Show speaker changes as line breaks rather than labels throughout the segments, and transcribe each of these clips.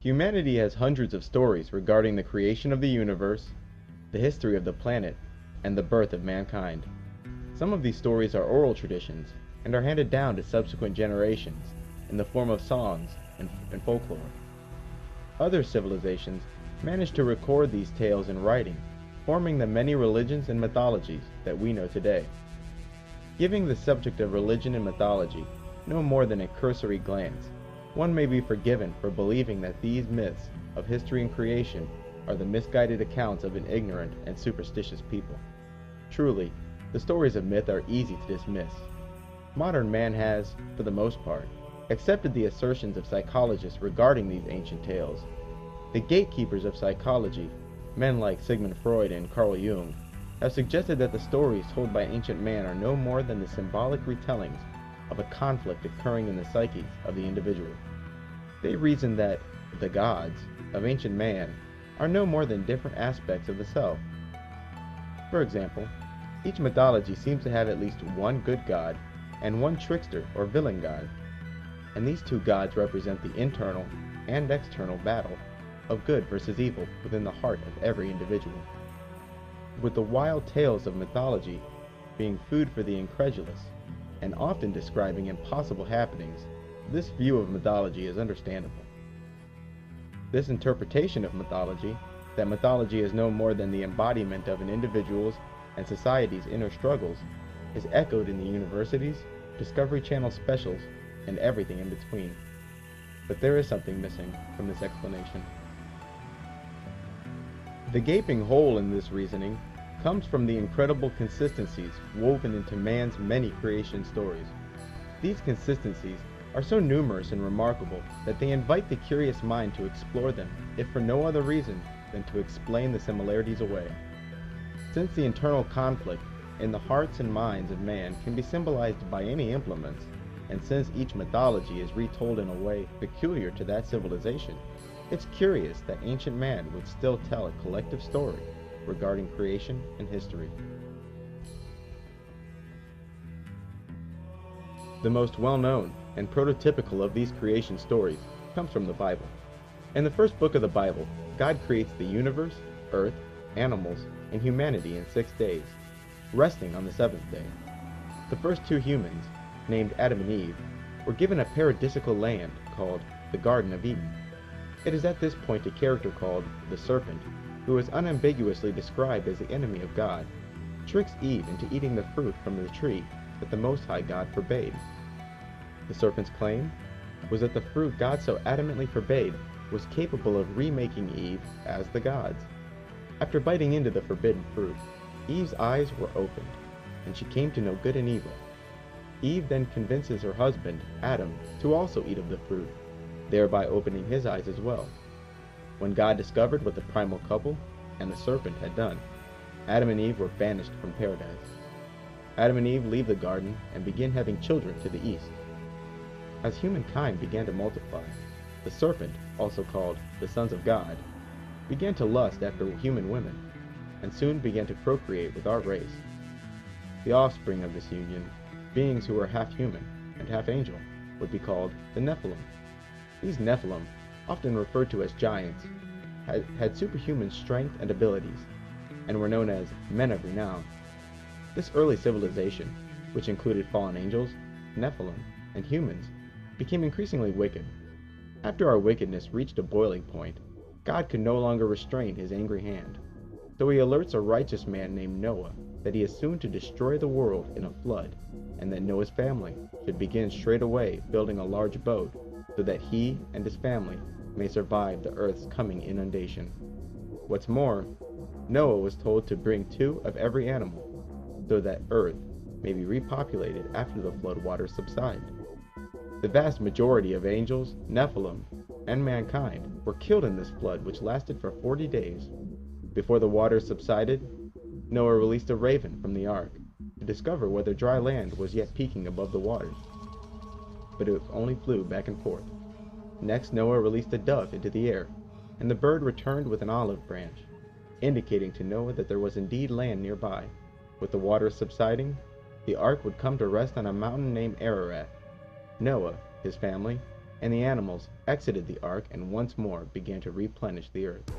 Humanity has hundreds of stories regarding the creation of the universe, the history of the planet, and the birth of mankind. Some of these stories are oral traditions and are handed down to subsequent generations in the form of songs and folklore. Other civilizations managed to record these tales in writing, forming the many religions and mythologies that we know today. Giving the subject of religion and mythology no more than a cursory glance, one may be forgiven for believing that these myths of history and creation are the misguided accounts of an ignorant and superstitious people. Truly, the stories of myth are easy to dismiss. Modern man has, for the most part, accepted the assertions of psychologists regarding these ancient tales. The gatekeepers of psychology, men like Sigmund Freud and Carl Jung, have suggested that the stories told by ancient man are no more than the symbolic retellings of a conflict occurring in the psyche of the individual. They reason that the gods of ancient man are no more than different aspects of the self. For example, each mythology seems to have at least one good god and one trickster or villain god, and these two gods represent the internal and external battle of good versus evil within the heart of every individual. With the wild tales of mythology being food for the incredulous, and often describing impossible happenings, this view of mythology is understandable. This interpretation of mythology, that mythology is no more than the embodiment of an individual's and society's inner struggles, is echoed in the universities, Discovery Channel specials, and everything in between. But there is something missing from this explanation. The gaping hole in this reasoning comes from the incredible consistencies woven into man's many creation stories. These consistencies are so numerous and remarkable that they invite the curious mind to explore them, if for no other reason than to explain the similarities away. Since the internal conflict in the hearts and minds of man can be symbolized by any implements, and since each mythology is retold in a way peculiar to that civilization, it's curious that ancient man would still tell a collective story regarding creation and history. The most well-known and prototypical of these creation stories comes from the Bible. In the first book of the Bible, God creates the universe, earth, animals, and humanity in 6 days, resting on the seventh day. The first two humans, named Adam and Eve, were given a paradisical land called the Garden of Eden. It is at this point a character called the Serpent, who is unambiguously described as the enemy of God, tricks Eve into eating the fruit from the tree that the Most High God forbade. The serpent's claim was that the fruit God so adamantly forbade was capable of remaking Eve as the gods. After biting into the forbidden fruit, Eve's eyes were opened, and she came to know good and evil. Eve then convinces her husband, Adam, to also eat of the fruit, thereby opening his eyes as well. When God discovered what the primal couple and the serpent had done, Adam and Eve were banished from paradise. Adam and Eve leave the garden and begin having children to the east. As humankind began to multiply, the serpent, also called the sons of God, began to lust after human women, and soon began to procreate with our race. The offspring of this union, beings who were half human and half angel, would be called the Nephilim. These Nephilim, often referred to as giants, had superhuman strength and abilities, and were known as men of renown. This early civilization, which included fallen angels, Nephilim, and humans, became increasingly wicked. After our wickedness reached a boiling point, God could no longer restrain his angry hand, so he alerts a righteous man named Noah that he is soon to destroy the world in a flood, and that Noah's family should begin straight away building a large boat so that he and his family may survive the earth's coming inundation. What's more, Noah was told to bring 2 of every animal, so that earth may be repopulated after the flood waters subside. The vast majority of angels, Nephilim, and mankind were killed in this flood, which lasted for 40 days. Before the waters subsided, Noah released a raven from the ark to discover whether dry land was yet peaking above the waters, but it only flew back and forth. Next, Noah released a dove into the air, and the bird returned with an olive branch, indicating to Noah that there was indeed land nearby. With the waters subsiding, the ark would come to rest on a mountain named Ararat. Noah, his family, and the animals exited the ark and once more began to replenish the earth.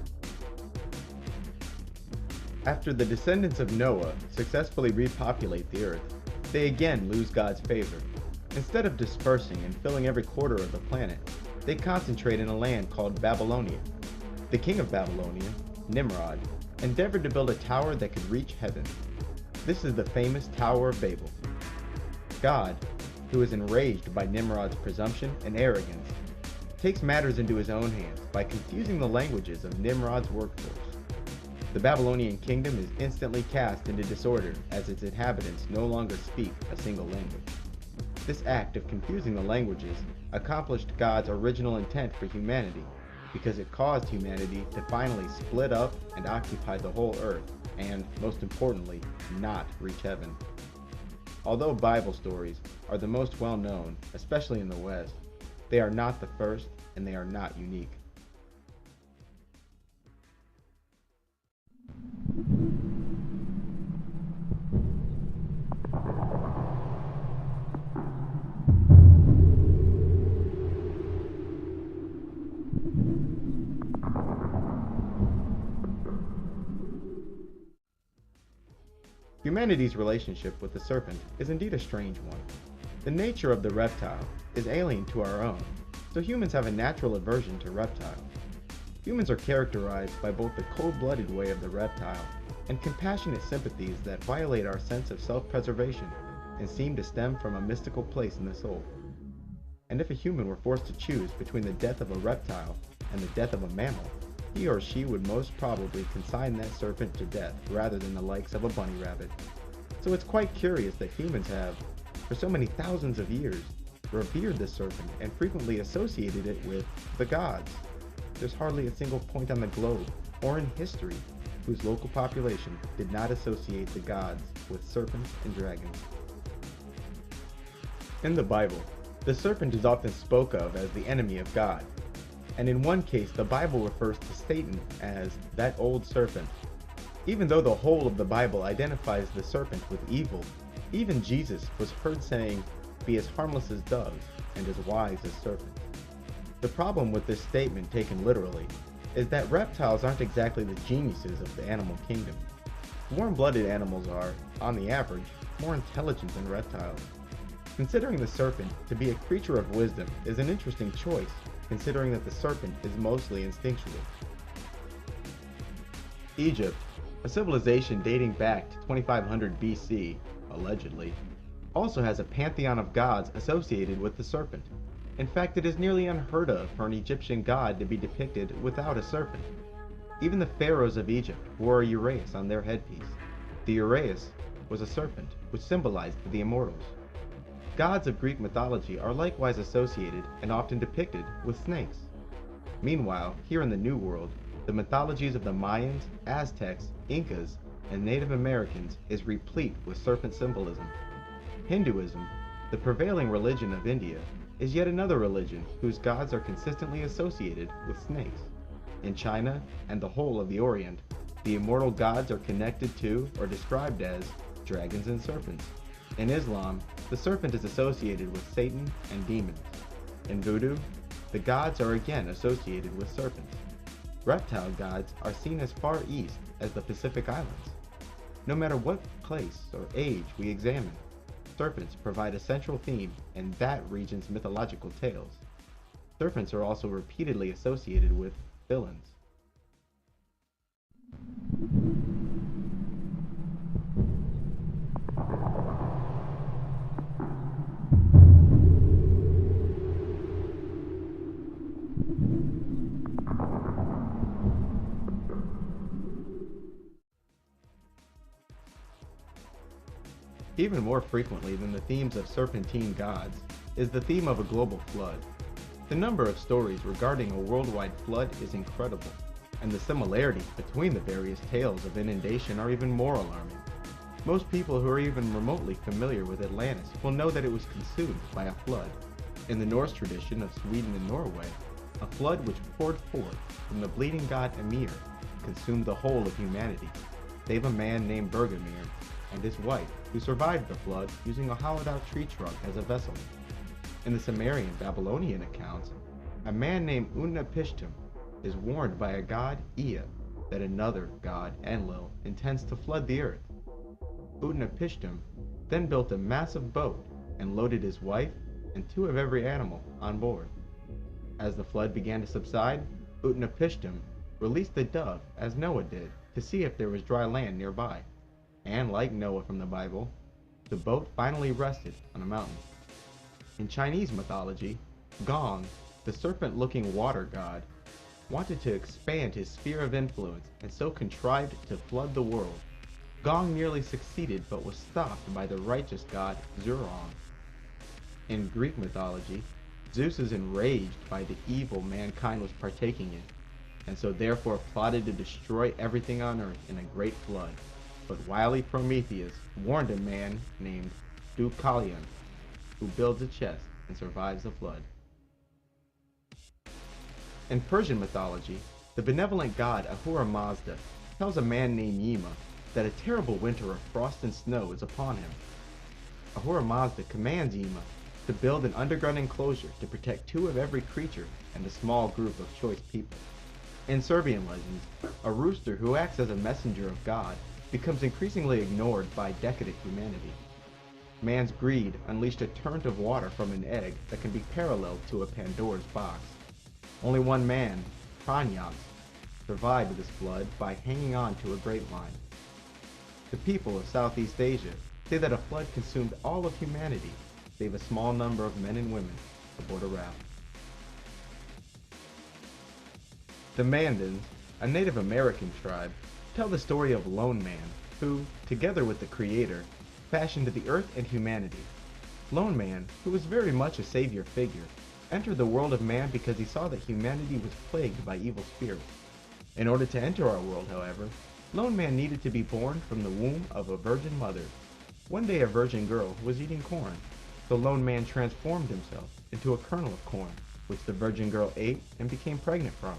After the descendants of Noah successfully repopulate the earth, they again lose God's favor. Instead of dispersing and filling every quarter of the planet, they concentrate in a land called Babylonia. The king of Babylonia, Nimrod, endeavored to build a tower that could reach heaven. This is the famous Tower of Babel. God, who is enraged by Nimrod's presumption and arrogance, takes matters into his own hands by confusing the languages of Nimrod's workforce. The Babylonian kingdom is instantly cast into disorder as its inhabitants no longer speak a single language. This act of confusing the languages accomplished God's original intent for humanity because it caused humanity to finally split up and occupy the whole earth and, most importantly, not reach heaven. Although Bible stories are the most well known, especially in the West, they are not the first and they are not unique. Humanity's relationship with the serpent is indeed a strange one. The nature of the reptile is alien to our own, so humans have a natural aversion to reptiles. Humans are characterized by both the cold-blooded way of the reptile and compassionate sympathies that violate our sense of self-preservation and seem to stem from a mystical place in the soul. And if a human were forced to choose between the death of a reptile and the death of a mammal, he or she would most probably consign that serpent to death rather than the likes of a bunny rabbit. So it's quite curious that humans have, for so many thousands of years, revered the serpent and frequently associated it with the gods. There's hardly a single point on the globe or in history whose local population did not associate the gods with serpents and dragons. In the Bible, the serpent is often spoken of as the enemy of God. And in one case, the Bible refers to Satan as that old serpent. Even though the whole of the Bible identifies the serpent with evil, even Jesus was heard saying, "Be as harmless as doves and as wise as serpents." The problem with this statement taken literally is that reptiles aren't exactly the geniuses of the animal kingdom. Warm-blooded animals are, on the average, more intelligent than reptiles. Considering the serpent to be a creature of wisdom is an interesting choice, considering that the serpent is mostly instinctual. Egypt, a civilization dating back to 2500 BC, allegedly, also has a pantheon of gods associated with the serpent. In fact, it is nearly unheard of for an Egyptian god to be depicted without a serpent. Even the pharaohs of Egypt wore a uraeus on their headpiece. The uraeus was a serpent, which symbolized the immortals. Gods of Greek mythology are likewise associated and often depicted with snakes. Meanwhile, here in the New World, the mythologies of the Mayans, Aztecs, Incas, and Native Americans is replete with serpent symbolism. Hinduism, the prevailing religion of India, is yet another religion whose gods are consistently associated with snakes. In China and the whole of the Orient, the immortal gods are connected to or described as dragons and serpents. In Islam, the serpent is associated with Satan and demons. In Voodoo, the gods are again associated with serpents. Reptile gods are seen as far east as the Pacific Islands. No matter what place or age we examine, serpents provide a central theme in that region's mythological tales. Serpents are also repeatedly associated with villains. Even more frequently than the themes of serpentine gods is the theme of a global flood. The number of stories regarding a worldwide flood is incredible, and the similarities between the various tales of inundation are even more alarming. Most people who are even remotely familiar with Atlantis will know that it was consumed by a flood. In the Norse tradition of Sweden and Norway, a flood which poured forth from the bleeding god Ymir consumed the whole of humanity, save a man named Bergelmir and his wife, who survived the flood using a hollowed-out tree trunk as a vessel. In the Sumerian Babylonian accounts, a man named Utnapishtim is warned by a god Ea that another god, Enlil, intends to flood the earth. Utnapishtim then built a massive boat and loaded his wife and two of every animal on board. As the flood began to subside, Utnapishtim released the dove as Noah did to see if there was dry land nearby. And like Noah from the Bible, the boat finally rested on a mountain. In Chinese mythology, Gong, the serpent-looking water god, wanted to expand his sphere of influence and so contrived to flood the world. Gong nearly succeeded but was stopped by the righteous god Zurong. In Greek mythology, Zeus is enraged by the evil mankind was partaking in, and so therefore plotted to destroy everything on earth in a great flood. But wily Prometheus warned a man named Deucalion, who builds a chest and survives the flood. In Persian mythology, the benevolent god Ahura Mazda tells a man named Yima that a terrible winter of frost and snow is upon him. Ahura Mazda commands Yima to build an underground enclosure to protect two of every creature and a small group of choice people. In Serbian legends, a rooster who acts as a messenger of God becomes increasingly ignored by decadent humanity. Man's greed unleashed a torrent of water from an egg that can be paralleled to a Pandora's box. Only one man, Pranyas, survived this flood by hanging on to a grapevine. The people of Southeast Asia say that a flood consumed all of humanity, save a small number of men and women aboard a raft. The Mandans, a Native American tribe, tell the story of Lone Man, who, together with the Creator, fashioned the earth and humanity. Lone Man, who was very much a savior figure, entered the world of man because he saw that humanity was plagued by evil spirits. In order to enter our world, however, Lone Man needed to be born from the womb of a virgin mother. One day a virgin girl was eating corn, so Lone Man transformed himself into a kernel of corn, which the virgin girl ate and became pregnant from.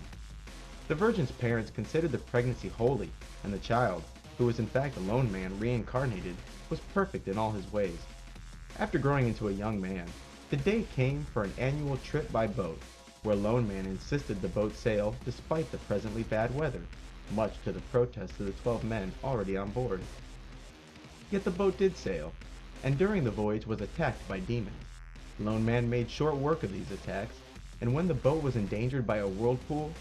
The virgin's parents considered the pregnancy holy, and the child, who was in fact a Lone Man reincarnated, was perfect in all his ways. After growing into a young man, the day came for an annual trip by boat, where Lone Man insisted the boat sail despite the presently bad weather, much to the protest of the 12 men already on board. Yet the boat did sail, and during the voyage was attacked by demons. Lone Man made short work of these attacks, and when the boat was endangered by a whirlpool,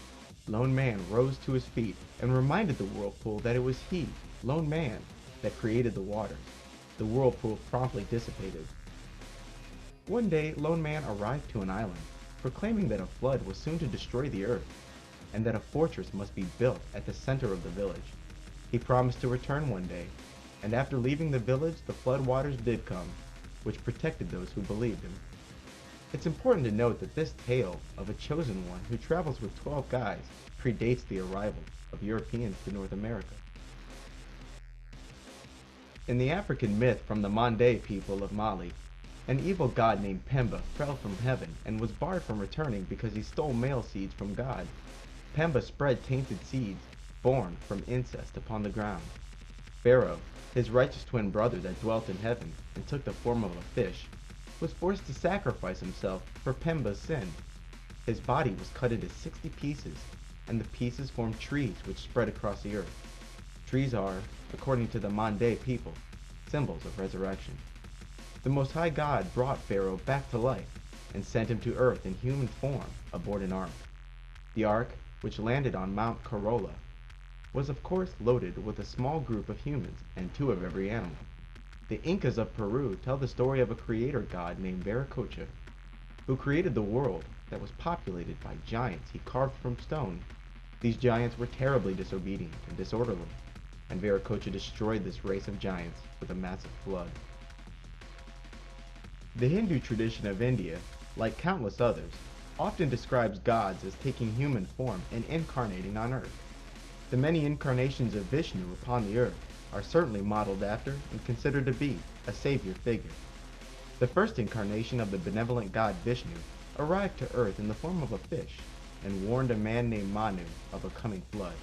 Lone Man rose to his feet and reminded the whirlpool that it was he, Lone Man, that created the waters. The whirlpool promptly dissipated. One day, Lone Man arrived to an island, proclaiming that a flood was soon to destroy the earth, and that a fortress must be built at the center of the village. He promised to return one day, and after leaving the village, the flood waters did come, which protected those who believed him. It's important to note that this tale of a chosen one who travels with 12 guys predates the arrival of Europeans to North America. In the African myth from the Mande people of Mali, an evil god named Pemba fell from heaven and was barred from returning because he stole male seeds from God. Pemba spread tainted seeds, born from incest, upon the ground. Pharaoh, his righteous twin brother that dwelt in heaven and took the form of a fish, was forced to sacrifice himself for Pemba's sin. His body was cut into 60 pieces, and the pieces formed trees which spread across the earth. Trees are, according to the Mande people, symbols of resurrection. The Most High God brought Pharaoh back to life and sent him to earth in human form aboard an ark. The ark, which landed on Mount Corolla, was of course loaded with a small group of humans and two of every animal. The Incas of Peru tell the story of a creator god named Viracocha, who created the world that was populated by giants he carved from stone. These giants were terribly disobedient and disorderly, and Viracocha destroyed this race of giants with a massive flood. The Hindu tradition of India, like countless others, often describes gods as taking human form and incarnating on earth. The many incarnations of Vishnu upon the earth are certainly modeled after and considered to be a savior figure. The first incarnation of the benevolent god Vishnu arrived to earth in the form of a fish and warned a man named Manu of a coming flood.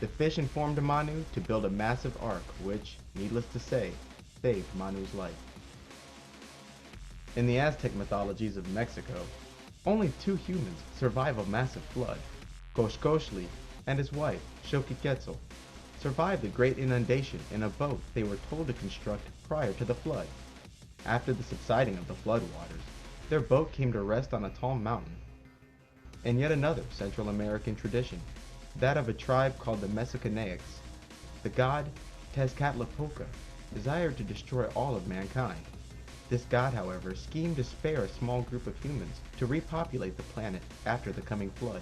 The fish informed Manu to build a massive ark which, needless to say, saved Manu's life. In the Aztec mythologies of Mexico, only two humans survive a massive flood. Coxcoxtli and his wife, Xochiquetzal, survived the great inundation in a boat they were told to construct prior to the flood. After the subsiding of the floodwaters, their boat came to rest on a tall mountain. In yet another Central American tradition, that of a tribe called the Mexicanaics, the god Tezcatlipoca desired to destroy all of mankind. This god, however, schemed to spare a small group of humans to repopulate the planet after the coming flood.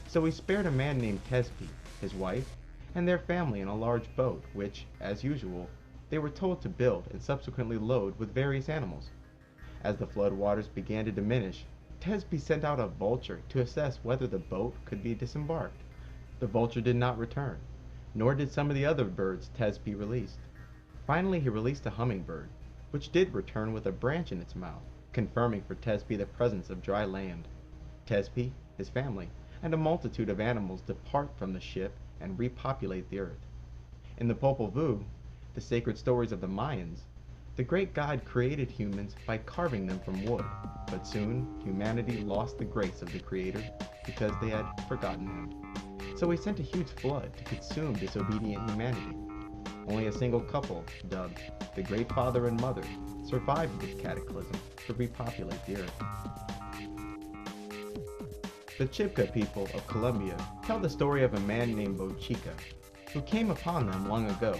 So he spared a man named Tezpi, his wife, and their family in a large boat which, as usual, they were told to build and subsequently load with various animals. As the flood waters began to diminish, Tezpi sent out a vulture to assess whether the boat could be disembarked. The vulture did not return, nor did some of the other birds Tezpi released. Finally, he released a hummingbird, which did return with a branch in its mouth, confirming for Tezpi the presence of dry land. Tezpi, his family, and a multitude of animals depart from the ship and repopulate the earth. In the Popol Vuh, the sacred stories of the Mayans, the great god created humans by carving them from wood, but soon humanity lost the grace of the creator because they had forgotten him. So he sent a huge flood to consume disobedient humanity. Only a single couple, dubbed the Great Father and Mother, survived this cataclysm to repopulate the earth. The Chibcha people of Colombia tell the story of a man named Bochica, who came upon them long ago.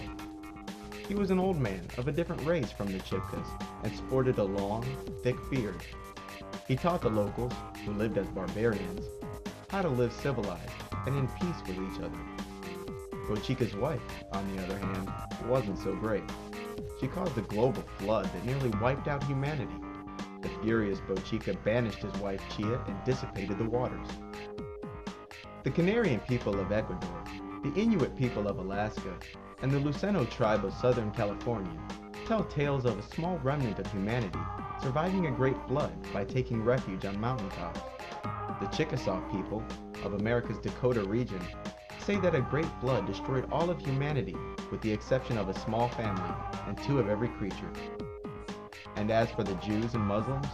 He was an old man of a different race from the Chibchas and sported a long, thick beard. He taught the locals, who lived as barbarians, how to live civilized and in peace with each other. Bochica's wife, on the other hand, wasn't so great. She caused a global flood that nearly wiped out humanity. The furious Bochica banished his wife Chia and dissipated the waters. The Canarian people of Ecuador, the Inuit people of Alaska, and the Luceno tribe of Southern California tell tales of a small remnant of humanity surviving a great flood by taking refuge on mountaintops. The Chickasaw people of America's Dakota region say that a great flood destroyed all of humanity with the exception of a small family and two of every creature. And as for the Jews and Muslims,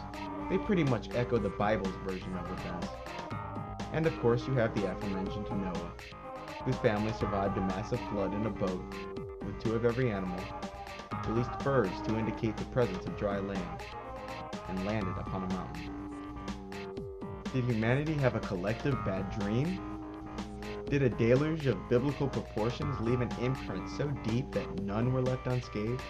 they pretty much echo the Bible's version of events. And of course you have the aforementioned Noah, whose family survived a massive flood in a boat with two of every animal, released birds to indicate the presence of dry land, and landed upon a mountain. Did humanity have a collective bad dream? Did a deluge of biblical proportions leave an imprint so deep that none were left unscathed?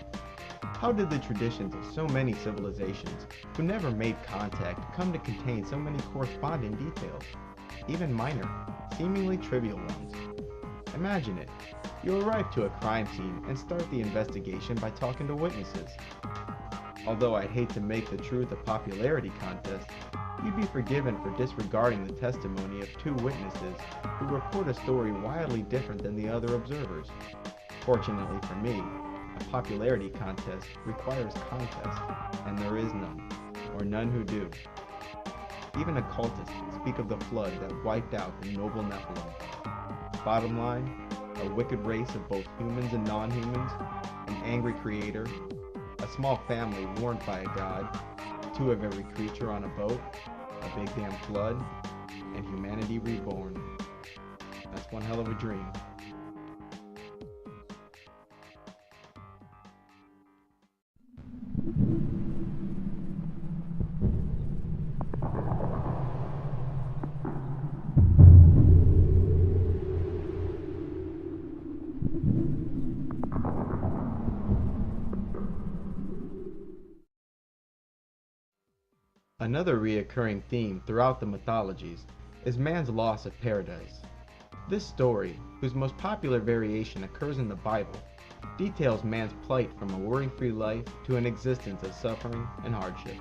How did the traditions of so many civilizations who never made contact come to contain so many corresponding details, even minor, seemingly trivial ones? Imagine it. You arrive to a crime scene and start the investigation by talking to witnesses. Although I'd hate to make the truth a popularity contest, you'd be forgiven for disregarding the testimony of two witnesses who report a story wildly different than the other observers. Fortunately for me, a popularity contest requires contest, and there is none, or none who do. Even occultists speak of the flood that wiped out the noble Nephilim. Bottom line, a wicked race of both humans and non-humans, an angry creator, a small family warned by a god, two of every creature on a boat, a big damn flood, and humanity reborn. That's one hell of a dream. Another recurring theme throughout the mythologies is man's loss of paradise. This story, whose most popular variation occurs in the Bible, details man's plight from a worry-free life to an existence of suffering and hardship.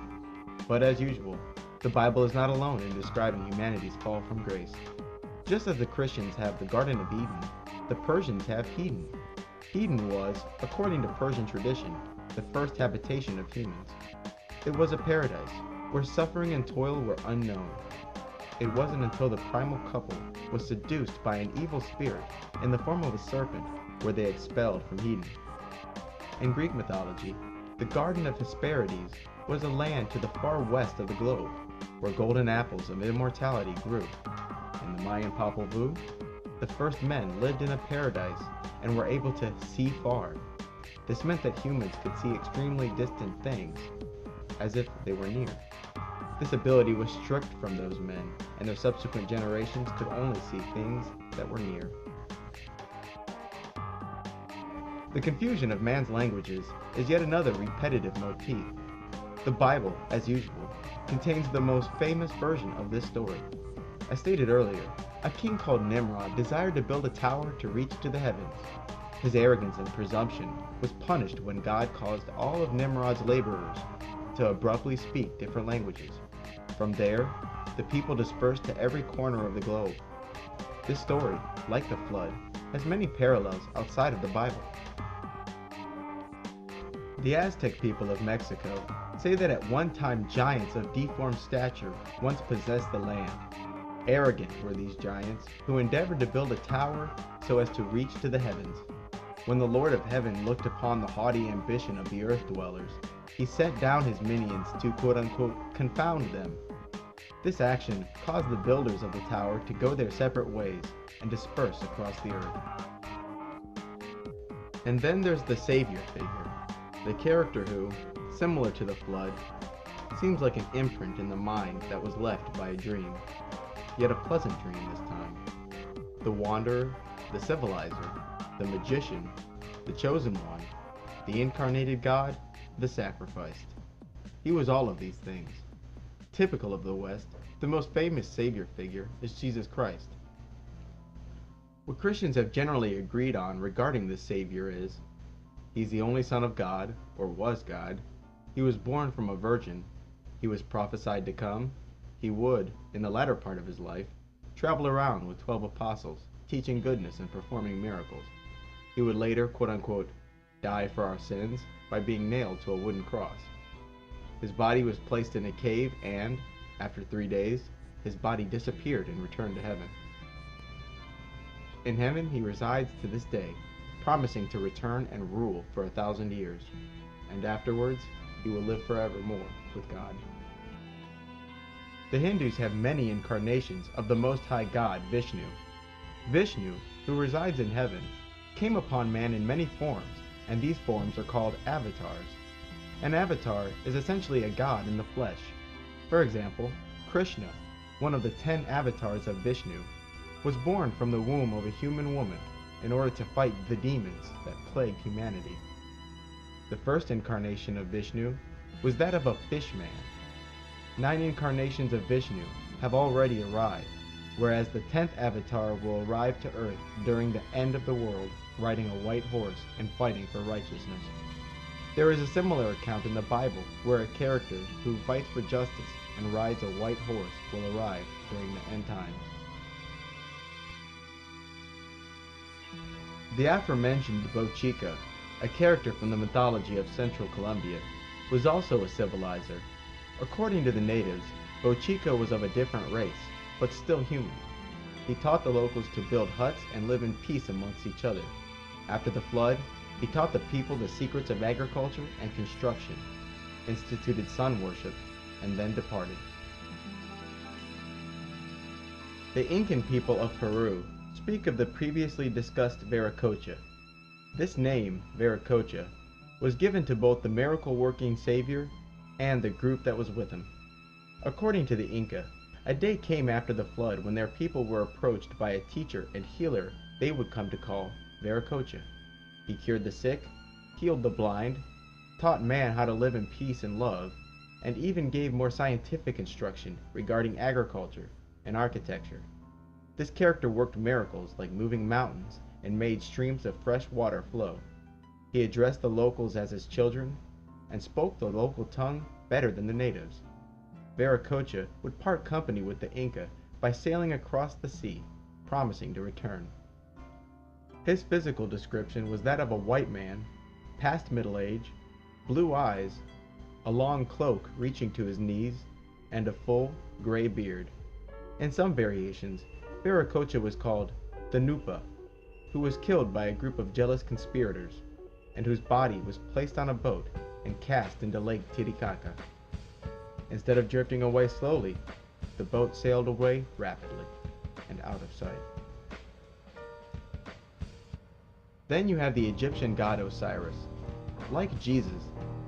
But as usual, the Bible is not alone in describing humanity's fall from grace. Just as the Christians have the Garden of Eden, the Persians have Eden. Eden was, according to Persian tradition, the first habitation of humans. It was a paradise where suffering and toil were unknown. It wasn't until the primal couple was seduced by an evil spirit in the form of a serpent were they expelled from Eden. In Greek mythology, the Garden of Hesperides was a land to the far west of the globe, where golden apples of immortality grew. In the Mayan Popol Vuh, the first men lived in a paradise and were able to see far. This meant that humans could see extremely distant things, as if they were near. This ability was stripped from those men, and their subsequent generations could only see things that were near. The confusion of man's languages is yet another repetitive motif. The Bible, as usual, contains the most famous version of this story. As stated earlier, a king called Nimrod desired to build a tower to reach to the heavens. His arrogance and presumption was punished when God caused all of Nimrod's laborers to abruptly speak different languages. From there, the people dispersed to every corner of the globe. This story, like the flood, has many parallels outside of the Bible. The Aztec people of Mexico say that at one time giants of deformed stature once possessed the land. Arrogant were these giants, who endeavored to build a tower so as to reach to the heavens. When the Lord of Heaven looked upon the haughty ambition of the earth dwellers, he sent down his minions to quote-unquote confound them. This action caused the builders of the tower to go their separate ways and disperse across the earth. And then there's the savior figure, the character who, similar to the flood, seems like an imprint in the mind that was left by a dream, yet a pleasant dream this time. The wanderer, the civilizer, the magician, the chosen one, the incarnated God, the sacrificed. He was all of these things. Typical of the West, the most famous savior figure is Jesus Christ. What Christians have generally agreed on regarding this savior is, he's the only Son of God, or was God. He was born from a virgin. He was prophesied to come. He would, in the latter part of his life, travel around with 12 apostles, teaching goodness and performing miracles. He would later, quote-unquote, die for our sins by being nailed to a wooden cross. His body was placed in a cave and, after 3 days, his body disappeared and returned to heaven. In heaven he resides to this day, promising to return and rule for 1,000 years, and afterwards he will live forevermore with God. The Hindus have many incarnations of the Most High God, Vishnu. Vishnu, who resides in heaven, came upon man in many forms, and these forms are called avatars. An avatar is essentially a god in the flesh. For example, Krishna, one of the 10 avatars of Vishnu, was born from the womb of a human woman in order to fight the demons that plagued humanity. The first incarnation of Vishnu was that of a fish man. 9 incarnations of Vishnu have already arrived, whereas the 10th avatar will arrive to Earth during the end of the world, riding a white horse and fighting for righteousness. There is a similar account in the Bible where a character who fights for justice and rides a white horse will arrive during the end times. The aforementioned Bochica, a character from the mythology of Central Colombia, was also a civilizer. According to the natives, Bochica was of a different race, but still human. He taught the locals to build huts and live in peace amongst each other. After the flood, he taught the people the secrets of agriculture and construction, instituted sun worship, and then departed. The Incan people of Peru speak of the previously discussed Viracocha. This name, Viracocha, was given to both the miracle-working savior and the group that was with him. According to the Inca, a day came after the flood when their people were approached by a teacher and healer they would come to call Viracocha. He cured the sick, healed the blind, taught man how to live in peace and love, and even gave more scientific instruction regarding agriculture and architecture. This character worked miracles like moving mountains and made streams of fresh water flow. He addressed the locals as his children and spoke the local tongue better than the natives. Viracocha would part company with the Inca by sailing across the sea, promising to return. His physical description was that of a white man, past middle age, blue eyes, a long cloak reaching to his knees, and a full, gray beard. In some variations, Viracocha was called the Nupa, who was killed by a group of jealous conspirators, and whose body was placed on a boat and cast into Lake Titicaca. Instead of drifting away slowly, the boat sailed away rapidly and out of sight. Then you have the Egyptian god Osiris. Like Jesus,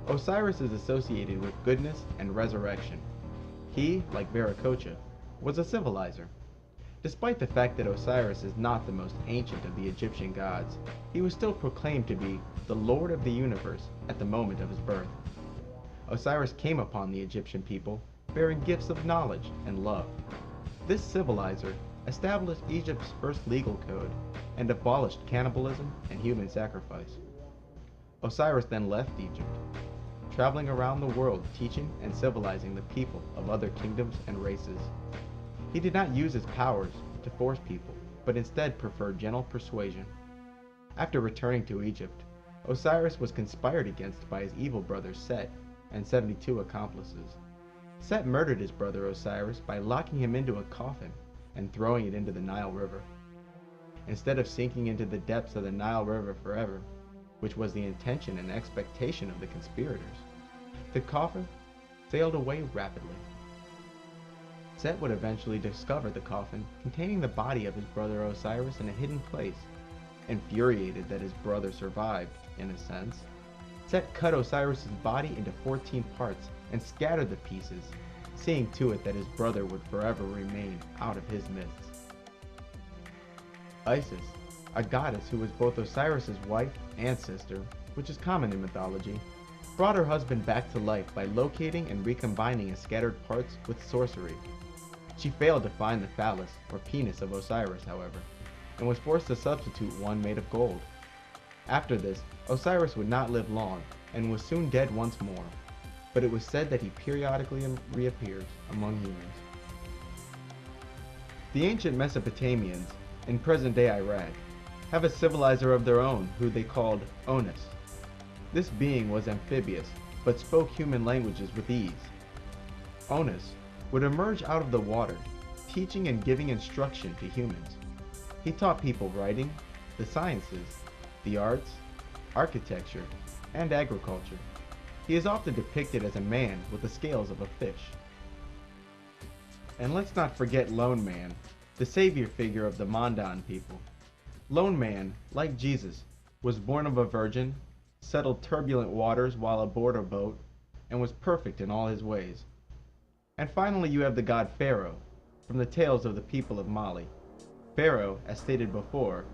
Osiris is associated with goodness and resurrection. He, like Viracocha, was a civilizer. Despite the fact that Osiris is not the most ancient of the Egyptian gods, he was still proclaimed to be the Lord of the universe at the moment of his birth. Osiris came upon the Egyptian people bearing gifts of knowledge and love. This civilizer established Egypt's first legal code and abolished cannibalism and human sacrifice. Osiris then left Egypt, traveling around the world teaching and civilizing the people of other kingdoms and races. He did not use his powers to force people, but instead preferred gentle persuasion. After returning to Egypt, Osiris was conspired against by his evil brother Set and 72 accomplices. Set murdered his brother Osiris by locking him into a coffin and throwing it into the Nile River. Instead of sinking into the depths of the Nile River forever, which was the intention and expectation of the conspirators, the coffin sailed away rapidly. Set would eventually discover the coffin containing the body of his brother Osiris in a hidden place. Infuriated that his brother survived, in a sense, Set cut Osiris's body into 14 parts and scattered the pieces, seeing to it that his brother would forever remain out of his midst. Isis, a goddess who was both Osiris's wife and sister, which is common in mythology, brought her husband back to life by locating and recombining his scattered parts with sorcery. She failed to find the phallus, or penis, of Osiris, however, and was forced to substitute one made of gold. After this, Osiris would not live long, and was soon dead once more, but it was said that he periodically reappears among humans. The ancient Mesopotamians, in present-day Iraq, have a civilizer of their own who they called Onus. This being was amphibious, but spoke human languages with ease. Onus would emerge out of the water, teaching and giving instruction to humans. He taught people writing, the sciences, the arts, architecture, and agriculture. He is often depicted as a man with the scales of a fish. And let's not forget Lone Man, the savior figure of the Mandan people. Lone Man, like Jesus, was born of a virgin, settled turbulent waters while aboard a boat, and was perfect in all his ways. And finally you have the god Pharaoh, from the tales of the people of Mali. Pharaoh, as stated before,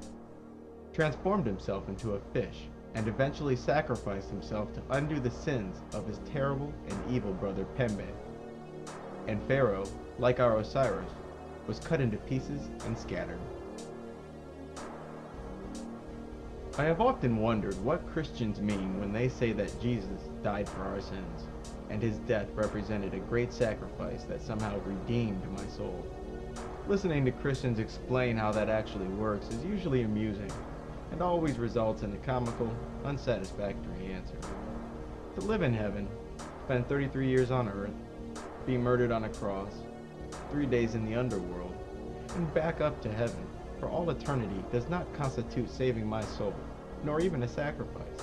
transformed himself into a fish, and eventually sacrificed himself to undo the sins of his terrible and evil brother Pembe. And Pharaoh, like our Osiris, was cut into pieces and scattered. I have often wondered what Christians mean when they say that Jesus died for our sins, and his death represented a great sacrifice that somehow redeemed my soul. Listening to Christians explain how that actually works is usually amusing, and always results in a comical, unsatisfactory answer. To live in heaven, spend 33 years on earth, be murdered on a cross, 3 days in the underworld, and back up to heaven for all eternity does not constitute saving my soul, nor even a sacrifice.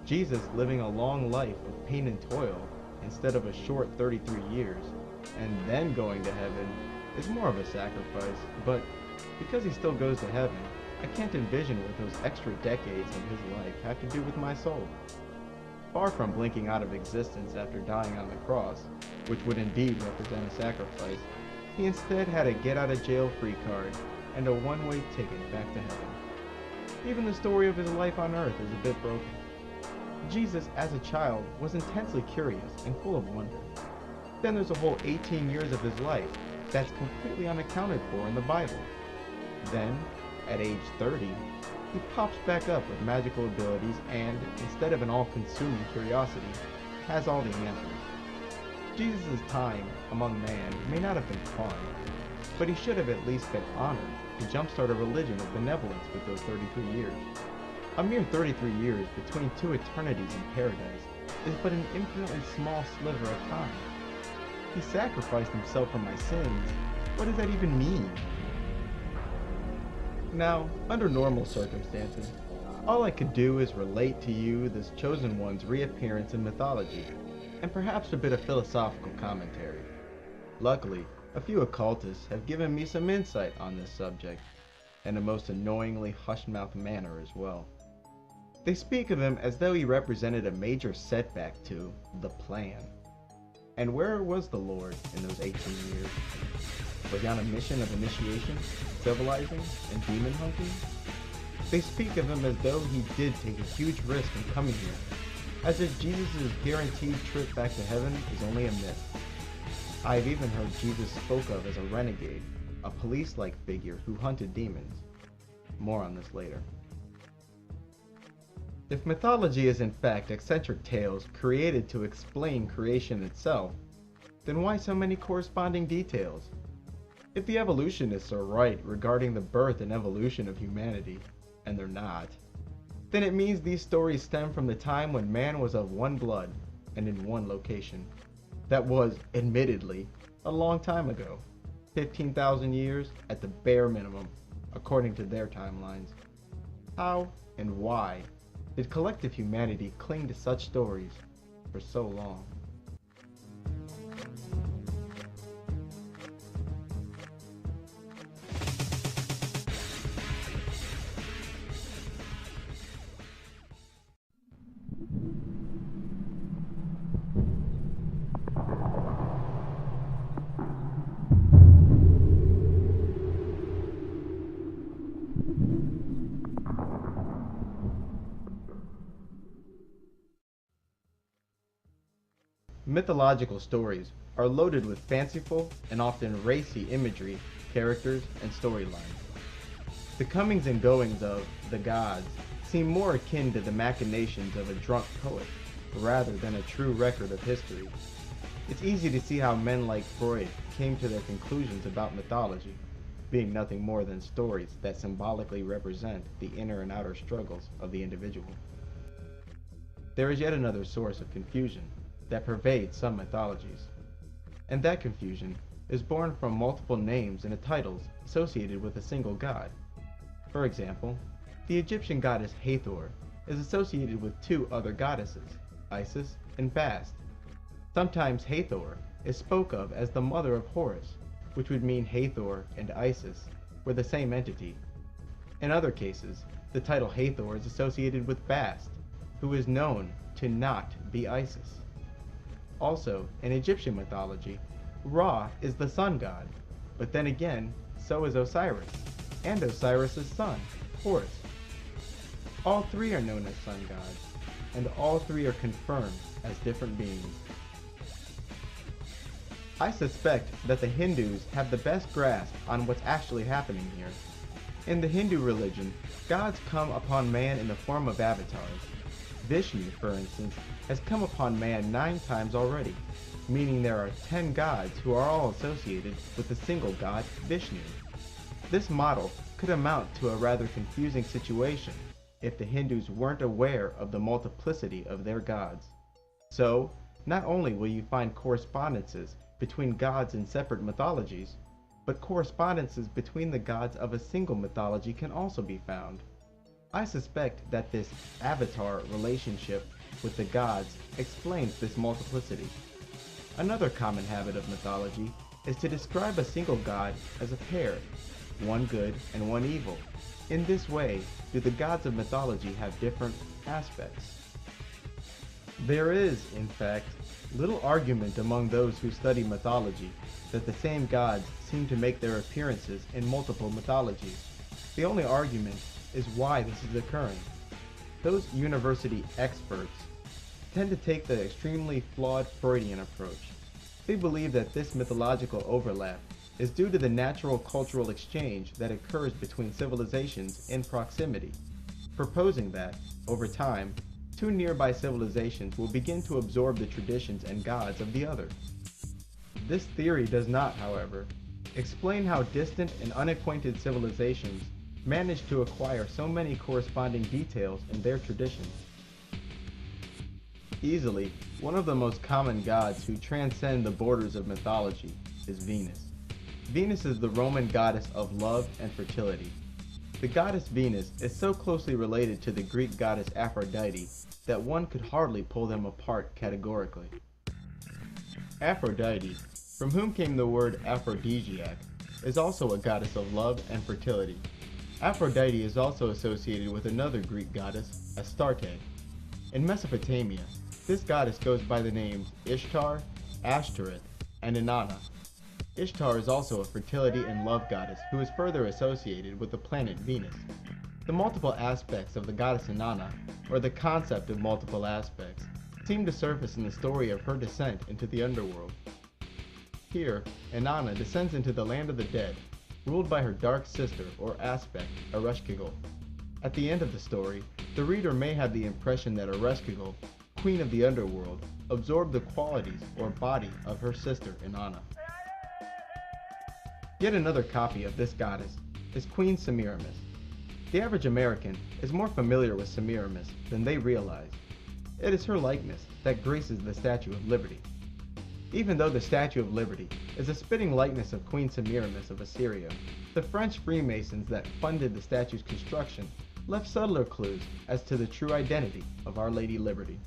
Jesus living a long life of pain and toil instead of a short 33 years, and then going to heaven is more of a sacrifice, but because he still goes to heaven, I can't envision what those extra decades of his life have to do with my soul. Far from blinking out of existence after dying on the cross, which would indeed represent a sacrifice, he instead had a get-out-of-jail-free card and a one-way ticket back to heaven. Even the story of his life on earth is a bit broken. Jesus, as a child, was intensely curious and full of wonder. Then there's a whole 18 years of his life that's completely unaccounted for in the Bible. Then, at age 30, he pops back up with magical abilities and, instead of an all-consuming curiosity, has all the answers. Jesus' time among man may not have been fun, but he should have at least been honored to jumpstart a religion of benevolence with those 33 years. A mere 33 years between two eternities in paradise is but an infinitely small sliver of time. He sacrificed himself for my sins. What does that even mean? Now, under normal circumstances, all I could do is relate to you this chosen one's reappearance in mythology. and perhaps a bit of philosophical commentary. Luckily, a few occultists have given me some insight on this subject, in a most annoyingly hush-mouthed manner as well. They speak of him as though he represented a major setback to the plan. And where was the Lord in those 18 years? Was he on a mission of initiation, civilizing, and demon hunting? They speak of him as though he did take a huge risk in coming here, as if Jesus' guaranteed trip back to heaven is only a myth. I've even heard Jesus spoke of as a renegade, a police-like figure who hunted demons. More on this later. If mythology is in fact eccentric tales created to explain creation itself, then why so many corresponding details? If the evolutionists are right regarding the birth and evolution of humanity, and they're not, then it means these stories stem from the time when man was of one blood and in one location. That was, admittedly, a long time ago, 15,000 years at the bare minimum, according to their timelines. How and why did collective humanity cling to such stories for so long? Mythological stories are loaded with fanciful and often racy imagery, characters, and storylines. The comings and goings of the gods seem more akin to the machinations of a drunk poet rather than a true record of history. It's easy to see how men like Freud came to their conclusions about mythology, being nothing more than stories that symbolically represent the inner and outer struggles of the individual. There is yet another source of confusion that pervades some mythologies, and that confusion is born from multiple names and titles associated with a single god. For example, the Egyptian goddess Hathor is associated with two other goddesses, Isis and Bast. Sometimes Hathor is spoke of as the mother of Horus, which would mean Hathor and Isis were the same entity. In other cases, the title Hathor is associated with Bast, who is known to not be Isis. Also, in Egyptian mythology, Ra is the sun god, but then again, so is Osiris, and Osiris' son, Horus. All three are known as sun gods, and all three are confirmed as different beings. I suspect that the Hindus have the best grasp on what's actually happening here. In the Hindu religion, gods come upon man in the form of avatars. Vishnu, for instance, has come upon man 9 times already, meaning there are 10 gods who are all associated with the single god, Vishnu. This model could amount to a rather confusing situation if the Hindus weren't aware of the multiplicity of their gods. So, not only will you find correspondences between gods in separate mythologies, but correspondences between the gods of a single mythology can also be found. I suspect that this avatar relationship with the gods explains this multiplicity. Another common habit of mythology is to describe a single god as a pair, one good and one evil. In this way, do the gods of mythology have different aspects? There is, in fact, little argument among those who study mythology that the same gods seem to make their appearances in multiple mythologies. The only argument is why this is occurring. Those university experts tend to take the extremely flawed Freudian approach. They believe that this mythological overlap is due to the natural cultural exchange that occurs between civilizations in proximity, proposing that, over time, two nearby civilizations will begin to absorb the traditions and gods of the other. This theory does not, however, explain how distant and unacquainted civilizations manage to acquire so many corresponding details in their traditions. Easily, one of the most common gods who transcend the borders of mythology is Venus. Venus is the Roman goddess of love and fertility. The goddess Venus is so closely related to the Greek goddess Aphrodite that one could hardly pull them apart categorically. Aphrodite, from whom came the word aphrodisiac, is also a goddess of love and fertility. Aphrodite is also associated with another Greek goddess, Astarte. In Mesopotamia, this goddess goes by the names Ishtar, Ashtoreth, and Inanna. Ishtar is also a fertility and love goddess who is further associated with the planet Venus. The multiple aspects of the goddess Inanna, or the concept of multiple aspects, seem to surface in the story of her descent into the underworld. Here, Inanna descends into the land of the dead, ruled by her dark sister or aspect, Ereshkigal. At the end of the story, the reader may have the impression that Ereshkigal, queen of the underworld, absorbed the qualities or body of her sister Inanna. Yet another copy of this goddess is Queen Semiramis. The average American is more familiar with Semiramis than they realize. It is her likeness that graces the Statue of Liberty. Even though the Statue of Liberty is a spitting likeness of Queen Semiramis of Assyria, the French Freemasons that funded the statue's construction left subtler clues as to the true identity of Our Lady Liberty.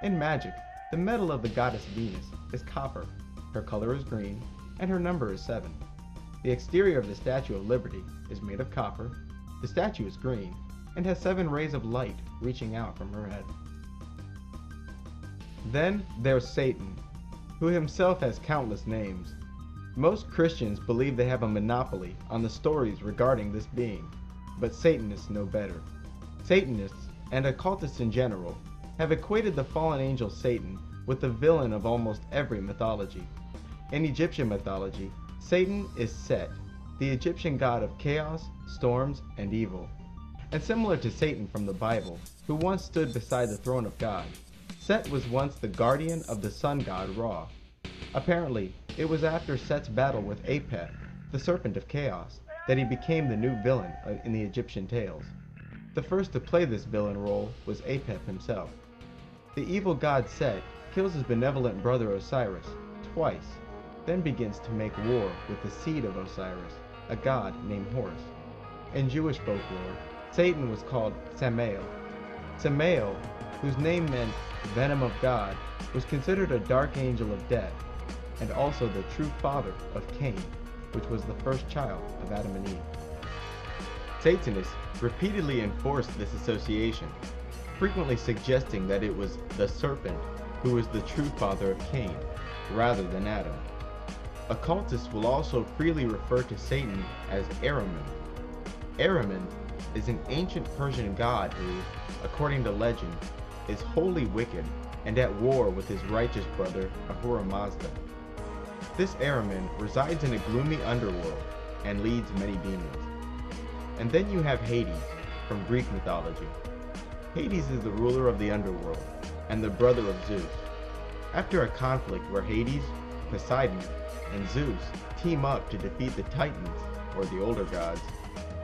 In magic, the metal of the goddess Venus is copper, her color is green, and her number is 7. The exterior of the Statue of Liberty is made of copper, the statue is green, and has 7 rays of light reaching out from her head. Then there's Satan, who himself has countless names. Most Christians believe they have a monopoly on the stories regarding this being, but Satanists know better. Satanists, and occultists in general, have equated the fallen angel Satan with the villain of almost every mythology. In Egyptian mythology, Satan is Set, the Egyptian god of chaos, storms, and evil. And similar to Satan from the Bible, who once stood beside the throne of God, Set was once the guardian of the sun god Ra. Apparently, it was after Set's battle with Apep, the serpent of chaos, that he became the new villain in the Egyptian tales. The first to play this villain role was Apep himself. The evil god Set kills his benevolent brother Osiris twice, then begins to make war with the seed of Osiris, a god named Horus. In Jewish folklore, Satan was called Samael. Samael, whose name meant venom of God, was considered a dark angel of death, and also the true father of Cain, which was the first child of Adam and Eve. Satanists repeatedly enforced this association, frequently suggesting that it was the serpent who was the true father of Cain, rather than Adam. Occultists will also freely refer to Satan as Ahriman. Ahriman is an ancient Persian god who, according to legend, is wholly wicked and at war with his righteous brother Ahura Mazda. This Ahriman resides in a gloomy underworld and leads many demons. And then you have Hades from Greek mythology. Hades is the ruler of the underworld and the brother of Zeus. After a conflict where Hades, Poseidon, and Zeus team up to defeat the Titans, or the older gods,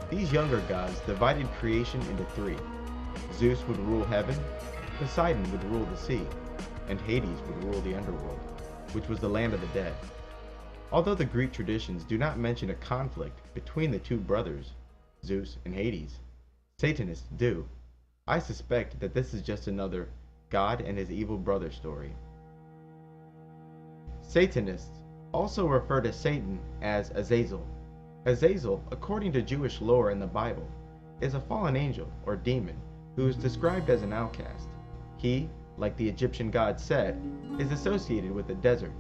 these younger gods divided creation into 3. Zeus would rule heaven, Poseidon would rule the sea, and Hades would rule the underworld, which was the land of the dead. Although the Greek traditions do not mention a conflict between the 2 brothers, Zeus and Hades, Satanists do. I suspect that this is just another God and his evil brother story. Satanists also refer to Satan as Azazel. Azazel, according to Jewish lore in the Bible, is a fallen angel or demon who is described as an outcast. He, like the Egyptian god Set, is associated with the desert.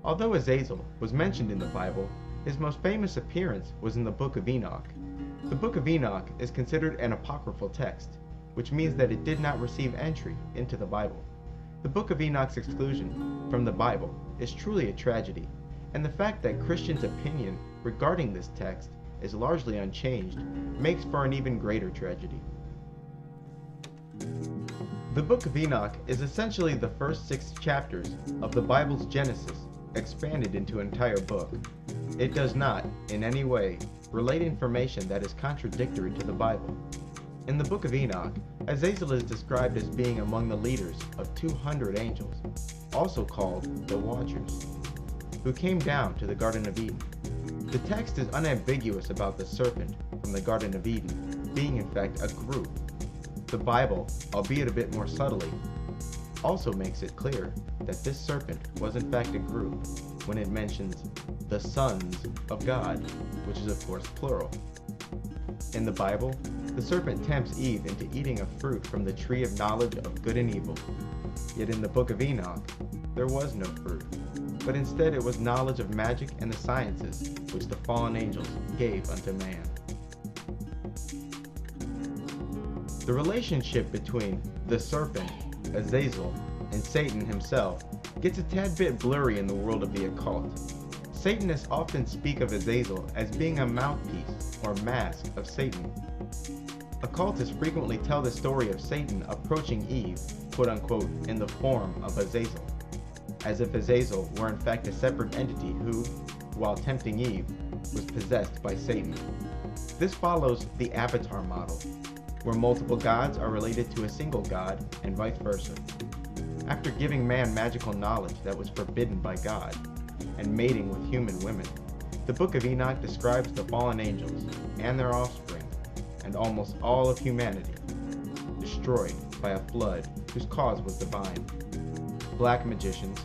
Although Azazel was mentioned in the Bible, his most famous appearance was in the Book of Enoch. The Book of Enoch is considered an apocryphal text, which means that it did not receive entry into the Bible. The Book of Enoch's exclusion from the Bible is truly a tragedy, and the fact that Christians' opinion regarding this text is largely unchanged makes for an even greater tragedy. The Book of Enoch is essentially the first 6 chapters of the Bible's Genesis expanded into an entire book. It does not, in any way, relate information that is contradictory to the Bible. In the Book of Enoch, Azazel is described as being among the leaders of 200 angels, also called the Watchers, who came down to the Garden of Eden. The text is unambiguous about the serpent from the Garden of Eden being in fact a group. The Bible, albeit a bit more subtly, also makes it clear that this serpent was in fact a group when it mentions the sons of God, which is of course plural. In the Bible, the serpent tempts Eve into eating a fruit from the tree of knowledge of good and evil. Yet in the book of Enoch, there was no fruit, but instead it was knowledge of magic and the sciences which the fallen angels gave unto man. The relationship between the serpent, Azazel, and Satan himself gets a tad bit blurry in the world of the occult. Satanists often speak of Azazel as being a mouthpiece or mask of Satan. Occultists frequently tell the story of Satan approaching Eve, quote-unquote, in the form of Azazel, as if Azazel were in fact a separate entity who, while tempting Eve, was possessed by Satan. This follows the Avatar model, where multiple gods are related to a single god and vice versa. After giving man magical knowledge that was forbidden by God, and mating with human women, the Book of Enoch describes the fallen angels and their offspring, and almost all of humanity, destroyed by a flood whose cause was divine. Black magicians,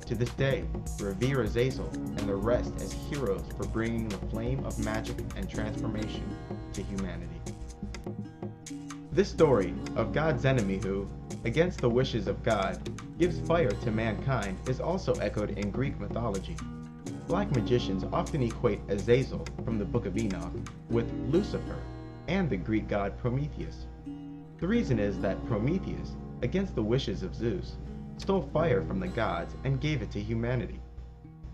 to this day, revere Azazel and the rest as heroes for bringing the flame of magic and transformation to humanity. This story of God's enemy who, against the wishes of God, gives fire to mankind is also echoed in Greek mythology. Black magicians often equate Azazel from the Book of Enoch with Lucifer and the Greek god Prometheus. The reason is that Prometheus, against the wishes of Zeus, stole fire from the gods and gave it to humanity.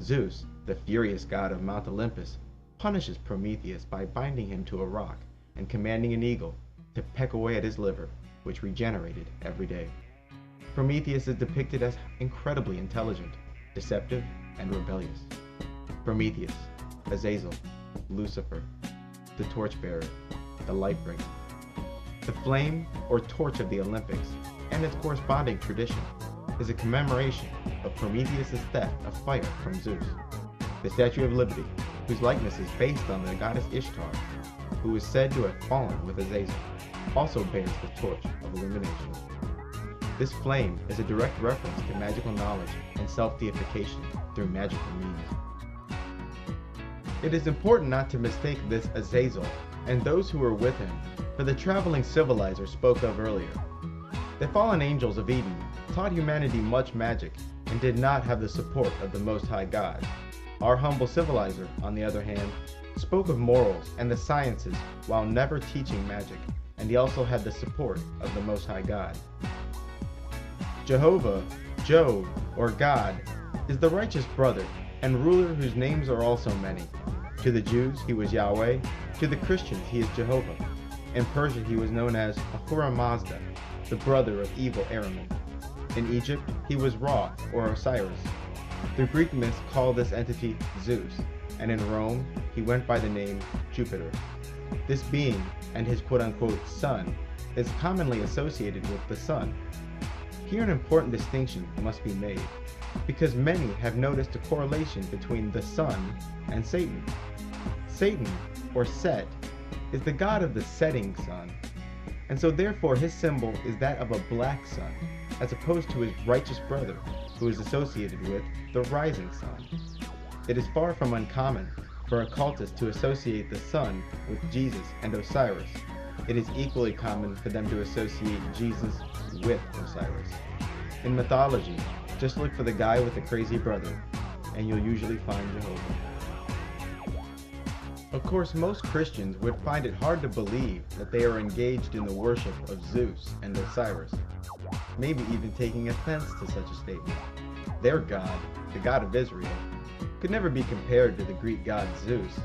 Zeus, the furious god of Mount Olympus, punishes Prometheus by binding him to a rock and commanding an eagle to peck away at his liver, which regenerated every day. Prometheus is depicted as incredibly intelligent, deceptive, and rebellious. Prometheus, Azazel, Lucifer, the torchbearer, the lightbringer. The flame or torch of the Olympics and its corresponding tradition is a commemoration of Prometheus' theft of fire from Zeus. The Statue of Liberty, whose likeness is based on the goddess Ishtar, who is said to have fallen with Azazel, also bears the torch of illumination. This flame is a direct reference to magical knowledge and self-deification through magical means. It is important not to mistake this Azazel and those who were with him for the traveling civilizer spoke of earlier. The fallen angels of Eden taught humanity much magic and did not have the support of the Most High God. Our humble civilizer, on the other hand, spoke of morals and the sciences while never teaching magic, and he also had the support of the Most High God. Jehovah, Jove, or God, is the righteous brother and ruler whose names are also many. To the Jews, he was Yahweh. To the Christians, he is Jehovah. In Persia, he was known as Ahura Mazda, the brother of evil Ahriman. In Egypt, he was Ra, or Osiris. The Greek myths call this entity Zeus, and in Rome, he went by the name Jupiter. This being, and his quote-unquote son, is commonly associated with the sun. Here an important distinction must be made, because many have noticed a correlation between the sun and Satan. Satan, or Set, is the god of the setting sun, and so therefore his symbol is that of a black sun, as opposed to his righteous brother, who is associated with the rising sun. It is far from uncommon for occultists to associate the sun with Jesus and Osiris. It is equally common for them to associate Jesus with Osiris. In mythology, just look for the guy with the crazy brother, and you'll usually find Jehovah. Of course, most Christians would find it hard to believe that they are engaged in the worship of Zeus and Osiris, maybe even taking offense to such a statement. Their God, the God of Israel, could never be compared to the Greek god Zeus.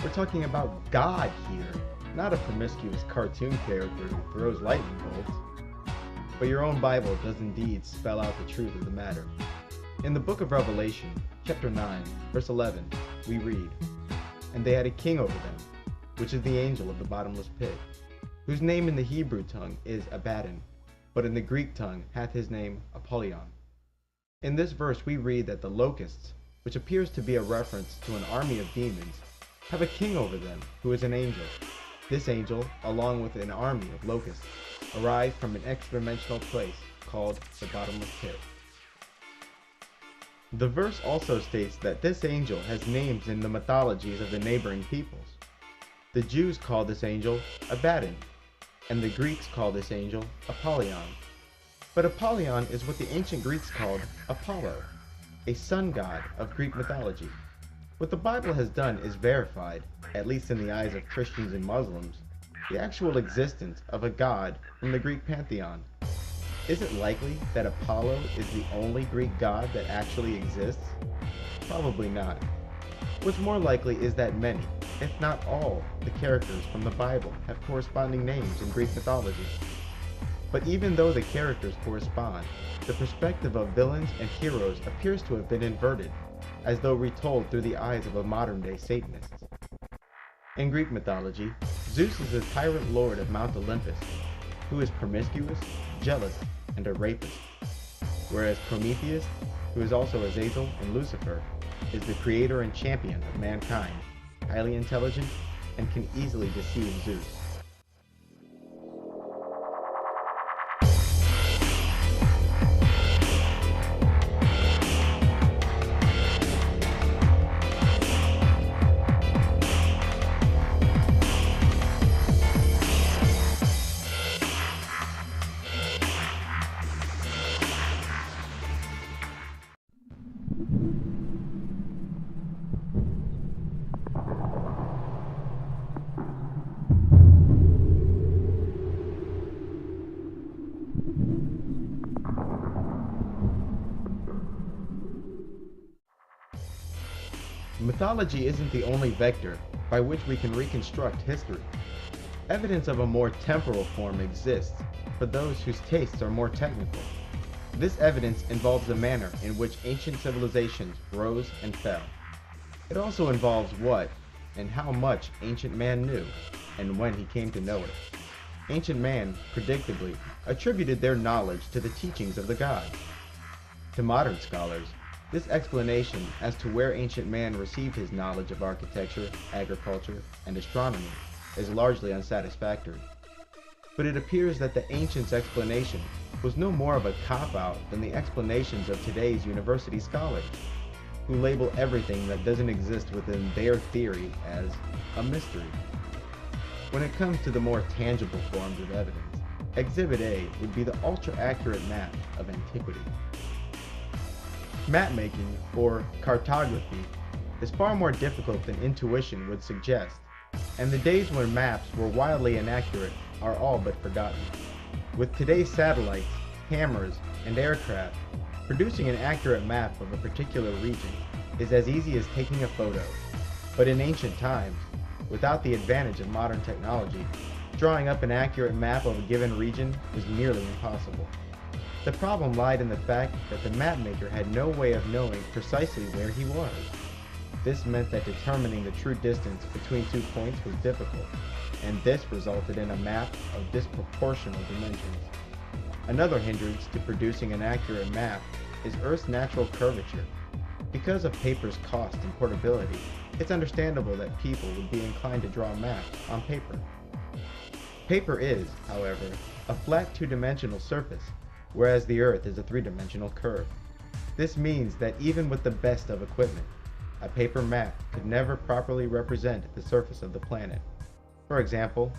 We're talking about God here, not a promiscuous cartoon character who throws lightning bolts. But your own Bible does indeed spell out the truth of the matter. In the book of Revelation, chapter 9, verse 11, we read, "And they had a king over them, which is the angel of the bottomless pit, whose name in the Hebrew tongue is Abaddon, but in the Greek tongue hath his name Apollyon." In this verse we read that the locusts, which appears to be a reference to an army of demons, have a king over them who is an angel. This angel, along with an army of locusts, arrived from an extra-dimensional place called the bottomless pit. The verse also states that this angel has names in the mythologies of the neighboring peoples. The Jews call this angel Abaddon, and the Greeks call this angel Apollyon. But Apollyon is what the ancient Greeks called Apollo, a sun god of Greek mythology. What the Bible has done is verified, at least in the eyes of Christians and Muslims, the actual existence of a god from the Greek pantheon. Is it likely that Apollo is the only Greek god that actually exists? Probably not. What's more likely is that many, if not all, the characters from the Bible have corresponding names in Greek mythology. But even though the characters correspond, the perspective of villains and heroes appears to have been inverted, as though retold through the eyes of a modern-day Satanist. In Greek mythology, Zeus is the tyrant lord of Mount Olympus, who is promiscuous, jealous, and a rapist, whereas Prometheus, who is also Azazel and Lucifer, is the creator and champion of mankind, highly intelligent, and can easily deceive Zeus. Mythology isn't the only vector by which we can reconstruct history. Evidence of a more temporal form exists for those whose tastes are more technical. This evidence involves the manner in which ancient civilizations rose and fell. It also involves what and how much ancient man knew, and when he came to know it. Ancient man, predictably, attributed their knowledge to the teachings of the gods. To modern scholars, this explanation as to where ancient man received his knowledge of architecture, agriculture, and astronomy is largely unsatisfactory. But it appears that the ancients' explanation was no more of a cop-out than the explanations of today's university scholars, who label everything that doesn't exist within their theory as a mystery. When it comes to the more tangible forms of evidence, Exhibit A would be the ultra-accurate map of antiquity. Map making, or cartography, is far more difficult than intuition would suggest, and the days when maps were wildly inaccurate are all but forgotten. With today's satellites, cameras, and aircraft, producing an accurate map of a particular region is as easy as taking a photo. But in ancient times, without the advantage of modern technology, drawing up an accurate map of a given region was nearly impossible. The problem lied in the fact that the mapmaker had no way of knowing precisely where he was. This meant that determining the true distance between 2 points was difficult, and this resulted in a map of disproportional dimensions. Another hindrance to producing an accurate map is Earth's natural curvature. Because of paper's cost and portability, it's understandable that people would be inclined to draw maps on paper. Paper is, however, a flat two-dimensional surface, whereas the Earth is a three-dimensional curve. This means that even with the best of equipment, a paper map could never properly represent the surface of the planet. For example,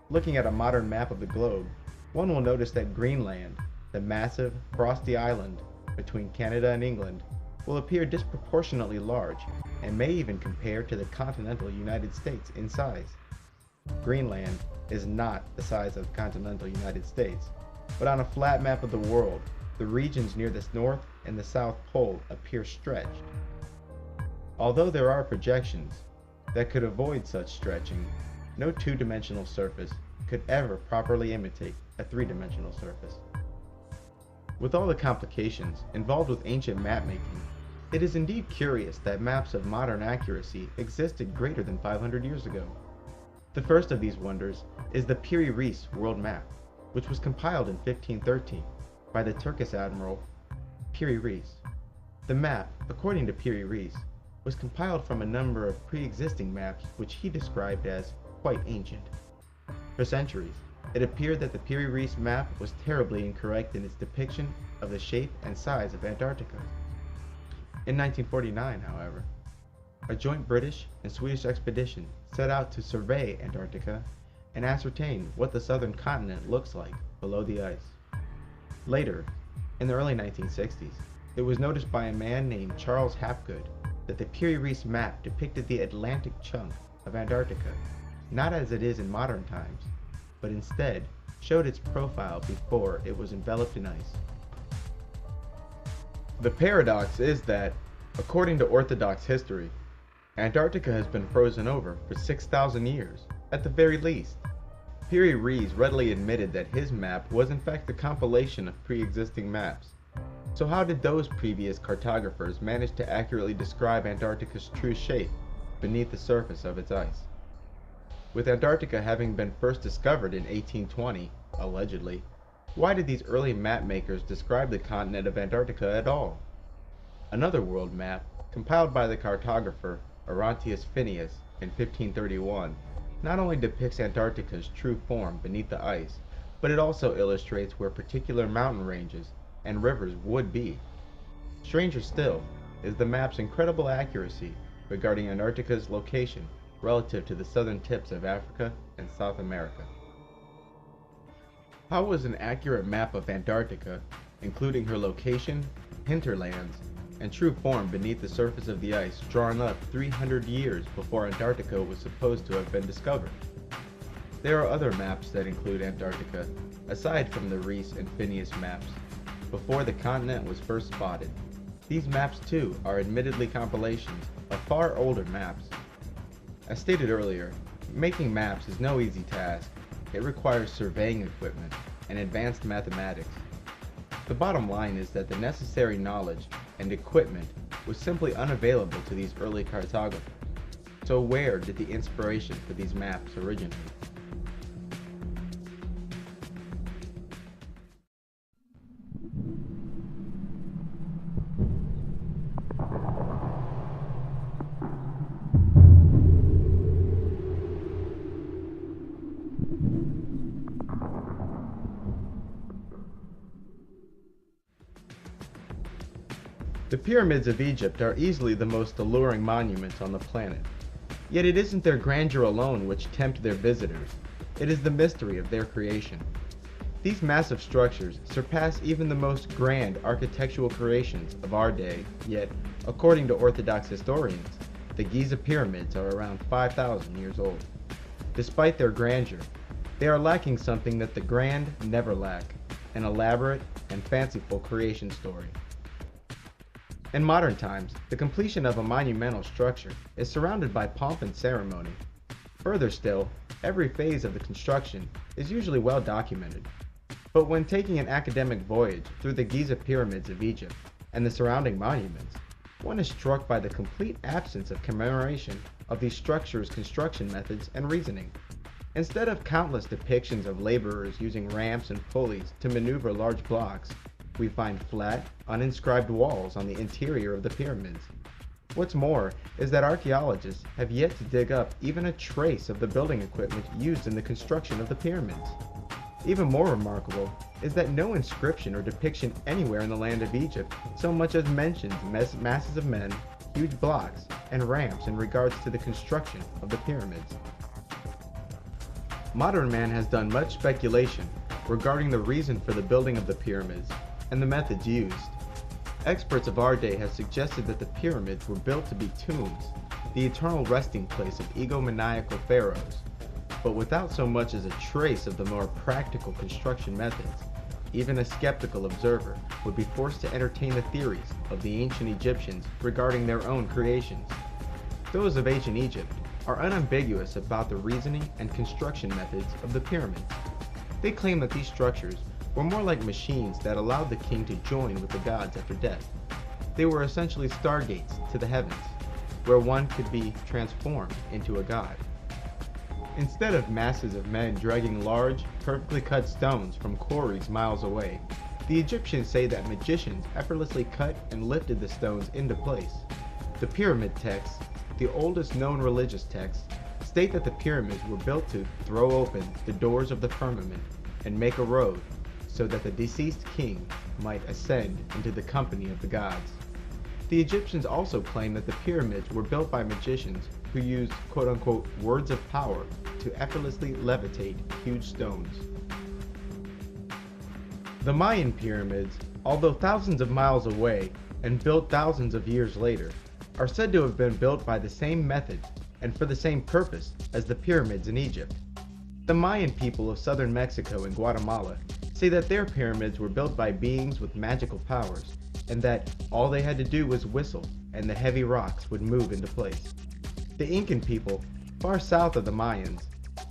looking at a modern map of the globe, one will notice that Greenland, the massive, frosty island between Canada and England, will appear disproportionately large and may even compare to the continental United States in size. Greenland is not the size of the continental United States, but on a flat map of the world, the regions near the North and the South Pole appear stretched. Although there are projections that could avoid such stretching, no two-dimensional surface could ever properly imitate a three-dimensional surface. With all the complications involved with ancient mapmaking, it is indeed curious that maps of modern accuracy existed greater than 500 years ago. The first of these wonders is the Piri-Reis world map, which was compiled in 1513 by the Turkish admiral Piri-Reis. The map, according to Piri-Reis, was compiled from a number of pre-existing maps which he described as quite ancient. For centuries, it appeared that the Piri-Reis map was terribly incorrect in its depiction of the shape and size of Antarctica. In 1949, however, a joint British and Swedish expedition set out to survey Antarctica and ascertain what the southern continent looks like below the ice. Later, in the early 1960s, it was noticed by a man named Charles Hapgood that the Piri-Reis map depicted the Atlantic chunk of Antarctica, not as it is in modern times, but instead showed its profile before it was enveloped in ice. The paradox is that, according to Orthodox history, Antarctica has been frozen over for 6,000 years, at the very least. Piri-Reis readily admitted that his map was in fact a compilation of pre-existing maps. So how did those previous cartographers manage to accurately describe Antarctica's true shape beneath the surface of its ice? With Antarctica having been first discovered in 1820, allegedly, why did these early map makers describe the continent of Antarctica at all? Another world map, compiled by the cartographer Orontius Phineas in 1531, not only depicts Antarctica's true form beneath the ice, but it also illustrates where particular mountain ranges and rivers would be. Stranger still is the map's incredible accuracy regarding Antarctica's location relative to the southern tips of Africa and South America. How was an accurate map of Antarctica, including her location, hinterlands, and true form beneath the surface of the ice, drawn up 300 years before Antarctica was supposed to have been discovered? There are other maps that include Antarctica, aside from the Reis and Phineas maps, before the continent was first spotted. These maps too are admittedly compilations of far older maps. As stated earlier, making maps is no easy task. It requires surveying equipment and advanced mathematics. The bottom line is that the necessary knowledge and equipment was simply unavailable to these early cartographers. So where did the inspiration for these maps originate? The pyramids of Egypt are easily the most alluring monuments on the planet. Yet it isn't their grandeur alone which tempt their visitors. It is the mystery of their creation. These massive structures surpass even the most grand architectural creations of our day, yet, according to Orthodox historians, the Giza pyramids are around 5,000 years old. Despite their grandeur, they are lacking something that the grand never lack: an elaborate and fanciful creation story. In modern times, the completion of a monumental structure is surrounded by pomp and ceremony. Further still, every phase of the construction is usually well documented. But when taking an academic voyage through the Giza pyramids of Egypt and the surrounding monuments, one is struck by the complete absence of commemoration of these structures' construction methods and reasoning. Instead of countless depictions of laborers using ramps and pulleys to maneuver large blocks, we find flat, uninscribed walls on the interior of the pyramids. What's more is that archaeologists have yet to dig up even a trace of the building equipment used in the construction of the pyramids. Even more remarkable is that no inscription or depiction anywhere in the land of Egypt so much as mentions masses of men, huge blocks, and ramps in regards to the construction of the pyramids. Modern man has done much speculation regarding the reason for the building of the pyramids and the methods used. Experts of our day have suggested that the pyramids were built to be tombs, the eternal resting place of egomaniacal pharaohs, but without so much as a trace of the more practical construction methods. Even a skeptical observer would be forced to entertain the theories of the ancient Egyptians regarding their own creations. Those of ancient Egypt are unambiguous about the reasoning and construction methods of the pyramids. They claim that these structures were more like machines that allowed the king to join with the gods after death. They were essentially stargates to the heavens, where one could be transformed into a god. Instead of masses of men dragging large, perfectly cut stones from quarries miles away, the Egyptians say that magicians effortlessly cut and lifted the stones into place. The pyramid texts, the oldest known religious texts, state that the pyramids were built to throw open the doors of the firmament and make a road so that the deceased king might ascend into the company of the gods. The Egyptians also claimed that the pyramids were built by magicians who used quote-unquote words of power to effortlessly levitate huge stones. The Mayan pyramids, although thousands of miles away and built thousands of years later, are said to have been built by the same method and for the same purpose as the pyramids in Egypt. The Mayan people of southern Mexico and Guatemala say that their pyramids were built by beings with magical powers, and that all they had to do was whistle and the heavy rocks would move into place. The Incan people, far south of the Mayans,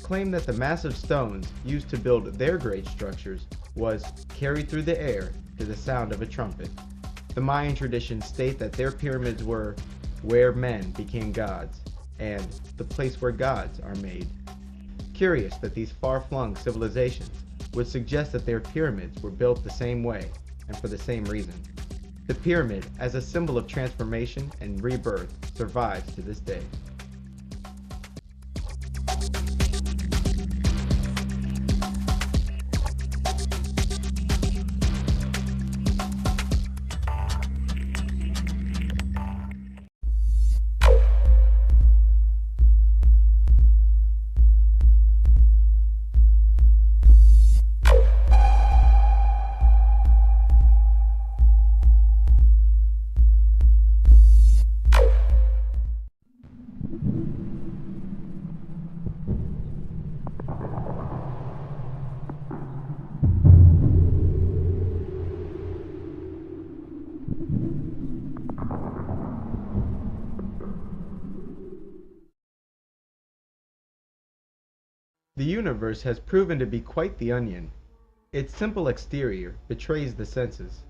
claim that the massive stones used to build their great structures was carried through the air to the sound of a trumpet. The Mayan traditions state that their pyramids were where men became gods, and the place where gods are made. Curious that these far-flung civilizations would suggest that their pyramids were built the same way and for the same reason. The pyramid, as a symbol of transformation and rebirth, survives to this day. The universe has proven to be quite the onion. Its simple exterior betrays the senses.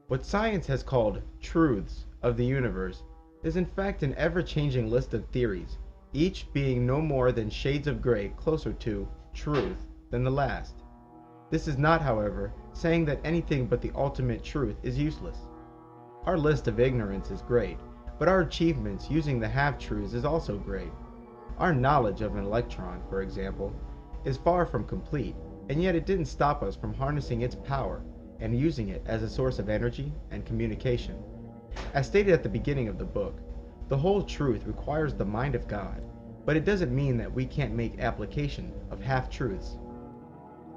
What science has called truths of the universe is in fact an ever-changing list of theories, each being no more than shades of gray closer to truth than the last. This is not, however, saying that anything but the ultimate truth is useless. Our list of ignorance is great, but our achievements using the half-truths is also great. Our knowledge of an electron, for example, is far from complete, and yet it didn't stop us from harnessing its power and using it as a source of energy and communication. As stated at the beginning of the book, the whole truth requires the mind of God, but it doesn't mean that we can't make application of half-truths.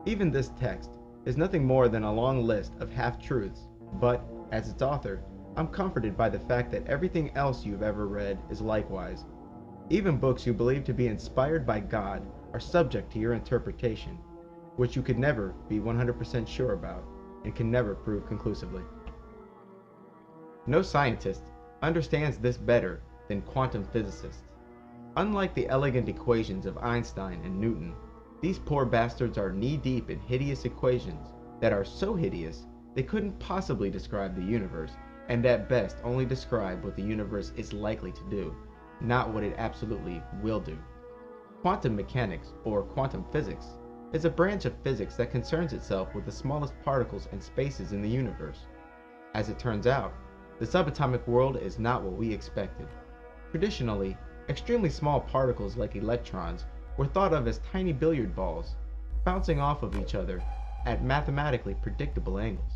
Even this text is nothing more than a long list of half-truths, but, as its author, I'm comforted by the fact that everything else you've ever read is likewise. Even books you believe to be inspired by God are subject to your interpretation, which you could never be 100% sure about and can never prove conclusively. No scientist understands this better than quantum physicists. Unlike the elegant equations of Einstein and Newton, these poor bastards are knee-deep in hideous equations that are so hideous they couldn't possibly describe the universe, and at best only describe what the universe is likely to do, not what it absolutely will do. Quantum mechanics, or quantum physics, is a branch of physics that concerns itself with the smallest particles and spaces in the universe. As it turns out, the subatomic world is not what we expected. Traditionally, extremely small particles like electrons were thought of as tiny billiard balls, bouncing off of each other at mathematically predictable angles.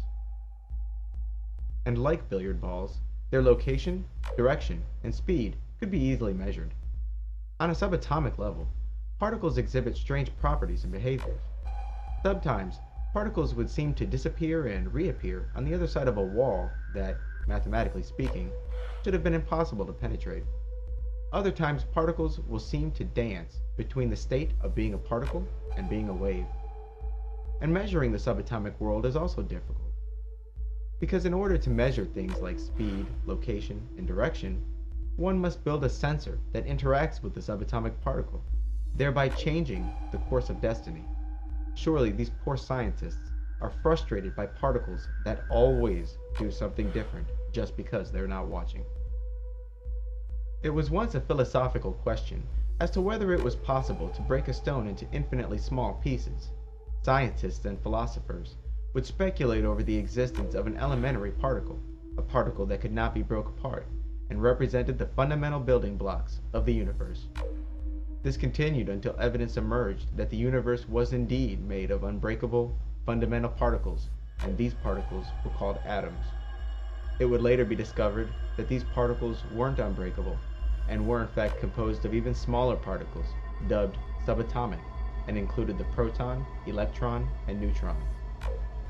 And like billiard balls, their location, direction, and speed could be easily measured. On a subatomic level, particles exhibit strange properties and behaviors. Sometimes, particles would seem to disappear and reappear on the other side of a wall that, mathematically speaking, should have been impossible to penetrate. Other times, particles will seem to dance between the state of being a particle and being a wave. And measuring the subatomic world is also difficult, because in order to measure things like speed, location, and direction, one must build a sensor that interacts with the subatomic particle, thereby changing the course of destiny. Surely these poor scientists are frustrated by particles that always do something different just because they're not watching. It was once a philosophical question as to whether it was possible to break a stone into infinitely small pieces. Scientists and philosophers would speculate over the existence of an elementary particle, a particle that could not be broke apart, and represented the fundamental building blocks of the universe. This continued until evidence emerged that the universe was indeed made of unbreakable, fundamental particles, and these particles were called atoms. It would later be discovered that these particles weren't unbreakable, and were in fact composed of even smaller particles, dubbed subatomic, and included the proton, electron, and neutron.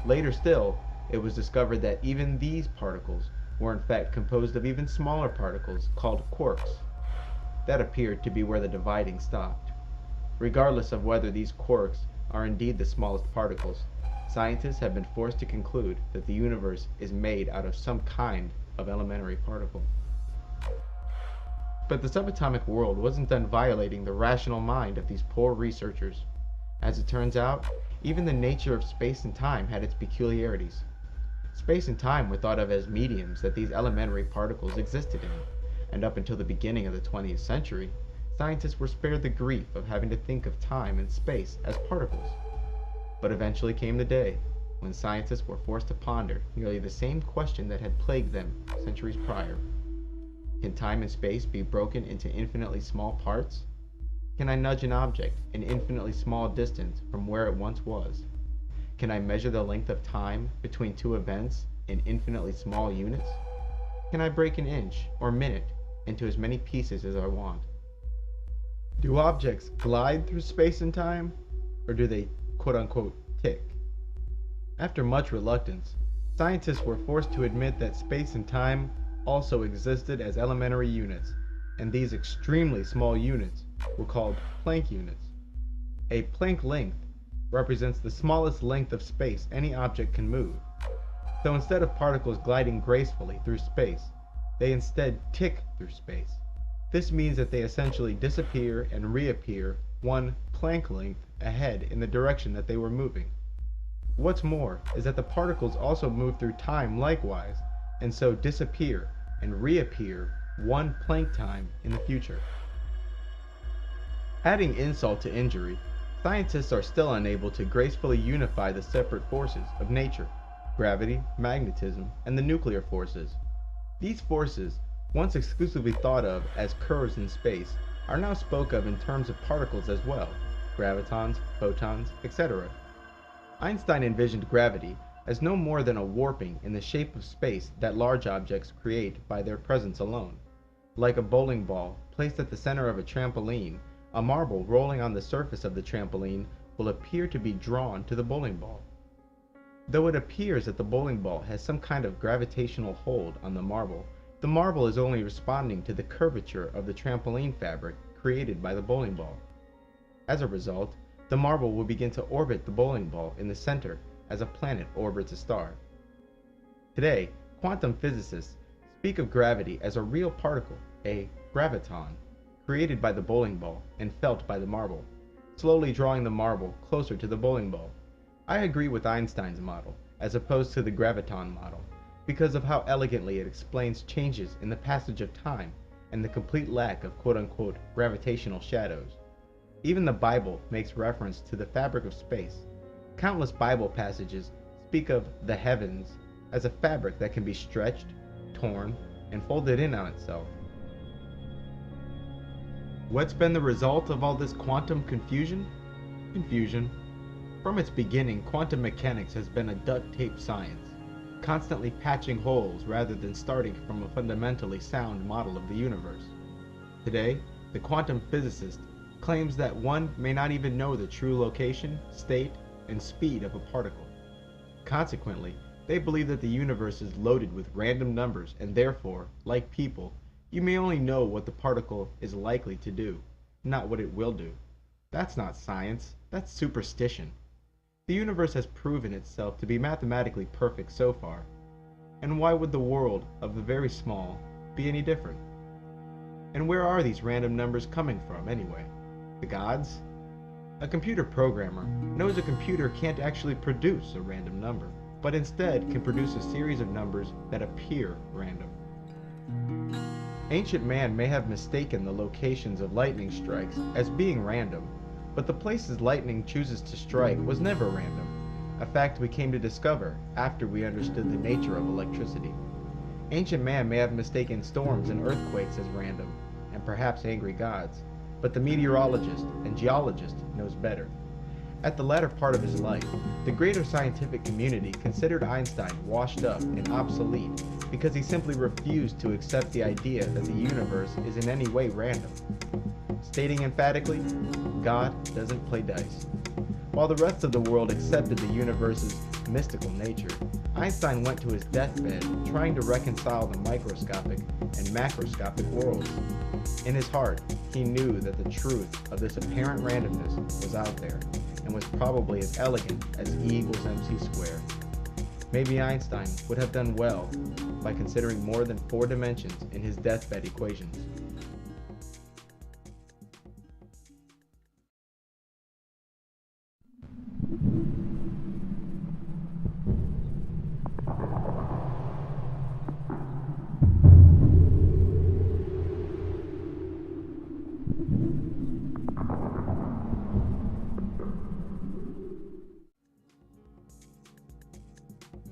Later still, it was discovered that even these particles were in fact composed of even smaller particles called quarks. That appeared to be where the dividing stopped. Regardless of whether these quarks are indeed the smallest particles, scientists have been forced to conclude that the universe is made out of some kind of elementary particle. But the subatomic world wasn't done violating the rational mind of these poor researchers. As it turns out, even the nature of space and time had its peculiarities. Space and time were thought of as mediums that these elementary particles existed in, and up until the beginning of the 20th century, scientists were spared the grief of having to think of time and space as particles. But eventually came the day when scientists were forced to ponder nearly the same question that had plagued them centuries prior. Can time and space be broken into infinitely small parts? Can I nudge an object an infinitely small distance from where it once was? Can I measure the length of time between two events in infinitely small units? Can I break an inch or minute into as many pieces as I want? Do objects glide through space and time, or do they quote-unquote tick? After much reluctance, scientists were forced to admit that space and time also existed as elementary units, and these extremely small units were called Planck units. A Planck length represents the smallest length of space any object can move. So instead of particles gliding gracefully through space, they instead tick through space. This means that they essentially disappear and reappear one Planck length ahead in the direction that they were moving. What's more is that the particles also move through time likewise, and so disappear and reappear one Planck time in the future. Adding insult to injury, scientists are still unable to gracefully unify the separate forces of nature: gravity, magnetism, and the nuclear forces. These forces, once exclusively thought of as curves in space, are now spoke of in terms of particles as well: gravitons, photons, etc. Einstein envisioned gravity as no more than a warping in the shape of space that large objects create by their presence alone. Like a bowling ball placed at the center of a trampoline, a marble rolling on the surface of the trampoline will appear to be drawn to the bowling ball. Though it appears that the bowling ball has some kind of gravitational hold on the marble is only responding to the curvature of the trampoline fabric created by the bowling ball. As a result, the marble will begin to orbit the bowling ball in the center as a planet orbits a star. Today, quantum physicists speak of gravity as a real particle, a graviton, created by the bowling ball and felt by the marble, slowly drawing the marble closer to the bowling ball. I agree with Einstein's model, as opposed to the graviton model, because of how elegantly it explains changes in the passage of time and the complete lack of quote-unquote gravitational shadows. Even the Bible makes reference to the fabric of space. Countless Bible passages speak of the heavens as a fabric that can be stretched, torn, and folded in on itself. What's been the result of all this quantum confusion? From its beginning, quantum mechanics has been a duct-tape science, constantly patching holes rather than starting from a fundamentally sound model of the universe. Today, the quantum physicist claims that one may not even know the true location, state, and speed of a particle. Consequently, they believe that the universe is loaded with random numbers, and therefore, like people, you may only know what the particle is likely to do, not what it will do. That's not science, that's superstition. The universe has proven itself to be mathematically perfect so far, and why would the world of the very small be any different? And where are these random numbers coming from anyway? The gods? A computer programmer knows a computer can't actually produce a random number, but instead can produce a series of numbers that appear random. Ancient man may have mistaken the locations of lightning strikes as being random, but the places lightning chooses to strike was never random, a fact we came to discover after we understood the nature of electricity. Ancient man may have mistaken storms and earthquakes as random, and perhaps angry gods, but the meteorologist and geologist knows better. At the latter part of his life, the greater scientific community considered Einstein washed up and obsolete because he simply refused to accept the idea that the universe is in any way random. Stating emphatically, God doesn't play dice. While the rest of the world accepted the universe's mystical nature, Einstein went to his deathbed trying to reconcile the microscopic and macroscopic worlds. In his heart, he knew that the truth of this apparent randomness was out there and was probably as elegant as E equals MC squared. Maybe Einstein would have done well by considering more than 4 dimensions in his deathbed equations.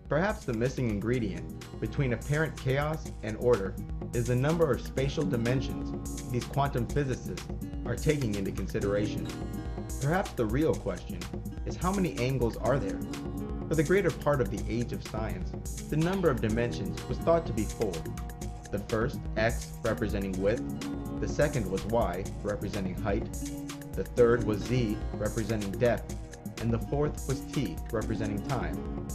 Perhaps the missing ingredient between apparent chaos and order is the number of spatial dimensions these quantum physicists are taking into consideration. Perhaps the real question is, how many angles are there? For the greater part of the age of science, the number of dimensions was thought to be 4. The first, x, representing width. The second was y, representing height. The third was z, representing depth. And the fourth was t, representing time.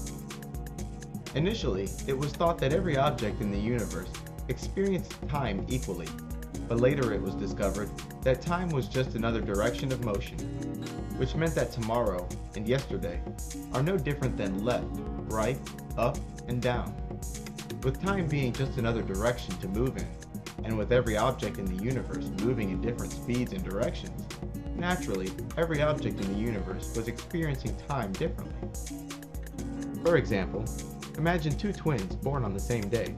Initially, it was thought that every object in the universe experienced time equally, but later it was discovered that time was just another direction of motion, which meant that tomorrow and yesterday are no different than left, right, up, and down. With time being just another direction to move in, and with every object in the universe moving in different speeds and directions, naturally, every object in the universe was experiencing time differently. For example, imagine 2 twins born on the same day.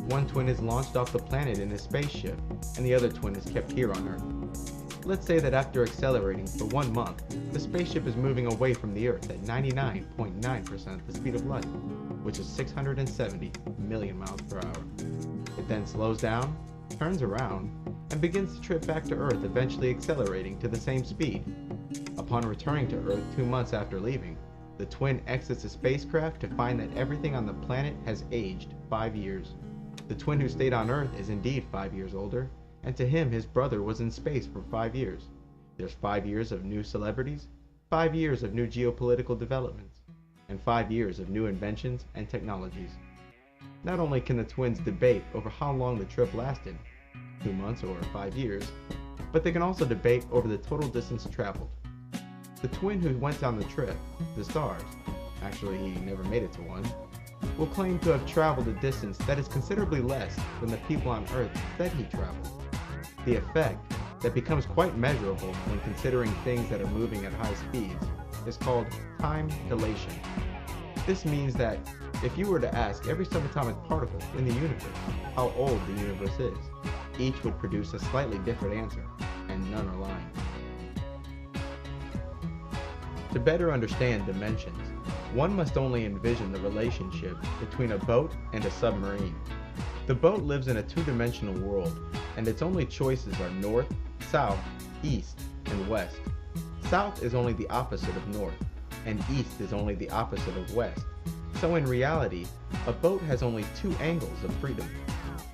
One twin is launched off the planet in a spaceship, and the other twin is kept here on Earth. Let's say that after accelerating for 1 month, the spaceship is moving away from the Earth at 99.9% the speed of light, which is 670 million miles per hour. It then slows down, turns around, and begins to trip back to Earth, eventually accelerating to the same speed. Upon returning to Earth 2 months after leaving, the twin exits the spacecraft to find that everything on the planet has aged 5 years. The twin who stayed on Earth is indeed 5 years older, and to him his brother was in space for 5 years. There's 5 years of new celebrities, 5 years of new geopolitical developments, and 5 years of new inventions and technologies. Not only can the twins debate over how long the trip lasted, 2 months or 5 years, but they can also debate over the total distance traveled. The twin who went on the trip, the stars, actually he never made it to one, will claim to have traveled a distance that is considerably less than the people on Earth said he traveled. The effect, that becomes quite measurable when considering things that are moving at high speeds, is called time dilation. This means that if you were to ask every subatomic particle in the universe how old the universe is, each would produce a slightly different answer, and none are lying. To better understand dimensions, one must only envision the relationship between a boat and a submarine. The boat lives in a 2-dimensional world, and its only choices are north, south, east, and west. South is only the opposite of north, and east is only the opposite of west. So in reality, a boat has only 2 angles of freedom.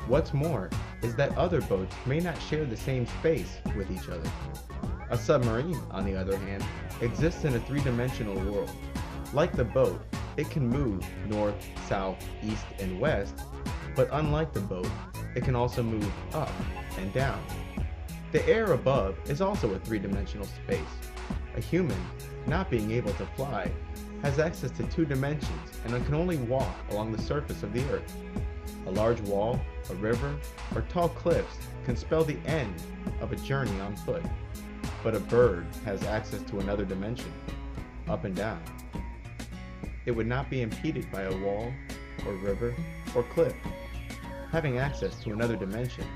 What's more is that other boats may not share the same space with each other. A submarine, on the other hand, exists in a 3-dimensional world. Like the boat, it can move north, south, east, and west, but unlike the boat, it can also move up and down. The air above is also a 3-dimensional space. A human, not being able to fly, has access to 2 dimensions and can only walk along the surface of the earth. A large wall, a river, or tall cliffs can spell the end of a journey on foot. But a bird has access to another dimension, up and down. It would not be impeded by a wall, or river, or cliff. Having access to another dimension,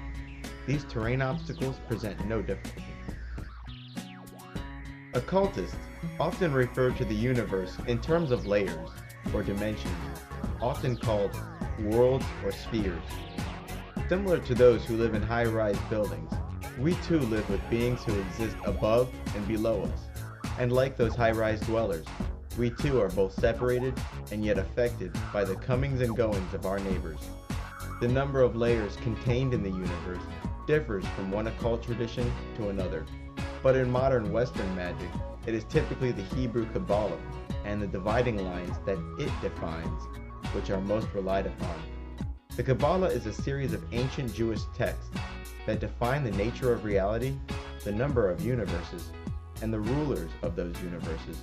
these terrain obstacles present no difficulty. Occultists often refer to the universe in terms of layers, or dimensions, often called worlds or spheres. Similar to those who live in high-rise buildings, we too live with beings who exist above and below us. And like those high-rise dwellers, we too are both separated and yet affected by the comings and goings of our neighbors. The number of layers contained in the universe differs from one occult tradition to another, but in modern Western magic, it is typically the Hebrew Kabbalah and the dividing lines that it defines, which are most relied upon. The Kabbalah is a series of ancient Jewish texts that define the nature of reality, the number of universes, and the rulers of those universes.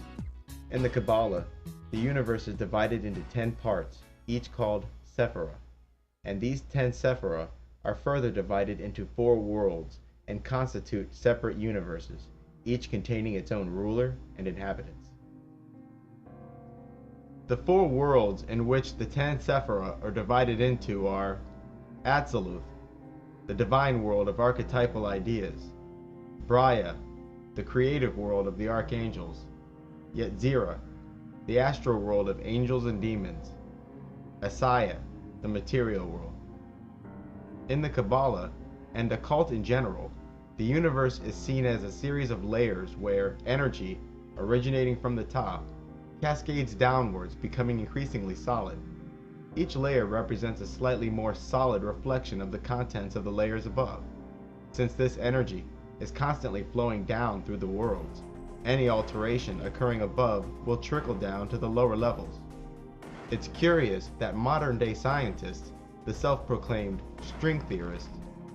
In the Kabbalah, the universe is divided into 10 parts, each called Sephirah, and these 10 Sephirah are further divided into 4 worlds and constitute separate universes, each containing its own ruler and inhabitants. The 4 worlds in which the 10 Sephirah are divided into are Atziluth, the divine world of archetypal ideas; Braya, the creative world of the archangels; Yetzirah, the astral world of angels and demons; Asaya, the material world. In the Kabbalah, and occult in general, the universe is seen as a series of layers where energy, originating from the top, cascades downwards, becoming increasingly solid. Each layer represents a slightly more solid reflection of the contents of the layers above. Since this energy is constantly flowing down through the worlds, any alteration occurring above will trickle down to the lower levels. It's curious that modern-day scientists, the self-proclaimed string theorists,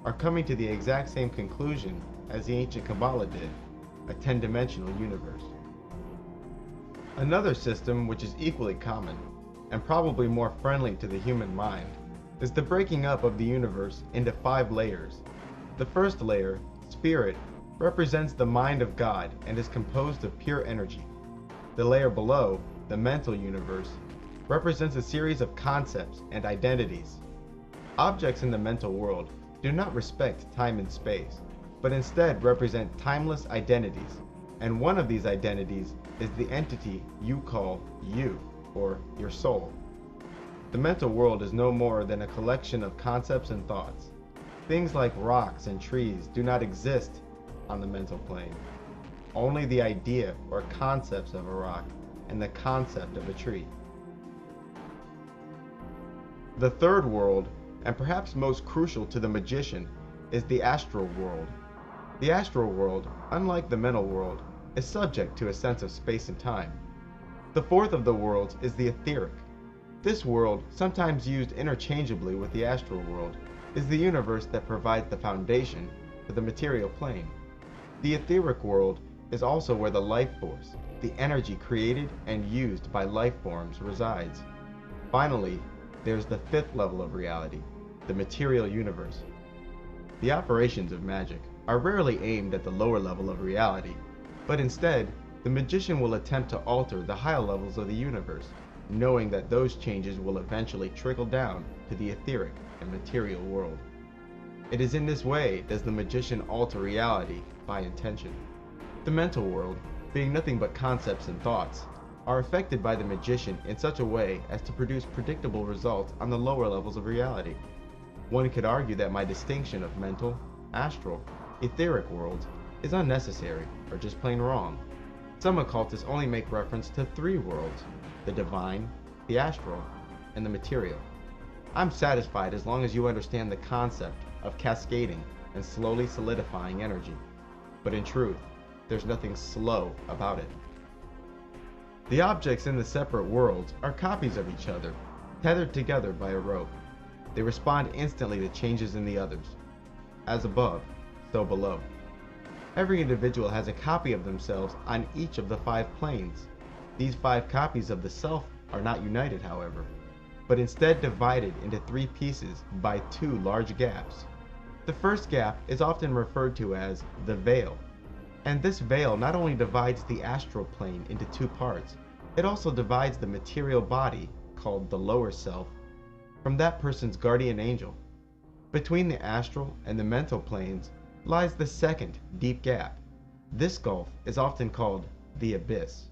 are coming to the exact same conclusion as the ancient Kabbalah did, a 10-dimensional universe. Another system which is equally common, and probably more friendly to the human mind, is the breaking up of the universe into 5 layers. The first layer, spirit, represents the mind of God and is composed of pure energy. The layer below, the mental universe, represents a series of concepts and identities. Objects in the mental world do not respect time and space, but instead represent timeless identities, and one of these identities is the entity you call you, or your soul. The mental world is no more than a collection of concepts and thoughts. Things like rocks and trees do not exist on the mental plane. Only the idea or concepts of a rock and the concept of a tree. The third world, and perhaps most crucial to the magician, is the astral world. The astral world, unlike the mental world, is subject to a sense of space and time. The fourth of the worlds is the etheric. This world, sometimes used interchangeably with the astral world, is the universe that provides the foundation for the material plane. The etheric world is also where the life force, the energy created and used by life forms, resides. Finally, there's the fifth level of reality, the material universe. The operations of magic are rarely aimed at the lower level of reality, but instead, the magician will attempt to alter the higher levels of the universe, knowing that those changes will eventually trickle down to the etheric and material world. It is in this way does the magician alter reality by intention. The mental world, being nothing but concepts and thoughts, are affected by the magician in such a way as to produce predictable results on the lower levels of reality. One could argue that my distinction of mental, astral, etheric worlds is unnecessary or just plain wrong. Some occultists only make reference to 3 worlds, the divine, the astral, and the material. I'm satisfied as long as you understand the concept of cascading and slowly solidifying energy. But in truth, there's nothing slow about it. The objects in the separate worlds are copies of each other, tethered together by a rope. They respond instantly to changes in the others. As above, so below. Every individual has a copy of themselves on each of the 5 planes. These 5 copies of the self are not united, however, but instead divided into 3 pieces by 2 large gaps. The first gap is often referred to as the veil, and this veil not only divides the astral plane into 2 parts, it also divides the material body, called the lower self, from that person's guardian angel. Between the astral and the mental planes lies the second deep gap. This gulf is often called the abyss.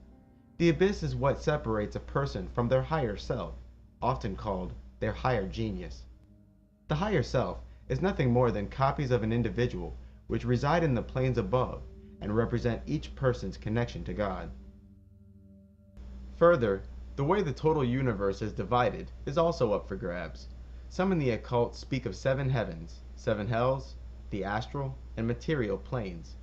The abyss is what separates a person from their higher self, often called their higher genius. The higher self is nothing more than copies of an individual which reside in the planes above and represent each person's connection to God. Further, the way the total universe is divided is also up for grabs. Some in the occult speak of 7 heavens, 7 hells, the astral and material planes.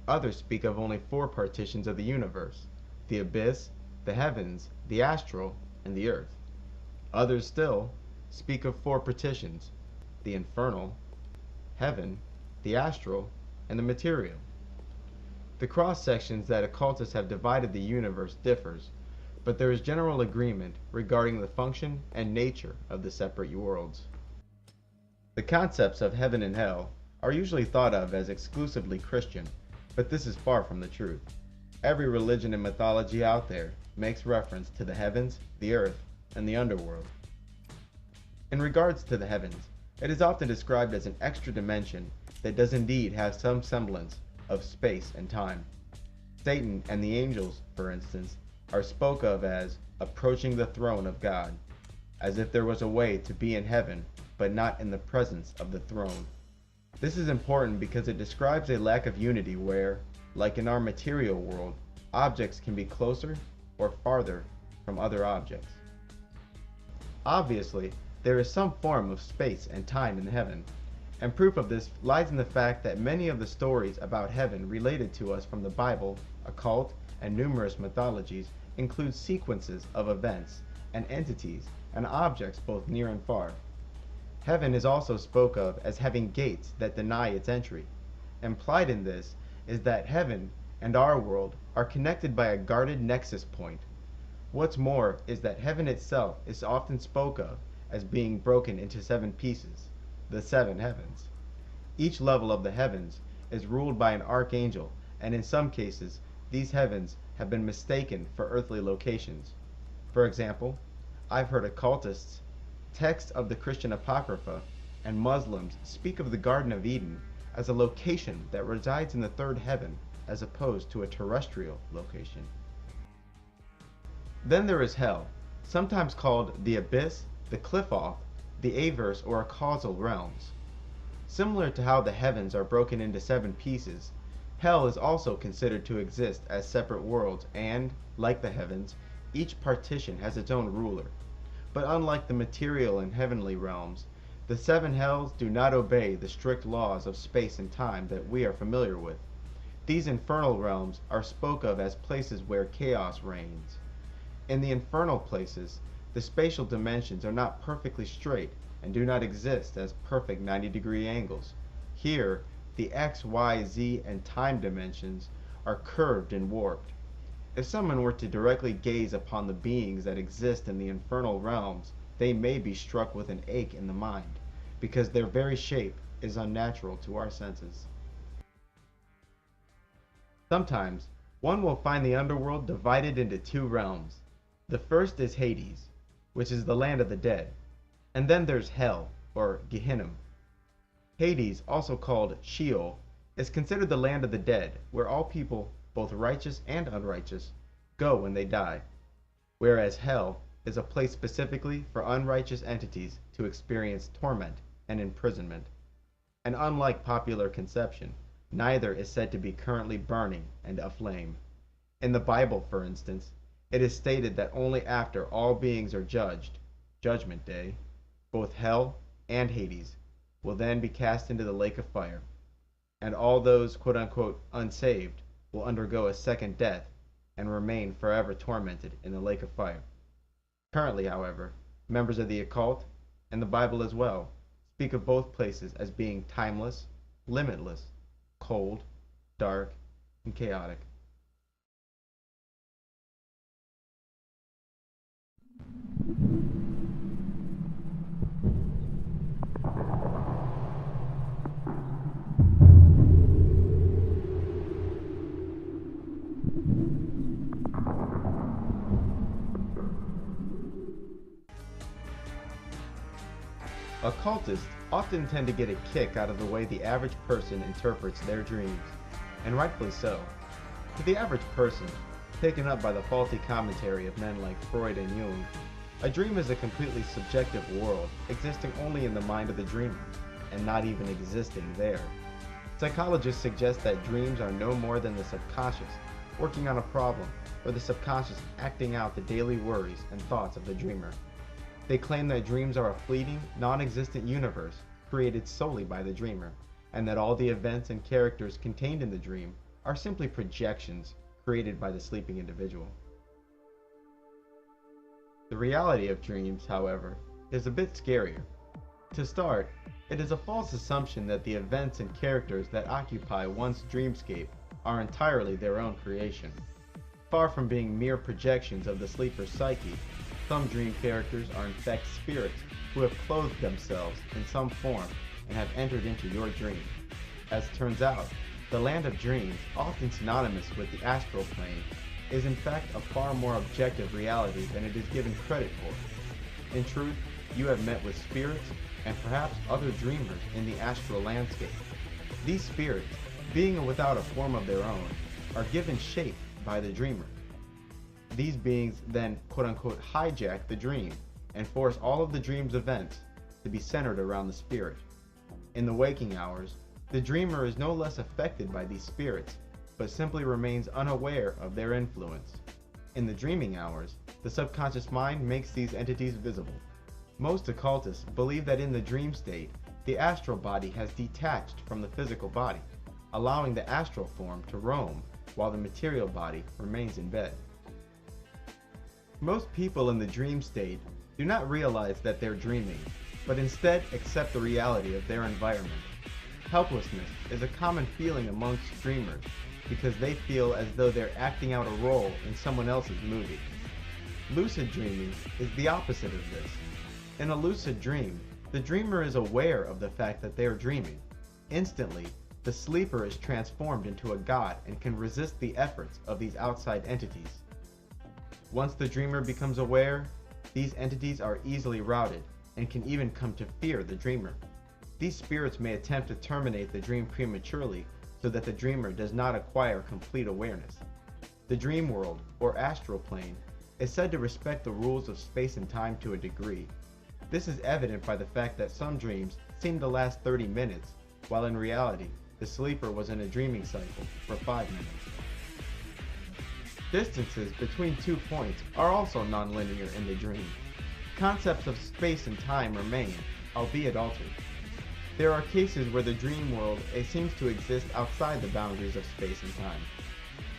Others speak of only 4 partitions of the universe: the abyss, the heavens, the astral, and the earth. Others still speak of 4 partitions: the infernal, heaven, the astral, and the material. The cross-sections that occultists have divided the universe differs, but there is general agreement regarding the function and nature of the separate worlds. The concepts of heaven and hell are usually thought of as exclusively Christian, but this is far from the truth. Every religion and mythology out there makes reference to the heavens, the earth, and the underworld. In regards to the heavens, it is often described as an extra dimension that does indeed have some semblance of space and time. Satan and the angels, for instance, are spoke of as approaching the throne of God, as if there was a way to be in heaven, but not in the presence of the throne. This is important because it describes a lack of unity where, like in our material world, objects can be closer or farther from other objects. Obviously, there is some form of space and time in heaven, and proof of this lies in the fact that many of the stories about heaven related to us from the Bible, occult, and numerous mythologies include sequences of events and entities and objects both near and far. Heaven is also spoke of as having gates that deny its entry. Implied in this is that heaven and our world are connected by a guarded nexus point. What's more is that heaven itself is often spoke of as being broken into 7 pieces, the 7 heavens. Each level of the heavens is ruled by an archangel, and in some cases, these heavens have been mistaken for earthly locations. For example, I've heard occultists, texts of the Christian Apocrypha, and Muslims speak of the Garden of Eden as a location that resides in the 3rd heaven as opposed to a terrestrial location. Then there is hell, sometimes called the abyss, the cliff-off, the averse or causal realms. Similar to how the heavens are broken into 7 pieces, hell is also considered to exist as separate worlds and, like the heavens, each partition has its own ruler. But unlike the material and heavenly realms, the 7 hells do not obey the strict laws of space and time that we are familiar with. These infernal realms are spoke of as places where chaos reigns. In the infernal places, the spatial dimensions are not perfectly straight and do not exist as perfect 90-degree angles. Here, the X, Y, Z, and time dimensions are curved and warped. If someone were to directly gaze upon the beings that exist in the infernal realms, they may be struck with an ache in the mind, because their very shape is unnatural to our senses. Sometimes, one will find the underworld divided into 2 realms. The first is Hades, which is the land of the dead, and then there's Hell, or Gehenna. Hades, also called Sheol, is considered the land of the dead, where all people, both righteous and unrighteous, go when they die, whereas hell is a place specifically for unrighteous entities to experience torment and imprisonment. And unlike popular conception, neither is said to be currently burning and aflame. In the Bible, for instance, it is stated that only after all beings are judged, Judgment Day, both hell and Hades will then be cast into the lake of fire, and all those quote-unquote unsaved will undergo a second death and remain forever tormented in the lake of fire. Currently, however, members of the occult, and the Bible as well, speak of both places as being timeless, limitless, cold, dark, and chaotic. Occultists often tend to get a kick out of the way the average person interprets their dreams, and rightfully so. To the average person, taken up by the faulty commentary of men like Freud and Jung, a dream is a completely subjective world existing only in the mind of the dreamer, and not even existing there. Psychologists suggest that dreams are no more than the subconscious working on a problem, or the subconscious acting out the daily worries and thoughts of the dreamer. They claim that dreams are a fleeting, non-existent universe created solely by the dreamer, and that all the events and characters contained in the dream are simply projections created by the sleeping individual. The reality of dreams, however, is a bit scarier. To start, it is a false assumption that the events and characters that occupy one's dreamscape are entirely their own creation. Far from being mere projections of the sleeper's psyche, some dream characters are in fact spirits who have clothed themselves in some form and have entered into your dream. As it turns out, the land of dreams, often synonymous with the astral plane, is in fact a far more objective reality than it is given credit for. In truth, you have met with spirits and perhaps other dreamers in the astral landscape. These spirits, being without a form of their own, are given shape by the dreamer. These beings then quote-unquote hijack the dream and force all of the dream's events to be centered around the spirit. In the waking hours, the dreamer is no less affected by these spirits, but simply remains unaware of their influence. In the dreaming hours, the subconscious mind makes these entities visible. Most occultists believe that in the dream state, the astral body has detached from the physical body, allowing the astral form to roam while the material body remains in bed. Most people in the dream state do not realize that they're dreaming, but instead accept the reality of their environment. Helplessness is a common feeling amongst dreamers because they feel as though they're acting out a role in someone else's movie. Lucid dreaming is the opposite of this. In a lucid dream, the dreamer is aware of the fact that they are dreaming. Instantly, the sleeper is transformed into a god and can resist the efforts of these outside entities. Once the dreamer becomes aware, these entities are easily routed and can even come to fear the dreamer. These spirits may attempt to terminate the dream prematurely so that the dreamer does not acquire complete awareness. The dream world, or astral plane, is said to respect the rules of space and time to a degree. This is evident by the fact that some dreams seem to last 30 minutes, while in reality, the sleeper was in a dreaming cycle for 5 minutes. Distances between 2 points are also nonlinear in the dream. Concepts of space and time remain, albeit altered. There are cases where the dream world seems to exist outside the boundaries of space and time.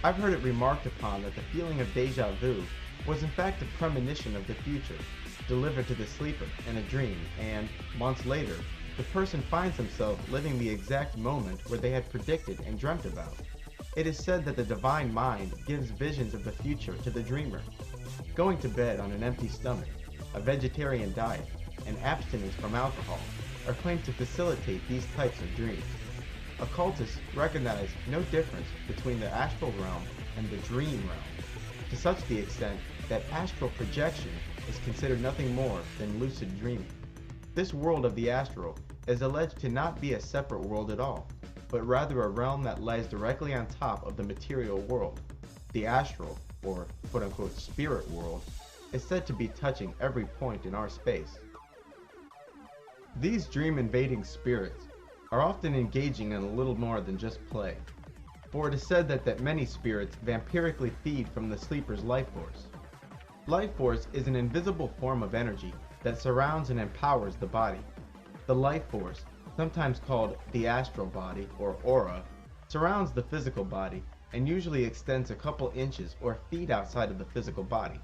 I've heard it remarked upon that the feeling of deja vu was in fact a premonition of the future, delivered to the sleeper in a dream, and, months later, the person finds themselves living the exact moment where they had predicted and dreamt about. It is said that the divine mind gives visions of the future to the dreamer. Going to bed on an empty stomach, a vegetarian diet, and abstinence from alcohol are claimed to facilitate these types of dreams. Occultists recognize no difference between the astral realm and the dream realm, to such the extent that astral projection is considered nothing more than lucid dreaming. This world of the astral is alleged to not be a separate world at all, but rather a realm that lies directly on top of the material world. The astral, or quote-unquote spirit world, is said to be touching every point in our space. These dream-invading spirits are often engaging in a little more than just play, for it is said that many spirits vampirically feed from the sleeper's life force. Life force is an invisible form of energy that surrounds and empowers the body. The life force, sometimes called the astral body or aura, surrounds the physical body and usually extends a couple inches or feet outside of the physical body.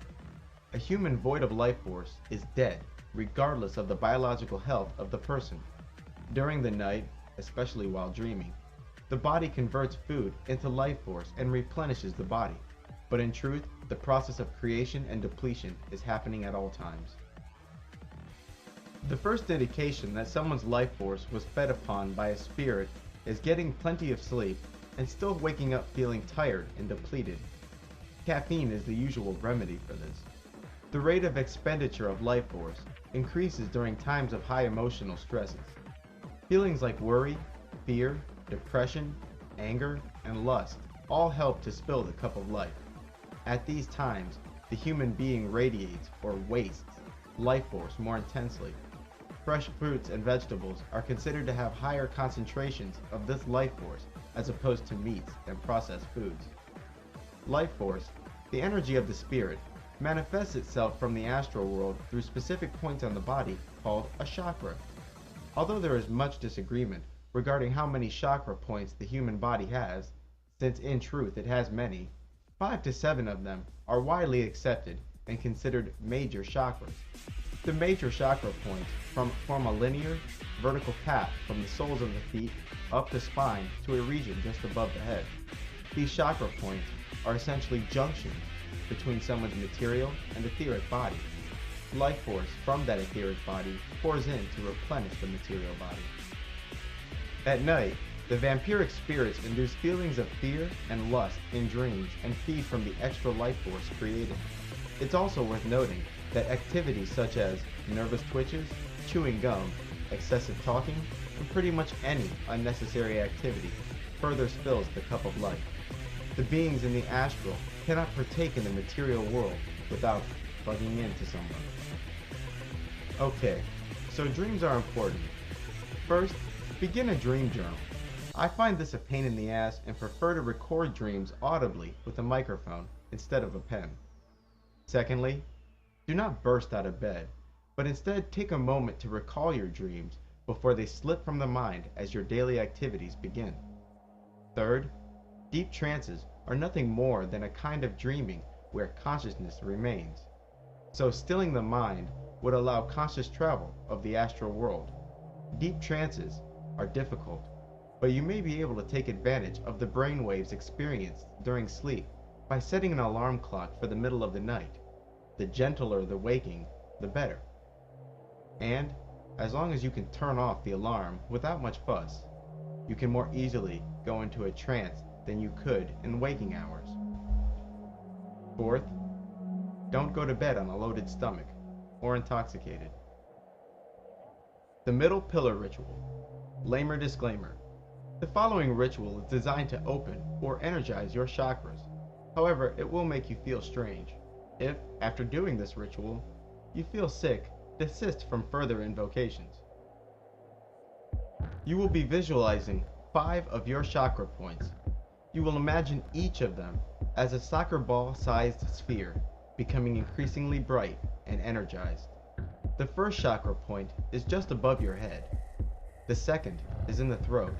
A human void of life force is dead, regardless of the biological health of the person. During the night, especially while dreaming, the body converts food into life force and replenishes the body. But in truth, the process of creation and depletion is happening at all times. The first indication that someone's life force was fed upon by a spirit is getting plenty of sleep and still waking up feeling tired and depleted. Caffeine is the usual remedy for this. The rate of expenditure of life force increases during times of high emotional stresses. Feelings like worry, fear, depression, anger, and lust all help to spill the cup of life. At these times, the human being radiates or wastes life force more intensely. fresh fruits and vegetables are considered to have higher concentrations of this life force as opposed to meats and processed foods. Life force, the energy of the spirit, manifests itself from the astral world through specific points on the body called a chakra. Although there is much disagreement regarding how many chakra points the human body has, since in truth it has many, 5 to 7 of them are widely accepted and considered major chakras. The major chakra points form a linear, vertical path from the soles of the feet up the spine to a region just above the head. These chakra points are essentially junctions between someone's material and etheric body. Life force from that etheric body pours in to replenish the material body. At night, the vampiric spirits induce feelings of fear and lust in dreams and feed from the extra life force created. It's also worth noting that activities such as nervous twitches, chewing gum, excessive talking, and pretty much any unnecessary activity further spills the cup of life. The beings in the astral cannot partake in the material world without bugging into someone. Okay, so dreams are important. First, begin a dream journal. I find this a pain in the ass and prefer to record dreams audibly with a microphone instead of a pen. Secondly, do not burst out of bed, but instead take a moment to recall your dreams before they slip from the mind as your daily activities begin. Third, deep trances are nothing more than a kind of dreaming where consciousness remains. So stilling the mind would allow conscious travel of the astral world. Deep trances are difficult, but you may be able to take advantage of the brain waves experienced during sleep by setting an alarm clock for the middle of the night. The gentler the waking, the better. And, as long as you can turn off the alarm without much fuss, you can more easily go into a trance than you could in waking hours. Fourth, don't go to bed on a loaded stomach or intoxicated. The middle pillar ritual. Lamer disclaimer. The following ritual is designed to open or energize your chakras. However, it will make you feel strange. If, after doing this ritual, you feel sick, desist from further invocations. You will be visualizing 5 of your chakra points. You will imagine each of them as a soccer ball-sized sphere, becoming increasingly bright and energized. The first chakra point is just above your head. The second is in the throat.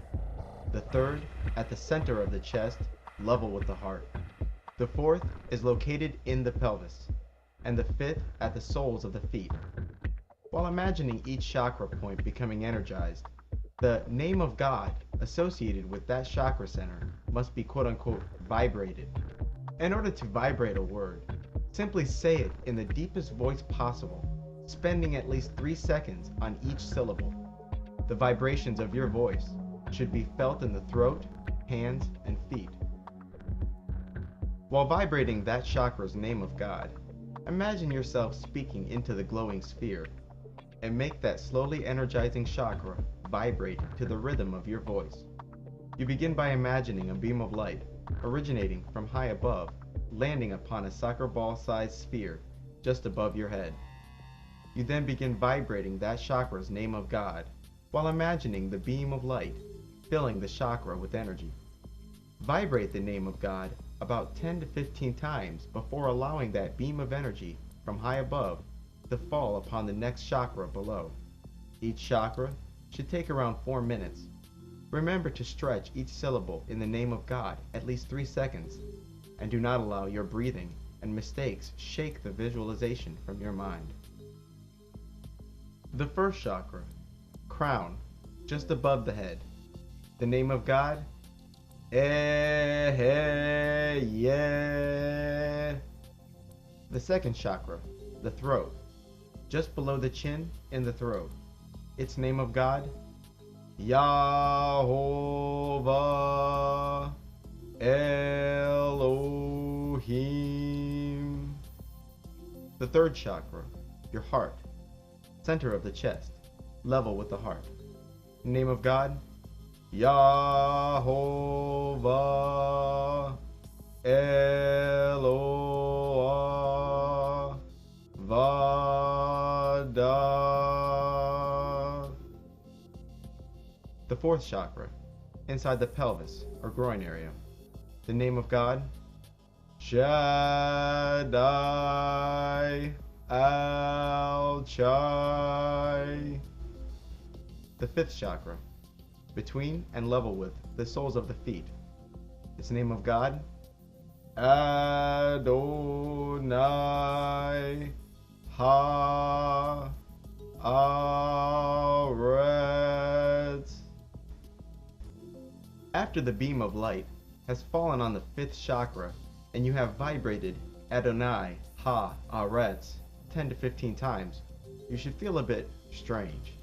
The third at the center of the chest, level with the heart. The fourth is located in the pelvis, and the fifth at the soles of the feet. While imagining each chakra point becoming energized, the name of God associated with that chakra center must be quote-unquote vibrated. In order to vibrate a word, simply say it in the deepest voice possible, spending at least 3 seconds on each syllable. The vibrations of your voice should be felt in the throat, hands, and feet. While vibrating that chakra's name of God, imagine yourself speaking into the glowing sphere, and make that slowly energizing chakra vibrate to the rhythm of your voice. You begin by imagining a beam of light originating from high above, landing upon a soccer ball-sized sphere just above your head. You then begin vibrating that chakra's name of God, while imagining the beam of light filling the chakra with energy. Vibrate the name of God about 10 to 15 times before allowing that beam of energy from high above to fall upon the next chakra below. Each chakra should take around 4 minutes. Remember to stretch each syllable in the name of God at least 3 seconds, and do not allow your breathing and mistakes shake the visualization from your mind. The first chakra, crown, just above the head. The name of God, yeah. The second chakra, the throat, just below the chin in the throat. Its name of God, Yahovah Elohim. The third chakra, your heart, center of the chest, level with the heart. Name of God, Yahovah Eloah Vada. The fourth chakra, inside the pelvis or groin area. The name of God? Shaddai Al Chai. The fifth chakra, between and level with the soles of the feet. Its name of God? Adonai Ha Aretz. After the beam of light has fallen on the fifth chakra and you have vibrated Adonai Ha Aretz 10 to 15 times, you should feel a bit strange.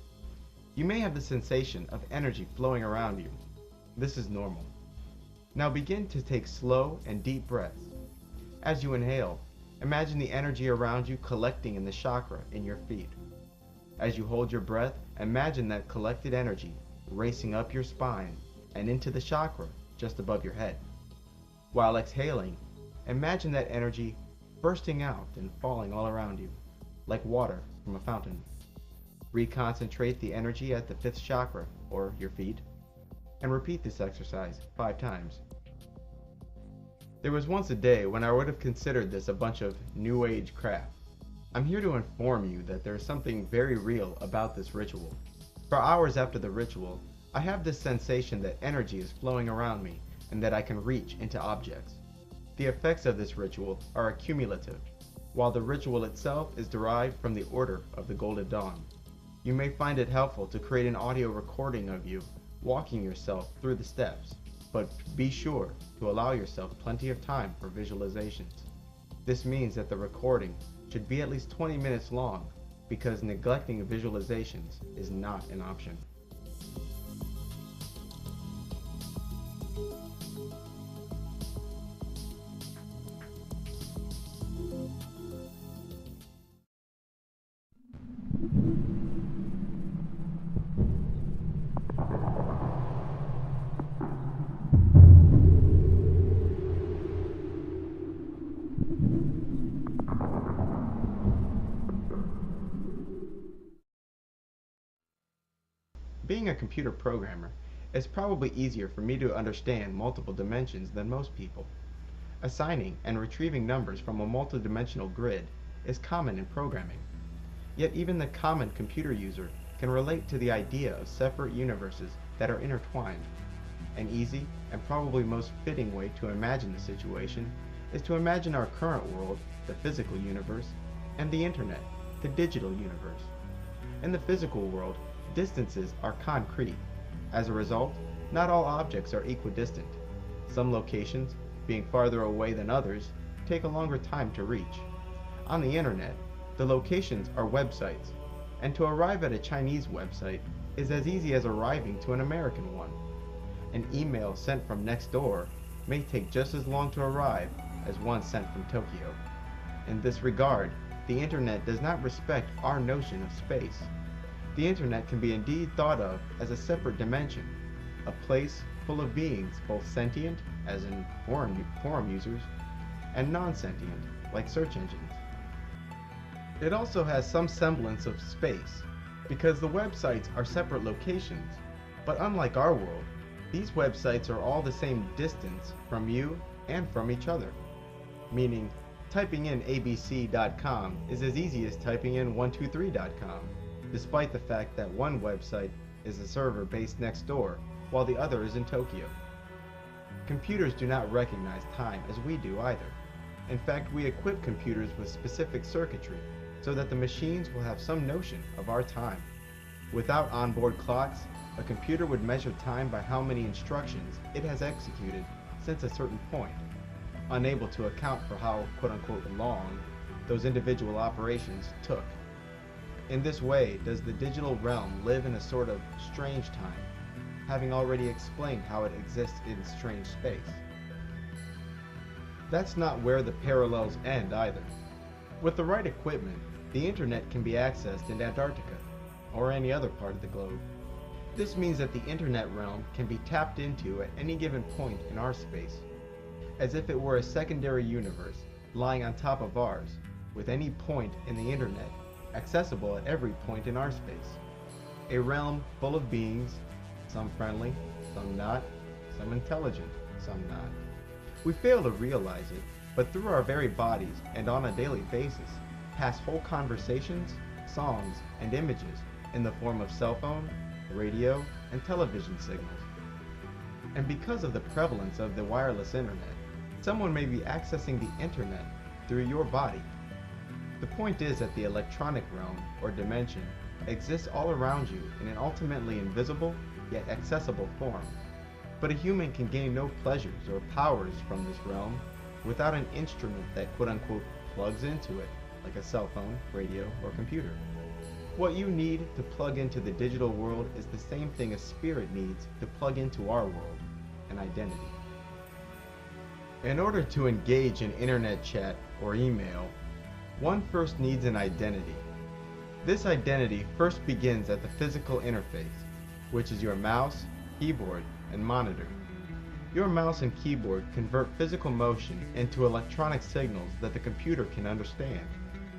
You may have the sensation of energy flowing around you. This is normal. Now begin to take slow and deep breaths. As you inhale, imagine the energy around you collecting in the chakra in your feet. As you hold your breath, imagine that collected energy racing up your spine and into the chakra just above your head. While exhaling, imagine that energy bursting out and falling all around you, like water from a fountain. Reconcentrate the energy at the fifth chakra, or your feet, and repeat this exercise 5 times. There was once a day when I would have considered this a bunch of new age crap. I'm here to inform you that there is something very real about this ritual. For hours after the ritual, I have this sensation that energy is flowing around me and that I can reach into objects. The effects of this ritual are accumulative, while the ritual itself is derived from the Order of the Golden Dawn. You may find it helpful to create an audio recording of you walking yourself through the steps, but be sure to allow yourself plenty of time for visualizations. This means that the recording should be at least 20 minutes long, because neglecting visualizations is not an option. Being a computer programmer, it's probably easier for me to understand multiple dimensions than most people. Assigning and retrieving numbers from a multidimensional grid is common in programming. Yet even the common computer user can relate to the idea of separate universes that are intertwined. An easy and probably most fitting way to imagine the situation is to imagine our current world, the physical universe, and the internet, the digital universe. In the physical world, distances are concrete. As a result, not all objects are equidistant. Some locations, being farther away than others, take a longer time to reach. On the internet, the locations are websites, and to arrive at a Chinese website is as easy as arriving to an American one. An email sent from next door may take just as long to arrive as one sent from Tokyo. In this regard, the internet does not respect our notion of space. The internet can be indeed thought of as a separate dimension, a place full of beings both sentient, as in forum users, and non-sentient, like search engines. It also has some semblance of space, because the websites are separate locations, but unlike our world, these websites are all the same distance from you and from each other, meaning typing in abc.com is as easy as typing in 123.com. Despite the fact that one website is a server based next door, while the other is in Tokyo. Computers do not recognize time as we do either. In fact, we equip computers with specific circuitry so that the machines will have some notion of our time. Without onboard clocks, a computer would measure time by how many instructions it has executed since a certain point, unable to account for how quote-unquote long those individual operations took. In this way does the digital realm live in a sort of strange time, having already explained how it exists in strange space. That's not where the parallels end either. With the right equipment, the internet can be accessed in Antarctica, or any other part of the globe. This means that the internet realm can be tapped into at any given point in our space, as if it were a secondary universe lying on top of ours, with any point in the internet accessible at every point in our space. A realm full of beings, some friendly, some not, some intelligent, some not. We fail to realize it, but through our very bodies and on a daily basis, pass whole conversations, songs, and images in the form of cell phone, radio, and television signals. And because of the prevalence of the wireless internet, someone may be accessing the internet through your body. The point is that the electronic realm, or dimension, exists all around you in an ultimately invisible, yet accessible form. But a human can gain no pleasures or powers from this realm without an instrument that quote-unquote plugs into it, like a cell phone, radio, or computer. What you need to plug into the digital world is the same thing a spirit needs to plug into our world, an identity. In order to engage in internet chat or email, one first needs an identity. This identity first begins at the physical interface, which is your mouse, keyboard, and monitor. Your mouse and keyboard convert physical motion into electronic signals that the computer can understand,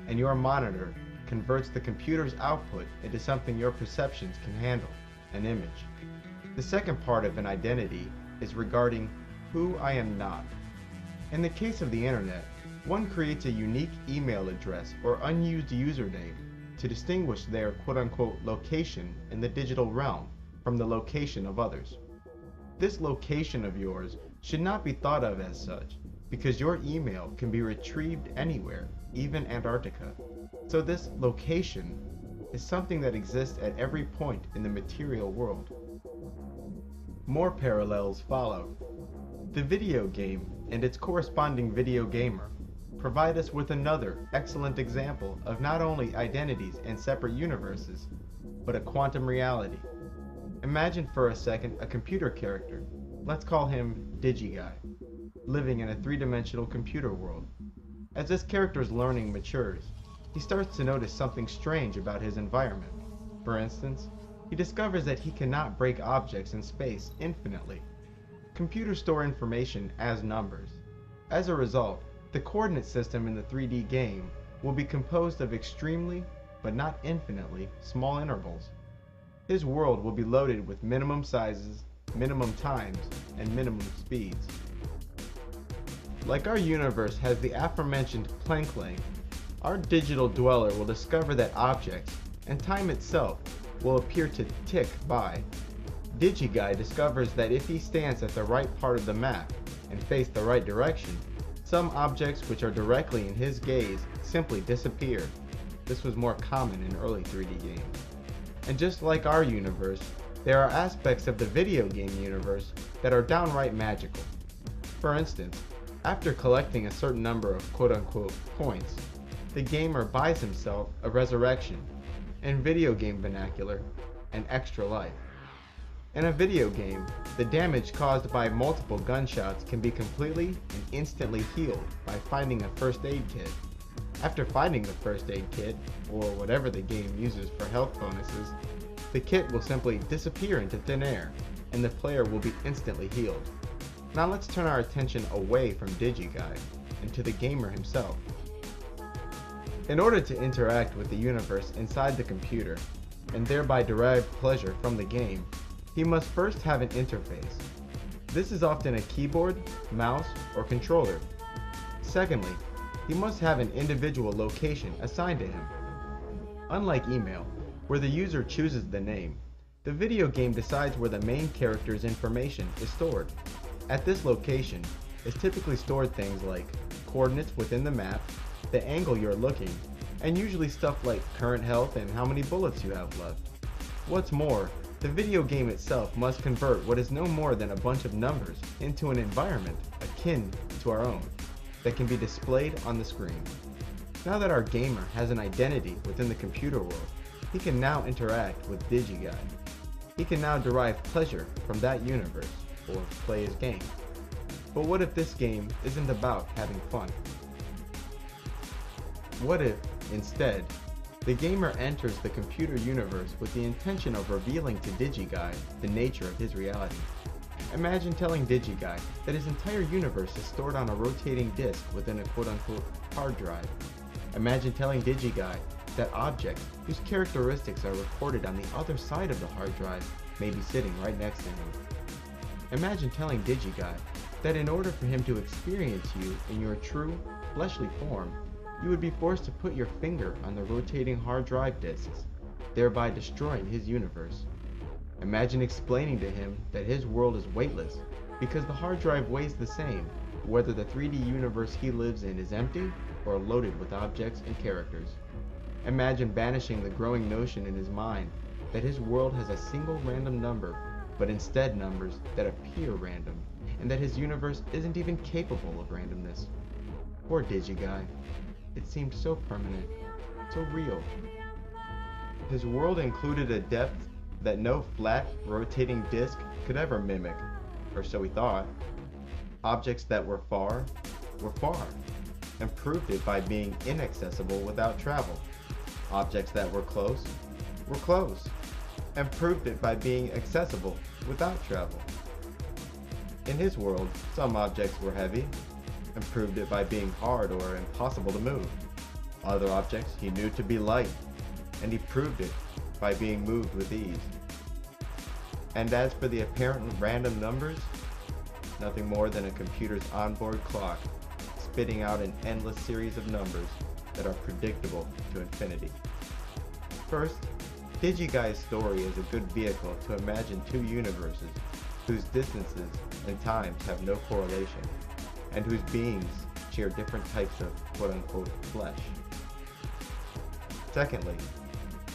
and your monitor converts the computer's output into something your perceptions can handle, an image. The second part of an identity is regarding who I am not. In the case of the internet, one creates a unique email address or unused username to distinguish their quote-unquote location in the digital realm from the location of others. This location of yours should not be thought of as such, because your email can be retrieved anywhere, even Antarctica. So this location is something that exists at every point in the material world. More parallels follow. The video game and its corresponding video gamer provide us with another excellent example of not only identities and separate universes, but a quantum reality. Imagine for a second a computer character, let's call him DigiGuy, living in a three-dimensional computer world. As this character's learning matures, he starts to notice something strange about his environment. For instance, he discovers that he cannot break objects in space infinitely. Computers store information as numbers. As a result, the coordinate system in the 3D game will be composed of extremely, but not infinitely, small intervals. His world will be loaded with minimum sizes, minimum times, and minimum speeds. Like our universe has the aforementioned Planck length, our digital dweller will discover that objects, and time itself, will appear to tick by. DigiGuy discovers that if he stands at the right part of the map and face the right direction, some objects which are directly in his gaze simply disappear. This was more common in early 3D games. And just like our universe, there are aspects of the video game universe that are downright magical. For instance, after collecting a certain number of quote-unquote points, the gamer buys himself a resurrection, in video game vernacular, an extra life. In a video game, the damage caused by multiple gunshots can be completely and instantly healed by finding a first aid kit. After finding the first aid kit, or whatever the game uses for health bonuses, the kit will simply disappear into thin air, and the player will be instantly healed. Now let's turn our attention away from DigiGuy and to the gamer himself. In order to interact with the universe inside the computer, and thereby derive pleasure from the game, he must first have an interface. This is often a keyboard, mouse, or controller. Secondly, he must have an individual location assigned to him. Unlike email, where the user chooses the name, the video game decides where the main character's information is stored. At this location is typically stored things like coordinates within the map, the angle you're looking, and usually stuff like current health and how many bullets you have left. What's more, the video game itself must convert what is no more than a bunch of numbers into an environment akin to our own that can be displayed on the screen. Now that our gamer has an identity within the computer world, he can now interact with DigiGuy. He can now derive pleasure from that universe, or play his game. But what if this game isn't about having fun? What if, instead, the gamer enters the computer universe with the intention of revealing to DigiGuy the nature of his reality? Imagine telling DigiGuy that his entire universe is stored on a rotating disk within a quote-unquote hard drive. Imagine telling DigiGuy that objects whose characteristics are recorded on the other side of the hard drive may be sitting right next to him. Imagine telling DigiGuy that in order for him to experience you in your true, fleshly form, you would be forced to put your finger on the rotating hard drive disks, thereby destroying his universe. Imagine explaining to him that his world is weightless because the hard drive weighs the same whether the 3D universe he lives in is empty or loaded with objects and characters. Imagine banishing the growing notion in his mind that his world has a single random number, but instead numbers that appear random, and that his universe isn't even capable of randomness. Poor DigiGuy. It seemed so permanent, so real. His world included a depth that no flat, rotating disk could ever mimic, or so he thought. Objects that were far, and proved it by being inaccessible without travel. Objects that were close, and proved it by being accessible without travel. In his world, some objects were heavy, and proved it by being hard or impossible to move. Other objects he knew to be light, and he proved it by being moved with ease. And as for the apparent random numbers, nothing more than a computer's onboard clock, spitting out an endless series of numbers that are predictable to infinity. First, DigiGuy's story is a good vehicle to imagine two universes whose distances and times have no correlation, and whose beings share different types of quote-unquote flesh. Secondly,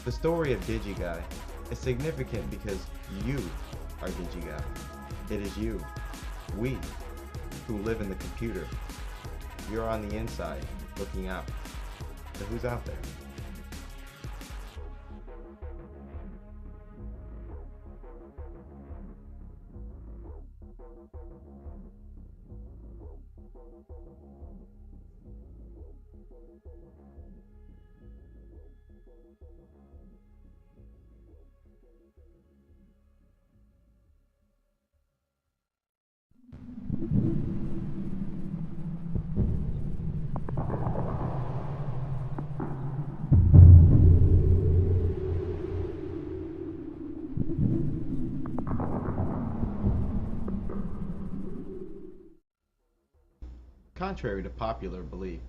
the story of DigiGuy is significant because you are DigiGuy. It is you, we, who live in the computer. You're on the inside, looking out. So who's out there? Contrary to popular belief,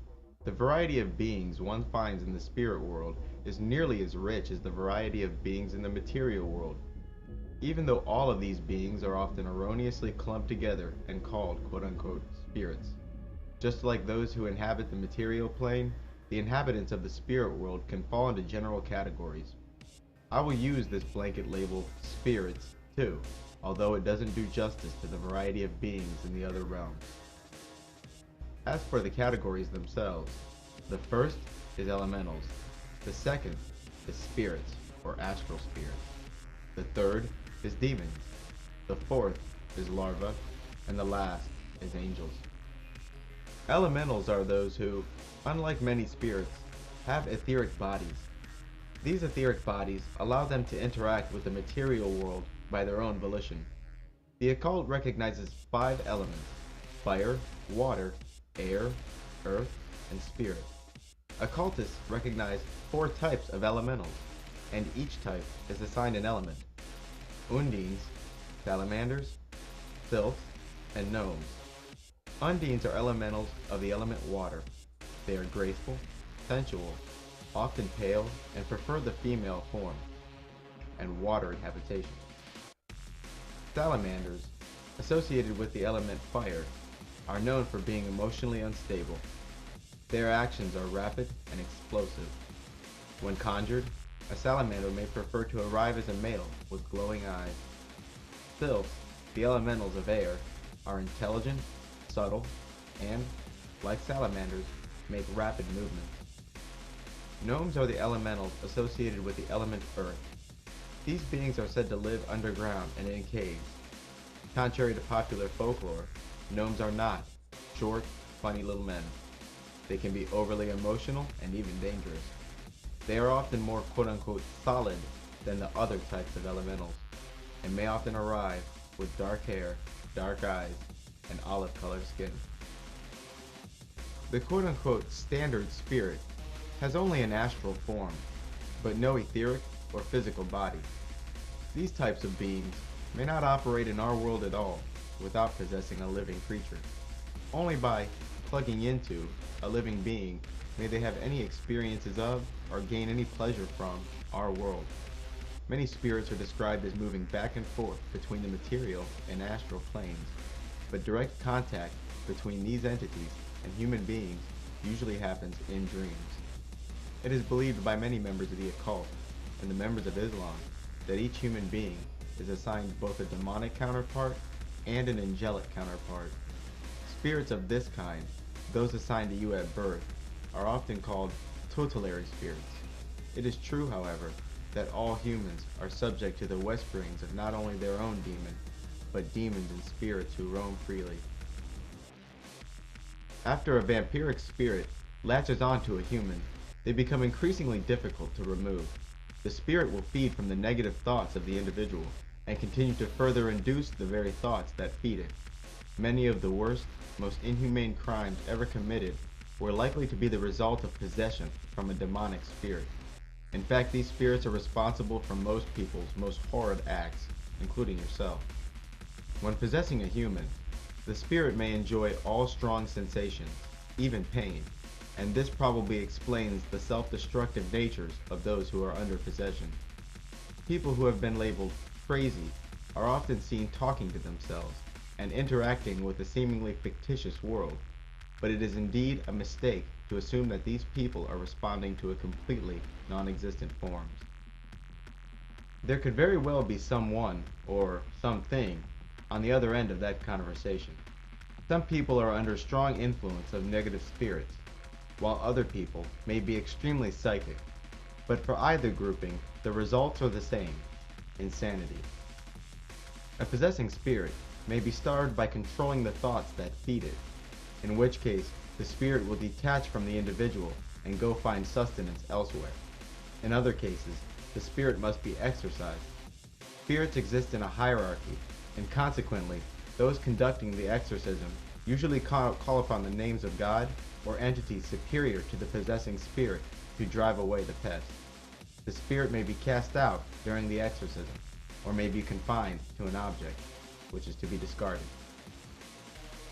the variety of beings one finds in the spirit world is nearly as rich as the variety of beings in the material world, even though all of these beings are often erroneously clumped together and called quote-unquote spirits. Just like those who inhabit the material plane, the inhabitants of the spirit world can fall into general categories. I will use this blanket label spirits too, although it doesn't do justice to the variety of beings in the other realms. As for the categories themselves, the first is elementals, the second is spirits or astral spirits, the third is demons, the fourth is larvae, and the last is angels. Elementals are those who, unlike many spirits, have etheric bodies. These etheric bodies allow them to interact with the material world by their own volition. The occult recognizes 5 elements: fire, water, air, earth, and spirit. Occultists recognize 4 types of elementals, and each type is assigned an element: undines, salamanders, sylphs, and gnomes. Undines are elementals of the element water. They are graceful, sensual, often pale, and prefer the female form, and watery habitation. Salamanders, associated with the element fire, are known for being emotionally unstable. Their actions are rapid and explosive. When conjured, a salamander may prefer to arrive as a male with glowing eyes. Sylphs, the elementals of air, are intelligent, subtle, and, like salamanders, make rapid movements. Gnomes are the elementals associated with the element earth. These beings are said to live underground and in caves. Contrary to popular folklore, gnomes are not short, funny little men. They can be overly emotional and even dangerous. They are often more quote-unquote solid than the other types of elementals, and may often arrive with dark hair, dark eyes, and olive-colored skin. The quote-unquote standard spirit has only an astral form, but no etheric or physical body. These types of beings may not operate in our world at all without possessing a living creature. Only by plugging into a living being may they have any experiences of or gain any pleasure from our world. Many spirits are described as moving back and forth between the material and astral planes, but direct contact between these entities and human beings usually happens in dreams. It is believed by many members of the occult and the members of Islam that each human being is assigned both a demonic counterpart and an angelic counterpart. Spirits of this kind, those assigned to you at birth, are often called tutelary spirits. It is true, however, that all humans are subject to the whisperings of not only their own demon, but demons and spirits who roam freely. After a vampiric spirit latches onto a human, they become increasingly difficult to remove. The spirit will feed from the negative thoughts of the individual and continue to further induce the very thoughts that feed it. Many of the worst, most inhumane crimes ever committed were likely to be the result of possession from a demonic spirit. In fact, these spirits are responsible for most people's most horrid acts, including yourself. When possessing a human, the spirit may enjoy all strong sensations, even pain, and this probably explains the self-destructive natures of those who are under possession. People who have been labeled crazy are often seen talking to themselves and interacting with a seemingly fictitious world, but it is indeed a mistake to assume that these people are responding to a completely non-existent forms. There could very well be someone, or something, on the other end of that conversation. Some people are under strong influence of negative spirits, while other people may be extremely psychic. But for either grouping, the results are the same: insanity. A possessing spirit may be starved by controlling the thoughts that feed it, in which case the spirit will detach from the individual and go find sustenance elsewhere. In other cases, the spirit must be exorcised. Spirits exist in a hierarchy, and consequently, those conducting the exorcism usually call upon the names of God or entities superior to the possessing spirit to drive away the pest. The spirit may be cast out during the exorcism, or may be confined to an object, which is to be discarded.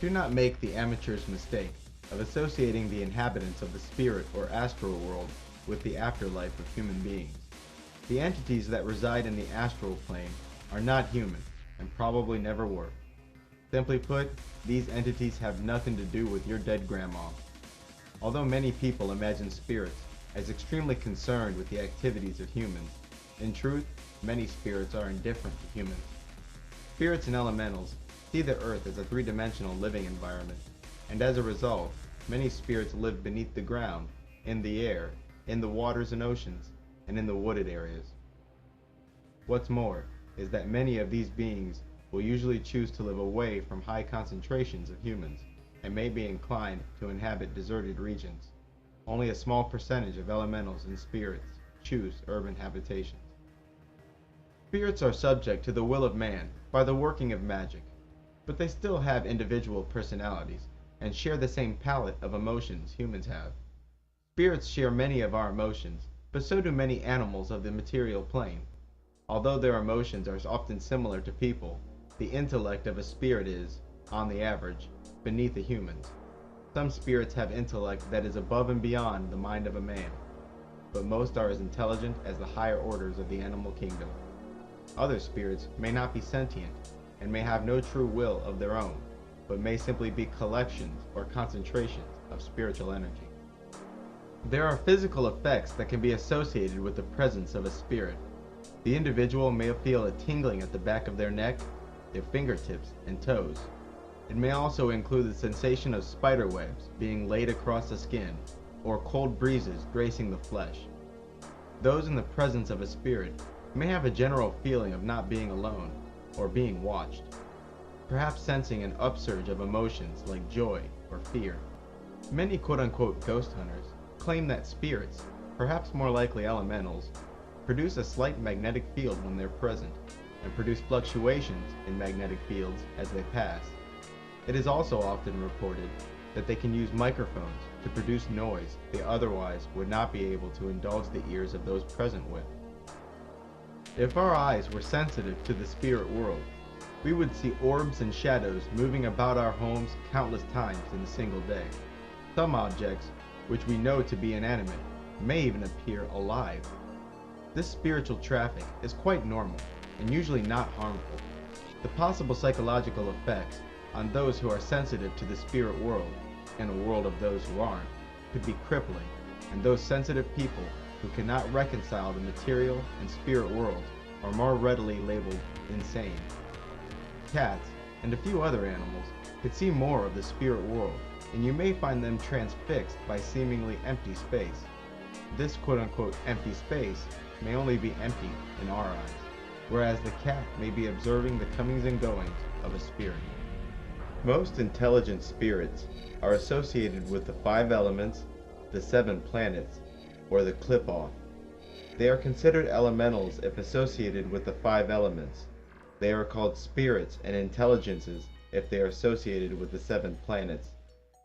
Do not make the amateur's mistake of associating the inhabitants of the spirit or astral world with the afterlife of human beings. The entities that reside in the astral plane are not human, and probably never were. Simply put, these entities have nothing to do with your dead grandma. Although many people imagine spirits as extremely concerned with the activities of humans, in truth, many spirits are indifferent to humans. Spirits and elementals see the earth as a three-dimensional living environment, and as a result, many spirits live beneath the ground, in the air, in the waters and oceans, and in the wooded areas. What's more is that many of these beings will usually choose to live away from high concentrations of humans, and may be inclined to inhabit deserted regions. Only a small percentage of elementals and spirits choose urban habitations. Spirits are subject to the will of man by the working of magic, but they still have individual personalities and share the same palette of emotions humans have. Spirits share many of our emotions, but so do many animals of the material plane. Although their emotions are often similar to people, the intellect of a spirit is, on the average, beneath a human's. Some spirits have intellect that is above and beyond the mind of a man, but most are as intelligent as the higher orders of the animal kingdom. Other spirits may not be sentient and may have no true will of their own, but may simply be collections or concentrations of spiritual energy. There are physical effects that can be associated with the presence of a spirit. The individual may feel a tingling at the back of their neck, their fingertips, and toes. It may also include the sensation of spider webs being laid across the skin, or cold breezes gracing the flesh. Those in the presence of a spirit may have a general feeling of not being alone, or being watched, perhaps sensing an upsurge of emotions like joy or fear. Many quote-unquote ghost hunters claim that spirits, perhaps more likely elementals, produce a slight magnetic field when they're present, and produce fluctuations in magnetic fields as they pass. It is also often reported that they can use microphones to produce noise they otherwise would not be able to indulge the ears of those present with. If our eyes were sensitive to the spirit world, we would see orbs and shadows moving about our homes countless times in a single day. Some objects, which we know to be inanimate, may even appear alive. This spiritual traffic is quite normal and usually not harmful. The possible psychological effects on those who are sensitive to the spirit world, and a world of those who aren't, could be crippling, and those sensitive people who cannot reconcile the material and spirit worlds are more readily labeled insane. Cats, and a few other animals, could see more of the spirit world, and you may find them transfixed by seemingly empty space. This quote-unquote empty space may only be empty in our eyes, whereas the cat may be observing the comings and goings of a spirit. Most intelligent spirits are associated with the 5 elements, the 7 planets, or the Qliphoth. They are considered elementals if associated with the 5 elements. They are called spirits and intelligences if they are associated with the 7 planets,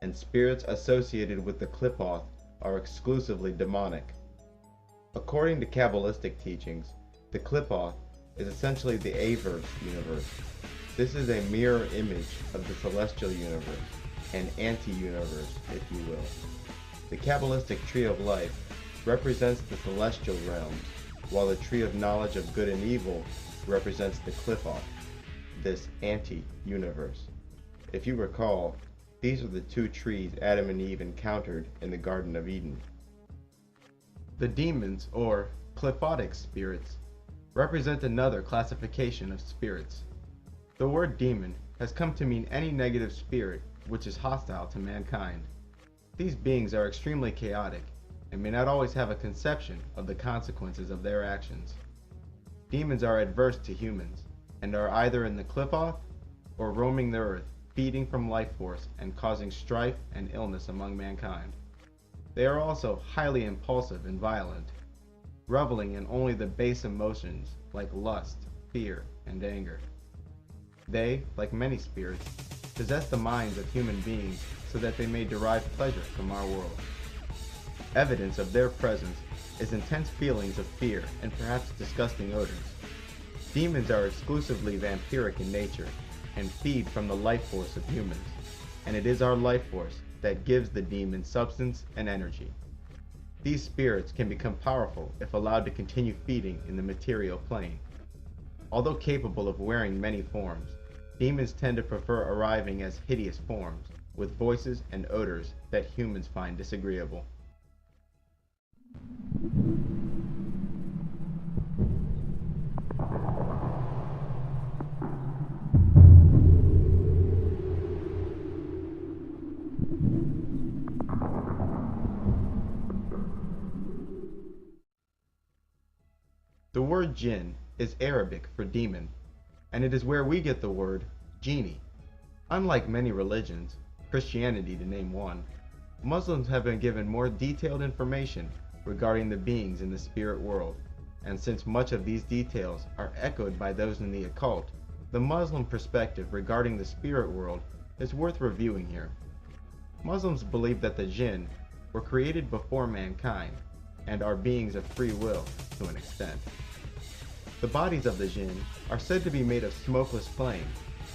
and spirits associated with the Qliphoth are exclusively demonic. According to Kabbalistic teachings, the Qliphoth is essentially the Averse universe. This is a mirror image of the celestial universe, an anti-universe, if you will. The Kabbalistic tree of life represents the celestial realms, while the tree of knowledge of good and evil represents the Qliphoth, this anti-universe. If you recall, these are the 2 trees Adam and Eve encountered in the Garden of Eden. The demons, or Qliphothic spirits, represent another classification of spirits. The word demon has come to mean any negative spirit which is hostile to mankind. These beings are extremely chaotic and may not always have a conception of the consequences of their actions. Demons are adverse to humans and are either in the Qliphoth or roaming the earth, feeding from life force and causing strife and illness among mankind. They are also highly impulsive and violent, reveling in only the base emotions like lust, fear, and anger. They, like many spirits, possess the minds of human beings so that they may derive pleasure from our world. Evidence of their presence is intense feelings of fear and perhaps disgusting odors. Demons are exclusively vampiric in nature and feed from the life force of humans, and it is our life force that gives the demon substance and energy. These spirits can become powerful if allowed to continue feeding in the material plane. Although capable of wearing many forms, demons tend to prefer arriving as hideous forms, with voices and odors that humans find disagreeable. The word jinn is Arabic for demon, and it is where we get the word genie. Unlike many religions, Christianity to name one, Muslims have been given more detailed information regarding the beings in the spirit world, and since much of these details are echoed by those in the occult, the Muslim perspective regarding the spirit world is worth reviewing here. Muslims believe that the jinn were created before mankind and are beings of free will to an extent. The bodies of the jinn are said to be made of smokeless flame,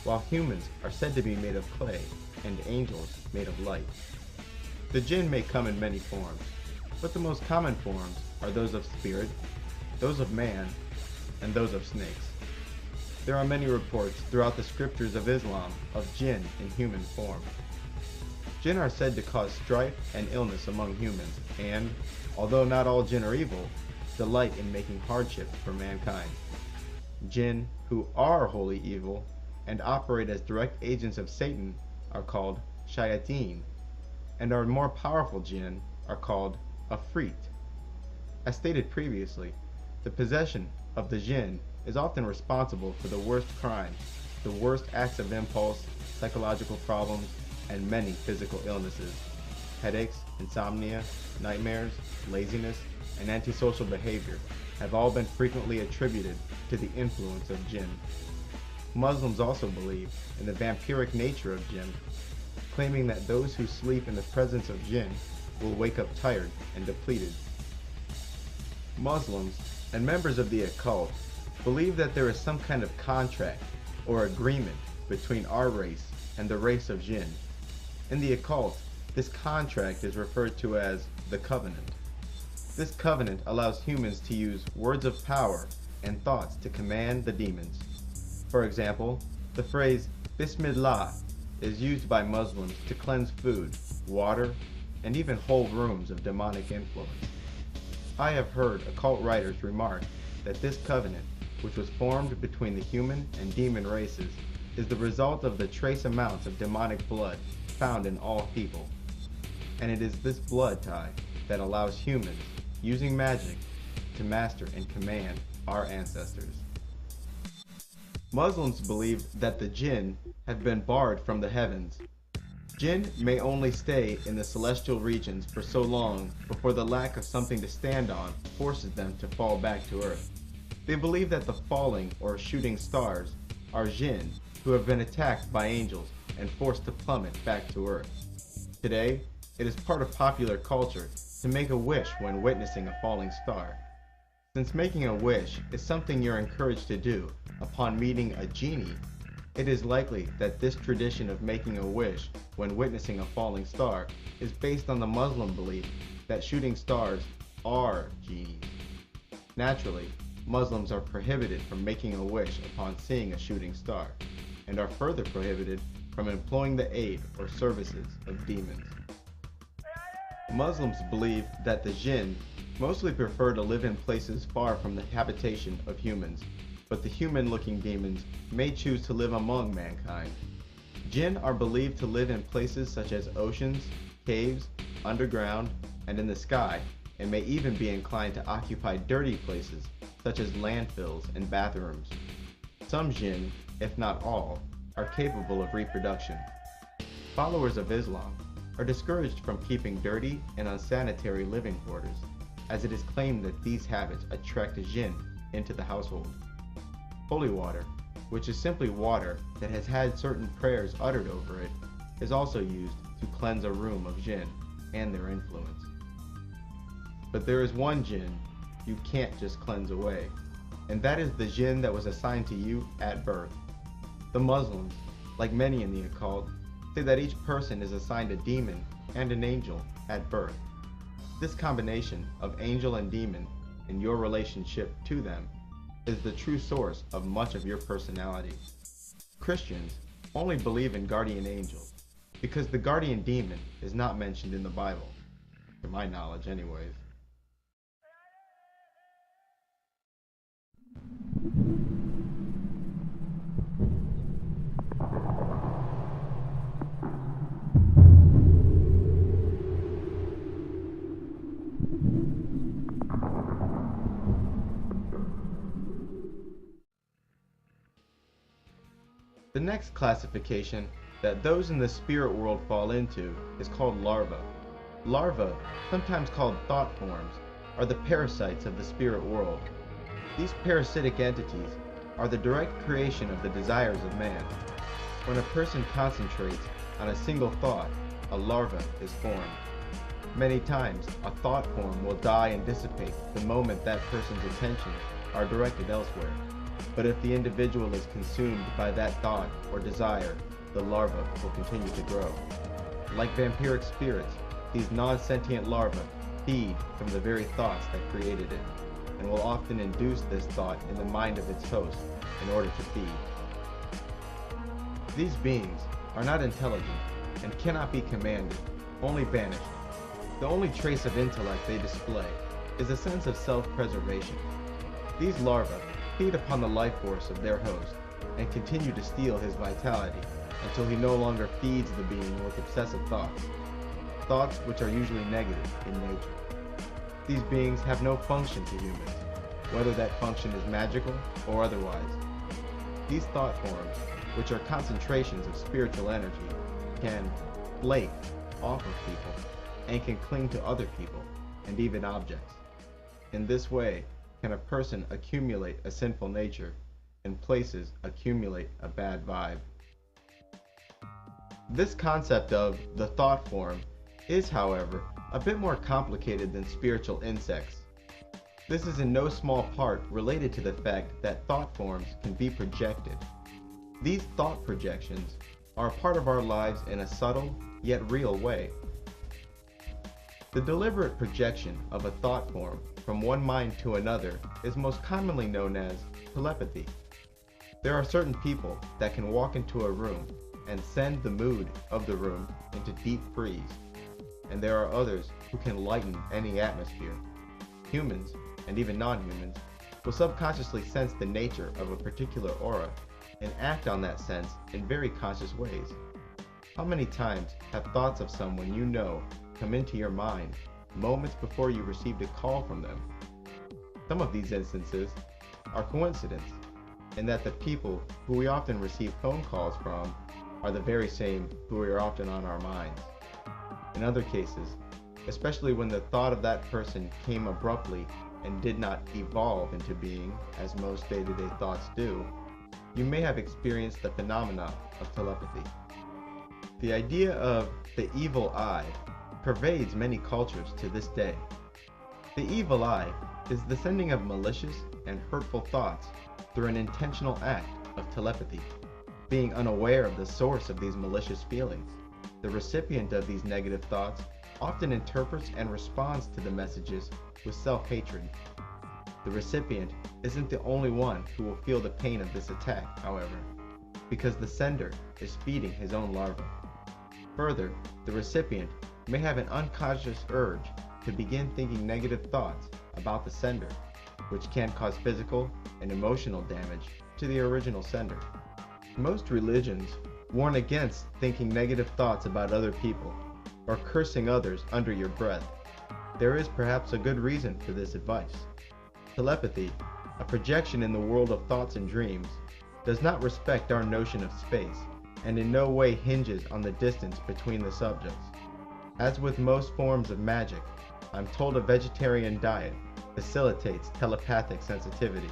while humans are said to be made of clay and angels made of light. The jinn may come in many forms, but the most common forms are those of spirit, those of man, and those of snakes. There are many reports throughout the scriptures of Islam of jinn in human form. Jinn are said to cause strife and illness among humans and, although not all jinn are evil, delight in making hardships for mankind. Jinn who are wholly evil and operate as direct agents of Satan are called shayateen, and our more powerful jinn are called afrit. As stated previously, the possession of the jinn is often responsible for the worst crimes, the worst acts of impulse, psychological problems, and many physical illnesses. Headaches, insomnia, nightmares, laziness, and antisocial behavior have all been frequently attributed to the influence of jinn. Muslims also believe in the vampiric nature of jinn. claiming that those who sleep in the presence of jinn will wake up tired and depleted. Muslims and members of the occult believe that there is some kind of contract or agreement between our race and the race of jinn. In the occult, this contract is referred to as the covenant. This covenant allows humans to use words of power and thoughts to command the demons. For example, the phrase Bismillah is used by Muslims to cleanse food, water, and even whole rooms of demonic influence. I have heard occult writers remark that this covenant, which was formed between the human and demon races, is the result of the trace amounts of demonic blood found in all people. And it is this blood tie that allows humans, using magic, to master and command our ancestors. Muslims believe that the jinn have been barred from the heavens. Jinn may only stay in the celestial regions for so long before the lack of something to stand on forces them to fall back to earth. They believe that the falling or shooting stars are jinn who have been attacked by angels and forced to plummet back to earth. Today, it is part of popular culture to make a wish when witnessing a falling star. Since making a wish is something you're encouraged to do upon meeting a genie, it is likely that this tradition of making a wish when witnessing a falling star is based on the Muslim belief that shooting stars are genies. Naturally, Muslims are prohibited from making a wish upon seeing a shooting star, and are further prohibited from employing the aid or services of demons. Muslims believe that the jinn mostly prefer to live in places far from the habitation of humans, but the human-looking demons may choose to live among mankind. Jinn are believed to live in places such as oceans, caves, underground, and in the sky, and may even be inclined to occupy dirty places such as landfills and bathrooms. Some jinn, if not all, are capable of reproduction. Followers of Islam are discouraged from keeping dirty and unsanitary living quarters, as it is claimed that these habits attract a jinn into the household. Holy water, which is simply water that has had certain prayers uttered over it, is also used to cleanse a room of jinn and their influence. But there is one jinn you can't just cleanse away, and that is the jinn that was assigned to you at birth. The Muslims, like many in the occult, say that each person is assigned a demon and an angel at birth. This combination of angel and demon in your relationship to them is the true source of much of your personality. Christians only believe in guardian angels because the guardian demon is not mentioned in the Bible, to my knowledge anyways. The next classification that those in the spirit world fall into is called larvae. Larvae, sometimes called thought forms, are the parasites of the spirit world. These parasitic entities are the direct creation of the desires of man. When a person concentrates on a single thought, a larva is formed. Many times, a thought form will die and dissipate the moment that person's attentions are directed elsewhere. But if the individual is consumed by that thought or desire, the larva will continue to grow. Like vampiric spirits, these non-sentient larvae feed from the very thoughts that created it, and will often induce this thought in the mind of its host in order to feed. These beings are not intelligent and cannot be commanded, only banished. The only trace of intellect they display is a sense of self-preservation. These larvae feed upon the life force of their host and continue to steal his vitality until he no longer feeds the being with obsessive thoughts, thoughts which are usually negative in nature. These beings have no function to humans, whether that function is magical or otherwise. These thought forms, which are concentrations of spiritual energy, can flake off of people and can cling to other people and even objects. In this way, can a person accumulate a sinful nature, and places accumulate a bad vibe. This concept of the thought form is, however, a bit more complicated than spiritual insects. This is in no small part related to the fact that thought forms can be projected. These thought projections are a part of our lives in a subtle yet real way. The deliberate projection of a thought form from one mind to another is most commonly known as telepathy. There are certain people that can walk into a room and send the mood of the room into deep freeze, and there are others who can lighten any atmosphere. Humans, and even non-humans, will subconsciously sense the nature of a particular aura and act on that sense in very conscious ways. How many times have thoughts of someone you know come into your mind moments before you received a call from them? Some of these instances are coincidence, in that the people who we often receive phone calls from are the very same who are often on our minds. In other cases, especially when the thought of that person came abruptly and did not evolve into being, as most day-to-day thoughts do, you may have experienced the phenomena of telepathy. The idea of the evil eye pervades many cultures to this day. The evil eye is the sending of malicious and hurtful thoughts through an intentional act of telepathy. Being unaware of the source of these malicious feelings, the recipient of these negative thoughts often interprets and responds to the messages with self-hatred. The recipient isn't the only one who will feel the pain of this attack, however, because the sender is feeding his own larva. Further, the recipient may have an unconscious urge to begin thinking negative thoughts about the sender, which can cause physical and emotional damage to the original sender. Most religions warn against thinking negative thoughts about other people or cursing others under your breath. There is perhaps a good reason for this advice. Telepathy, a projection in the world of thoughts and dreams, does not respect our notion of space and in no way hinges on the distance between the subjects. As with most forms of magic, I'm told a vegetarian diet facilitates telepathic sensitivity.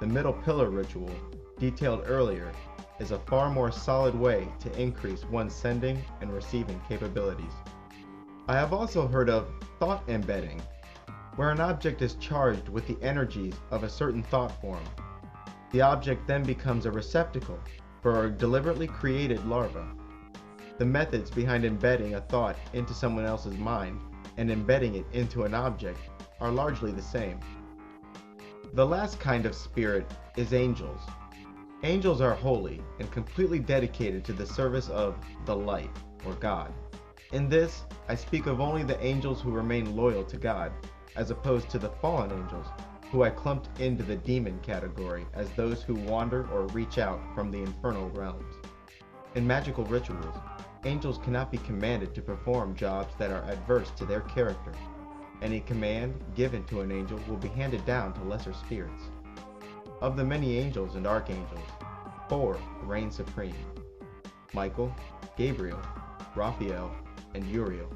The middle pillar ritual, detailed earlier, is a far more solid way to increase one's sending and receiving capabilities. I have also heard of thought embedding, where an object is charged with the energies of a certain thought form. The object then becomes a receptacle for a deliberately created larva. The methods behind embedding a thought into someone else's mind and embedding it into an object are largely the same. The last kind of spirit is angels. Angels are holy and completely dedicated to the service of the light, or God. In this, I speak of only the angels who remain loyal to God, as opposed to the fallen angels, who I clumped into the demon category as those who wander or reach out from the infernal realms. In magical rituals, angels cannot be commanded to perform jobs that are adverse to their character. Any command given to an angel will be handed down to lesser spirits. Of the many angels and archangels, 4 reign supreme: Michael, Gabriel, Raphael, and Uriel.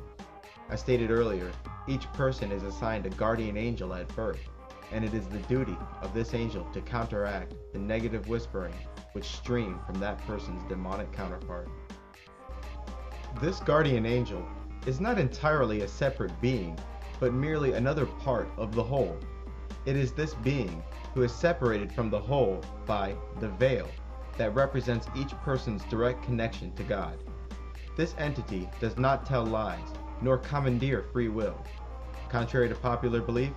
As stated earlier, each person is assigned a guardian angel at birth, and it is the duty of this angel to counteract the negative whispering which stream from that person's demonic counterpart. This guardian angel is not entirely a separate being, but merely another part of the whole. It is this being who is separated from the whole by the veil that represents each person's direct connection to God. This entity does not tell lies, nor commandeer free will. Contrary to popular belief,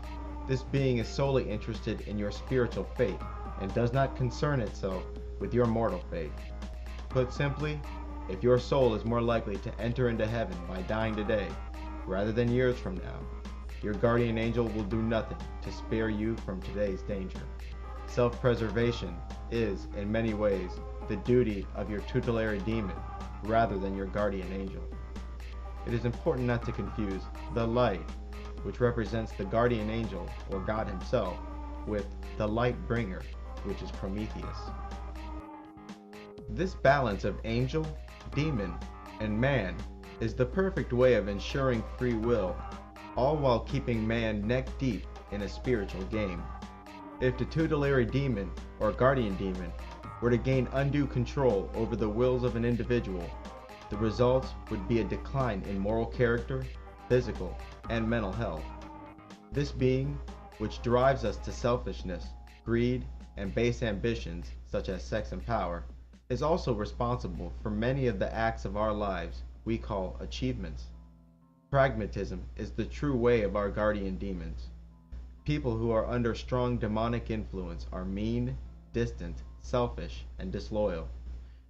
this being is solely interested in your spiritual fate and does not concern itself with your mortal fate. Put simply, if your soul is more likely to enter into heaven by dying today, rather than years from now, your guardian angel will do nothing to spare you from today's danger. Self-preservation is, in many ways, the duty of your tutelary demon rather than your guardian angel. It is important not to confuse the light, which represents the guardian angel or God himself, with the light bringer, which is Prometheus. This balance of angel, demon, and man is the perfect way of ensuring free will, all while keeping man neck deep in a spiritual game. If the tutelary demon or guardian demon were to gain undue control over the wills of an individual, the results would be a decline in moral character, physical, and mental health. This being, which drives us to selfishness, greed, and base ambitions such as sex and power, is also responsible for many of the acts of our lives we call achievements. Pragmatism is the true way of our guardian demons. People who are under strong demonic influence are mean, distant, selfish, and disloyal.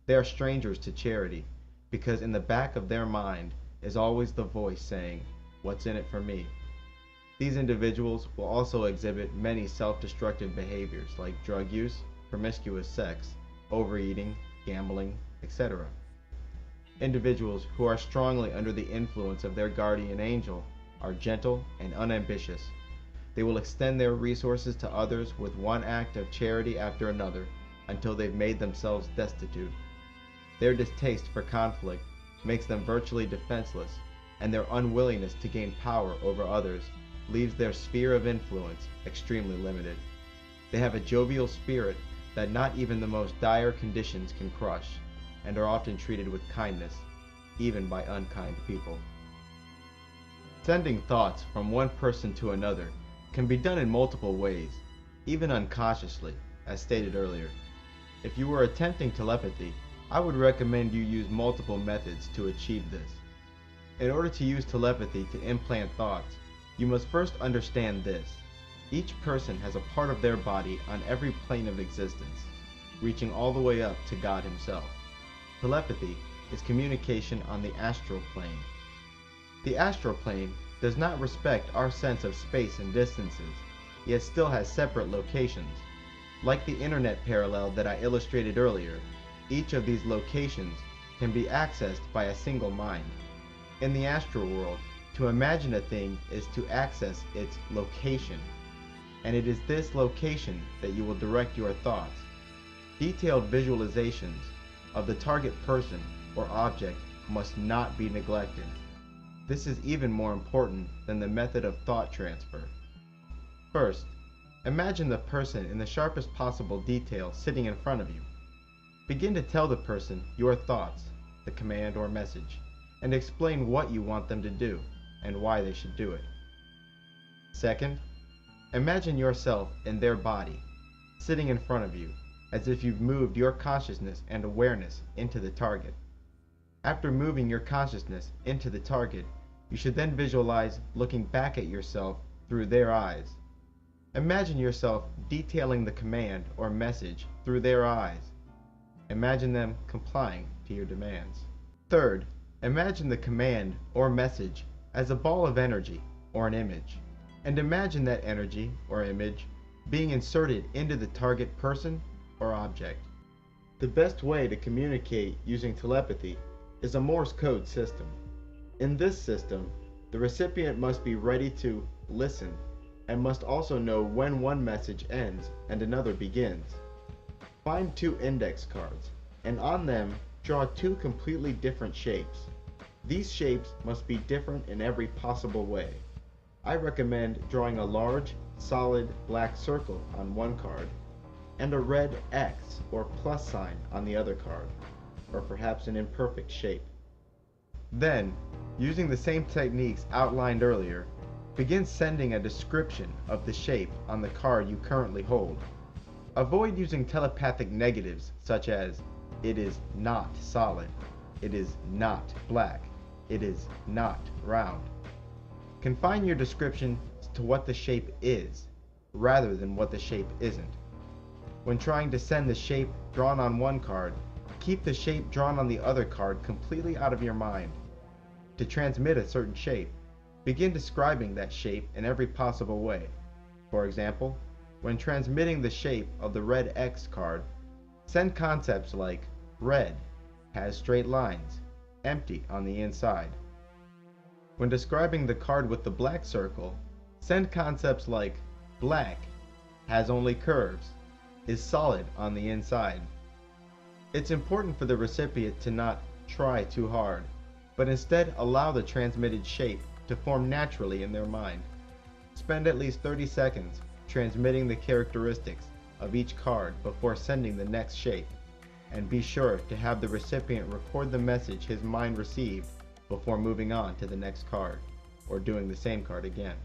They are strangers to charity, because in the back of their mind is always the voice saying, "What's in it for me?" These individuals will also exhibit many self-destructive behaviors like drug use, promiscuous sex, overeating, gambling, etc. Individuals who are strongly under the influence of their guardian angel are gentle and unambitious. They will extend their resources to others with one act of charity after another until they've made themselves destitute. Their distaste for conflict makes them virtually defenseless, and their unwillingness to gain power over others leaves their sphere of influence extremely limited. They have a jovial spirit that not even the most dire conditions can crush, and are often treated with kindness, even by unkind people. Sending thoughts from one person to another can be done in multiple ways, even unconsciously, as stated earlier. If you were attempting telepathy, I would recommend you use multiple methods to achieve this. In order to use telepathy to implant thoughts, you must first understand this. Each person has a part of their body on every plane of existence, reaching all the way up to God Himself. Telepathy is communication on the astral plane. The astral plane does not respect our sense of space and distances, yet still has separate locations. Like the internet parallel that I illustrated earlier, each of these locations can be accessed by a single mind. In the astral world, to imagine a thing is to access its location, and it is this location that you will direct your thoughts. Detailed visualizations of the target person or object must not be neglected. This is even more important than the method of thought transfer. First, imagine the person in the sharpest possible detail sitting in front of you. Begin to tell the person your thoughts, the command or message, and explain what you want them to do and why they should do it. Second, imagine yourself in their body, sitting in front of you, as if you've moved your consciousness and awareness into the target. After moving your consciousness into the target, you should then visualize looking back at yourself through their eyes. Imagine yourself detailing the command or message through their eyes. Imagine them complying to your demands. Third, imagine the command or message as a ball of energy or an image, and imagine that energy or image being inserted into the target person or object. The best way to communicate using telepathy is a Morse code system. In this system, the recipient must be ready to listen and must also know when one message ends and another begins. Find 2 index cards, and on them draw 2 completely different shapes. These shapes must be different in every possible way. I recommend drawing a large, solid black circle on one card, and a red X or plus sign on the other card, or perhaps an imperfect shape. Then, using the same techniques outlined earlier, begin sending a description of the shape on the card you currently hold. Avoid using telepathic negatives such as, "It is not solid," "It is not black," "It is not round." Confine your description to what the shape is, rather than what the shape isn't. When trying to send the shape drawn on one card, keep the shape drawn on the other card completely out of your mind. To transmit a certain shape, begin describing that shape in every possible way. For example, when transmitting the shape of the red X card, send concepts like red, has straight lines, empty on the inside. When describing the card with the black circle, send concepts like black, has only curves, is solid on the inside. It's important for the recipient to not try too hard, but instead allow the transmitted shape to form naturally in their mind. Spend at least 30 seconds transmitting the characteristics of each card before sending the next shape, and be sure to have the recipient record the message his mind received before moving on to the next card, or doing the same card again.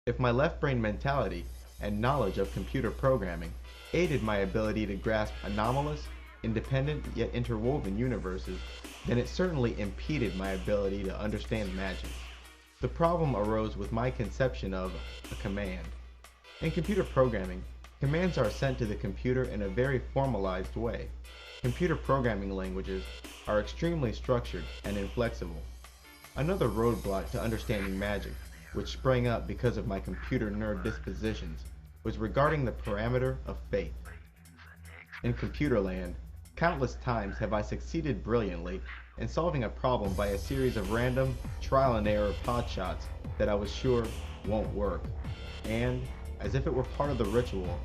If my left brain mentality and knowledge of computer programming aided my ability to grasp anomalous, independent yet interwoven universes, then it certainly impeded my ability to understand magic. The problem arose with my conception of a command. In computer programming, commands are sent to the computer in a very formalized way. Computer programming languages are extremely structured and inflexible. Another roadblock to understanding magic, which sprang up because of my computer nerd dispositions, was regarding the parameter of faith. In computer land, countless times have I succeeded brilliantly in solving a problem by a series of random, trial and error potshots that I was sure won't work. And, as if it were part of the ritual,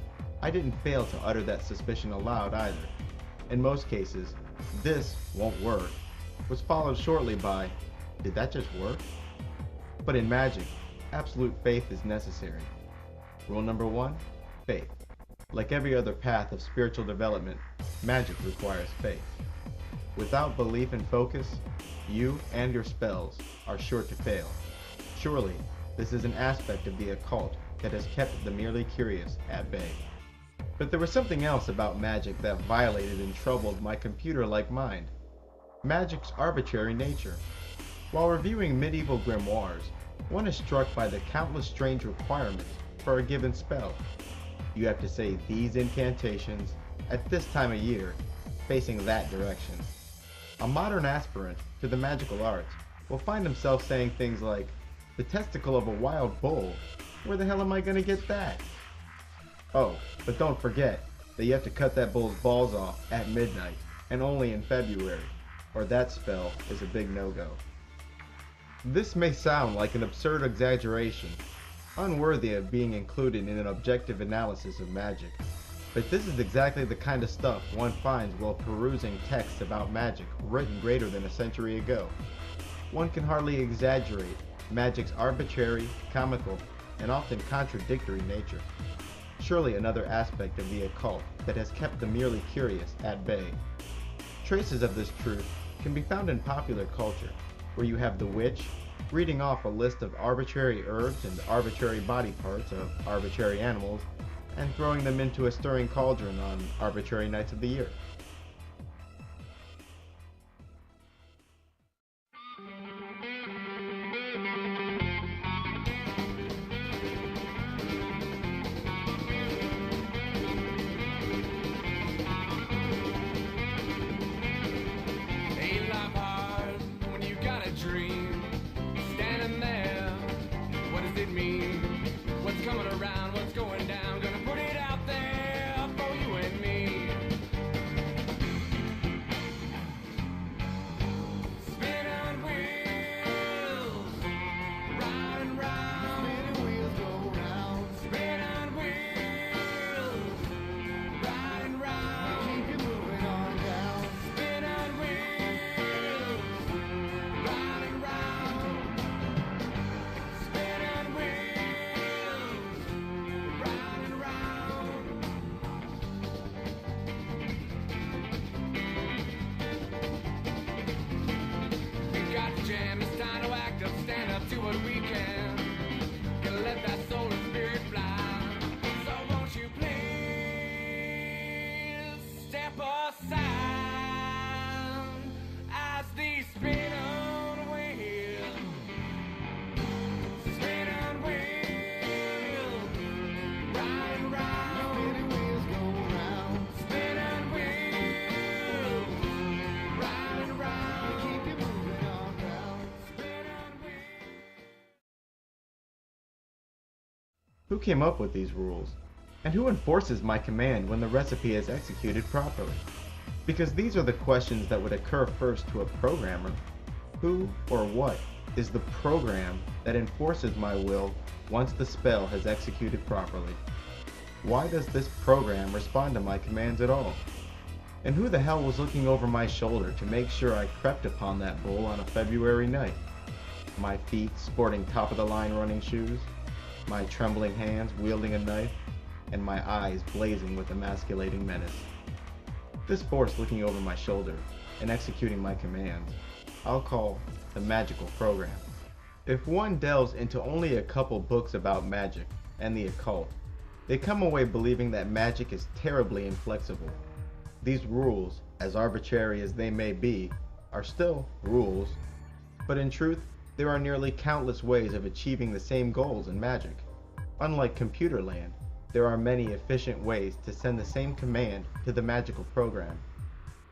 I didn't fail to utter that suspicion aloud either. In most cases, "this won't work" was followed shortly by, "did that just work?" But in magic, absolute faith is necessary. Rule number 1, faith. Like every other path of spiritual development, magic requires faith. Without belief and focus, you and your spells are sure to fail. Surely, this is an aspect of the occult that has kept the merely curious at bay. But there was something else about magic that violated and troubled my computer-like mind. Magic's arbitrary nature. While reviewing medieval grimoires, one is struck by the countless strange requirements for a given spell. You have to say these incantations at this time of year, facing that direction. A modern aspirant to the magical arts will find himself saying things like, "the testicle of a wild bull? Where the hell am I gonna get that?" Oh, but don't forget that you have to cut that bull's balls off at midnight, and only in February, or that spell is a big no-go. This may sound like an absurd exaggeration, unworthy of being included in an objective analysis of magic, but this is exactly the kind of stuff one finds while perusing texts about magic written greater than a century ago. One can hardly exaggerate magic's arbitrary, comical, and often contradictory nature. Surely another aspect of the occult that has kept the merely curious at bay. Traces of this truth can be found in popular culture, where you have the witch reading off a list of arbitrary herbs and arbitrary body parts of arbitrary animals and throwing them into a stirring cauldron on arbitrary nights of the year. Who came up with these rules? And who enforces my command when the recipe is executed properly? Because these are the questions that would occur first to a programmer. Who or what is the program that enforces my will once the spell has executed properly? Why does this program respond to my commands at all? And who the hell was looking over my shoulder to make sure I crept upon that bull on a February night? My feet sporting top-of-the-line running shoes, my trembling hands wielding a knife, and my eyes blazing with emasculating menace. This force looking over my shoulder and executing my commands, I'll call the magical program. If one delves into only a couple books about magic and the occult, they come away believing that magic is terribly inflexible. These rules, as arbitrary as they may be, are still rules, but in truth, there are nearly countless ways of achieving the same goals in magic. Unlike computer land, there are many efficient ways to send the same command to the magical program.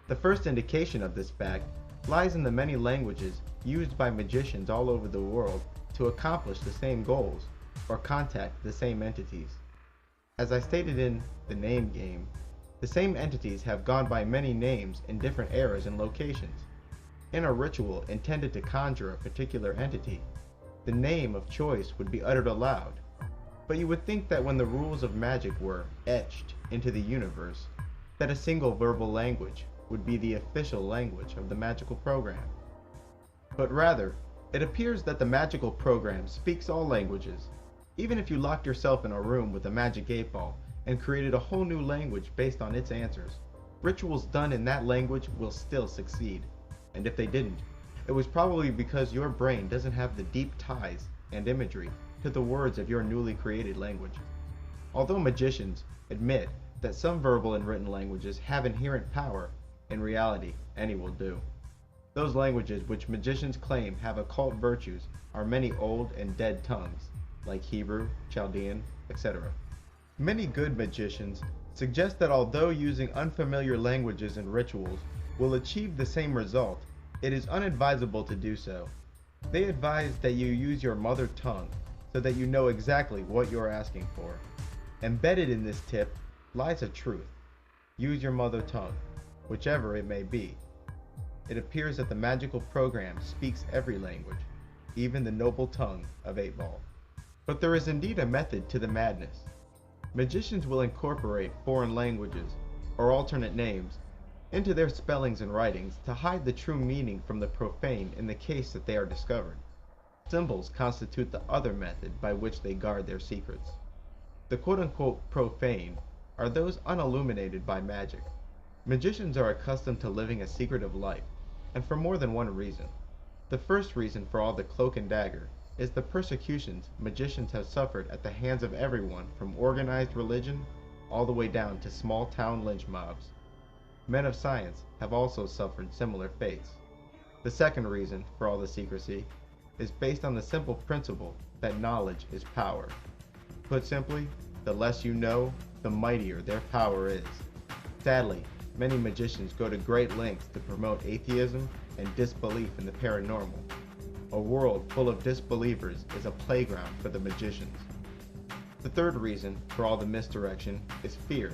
The first indication of this fact lies in the many languages used by magicians all over the world to accomplish the same goals or contact the same entities. As I stated in the name game, the same entities have gone by many names in different eras and locations. In a ritual intended to conjure a particular entity, the name of choice would be uttered aloud. But you would think that when the rules of magic were etched into the universe, that a single verbal language would be the official language of the magical program. But rather, it appears that the magical program speaks all languages. Even if you locked yourself in a room with a magic 8-ball and created a whole new language based on its answers, rituals done in that language will still succeed. And if they didn't, it was probably because your brain doesn't have the deep ties and imagery to the words of your newly created language. Although magicians admit that some verbal and written languages have inherent power, in reality, any will do. Those languages which magicians claim have occult virtues are many old and dead tongues, like Hebrew, Chaldean, etc. Many good magicians suggest that although using unfamiliar languages and rituals will achieve the same result, it is unadvisable to do so. They advise that you use your mother tongue so that you know exactly what you're asking for. Embedded in this tip lies a truth. Use your mother tongue, whichever it may be. It appears that the magical program speaks every language, even the noble tongue of 8-ball. But there is indeed a method to the madness. Magicians will incorporate foreign languages, or alternate names, into their spellings and writings to hide the true meaning from the profane in the case that they are discovered. Symbols constitute the other method by which they guard their secrets. The quote-unquote profane are those unilluminated by magic. Magicians are accustomed to living a secretive life, and for more than one reason. The first reason for all the cloak and dagger is the persecutions magicians have suffered at the hands of everyone from organized religion all the way down to small town lynch mobs. Men of science have also suffered similar fates. The second reason for all the secrecy is based on the simple principle that knowledge is power. Put simply, the less you know, the mightier their power is. Sadly, many magicians go to great lengths to promote atheism and disbelief in the paranormal. A world full of disbelievers is a playground for the magicians. The third reason for all the misdirection is fear,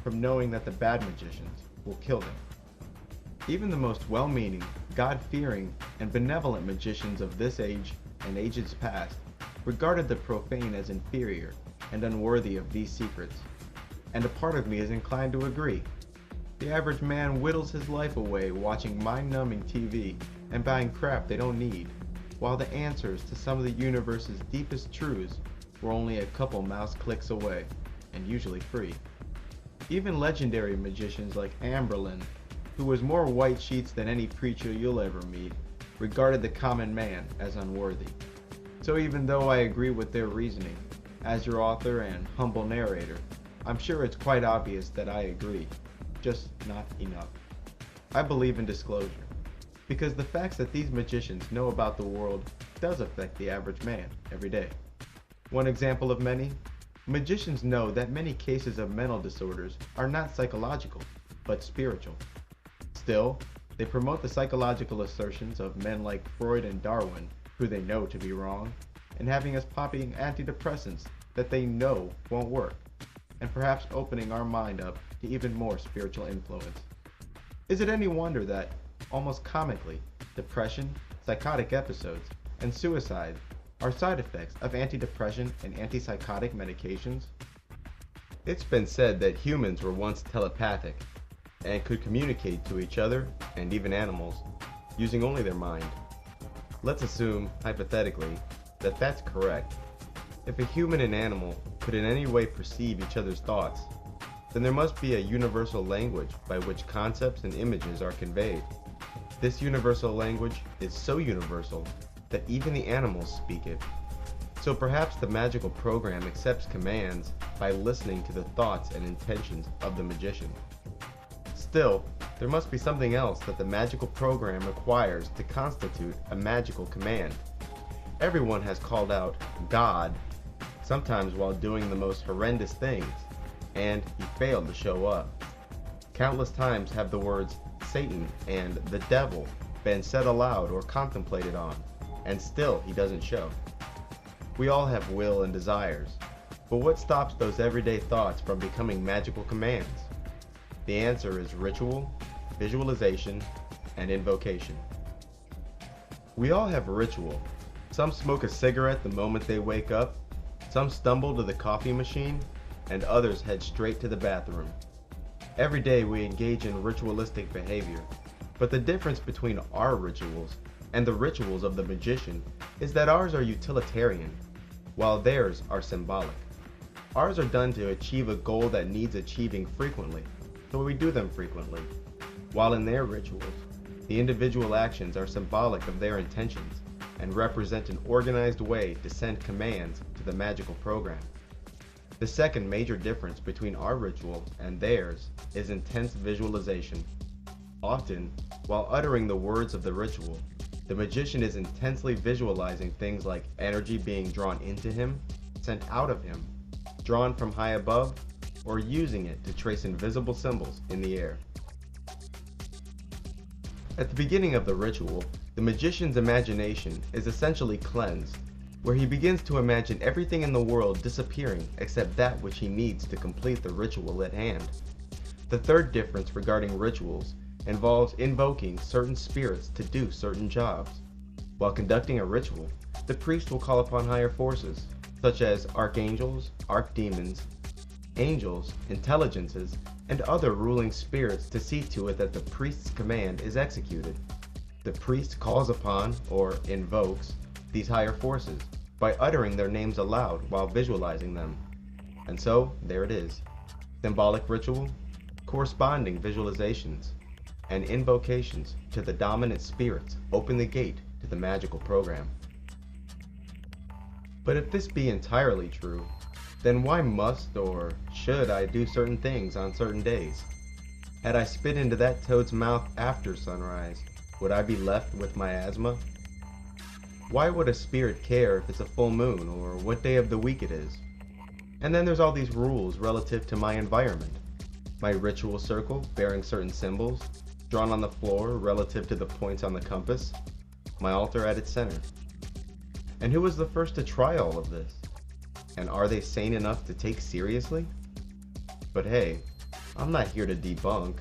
from knowing that the bad magicians will kill them. Even the most well-meaning, God-fearing, and benevolent magicians of this age and ages past regarded the profane as inferior and unworthy of these secrets. And a part of me is inclined to agree. The average man whittles his life away watching mind-numbing TV and buying crap they don't need, while the answers to some of the universe's deepest truths were only a couple mouse clicks away, and usually free. Even legendary magicians like Amberlin, who was more white sheets than any preacher you'll ever meet, regarded the common man as unworthy. So even though I agree with their reasoning, as your author and humble narrator, I'm sure it's quite obvious that I agree, just not enough. I believe in disclosure, because the facts that these magicians know about the world does affect the average man every day. One example of many, magicians know that many cases of mental disorders are not psychological, but spiritual. Still, they promote the psychological assertions of men like Freud and Darwin, who they know to be wrong, and having us popping antidepressants that they know won't work, and perhaps opening our mind up to even more spiritual influence. Is it any wonder that, almost comically, depression, psychotic episodes, and suicide are side effects of antidepressant and antipsychotic medications? It's been said that humans were once telepathic and could communicate to each other, and even animals, using only their mind. Let's assume, hypothetically, that that's correct. If a human and animal could in any way perceive each other's thoughts, then there must be a universal language by which concepts and images are conveyed. This universal language is so universal that even the animals speak it. So perhaps the magical program accepts commands by listening to the thoughts and intentions of the magician. Still, there must be something else that the magical program requires to constitute a magical command. Everyone has called out God, sometimes while doing the most horrendous things, and he failed to show up. Countless times have the words Satan and the devil been said aloud or contemplated on, and still he doesn't show. We all have will and desires, but what stops those everyday thoughts from becoming magical commands? The answer is ritual, visualization, and invocation. We all have ritual. Some smoke a cigarette the moment they wake up, some stumble to the coffee machine, and others head straight to the bathroom. Every day we engage in ritualistic behavior, but the difference between our rituals and the rituals of the magician is that ours are utilitarian, while theirs are symbolic. Ours are done to achieve a goal that needs achieving frequently, so we do them frequently, while in their rituals, the individual actions are symbolic of their intentions and represent an organized way to send commands to the magical program. The second major difference between our ritual and theirs is intense visualization. Often, while uttering the words of the ritual, the magician is intensely visualizing things like energy being drawn into him, sent out of him, drawn from high above, or using it to trace invisible symbols in the air. At the beginning of the ritual, the magician's imagination is essentially cleansed, where he begins to imagine everything in the world disappearing except that which he needs to complete the ritual at hand. The third difference regarding rituals involves invoking certain spirits to do certain jobs. While conducting a ritual, the priest will call upon higher forces, such as archangels, archdemons, angels, intelligences, and other ruling spirits to see to it that the priest's command is executed. The priest calls upon, or invokes, these higher forces by uttering their names aloud while visualizing them. And so, there it is. Symbolic ritual, corresponding visualizations, and invocations to the dominant spirits open the gate to the magical program. But if this be entirely true, then why must or should I do certain things on certain days? Had I spit into that toad's mouth after sunrise, would I be left with my asthma? Why would a spirit care if it's a full moon or what day of the week it is? And then there's all these rules relative to my environment. My ritual circle bearing certain symbols, drawn on the floor relative to the points on the compass, my altar at its center. And who was the first to try all of this? And are they sane enough to take seriously? But hey, I'm not here to debunk,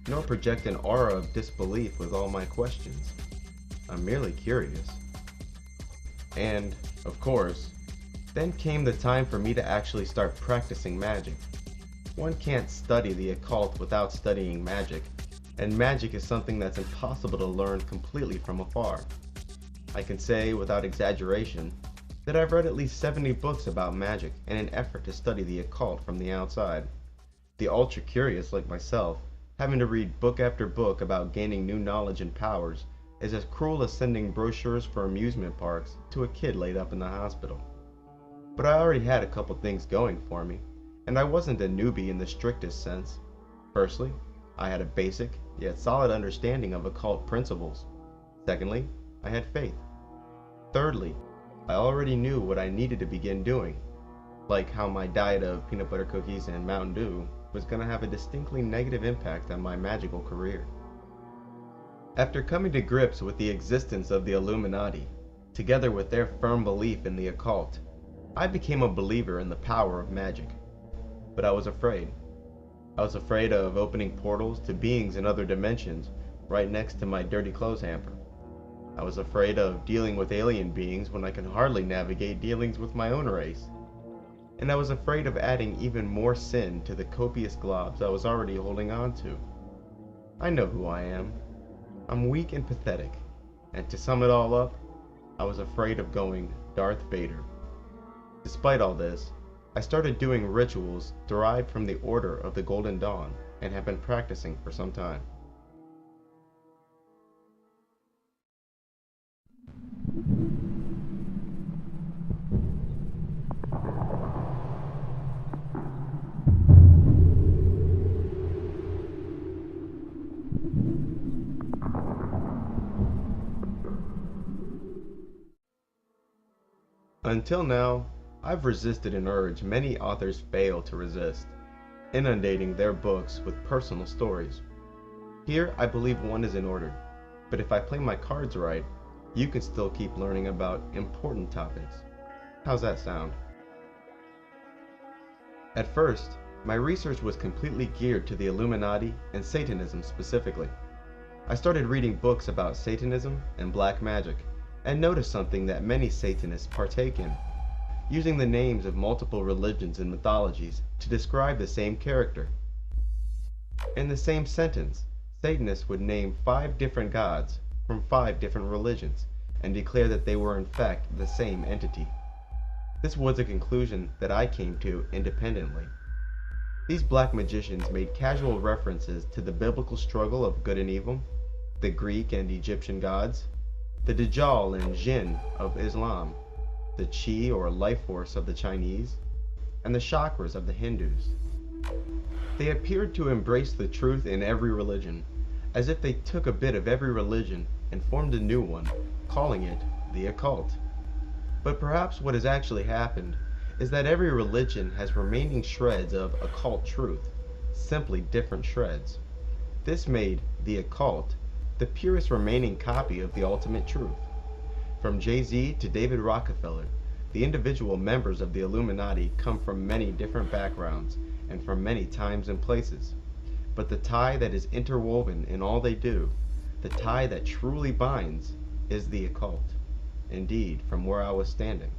nor project an aura of disbelief with all my questions. I'm merely curious. And, of course, then came the time for me to actually start practicing magic. One can't study the occult without studying magic, and magic is something that's impossible to learn completely from afar. I can say, without exaggeration, that I've read at least 70 books about magic in an effort to study the occult from the outside. The ultra-curious like myself, having to read book after book about gaining new knowledge and powers, is as cruel as sending brochures for amusement parks to a kid laid up in the hospital. But I already had a couple things going for me, and I wasn't a newbie in the strictest sense. Firstly, I had a basic, yet solid understanding of occult principles. Secondly, I had faith. Thirdly, I already knew what I needed to begin doing, like how my diet of peanut butter cookies and Mountain Dew was going to have a distinctly negative impact on my magical career. After coming to grips with the existence of the Illuminati, together with their firm belief in the occult, I became a believer in the power of magic. But I was afraid. I was afraid of opening portals to beings in other dimensions right next to my dirty clothes hamper. I was afraid of dealing with alien beings when I could hardly navigate dealings with my own race. And I was afraid of adding even more sin to the copious globs I was already holding on to. I know who I am. I'm weak and pathetic, and to sum it all up, I was afraid of going Darth Vader. Despite all this, I started doing rituals derived from the Order of the Golden Dawn and have been practicing for some time. Until now, I've resisted an urge many authors fail to resist, inundating their books with personal stories. Here, I believe one is in order, but if I play my cards right, you can still keep learning about important topics. How's that sound? At first, my research was completely geared to the Illuminati and Satanism specifically. I started reading books about Satanism and black magic, and noticed something that many Satanists partake in, using the names of multiple religions and mythologies to describe the same character. In the same sentence, Satanists would name 5 different gods from 5 different religions and declare that they were in fact the same entity. This was a conclusion that I came to independently. These black magicians made casual references to the biblical struggle of good and evil, the Greek and Egyptian gods, the Dajjal and Jinn of Islam, the Chi or life force of the Chinese, and the chakras of the Hindus. They appeared to embrace the truth in every religion, as if they took a bit of every religion and formed a new one, calling it the occult. But perhaps what has actually happened is that every religion has remaining shreds of occult truth, simply different shreds. This made the occult the purest remaining copy of the ultimate truth. From Jay-Z to David Rockefeller, the individual members of the Illuminati come from many different backgrounds and from many times and places. But the tie that is interwoven in all they do, the tie that truly binds, is the occult. Indeed, from where I was standing,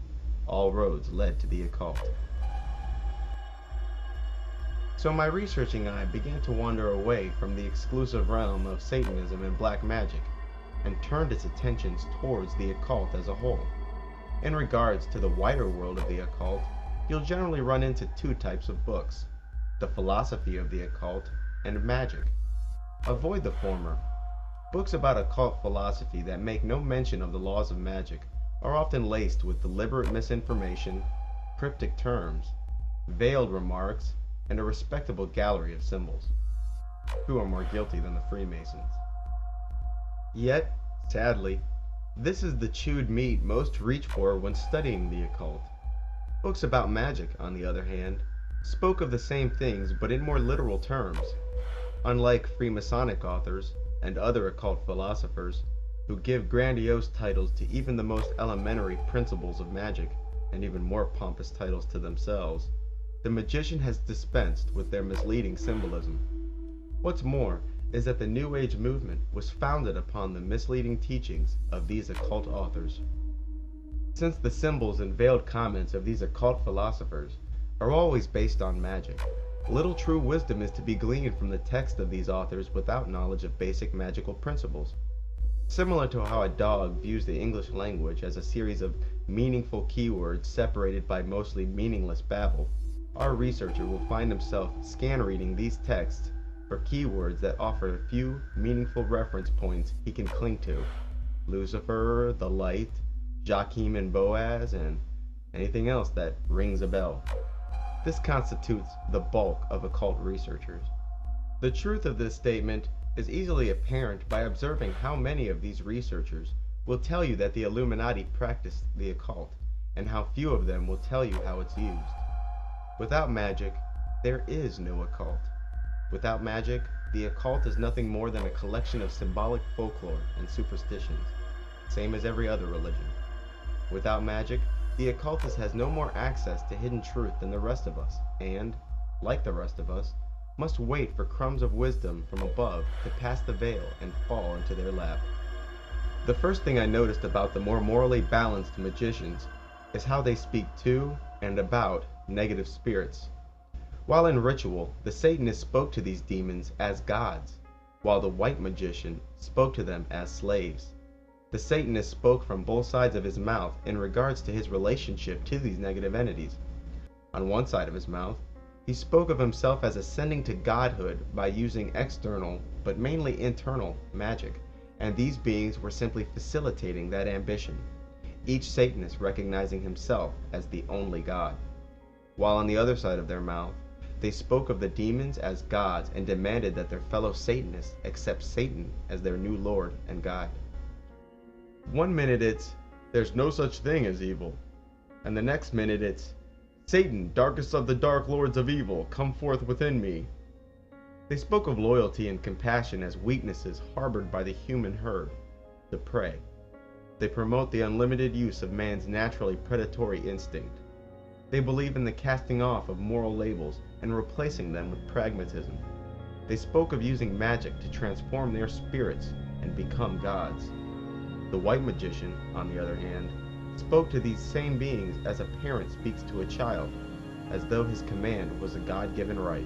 all roads led to the occult. So my researching eye began to wander away from the exclusive realm of Satanism and black magic, and turned its attentions towards the occult as a whole. In regards to the wider world of the occult, you'll generally run into 2 types of books: the philosophy of the occult and magic. Avoid the former. Books about occult philosophy that make no mention of the laws of magic are often laced with deliberate misinformation, cryptic terms, veiled remarks, and a respectable gallery of symbols. Who are more guilty than the Freemasons? Yet, sadly, this is the chewed meat most reach for when studying the occult. Books about magic, on the other hand, spoke of the same things but in more literal terms. Unlike Freemasonic authors and other occult philosophers, who give grandiose titles to even the most elementary principles of magic, and even more pompous titles to themselves, the magician has dispensed with their misleading symbolism. What's more is that the New Age movement was founded upon the misleading teachings of these occult authors. Since the symbols and veiled comments of these occult philosophers are always based on magic, little true wisdom is to be gleaned from the text of these authors without knowledge of basic magical principles. Similar to how a dog views the English language as a series of meaningful keywords separated by mostly meaningless babble, our researcher will find himself scan reading these texts for keywords that offer a few meaningful reference points he can cling to: Lucifer, the light, Joachim and Boaz, and anything else that rings a bell. This constitutes the bulk of occult researchers. The truth of this statement is easily apparent by observing how many of these researchers will tell you that the Illuminati practice the occult, and how few of them will tell you how it's used. Without magic, there is no occult. Without magic, the occult is nothing more than a collection of symbolic folklore and superstitions, same as every other religion. Without magic, the occultist has no more access to hidden truth than the rest of us, and, like the rest of us, must wait for crumbs of wisdom from above to pass the veil and fall into their lap. The first thing I noticed about the more morally balanced magicians is how they speak to and about negative spirits. While in ritual, the Satanist spoke to these demons as gods, while the white magician spoke to them as slaves. The Satanist spoke from both sides of his mouth in regards to his relationship to these negative entities. On one side of his mouth, he spoke of himself as ascending to godhood by using external, but mainly internal, magic, and these beings were simply facilitating that ambition, each Satanist recognizing himself as the only God. While on the other side of their mouth, they spoke of the demons as gods and demanded that their fellow Satanists accept Satan as their new Lord and guide. One minute it's, "There's no such thing as evil," and the next minute it's, "Satan, darkest of the dark lords of evil, come forth within me." They spoke of loyalty and compassion as weaknesses harbored by the human herd, the prey. They promote the unlimited use of man's naturally predatory instinct. They believe in the casting off of moral labels and replacing them with pragmatism. They spoke of using magic to transform their spirits and become gods. The white magician, on the other hand, spoke to these same beings as a parent speaks to a child, as though his command was a God-given right.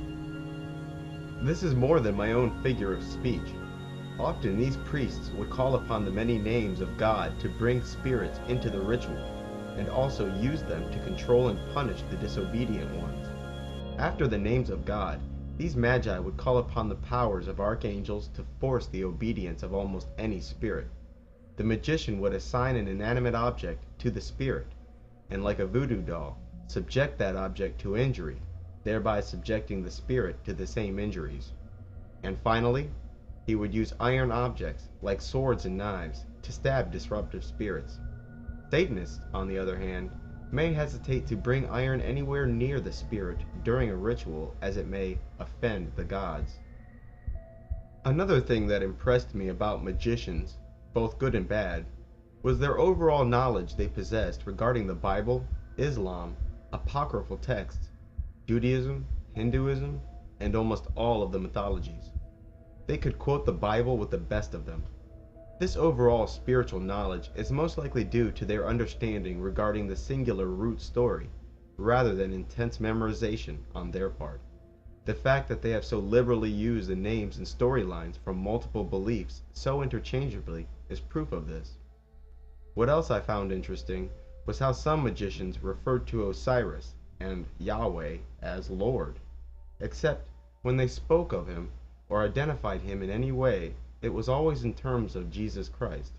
This is more than my own figure of speech. Often these priests would call upon the many names of God to bring spirits into the ritual, and also use them to control and punish the disobedient ones. After the names of God, these magi would call upon the powers of archangels to force the obedience of almost any spirit. The magician would assign an inanimate object to the spirit, and like a voodoo doll, subject that object to injury, thereby subjecting the spirit to the same injuries. And finally, he would use iron objects, like swords and knives, to stab disruptive spirits. Satanists, on the other hand, may hesitate to bring iron anywhere near the spirit during a ritual, as it may offend the gods. Another thing that impressed me about magicians, both good and bad, was their overall knowledge they possessed regarding the Bible, Islam, apocryphal texts, Judaism, Hinduism, and almost all of the mythologies. They could quote the Bible with the best of them. This overall spiritual knowledge is most likely due to their understanding regarding the singular root story, rather than intense memorization on their part. The fact that they have so liberally used the names and storylines from multiple beliefs so interchangeably is proof of this. What else I found interesting was how some magicians referred to Osiris and Yahweh as Lord, except when they spoke of him or identified him in any way, it was always in terms of Jesus Christ.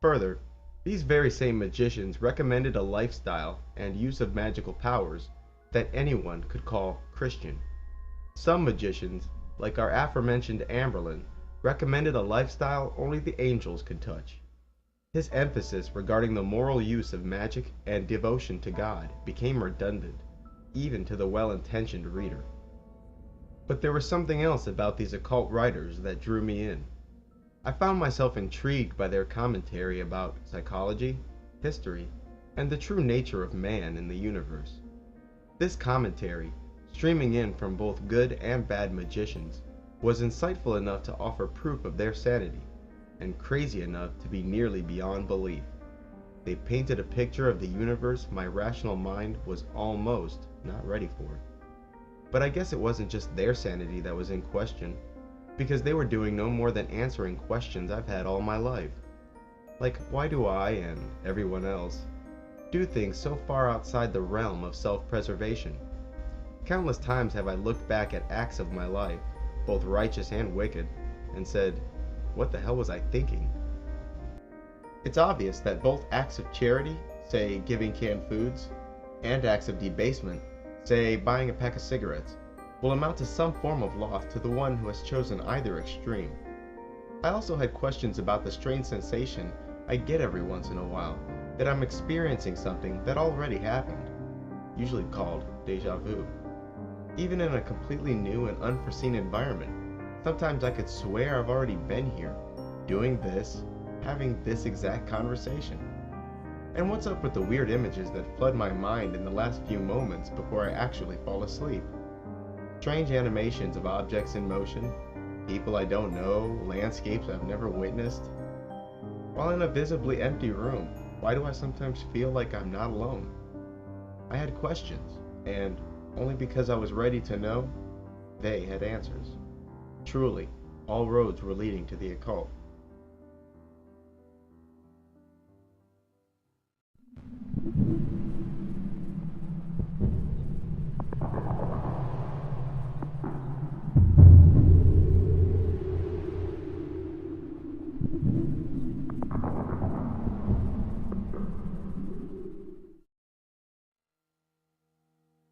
Further, these very same magicians recommended a lifestyle and use of magical powers that anyone could call Christian. Some magicians, like our aforementioned Amberlin, recommended a lifestyle only the angels could touch. His emphasis regarding the moral use of magic and devotion to God became redundant, even to the well-intentioned reader. But there was something else about these occult writers that drew me in. I found myself intrigued by their commentary about psychology, history, and the true nature of man in the universe. This commentary, streaming in from both good and bad magicians, was insightful enough to offer proof of their sanity, and crazy enough to be nearly beyond belief. They painted a picture of the universe my rational mind was almost not ready for. But I guess it wasn't just their sanity that was in question, because they were doing no more than answering questions I've had all my life. Like, why do I, and everyone else, do things so far outside the realm of self-preservation? Countless times have I looked back at acts of my life, both righteous and wicked, and said, what the hell was I thinking? It's obvious that both acts of charity, say giving canned foods, and acts of debasement, say buying a pack of cigarettes, will amount to some form of loss to the one who has chosen either extreme. I also had questions about the strange sensation I get every once in a while that I'm experiencing something that already happened, usually called déjà vu. Even in a completely new and unforeseen environment, sometimes I could swear I've already been here, doing this, having this exact conversation. And what's up with the weird images that flood my mind in the last few moments before I actually fall asleep? Strange animations of objects in motion, people I don't know, landscapes I've never witnessed. While in a visibly empty room, why do I sometimes feel like I'm not alone? I had questions, and only because I was ready to know, they had answers. Truly, all roads were leading to the occult.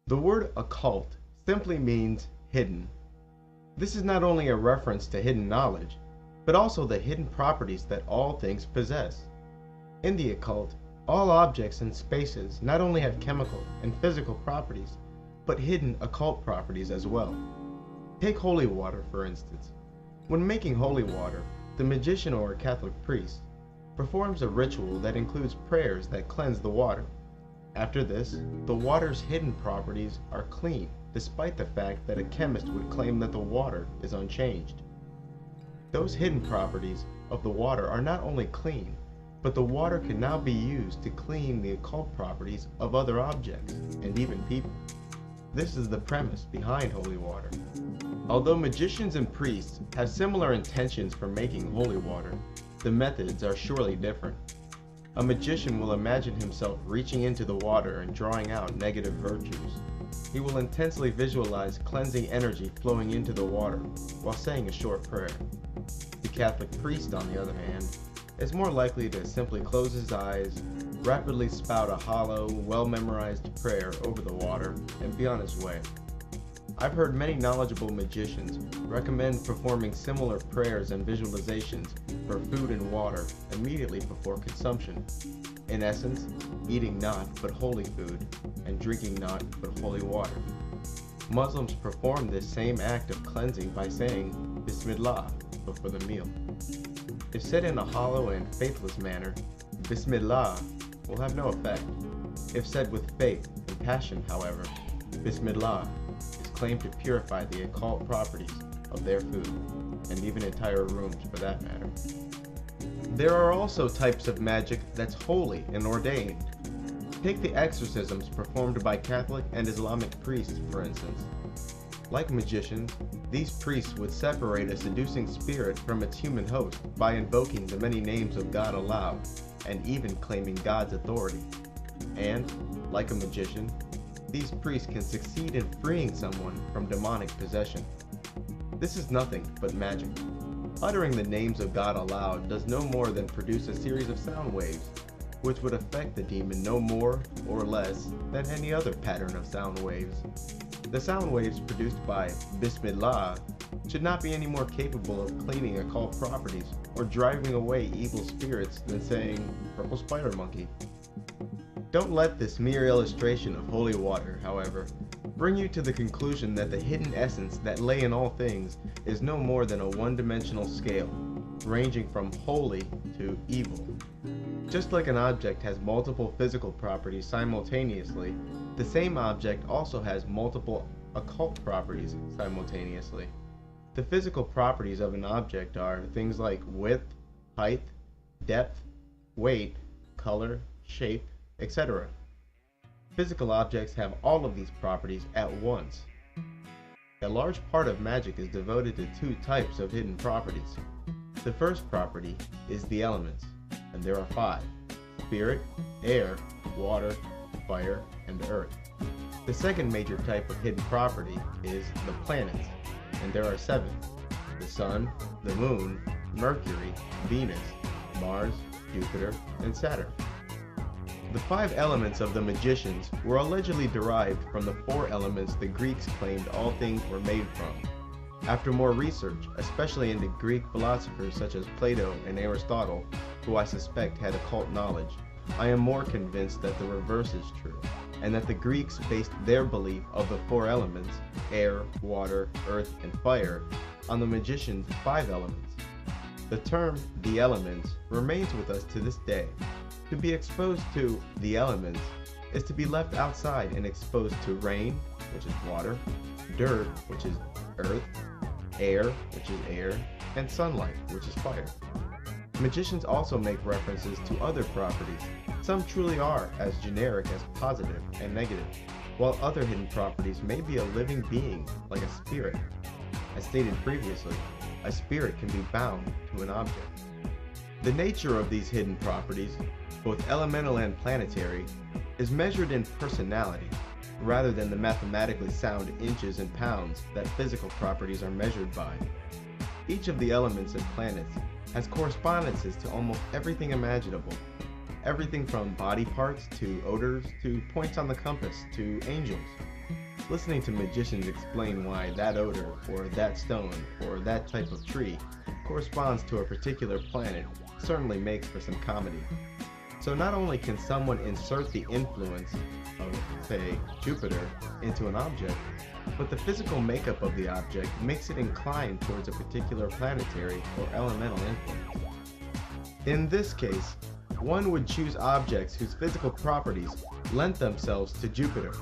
The word occult simply means hidden. This is not only a reference to hidden knowledge, but also the hidden properties that all things possess. In the occult, all objects and spaces not only have chemical and physical properties, but hidden occult properties as well. Take holy water, for instance. When making holy water, the magician or Catholic priest performs a ritual that includes prayers that cleanse the water. After this, the water's hidden properties are clean, despite the fact that a chemist would claim that the water is unchanged. Those hidden properties of the water are not only clean, but the water can now be used to clean the occult properties of other objects, and even people. This is the premise behind holy water. Although magicians and priests have similar intentions for making holy water, the methods are surely different. A magician will imagine himself reaching into the water and drawing out negative virtues. He will intensely visualize cleansing energy flowing into the water while saying a short prayer. The Catholic priest, on the other hand, is more likely to simply close his eyes, rapidly spout a hollow, well-memorized prayer over the water, and be on his way. I've heard many knowledgeable magicians recommend performing similar prayers and visualizations for food and water immediately before consumption. In essence, eating not but holy food, and drinking not but holy water. Muslims perform this same act of cleansing by saying Bismillah before the meal. If said in a hollow and faithless manner, Bismillah will have no effect. If said with faith and passion, however, Bismillah is claimed to purify the occult properties of their food, and even entire rooms for that matter. There are also types of magic that's holy and ordained. Take the exorcisms performed by Catholic and Islamic priests, for instance. Like magicians, these priests would separate a seducing spirit from its human host by invoking the many names of God aloud, and even claiming God's authority. And, like a magician, these priests can succeed in freeing someone from demonic possession. This is nothing but magic. Uttering the names of God aloud does no more than produce a series of sound waves, which would affect the demon no more or less than any other pattern of sound waves. The sound waves produced by Bismillah should not be any more capable of cleaning occult properties or driving away evil spirits than saying, "Purple spider monkey." Don't let this mere illustration of holy water, however, bring you to the conclusion that the hidden essence that lay in all things is no more than a one-dimensional scale, ranging from holy to evil. Just like an object has multiple physical properties simultaneously, the same object also has multiple occult properties simultaneously. The physical properties of an object are things like width, height, depth, weight, color, shape, etc. Physical objects have all of these properties at once. A large part of magic is devoted to two types of hidden properties. The first property is the elements, and there are 5: spirit, air, water, fire, and earth. The second major type of hidden property is the planets, and there are 7: the sun, the moon, Mercury, Venus, Mars, Jupiter, and Saturn. The 5 elements of the magicians were allegedly derived from the 4 elements the Greeks claimed all things were made from. After more research, especially into Greek philosophers such as Plato and Aristotle, who I suspect had occult knowledge, I am more convinced that the reverse is true, and that the Greeks based their belief of the 4 elements, air, water, earth, and fire, on the magician's 5 elements. The term "the elements" remains with us to this day. To be exposed to the elements is to be left outside and exposed to rain, which is water, dirt, which is earth, air, which is air, and sunlight, which is fire. Magicians also make references to other properties. Some truly are as generic as positive and negative, while other hidden properties may be a living being, like a spirit. As stated previously, a spirit can be bound to an object. The nature of these hidden properties, both elemental and planetary, is measured in personality, rather than the mathematically sound inches and pounds that physical properties are measured by. Each of the elements and planets has correspondences to almost everything imaginable. Everything from body parts to odors to points on the compass to angels. Listening to magicians explain why that odor or that stone or that type of tree corresponds to a particular planet certainly makes for some comedy. So not only can someone insert the influence of, say, Jupiter into an object, but the physical makeup of the object makes it inclined towards a particular planetary or elemental influence. In this case, one would choose objects whose physical properties lent themselves to Jupiter.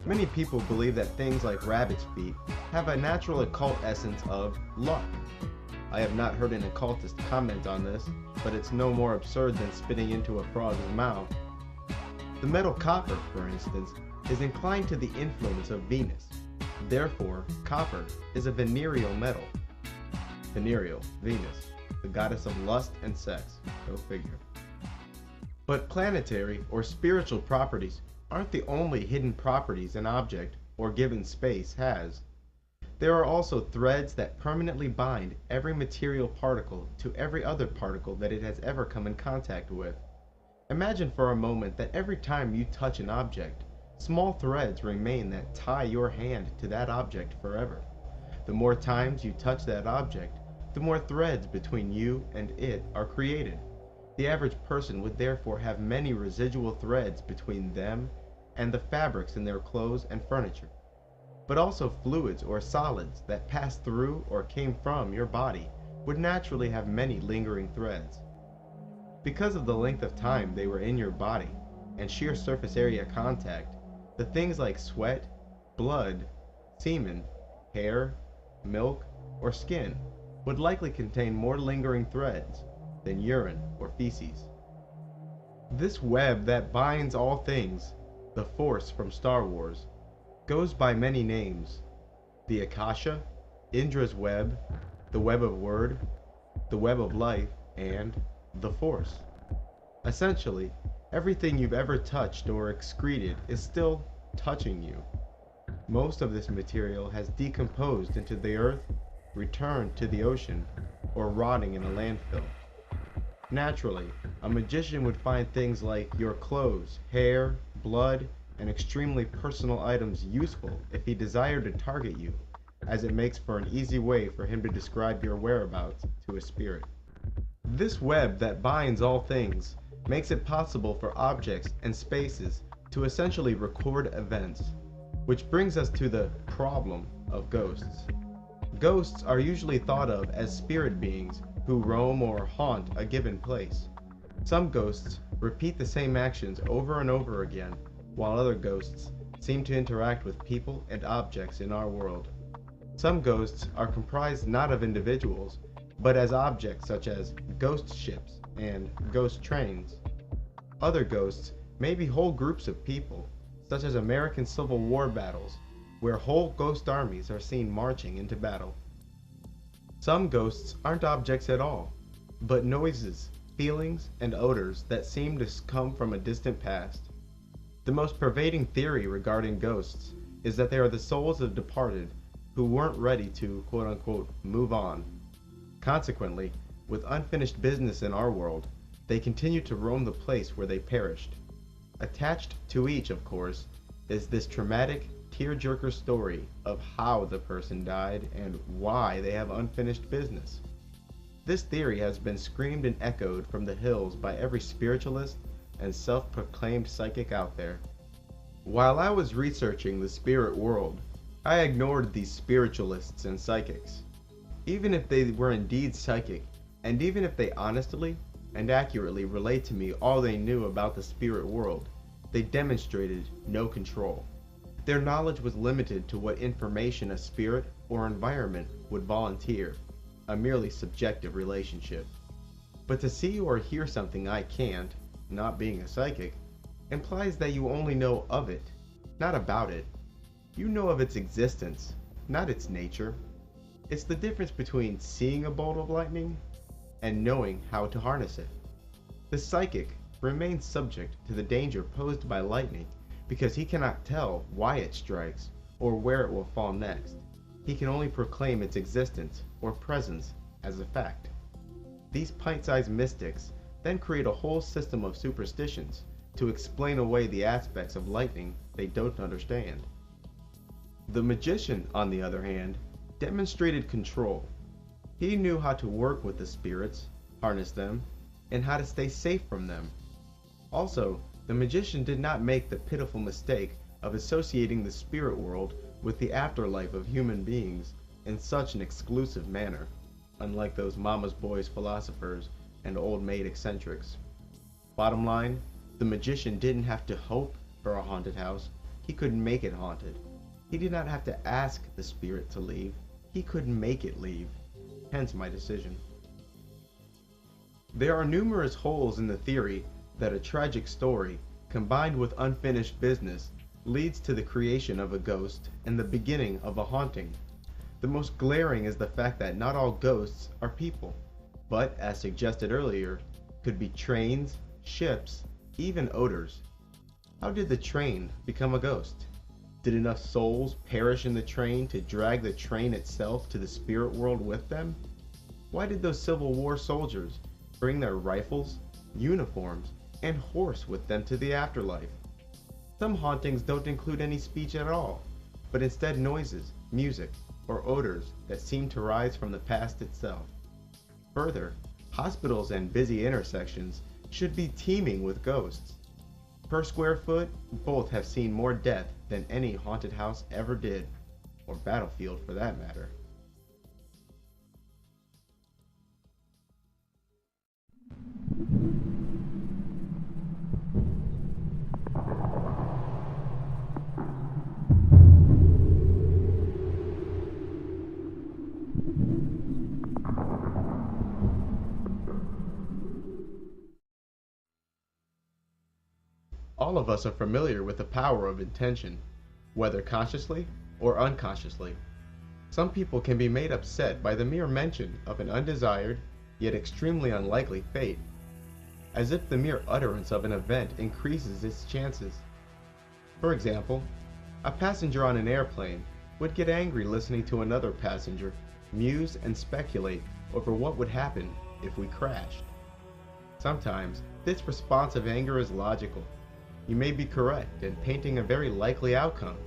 Many people believe that things like rabbit's feet have a natural occult essence of luck. I have not heard an occultist comment on this, but it's no more absurd than spitting into a frog's mouth. The metal copper, for instance, is inclined to the influence of Venus. Therefore, copper is a venereal metal. Venereal, Venus, the goddess of lust and sex, go figure. But planetary or spiritual properties aren't the only hidden properties an object or given space has. There are also threads that permanently bind every material particle to every other particle that it has ever come in contact with. Imagine for a moment that every time you touch an object, small threads remain that tie your hand to that object forever. The more times you touch that object, the more threads between you and it are created. The average person would therefore have many residual threads between them and the fabrics in their clothes and furniture, but also fluids or solids that passed through or came from your body would naturally have many lingering threads. Because of the length of time they were in your body and sheer surface area contact, the things like sweat, blood, semen, hair, milk, or skin would likely contain more lingering threads than urine or feces. This web that binds all things, the Force from Star Wars, goes by many names: the Akasha, Indra's web, the web of word, the web of life, and the Force. Essentially, everything you've ever touched or excreted is still touching you. Most of this material has decomposed into the earth, returned to the ocean, or rotting in a landfill. Naturally, a magician would find things like your clothes, hair, blood, and extremely personal items useful if he desired to target you, as it makes for an easy way for him to describe your whereabouts to a spirit. This web that binds all things makes it possible for objects and spaces to essentially record events, which brings us to the problem of ghosts. Ghosts are usually thought of as spirit beings who roam or haunt a given place. Some ghosts repeat the same actions over and over again, while other ghosts seem to interact with people and objects in our world. Some ghosts are comprised not of individuals, but as objects such as ghost ships and ghost trains. Other ghosts may be whole groups of people, such as American Civil War battles, where whole ghost armies are seen marching into battle. Some ghosts aren't objects at all, but noises, feelings, and odors that seem to come from a distant past. The most pervading theory regarding ghosts is that they are the souls of departed who weren't ready to quote-unquote move on. Consequently, with unfinished business in our world, they continue to roam the place where they perished. Attached to each, of course, is this traumatic, tearjerker story of how the person died and why they have unfinished business. This theory has been screamed and echoed from the hills by every spiritualist and self-proclaimed psychic out there. While I was researching the spirit world, I ignored these spiritualists and psychics. Even if they were indeed psychic, and even if they honestly and accurately relate to me all they knew about the spirit world, they demonstrated no control. Their knowledge was limited to what information a spirit or environment would volunteer, a merely subjective relationship. But to see or hear something I can't, not being a psychic, implies that you only know of it, not about it. You know of its existence, not its nature. It's the difference between seeing a bolt of lightning and knowing how to harness it. The psychic remains subject to the danger posed by lightning because he cannot tell why it strikes or where it will fall next. He can only proclaim its existence or presence as a fact. These pint-sized mystics then create a whole system of superstitions to explain away the aspects of lightning they don't understand. The magician, on the other hand, demonstrated control. He knew how to work with the spirits, harness them, and how to stay safe from them. Also, the magician did not make the pitiful mistake of associating the spirit world with the afterlife of human beings in such an exclusive manner, unlike those mama's boys philosophers and old maid eccentrics. Bottom line, the magician didn't have to hope for a haunted house, he could make it haunted. He did not have to ask the spirit to leave, he could make it leave. Hence my decision. There are numerous holes in the theory that a tragic story, combined with unfinished business, leads to the creation of a ghost and the beginning of a haunting. The most glaring is the fact that not all ghosts are people, but, as suggested earlier, could be trains, ships, even odors. How did the train become a ghost? Did enough souls perish in the train to drag the train itself to the spirit world with them? Why did those Civil War soldiers bring their rifles, uniforms, and horse with them to the afterlife? Some hauntings don't include any speech at all, but instead noises, music, or odors that seem to rise from the past itself. Further, hospitals and busy intersections should be teeming with ghosts. Per square foot, both have seen more death than any haunted house ever did, or battlefield for that matter. All of us are familiar with the power of intention, whether consciously or unconsciously. Some people can be made upset by the mere mention of an undesired, yet extremely unlikely fate, as if the mere utterance of an event increases its chances. For example, a passenger on an airplane would get angry listening to another passenger muse and speculate over what would happen if we crashed. Sometimes, this response of anger is logical. You may be correct in painting a very likely outcome.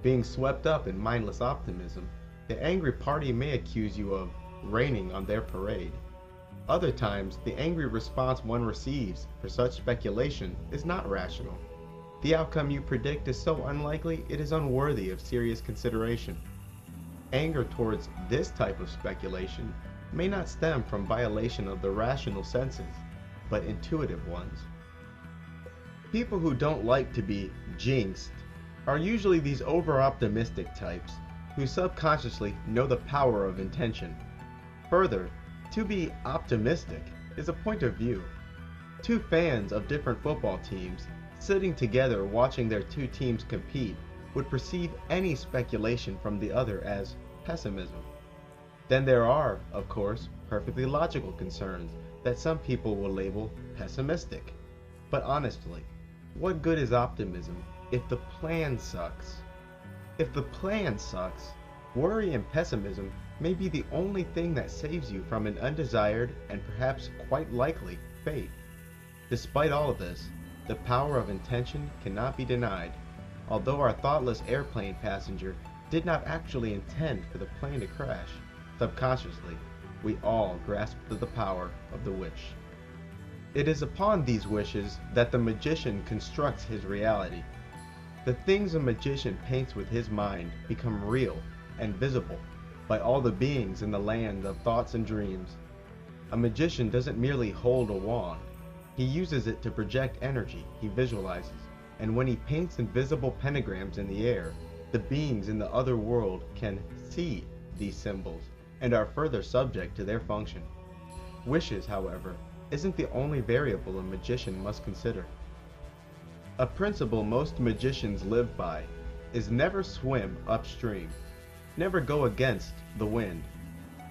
Being swept up in mindless optimism, the angry party may accuse you of raining on their parade. Other times, the angry response one receives for such speculation is not rational. The outcome you predict is so unlikely it is unworthy of serious consideration. Anger towards this type of speculation may not stem from violation of the rational senses, but intuitive ones. People who don't like to be jinxed are usually these over-optimistic types who subconsciously know the power of intention. Further, to be optimistic is a point of view. Two fans of different football teams sitting together watching their two teams compete would perceive any speculation from the other as pessimism. Then there are, of course, perfectly logical concerns that some people will label pessimistic. But honestly, what good is optimism if the plan sucks? If the plan sucks, worry and pessimism may be the only thing that saves you from an undesired and perhaps quite likely fate. Despite all of this, the power of intention cannot be denied. Although our thoughtless airplane passenger did not actually intend for the plane to crash, subconsciously, we all grasped the power of the wish. It is upon these wishes that the magician constructs his reality. The things a magician paints with his mind become real and visible by all the beings in the land of thoughts and dreams. A magician doesn't merely hold a wand. He uses it to project energy he visualizes, and when he paints invisible pentagrams in the air, the beings in the other world can see these symbols and are further subject to their function. Wishes, however, isn't the only variable a magician must consider. A principle most magicians live by is never swim upstream, never go against the wind.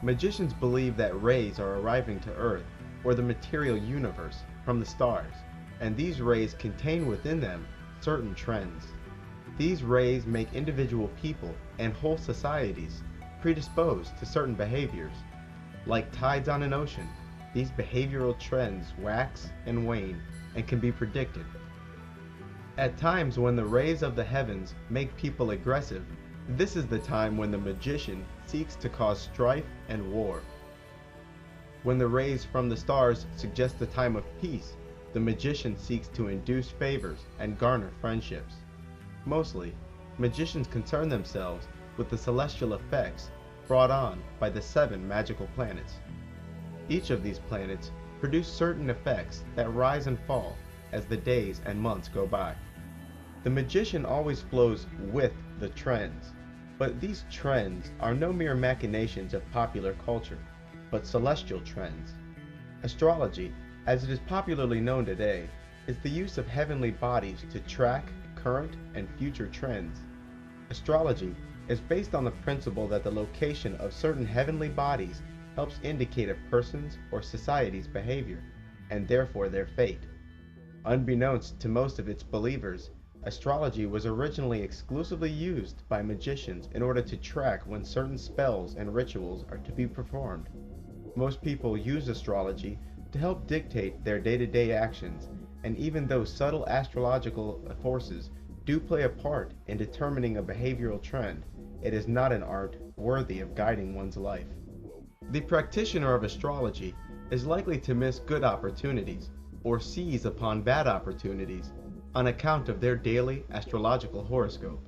Magicians believe that rays are arriving to Earth or the material universe from the stars, and these rays contain within them certain trends. These rays make individual people and whole societies predisposed to certain behaviors. Like tides on an ocean, these behavioral trends wax and wane and can be predicted. At times when the rays of the heavens make people aggressive, this is the time when the magician seeks to cause strife and war. When the rays from the stars suggest a time of peace, the magician seeks to induce favors and garner friendships. Mostly, magicians concern themselves with the celestial effects brought on by the 7 magical planets. Each of these planets produce certain effects that rise and fall as the days and months go by. The magician always flows with the trends, but these trends are no mere machinations of popular culture, but celestial trends. Astrology, as it is popularly known today, is the use of heavenly bodies to track current and future trends. Astrology is based on the principle that the location of certain heavenly bodies helps indicate a person's or society's behavior, and therefore their fate. Unbeknownst to most of its believers, astrology was originally exclusively used by magicians in order to track when certain spells and rituals are to be performed. Most people use astrology to help dictate their day-to-day actions, and even though subtle astrological forces do play a part in determining a behavioral trend, it is not an art worthy of guiding one's life. The practitioner of astrology is likely to miss good opportunities or seize upon bad opportunities on account of their daily astrological horoscope.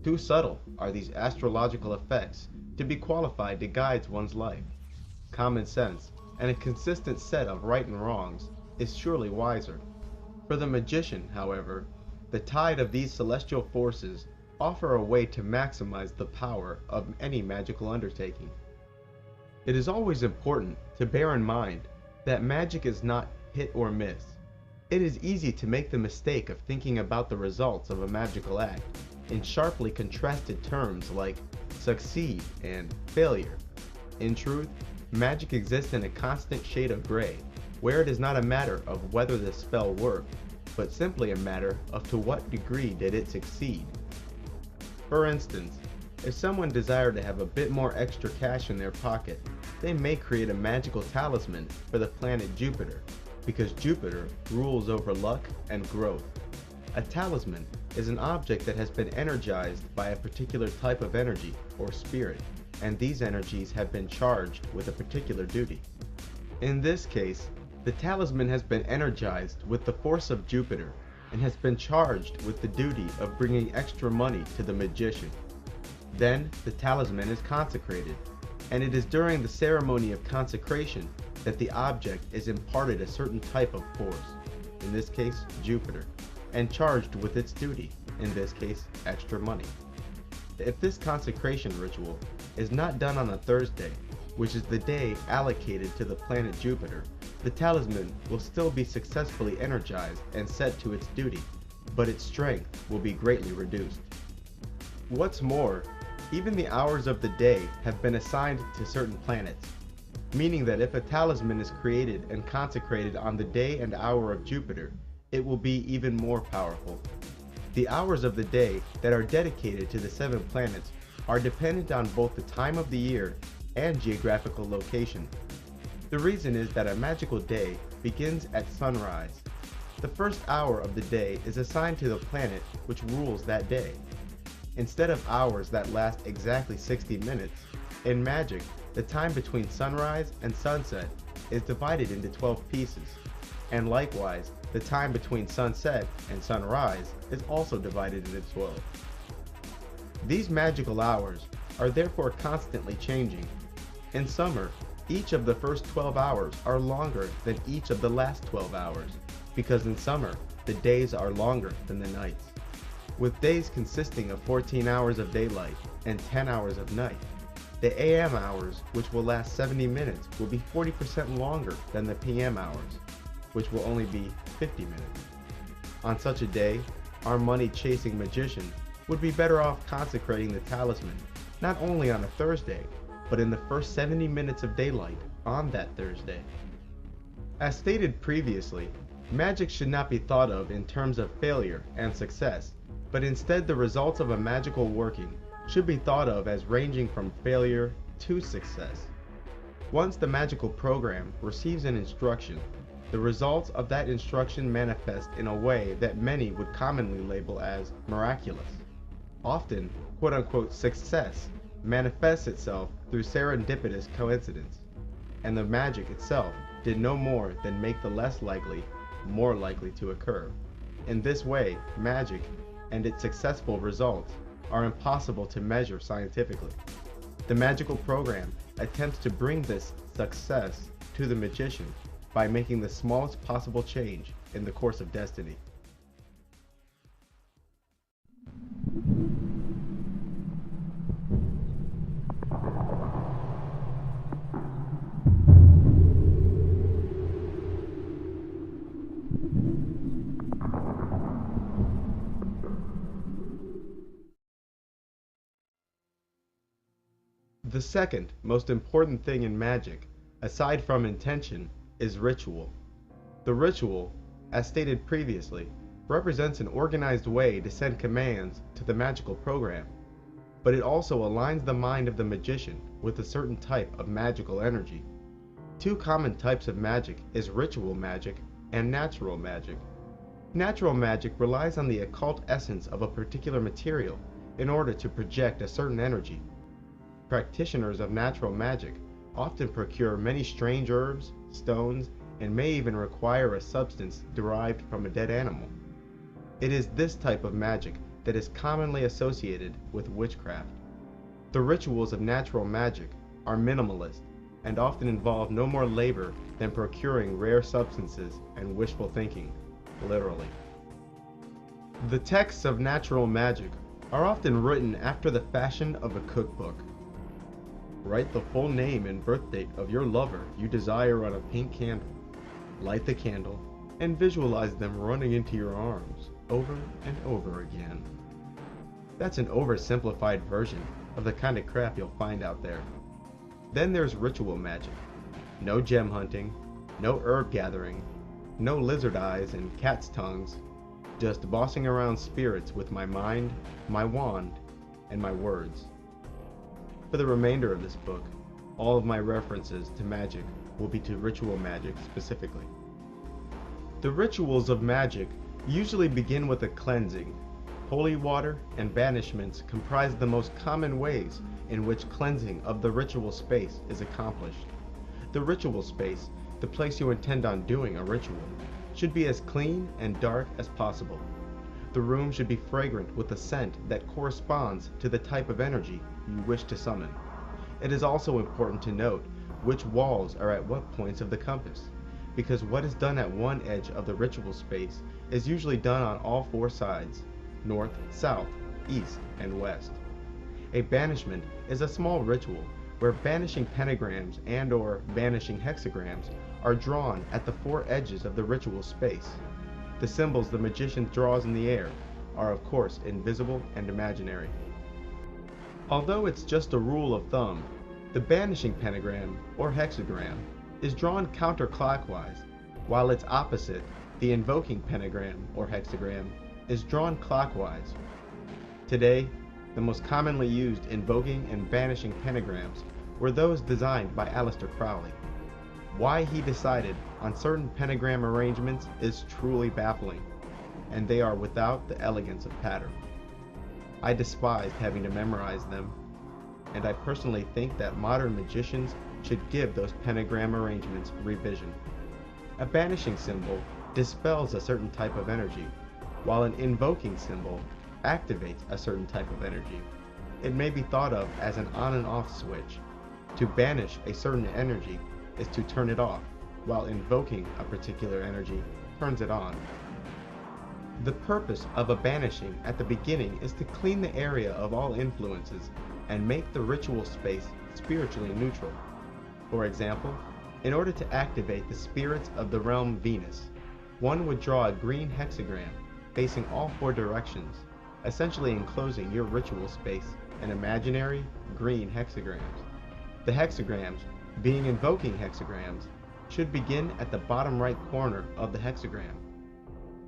Too subtle are these astrological effects to be qualified to guide one's life. Common sense and a consistent set of right and wrongs is surely wiser. For the magician, however, the tide of these celestial forces offer a way to maximize the power of any magical undertaking. It is always important to bear in mind that magic is not hit or miss. It is easy to make the mistake of thinking about the results of a magical act in sharply contrasted terms like succeed and failure. In truth, magic exists in a constant shade of gray, where it is not a matter of whether the spell worked, but simply a matter of to what degree did it succeed. For instance, if someone desired to have a bit more extra cash in their pocket, they may create a magical talisman for the planet Jupiter, because Jupiter rules over luck and growth. A talisman is an object that has been energized by a particular type of energy or spirit, and these energies have been charged with a particular duty. In this case, the talisman has been energized with the force of Jupiter and has been charged with the duty of bringing extra money to the magician. Then the talisman is consecrated, and it is during the ceremony of consecration that the object is imparted a certain type of force, in this case Jupiter, and charged with its duty, in this case extra money. If this consecration ritual is not done on a Thursday, which is the day allocated to the planet Jupiter, the talisman will still be successfully energized and set to its duty, but its strength will be greatly reduced. What's more, even the hours of the day have been assigned to certain planets, meaning that if a talisman is created and consecrated on the day and hour of Jupiter, it will be even more powerful. The hours of the day that are dedicated to the 7 planets are dependent on both the time of the year and geographical location. The reason is that a magical day begins at sunrise. The first hour of the day is assigned to the planet which rules that day. Instead of hours that last exactly 60 minutes, in magic, the time between sunrise and sunset is divided into 12 pieces, and likewise, the time between sunset and sunrise is also divided into 12. These magical hours are therefore constantly changing. In summer, each of the first 12 hours are longer than each of the last 12 hours, because in summer, the days are longer than the nights. With days consisting of 14 hours of daylight and 10 hours of night, the AM hours, which will last 70 minutes, will be 40% longer than the PM hours, which will only be 50 minutes. On such a day, our money-chasing magician would be better off consecrating the talisman, not only on a Thursday, but in the first 70 minutes of daylight on that Thursday. As stated previously, magic should not be thought of in terms of failure and success, but instead the results of a magical working should be thought of as ranging from failure to success. Once the magical program receives an instruction, the results of that instruction manifest in a way that many would commonly label as miraculous. Often, quote-unquote success manifests itself through serendipitous coincidence, and the magic itself did no more than make the less likely more likely to occur. In this way, magic and its successful results are impossible to measure scientifically. The magical program attempts to bring this success to the magician by making the smallest possible change in the course of destiny. The second most important thing in magic, aside from intention, is ritual. The ritual, as stated previously, represents an organized way to send commands to the magical program, but it also aligns the mind of the magician with a certain type of magical energy. Two common types of magic is ritual magic and natural magic. Natural magic relies on the occult essence of a particular material in order to project a certain energy. Practitioners of natural magic often procure many strange herbs, stones, and may even require a substance derived from a dead animal. It is this type of magic that is commonly associated with witchcraft. The rituals of natural magic are minimalist and often involve no more labor than procuring rare substances and wishful thinking, literally. The texts of natural magic are often written after the fashion of a cookbook. Write the full name and birth date of your lover you desire on a pink candle. Light the candle and visualize them running into your arms over and over again. That's an oversimplified version of the kind of crap you'll find out there. Then there's ritual magic. No gem hunting, no herb gathering, no lizard eyes and cat's tongues, just bossing around spirits with my mind, my wand, and my words. For the remainder of this book, all of my references to magic will be to ritual magic specifically. The rituals of magic usually begin with a cleansing. Holy water and banishments comprise the most common ways in which cleansing of the ritual space is accomplished. The ritual space, the place you intend on doing a ritual, should be as clean and dark as possible. The room should be fragrant with a scent that corresponds to the type of energy you wish to summon. It is also important to note which walls are at what points of the compass, because what is done at one edge of the ritual space is usually done on all four sides: north, south, east, and west. A banishment is a small ritual where banishing pentagrams and/or banishing hexagrams are drawn at the four edges of the ritual space. The symbols the magician draws in the air are of course invisible and imaginary. Although it's just a rule of thumb, the banishing pentagram or hexagram is drawn counterclockwise, while its opposite, the invoking pentagram or hexagram, is drawn clockwise. Today, the most commonly used invoking and banishing pentagrams were those designed by Aleister Crowley. Why he decided on certain pentagram arrangements is truly baffling, and they are without the elegance of pattern. I despised having to memorize them, and I personally think that modern magicians should give those pentagram arrangements revision. A banishing symbol dispels a certain type of energy, while an invoking symbol activates a certain type of energy. It may be thought of as an on and off switch. To banish a certain energy is to turn it off, while invoking a particular energy turns it on. The purpose of a banishing at the beginning is to clean the area of all influences and make the ritual space spiritually neutral. For example, in order to activate the spirits of the realm Venus, one would draw a green hexagram facing all four directions, essentially enclosing your ritual space in imaginary green hexagrams. The hexagrams, being invoking hexagrams, should begin at the bottom right corner of the hexagram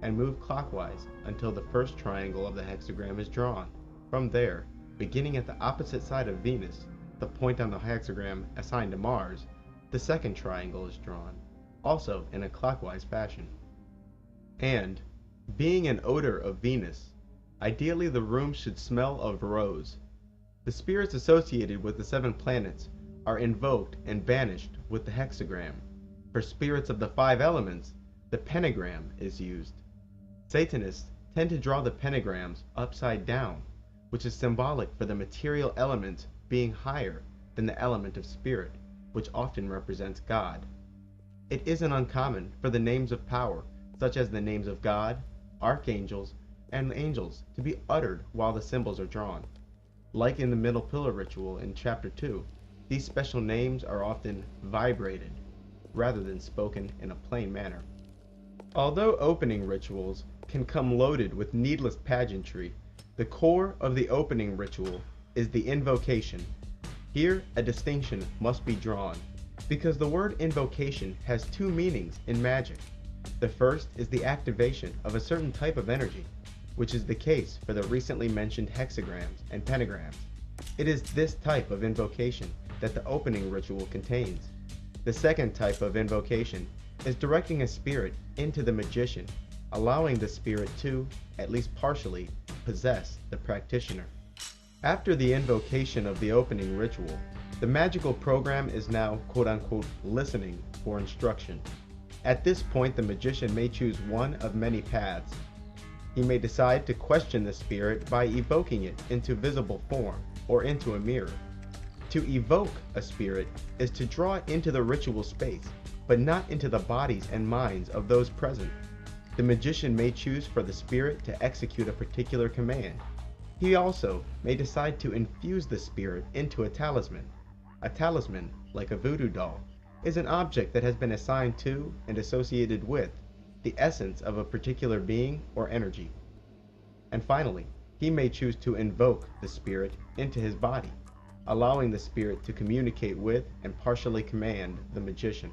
and move clockwise until the first triangle of the hexagram is drawn. From there, beginning at the opposite side of Venus, the point on the hexagram assigned to Mars, the second triangle is drawn, also in a clockwise fashion. And, being an odor of Venus, ideally the room should smell of rose. The spirits associated with the 7 planets are invoked and banished with the hexagram. For spirits of the 5 elements, the pentagram is used. Satanists tend to draw the pentagrams upside down, which is symbolic for the material element being higher than the element of spirit, which often represents God. It isn't uncommon for the names of power, such as the names of God, archangels, and angels, to be uttered while the symbols are drawn. Like in the middle pillar ritual in chapter 2, these special names are often vibrated, rather than spoken in a plain manner. Although opening rituals can come loaded with needless pageantry, the core of the opening ritual is the invocation. Here, a distinction must be drawn, because the word invocation has 2 meanings in magic. The first is the activation of a certain type of energy, which is the case for the recently mentioned hexagrams and pentagrams. It is this type of invocation that the opening ritual contains. The second type of invocation is directing a spirit into the magician, allowing the spirit to, at least partially, possess the practitioner. After the invocation of the opening ritual, the magical program is now quote-unquote listening for instruction. At this point, the magician may choose one of many paths. He may decide to question the spirit by evoking it into visible form or into a mirror. To evoke a spirit is to draw it into the ritual space, but not into the bodies and minds of those present. The magician may choose for the spirit to execute a particular command. He also may decide to infuse the spirit into a talisman. A talisman, like a voodoo doll, is an object that has been assigned to and associated with the essence of a particular being or energy. And finally, he may choose to invoke the spirit into his body, allowing the spirit to communicate with and partially command the magician.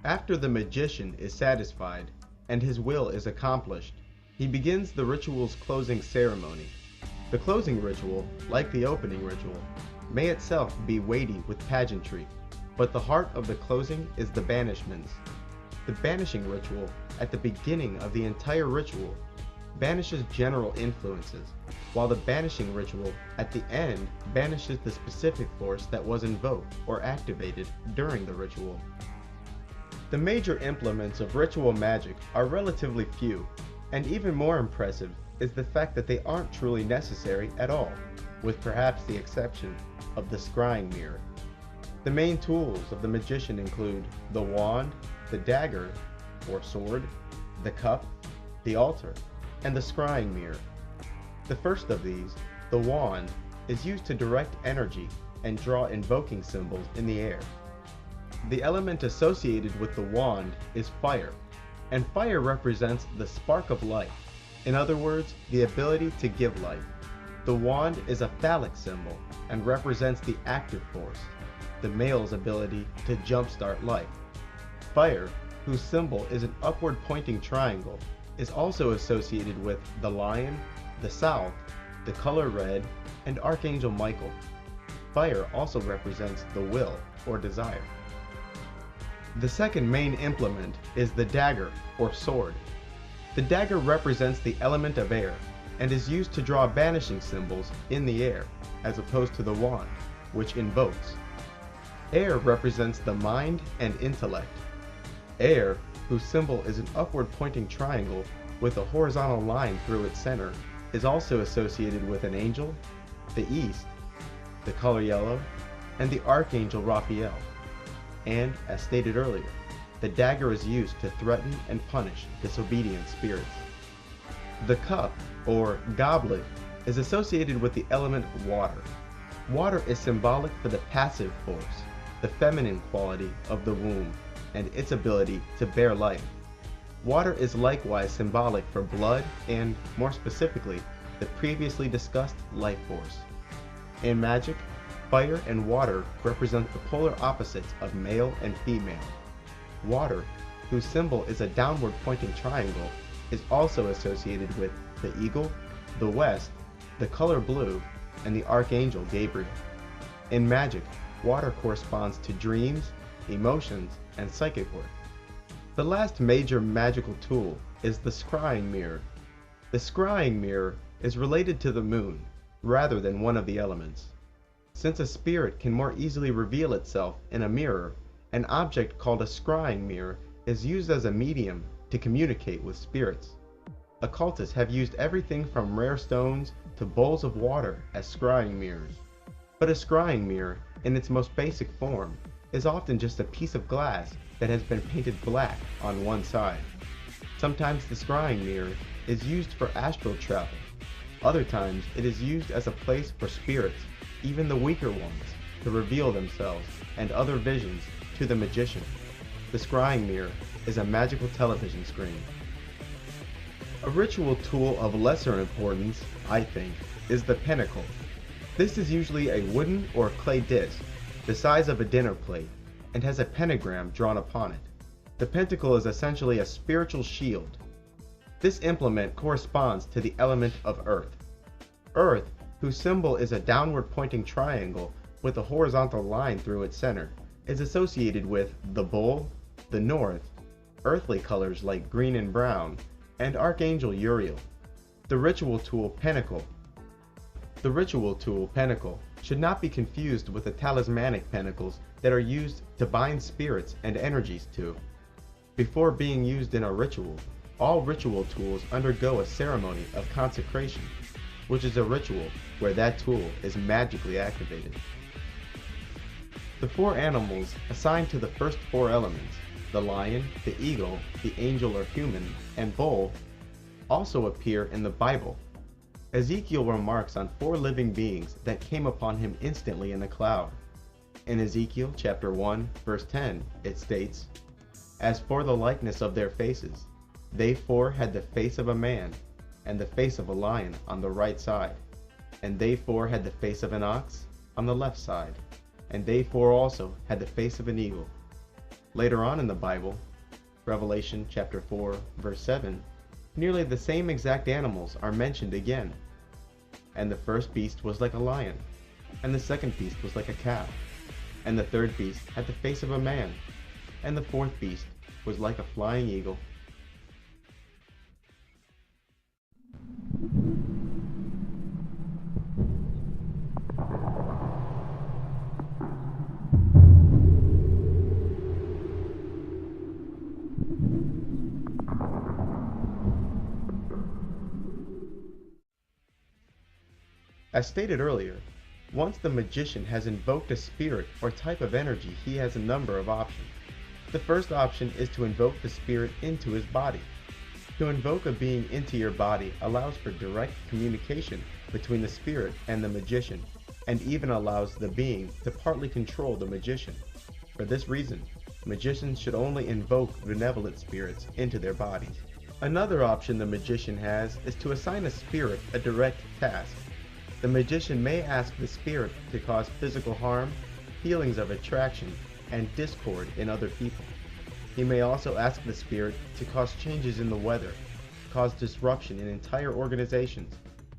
After the magician is satisfied and his will is accomplished, he begins the ritual's closing ceremony. The closing ritual, like the opening ritual, may itself be weighty with pageantry, but the heart of the closing is the banishments. The banishing ritual, at the beginning of the entire ritual, banishes general influences, while the banishing ritual at the end banishes the specific force that was invoked or activated during the ritual. The major implements of ritual magic are relatively few, and even more impressive is the fact that they aren't truly necessary at all, with perhaps the exception of the scrying mirror. The main tools of the magician include the wand, the dagger or sword, the cup, the altar, and the scrying mirror. The first of these, the wand, is used to direct energy and draw invoking symbols in the air. The element associated with the wand is fire, and fire represents the spark of life. In other words, the ability to give life. The wand is a phallic symbol and represents the active force, the male's ability to jumpstart life. Fire, whose symbol is an upward pointing triangle, is also associated with the lion, the south, the color red, and Archangel Michael. Fire also represents the will or desire. The second main implement is the dagger or sword. The dagger represents the element of air and is used to draw banishing symbols in the air, as opposed to the wand, which invokes. Air represents the mind and intellect. Air, whose symbol is an upward pointing triangle with a horizontal line through its center, is also associated with an angel, the east, the color yellow, and the Archangel Raphael. And, as stated earlier, the dagger is used to threaten and punish disobedient spirits. The cup, or goblet, is associated with the element water. Water is symbolic for the passive force, the feminine quality of the womb, and its ability to bear life. Water is likewise symbolic for blood and, more specifically, the previously discussed life force. In magic, fire and water represent the polar opposites of male and female. Water, whose symbol is a downward pointing triangle, is also associated with the eagle, the west, the color blue, and the Archangel Gabriel. In magic, water corresponds to dreams, emotions, and psychic work. The last major magical tool is the scrying mirror. The scrying mirror is related to the moon, rather than one of the elements. Since a spirit can more easily reveal itself in a mirror, an object called a scrying mirror is used as a medium to communicate with spirits. Occultists have used everything from rare stones to bowls of water as scrying mirrors. But a scrying mirror, in its most basic form, is often just a piece of glass that has been painted black on one side. Sometimes the scrying mirror is used for astral travel. Other times it is used as a place for spirits, even the weaker ones, to reveal themselves and other visions to the magician. The scrying mirror is a magical television screen. A ritual tool of lesser importance, I think, is the pentacle. This is usually a wooden or clay disc, the size of a dinner plate, and has a pentagram drawn upon it. The pentacle is essentially a spiritual shield. This implement corresponds to the element of earth. Earth, whose symbol is a downward pointing triangle with a horizontal line through its center, is associated with the bull, the north, earthly colors like green and brown, and Archangel Uriel. The ritual tool pentacle should not be confused with the talismanic pentacles that are used to bind spirits and energies to. Before being used in a ritual, all ritual tools undergo a ceremony of consecration, which is a ritual where that tool is magically activated. The four animals assigned to the first four elements, the lion, the eagle, the angel or human, and bull, also appear in the Bible. Ezekiel remarks on four living beings that came upon him instantly in a cloud. In Ezekiel chapter 1, verse 10, it states, "As for the likeness of their faces, they four had the face of a man, and the face of a lion on the right side, and they four had the face of an ox on the left side, and they four also had the face of an eagle." Later on in the Bible, Revelation chapter 4, verse 7, nearly the same exact animals are mentioned again. "And the first beast was like a lion, and the second beast was like a cow, and the third beast had the face of a man, and the fourth beast was like a flying eagle. As stated earlier, once the magician has invoked a spirit or type of energy, he has a number of options. The first option is to invoke the spirit into his body. To invoke a being into your body allows for direct communication between the spirit and the magician, and even allows the being to partly control the magician. For this reason, magicians should only invoke benevolent spirits into their bodies. Another option the magician has is to assign a spirit a direct task. The magician may ask the spirit to cause physical harm, feelings of attraction, and discord in other people. He may also ask the spirit to cause changes in the weather, cause disruption in entire organizations,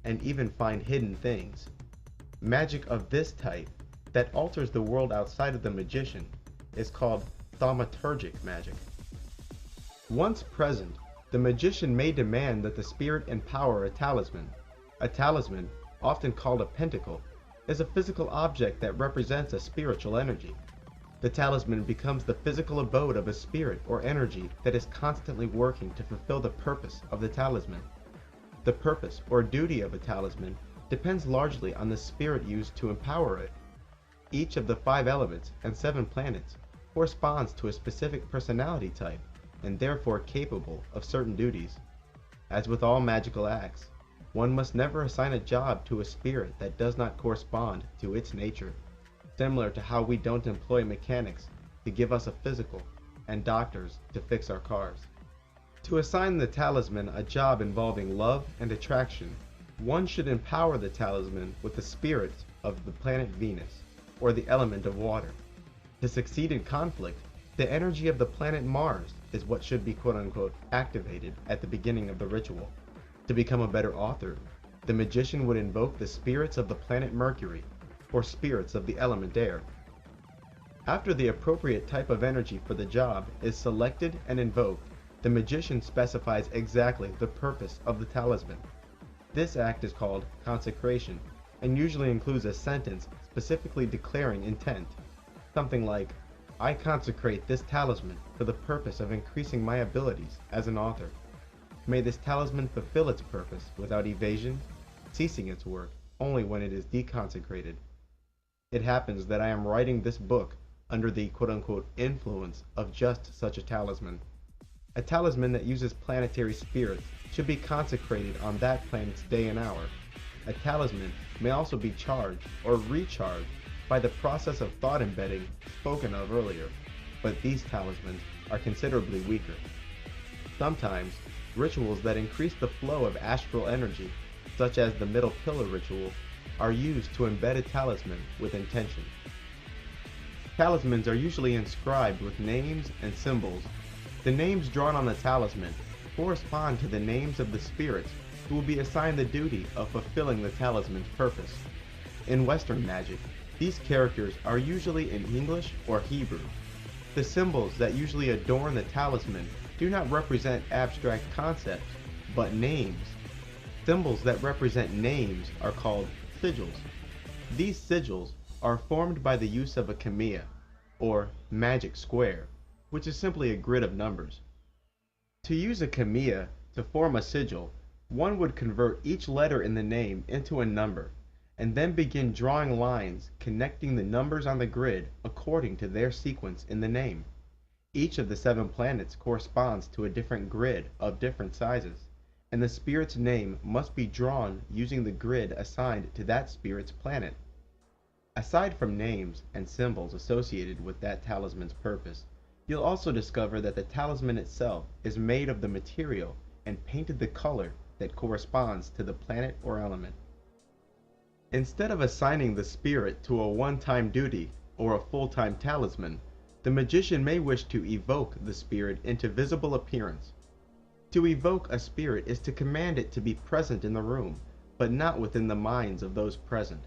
and even find hidden things. Magic of this type, that alters the world outside of the magician, is called thaumaturgic magic. Once present, the magician may demand that the spirit empower a talisman. A talisman, often called a pentacle, is a physical object that represents a spiritual energy. The talisman becomes the physical abode of a spirit or energy that is constantly working to fulfill the purpose of the talisman. The purpose or duty of a talisman depends largely on the spirit used to empower it. Each of the 5 elements and 7 planets corresponds to a specific personality type and therefore capable of certain duties. As with all magical acts, one must never assign a job to a spirit that does not correspond to its nature, similar to how we don't employ mechanics to give us a physical and doctors to fix our cars. To assign the talisman a job involving love and attraction, one should empower the talisman with the spirit of the planet Venus, or the element of water. To succeed in conflict, the energy of the planet Mars is what should be quote-unquote activated at the beginning of the ritual. To become a better author, the magician would invoke the spirits of the planet Mercury, or spirits of the element air. After the appropriate type of energy for the job is selected and invoked, the magician specifies exactly the purpose of the talisman. This act is called consecration, and usually includes a sentence specifically declaring intent. Something like, "I consecrate this talisman for the purpose of increasing my abilities as an author. May this talisman fulfill its purpose without evasion, ceasing its work only when it is deconsecrated." It happens that I am writing this book under the quote-unquote influence of just such a talisman. A talisman that uses planetary spirits should be consecrated on that planet's day and hour. A talisman may also be charged or recharged by the process of thought embedding spoken of earlier, but these talismans are considerably weaker. Sometimes, rituals that increase the flow of astral energy, such as the middle pillar ritual, are used to embed a talisman with intention. Talismans are usually inscribed with names and symbols. The names drawn on the talisman correspond to the names of the spirits who will be assigned the duty of fulfilling the talisman's purpose. In Western magic, these characters are usually in English or Hebrew. The symbols that usually adorn the talisman do not represent abstract concepts, but names. Symbols that represent names are called sigils. These sigils are formed by the use of a kamiya, or magic square, which is simply a grid of numbers. To use a kamiya to form a sigil, one would convert each letter in the name into a number, and then begin drawing lines connecting the numbers on the grid according to their sequence in the name. Each of the 7 planets corresponds to a different grid of different sizes, and the spirit's name must be drawn using the grid assigned to that spirit's planet. Aside from names and symbols associated with that talisman's purpose, you'll also discover that the talisman itself is made of the material and painted the color that corresponds to the planet or element. Instead of assigning the spirit to a one-time duty or a full-time talisman, the magician may wish to evoke the spirit into visible appearance. To evoke a spirit is to command it to be present in the room, but not within the minds of those present.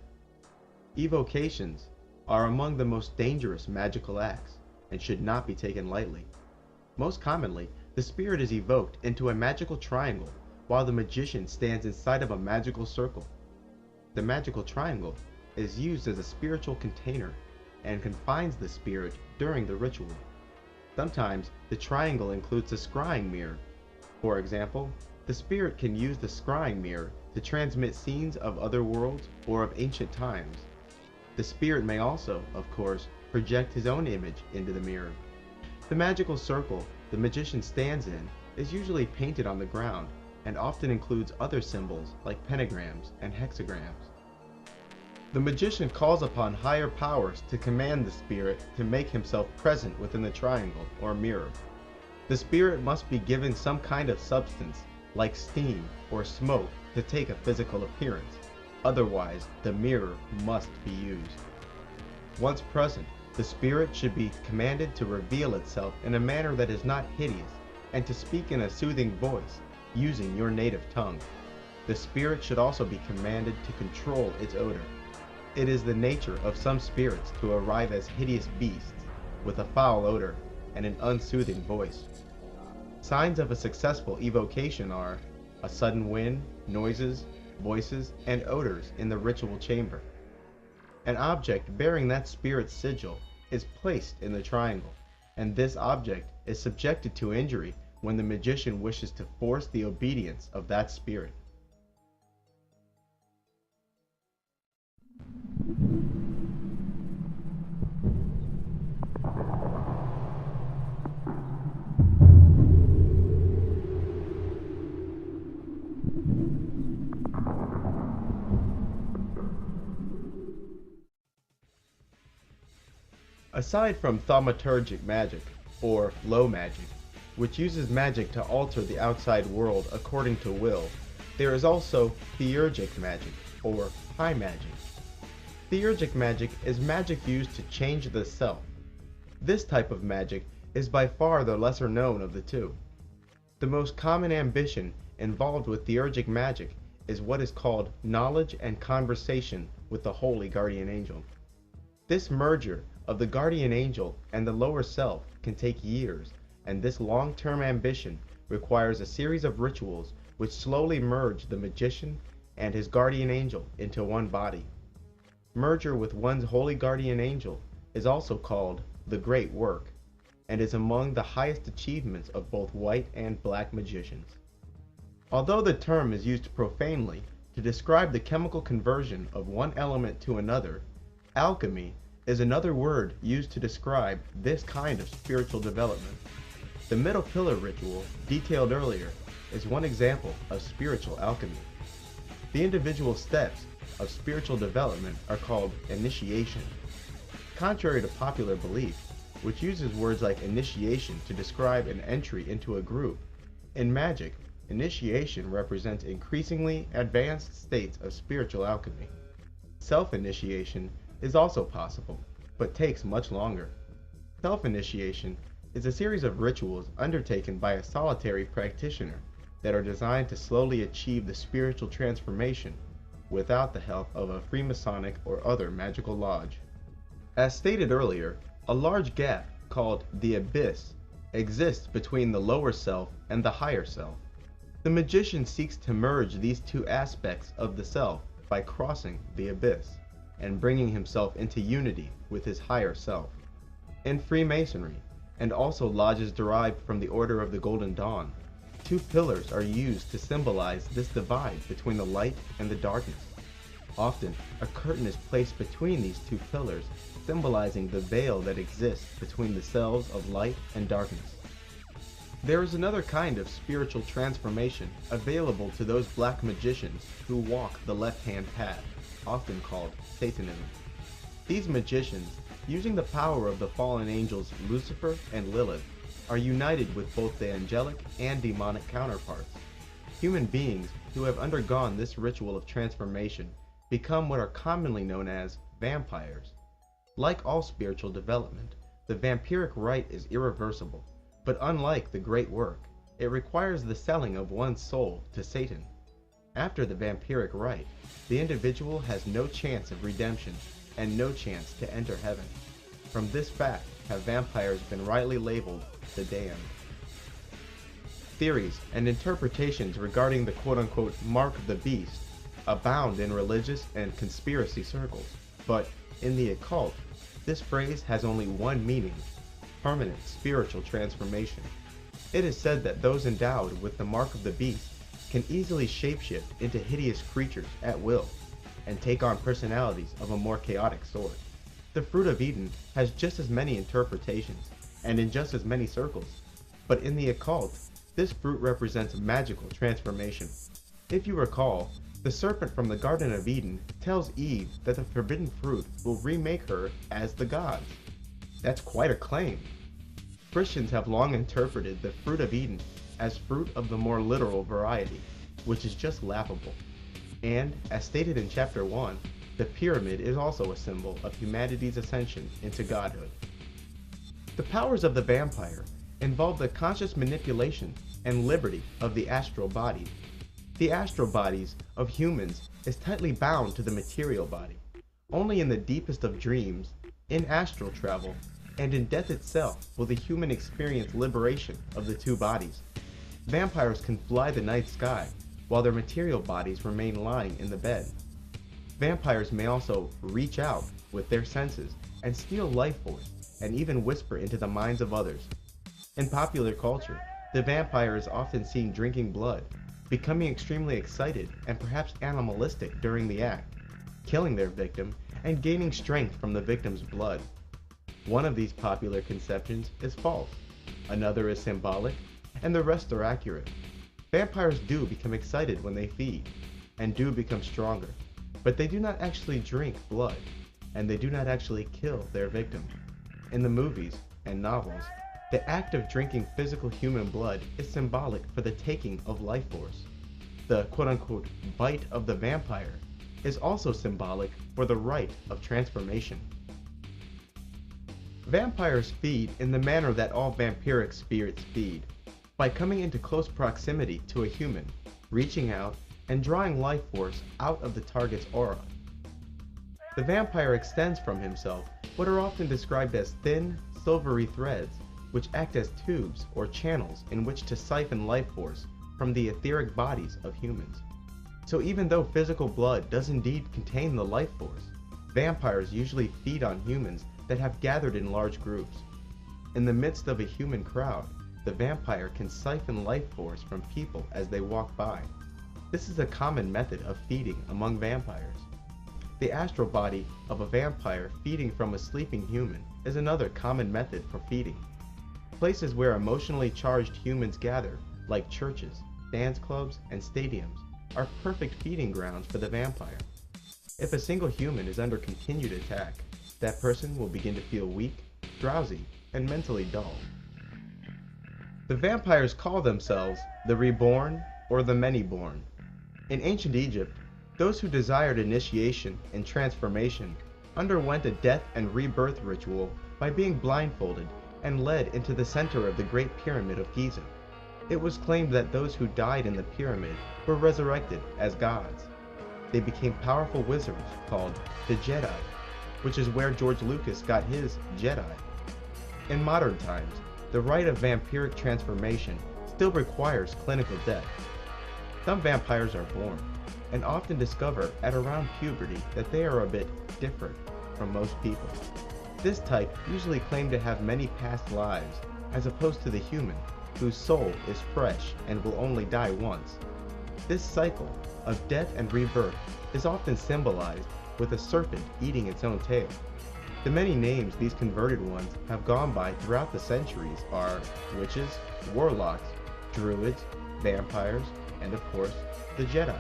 Evocations are among the most dangerous magical acts and should not be taken lightly. Most commonly, the spirit is evoked into a magical triangle while the magician stands inside of a magical circle. The magical triangle is used as a spiritual container and confines the spirit during the ritual. Sometimes the triangle includes a scrying mirror. For example, the spirit can use the scrying mirror to transmit scenes of other worlds or of ancient times. The spirit may also, of course, project his own image into the mirror. The magical circle the magician stands in is usually painted on the ground and often includes other symbols like pentagrams and hexagrams. The magician calls upon higher powers to command the spirit to make himself present within the triangle or mirror. The spirit must be given some kind of substance, like steam or smoke, to take a physical appearance. Otherwise, the mirror must be used. Once present, the spirit should be commanded to reveal itself in a manner that is not hideous and to speak in a soothing voice, using your native tongue. The spirit should also be commanded to control its odor. It is the nature of some spirits to arrive as hideous beasts with a foul odor and an unsoothing voice. Signs of a successful evocation are a sudden wind, noises, voices, and odors in the ritual chamber. An object bearing that spirit's sigil is placed in the triangle, and this object is subjected to injury when the magician wishes to force the obedience of that spirit. Aside from thaumaturgic magic, or low magic, which uses magic to alter the outside world according to will, there is also theurgic magic, or high magic. Theurgic magic is magic used to change the self. This type of magic is by far the lesser known of the two. The most common ambition involved with theurgic magic is what is called knowledge and conversation with the holy guardian angel. This merger of the guardian angel and the lower self can take years, and this long-term ambition requires a series of rituals which slowly merge the magician and his guardian angel into one body. Merger with one's holy guardian angel is also called the great work, and is among the highest achievements of both white and black magicians. Although the term is used profanely to describe the chemical conversion of one element to another, alchemy is another word used to describe this kind of spiritual development. The middle pillar ritual, detailed earlier, is one example of spiritual alchemy. The individual steps of spiritual development are called initiation. Contrary to popular belief, which uses words like initiation to describe an entry into a group, in magic, initiation represents increasingly advanced states of spiritual alchemy. Self-initiation is also possible, but takes much longer. Self-initiation is a series of rituals undertaken by a solitary practitioner that are designed to slowly achieve the spiritual transformation without the help of a Freemasonic or other magical lodge. As stated earlier, a large gap called the abyss exists between the lower self and the higher self. The magician seeks to merge these two aspects of the self by crossing the abyss and bringing himself into unity with his higher self. In Freemasonry, and also lodges derived from the Order of the Golden Dawn, two pillars are used to symbolize this divide between the light and the darkness. Often, a curtain is placed between these two pillars, symbolizing the veil that exists between the selves of light and darkness. There is another kind of spiritual transformation available to those black magicians who walk the left-hand path, often called Satanism. These magicians, using the power of the fallen angels Lucifer and Lilith, are united with both the angelic and demonic counterparts. Human beings who have undergone this ritual of transformation become what are commonly known as vampires. Like all spiritual development, the vampiric rite is irreversible, but unlike the great work, it requires the selling of one's soul to Satan. After the vampiric rite, the individual has no chance of redemption and no chance to enter heaven. From this fact have vampires been rightly labeled the damned. Theories and interpretations regarding the quote-unquote mark of the beast abound in religious and conspiracy circles, but in the occult, this phrase has only one meaning: permanent spiritual transformation. It is said that those endowed with the mark of the beast can easily shapeshift into hideous creatures at will and take on personalities of a more chaotic sort. The fruit of Eden has just as many interpretations and in just as many circles, but in the occult, this fruit represents magical transformation. If you recall, the serpent from the Garden of Eden tells Eve that the forbidden fruit will remake her as the gods. That's quite a claim. Christians have long interpreted the fruit of Eden as fruit of the more literal variety, which is just laughable. And, as stated in chapter 1, the pyramid is also a symbol of humanity's ascension into godhood. The powers of the vampire involve the conscious manipulation and liberty of the astral body. The astral bodies of humans is tightly bound to the material body. Only in the deepest of dreams, in astral travel, and in death itself will the human experience liberation of the two bodies. Vampires can fly the night sky, while their material bodies remain lying in the bed. Vampires may also reach out with their senses and steal life force, and even whisper into the minds of others. In popular culture, the vampire is often seen drinking blood, becoming extremely excited and perhaps animalistic during the act, killing their victim and gaining strength from the victim's blood. One of these popular conceptions is false, another is symbolic, and the rest are accurate. Vampires do become excited when they feed, and do become stronger, but they do not actually drink blood, and they do not actually kill their victim. In the movies and novels, the act of drinking physical human blood is symbolic for the taking of life force. The quote-unquote bite of the vampire is also symbolic for the rite of transformation. Vampires feed in the manner that all vampiric spirits feed, by coming into close proximity to a human, reaching out, and drawing life force out of the target's aura. The vampire extends from himself what are often described as thin, silvery threads, which act as tubes or channels in which to siphon life force from the etheric bodies of humans. So even though physical blood does indeed contain the life force, vampires usually feed on humans that have gathered in large groups. In the midst of a human crowd, the vampire can siphon life force from people as they walk by. This is a common method of feeding among vampires. The astral body of a vampire feeding from a sleeping human is another common method for feeding. Places where emotionally charged humans gather, like churches, dance clubs, and stadiums, are perfect feeding grounds for the vampire. If a single human is under continued attack, that person will begin to feel weak, drowsy, and mentally dull. The vampires call themselves the reborn or the many-born. In ancient Egypt, those who desired initiation and transformation underwent a death and rebirth ritual by being blindfolded and led into the center of the Great Pyramid of Giza. It was claimed that those who died in the pyramid were resurrected as gods. They became powerful wizards called the Jedi, which is where George Lucas got his Jedi. In modern times, the rite of vampiric transformation still requires clinical death. Some vampires are born, and often discover at around puberty that they are a bit different from most people. This type usually claim to have many past lives, as opposed to the human, whose soul is fresh and will only die once. This cycle of death and rebirth is often symbolized with a serpent eating its own tail. The many names these converted ones have gone by throughout the centuries are witches, warlocks, druids, vampires, and of course, the Jedi.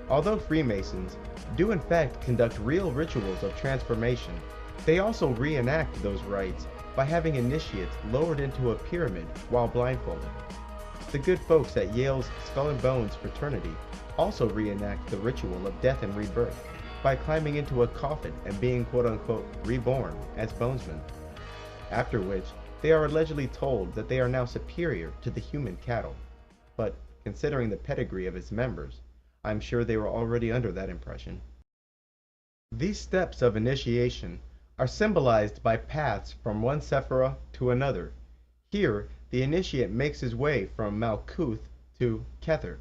Although Freemasons do in fact conduct real rituals of transformation, they also reenact those rites by having initiates lowered into a pyramid while blindfolded. The good folks at Yale's Skull and Bones fraternity also reenact the ritual of death and rebirth by climbing into a coffin and being quote-unquote reborn as bonesmen, after which they are allegedly told that they are now superior to the human cattle. But considering the pedigree of its members, I'm sure they were already under that impression. These steps of initiation are symbolized by paths from one sephira to another. Here, the initiate makes his way from Malkuth to Kether.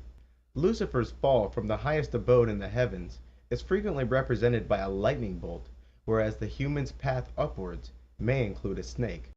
Lucifer's fall from the highest abode in the heavens is frequently represented by a lightning bolt, whereas the human's path upwards may include a snake.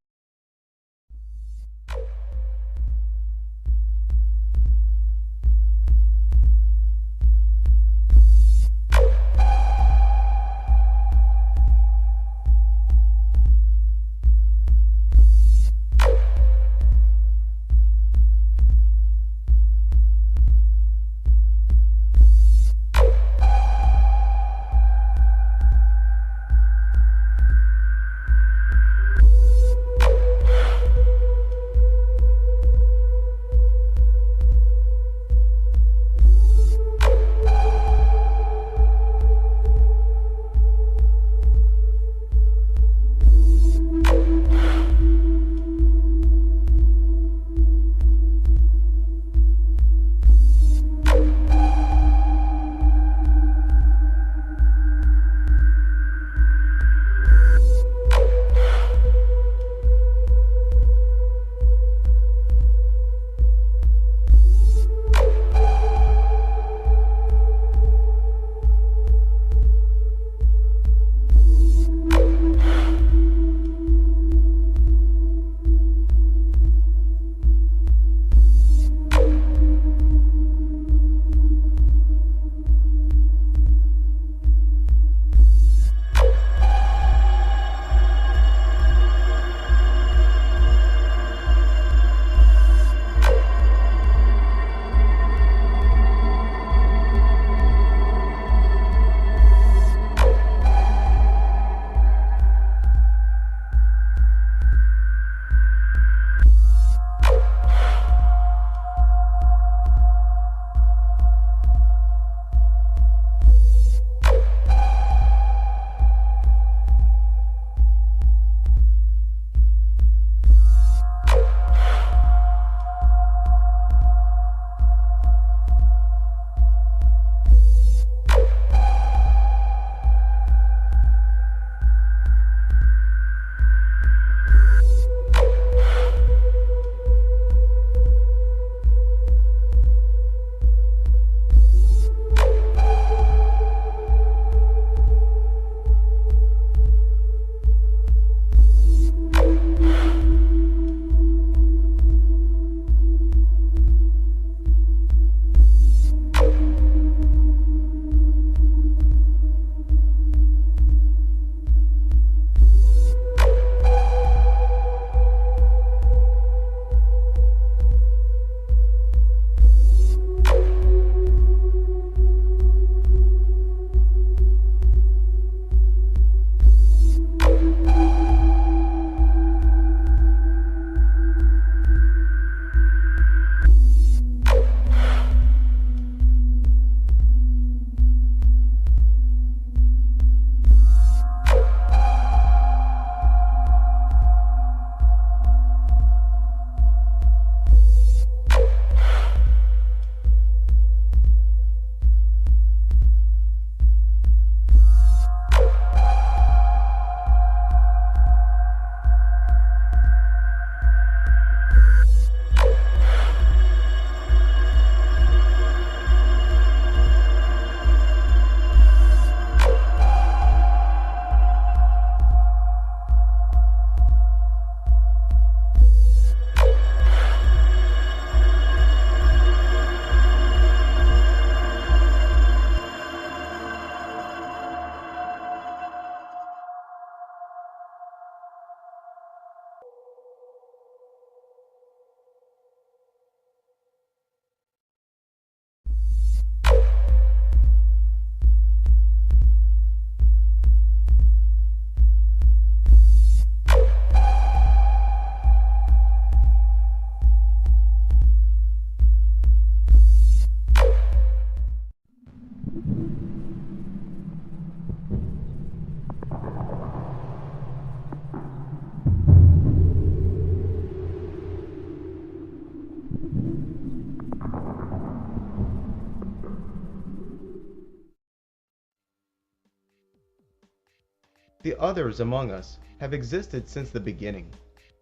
The others among us have existed since the beginning,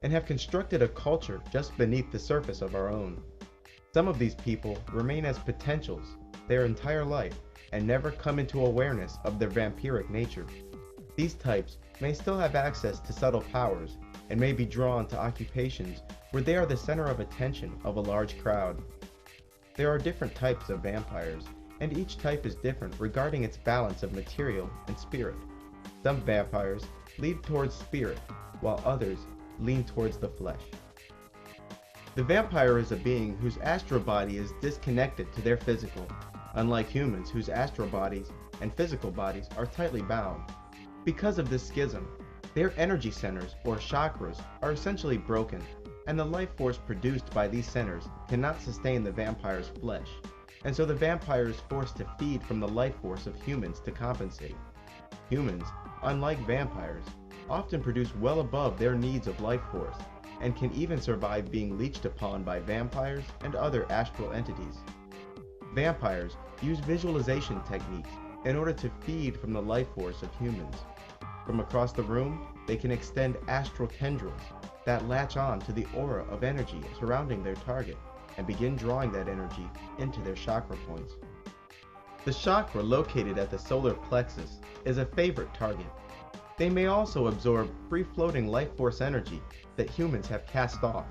and have constructed a culture just beneath the surface of our own. Some of these people remain as potentials their entire life and never come into awareness of their vampiric nature. These types may still have access to subtle powers and may be drawn to occupations where they are the center of attention of a large crowd. There are different types of vampires, and each type is different regarding its balance of material and spirit. Some vampires lean towards spirit, while others lean towards the flesh. The vampire is a being whose astral body is disconnected to their physical, unlike humans whose astral bodies and physical bodies are tightly bound. Because of this schism, their energy centers, or chakras, are essentially broken, and the life force produced by these centers cannot sustain the vampire's flesh, and so the vampire is forced to feed from the life force of humans to compensate. Humans, unlike vampires, often produce well above their needs of life force, and can even survive being leached upon by vampires and other astral entities. Vampires use visualization techniques in order to feed from the life force of humans. From across the room, they can extend astral tendrils that latch on to the aura of energy surrounding their target and begin drawing that energy into their chakra points. The chakra located at the solar plexus is a favorite target. They may also absorb free-floating life force energy that humans have cast off.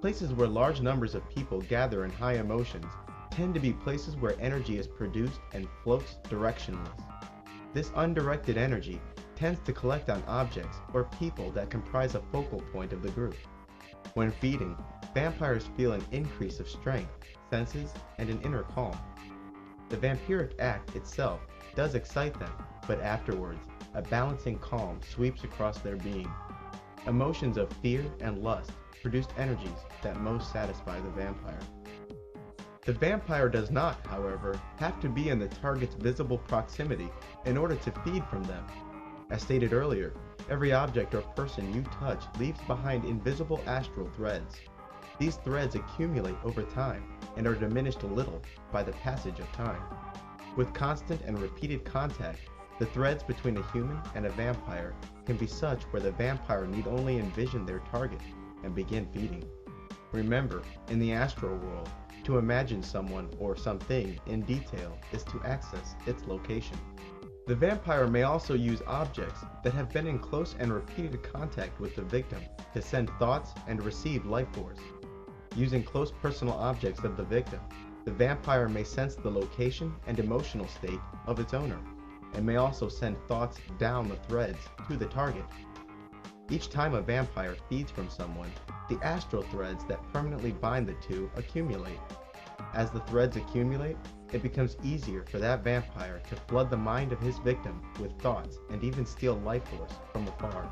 Places where large numbers of people gather in high emotions tend to be places where energy is produced and floats directionless. This undirected energy tends to collect on objects or people that comprise a focal point of the group. When feeding, vampires feel an increase of strength, senses, and an inner calm. The vampiric act itself does excite them, but afterwards, a balancing calm sweeps across their being. Emotions of fear and lust produce energies that most satisfy the vampire. The vampire does not, however, have to be in the target's visible proximity in order to feed from them. As stated earlier, every object or person you touch leaves behind invisible astral threads. These threads accumulate over time and are diminished a little by the passage of time. With constant and repeated contact, the threads between a human and a vampire can be such where the vampire need only envision their target and begin feeding. Remember, in the astral world, to imagine someone or something in detail is to access its location. The vampire may also use objects that have been in close and repeated contact with the victim to send thoughts and receive life force. Using close personal objects of the victim, the vampire may sense the location and emotional state of its owner, and may also send thoughts down the threads to the target. Each time a vampire feeds from someone, the astral threads that permanently bind the two accumulate. As the threads accumulate, it becomes easier for that vampire to flood the mind of his victim with thoughts and even steal life force from afar.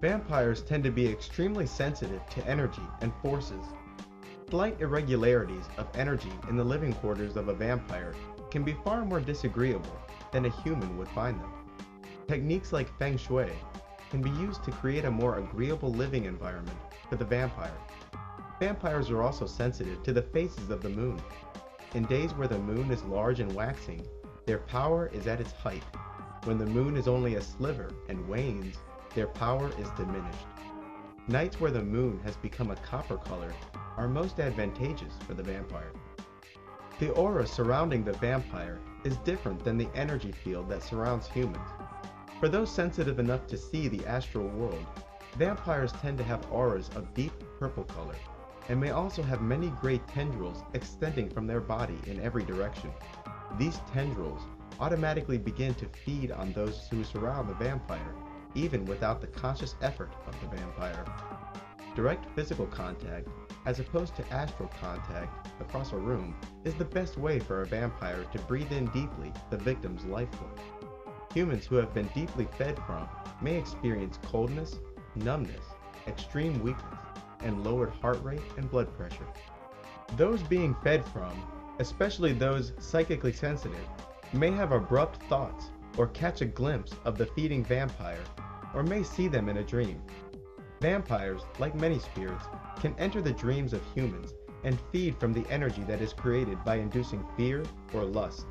Vampires tend to be extremely sensitive to energy and forces. Slight irregularities of energy in the living quarters of a vampire can be far more disagreeable than a human would find them. Techniques like feng shui can be used to create a more agreeable living environment for the vampire. Vampires are also sensitive to the phases of the moon. In days where the moon is large and waxing, their power is at its height. When the moon is only a sliver and wanes, their power is diminished. Nights where the moon has become a copper color are most advantageous for the vampire. The aura surrounding the vampire is different than the energy field that surrounds humans. For those sensitive enough to see the astral world, vampires tend to have auras of deep purple color, and may also have many gray tendrils extending from their body in every direction. These tendrils automatically begin to feed on those who surround the vampire, even without the conscious effort of the vampire. Direct physical contact, as opposed to astral contact across a room, is the best way for a vampire to breathe in deeply the victim's life force. Humans who have been deeply fed from may experience coldness, numbness, extreme weakness, and lowered heart rate and blood pressure. Those being fed from, especially those psychically sensitive, may have abrupt thoughts or catch a glimpse of the feeding vampire, or may see them in a dream. Vampires, like many spirits, can enter the dreams of humans and feed from the energy that is created by inducing fear or lust.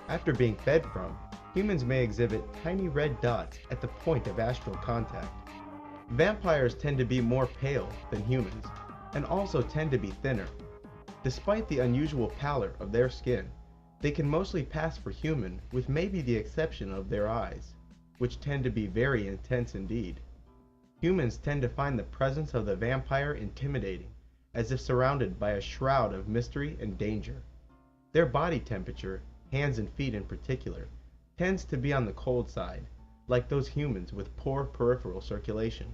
After being fed from, humans may exhibit tiny red dots at the point of astral contact. Vampires tend to be more pale than humans, and also tend to be thinner. Despite the unusual pallor of their skin, they can mostly pass for human with maybe the exception of their eyes, which tend to be very intense indeed. Humans tend to find the presence of the vampire intimidating, as if surrounded by a shroud of mystery and danger. Their body temperature, hands and feet in particular, tends to be on the cold side, like those humans with poor peripheral circulation.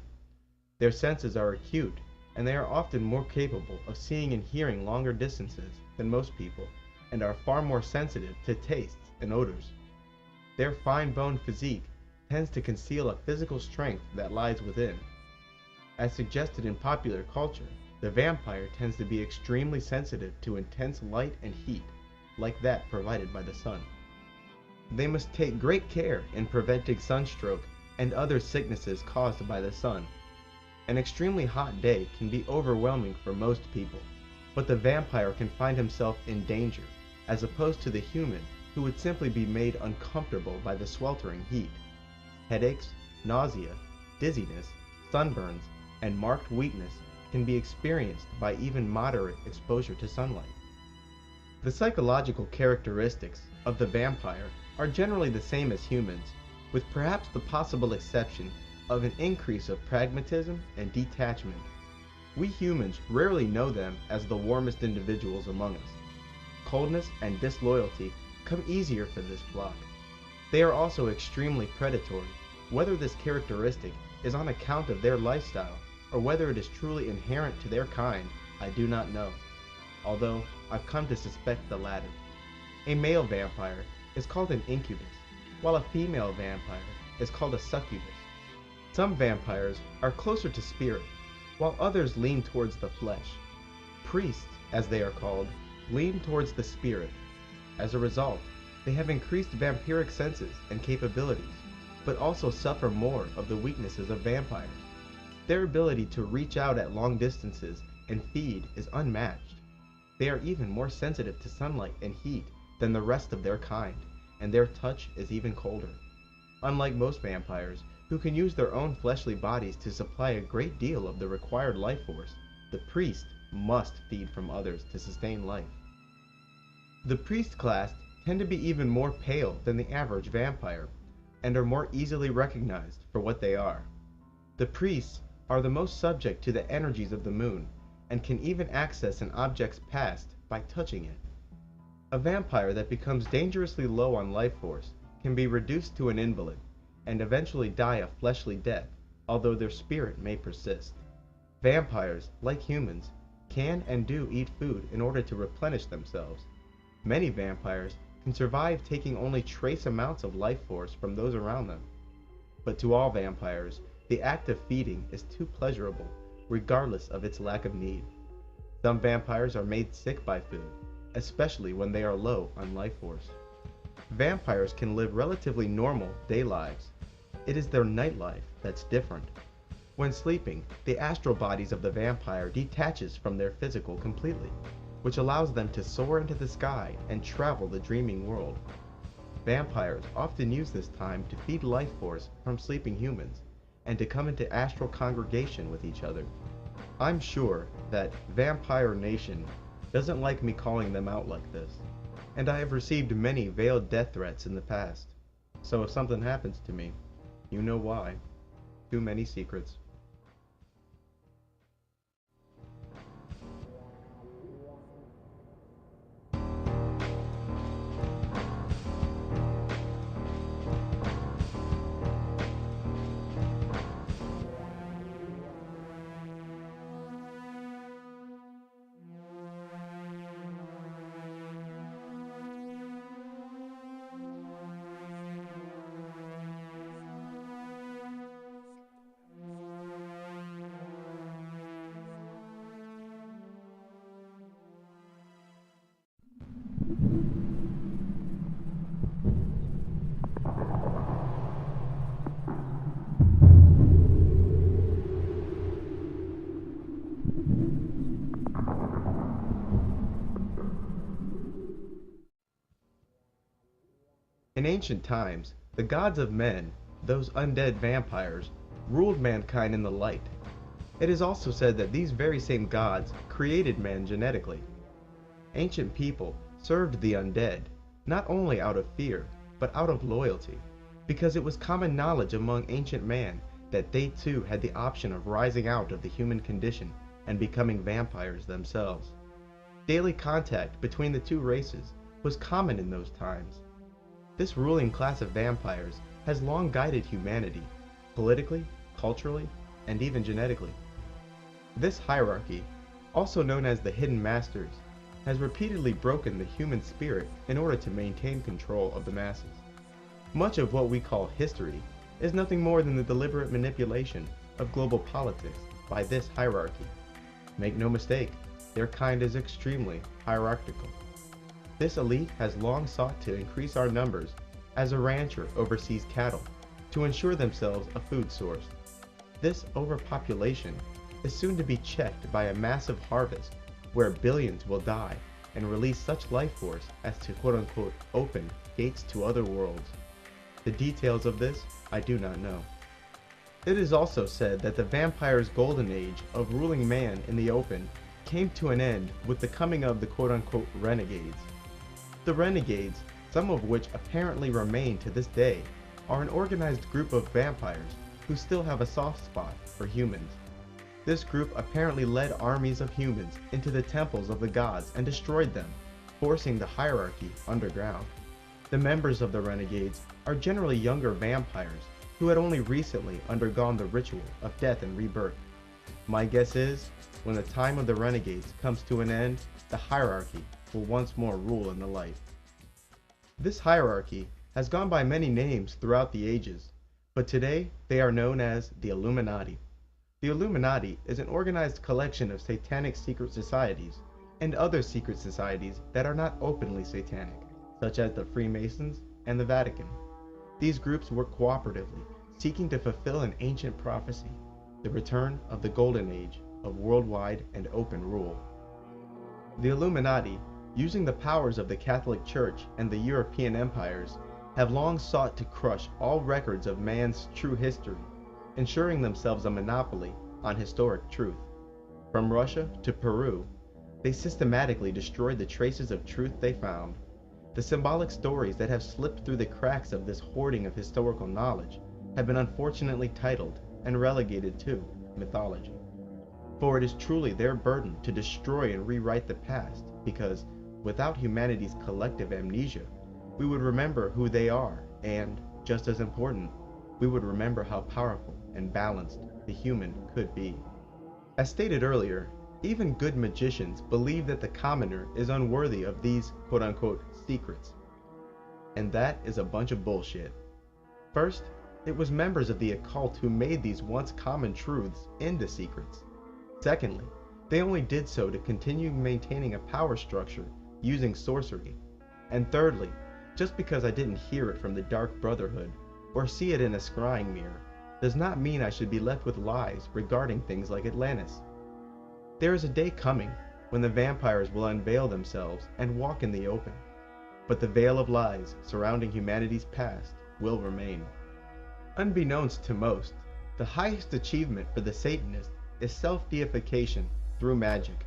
Their senses are acute, and they are often more capable of seeing and hearing longer distances than most people, and are far more sensitive to tastes and odors. Their fine-boned physique tends to conceal a physical strength that lies within. As suggested in popular culture, the vampire tends to be extremely sensitive to intense light and heat, like that provided by the sun. They must take great care in preventing sunstroke and other sicknesses caused by the sun. An extremely hot day can be overwhelming for most people, but the vampire can find himself in danger, as opposed to the human who would simply be made uncomfortable by the sweltering heat. Headaches, nausea, dizziness, sunburns, and marked weakness can be experienced by even moderate exposure to sunlight. The psychological characteristics of the vampire are generally the same as humans, with perhaps the possible exception of an increase of pragmatism and detachment. We humans rarely know them as the warmest individuals among us. Coldness and disloyalty come easier for this flock. They are also extremely predatory. Whether this characteristic is on account of their lifestyle or whether it is truly inherent to their kind, I do not know, although I've come to suspect the latter. A male vampire is called an incubus, while a female vampire is called a succubus. Some vampires are closer to spirit, while others lean towards the flesh. Priests, as they are called, lean towards the spirit. As a result, they have increased vampiric senses and capabilities, but also suffer more of the weaknesses of vampires. Their ability to reach out at long distances and feed is unmatched. They are even more sensitive to sunlight and heat than the rest of their kind, and their touch is even colder. Unlike most vampires, who can use their own fleshly bodies to supply a great deal of the required life force, the priest must feed from others to sustain life. The priest class tend to be even more pale than the average vampire, and are more easily recognized for what they are. The priests are the most subject to the energies of the moon, and can even access an object's past by touching it. A vampire that becomes dangerously low on life force can be reduced to an invalid, and eventually die a fleshly death, although their spirit may persist. Vampires, like humans, can and do eat food in order to replenish themselves. Many vampires can survive taking only trace amounts of life force from those around them. But to all vampires, the act of feeding is too pleasurable, regardless of its lack of need. Some vampires are made sick by food, especially when they are low on life force. Vampires can live relatively normal day lives. It is their night life that's different. When sleeping, the astral bodies of the vampire detaches from their physical completely, which allows them to soar into the sky and travel the dreaming world. Vampires often use this time to feed life force from sleeping humans, and to come into astral congregation with each other. I'm sure that Vampire Nation doesn't like me calling them out like this, and I have received many veiled death threats in the past. So if something happens to me, you know why. Too many secrets. In ancient times, the gods of men, those undead vampires, ruled mankind in the light. It is also said that these very same gods created man genetically. Ancient people served the undead, not only out of fear, but out of loyalty, because it was common knowledge among ancient man that they too had the option of rising out of the human condition and becoming vampires themselves. Daily contact between the two races was common in those times. This ruling class of vampires has long guided humanity, politically, culturally, and even genetically. This hierarchy, also known as the Hidden Masters, has repeatedly broken the human spirit in order to maintain control of the masses. Much of what we call history is nothing more than the deliberate manipulation of global politics by this hierarchy. Make no mistake, their kind is extremely hierarchical. This elite has long sought to increase our numbers as a rancher oversees cattle to ensure themselves a food source. This overpopulation is soon to be checked by a massive harvest where billions will die and release such life force as to quote-unquote open gates to other worlds. The details of this I do not know. It is also said that the vampire's golden age of ruling man in the open came to an end with the coming of the quote-unquote renegades. The renegades, some of which apparently remain to this day, are an organized group of vampires who still have a soft spot for humans. This group apparently led armies of humans into the temples of the gods and destroyed them, forcing the hierarchy underground. The members of the renegades are generally younger vampires who had only recently undergone the ritual of death and rebirth. My guess is, when the time of the renegades comes to an end, the hierarchy will once more rule in the light. This hierarchy has gone by many names throughout the ages, but today they are known as the Illuminati. The Illuminati is an organized collection of satanic secret societies and other secret societies that are not openly satanic, such as the Freemasons and the Vatican. These groups work cooperatively, seeking to fulfill an ancient prophecy, the return of the golden age of worldwide and open rule. The Illuminati, using the powers of the Catholic Church and the European empires, have long sought to crush all records of man's true history, ensuring themselves a monopoly on historic truth. From Russia to Peru, they systematically destroyed the traces of truth they found. The symbolic stories that have slipped through the cracks of this hoarding of historical knowledge have been unfortunately titled and relegated to mythology. For it is truly their burden to destroy and rewrite the past, because without humanity's collective amnesia, we would remember who they are, and, just as important, we would remember how powerful and balanced the human could be. As stated earlier, even good magicians believe that the commoner is unworthy of these quote-unquote secrets. And that is a bunch of bullshit. First, it was members of the occult who made these once common truths into secrets. Secondly, they only did so to continue maintaining a power structure using sorcery. And thirdly, just because I didn't hear it from the Dark Brotherhood or see it in a scrying mirror does not mean I should be left with lies regarding things like Atlantis. There is a day coming when the vampires will unveil themselves and walk in the open, but the veil of lies surrounding humanity's past will remain. Unbeknownst to most, the highest achievement for the Satanist is self-deification through magic.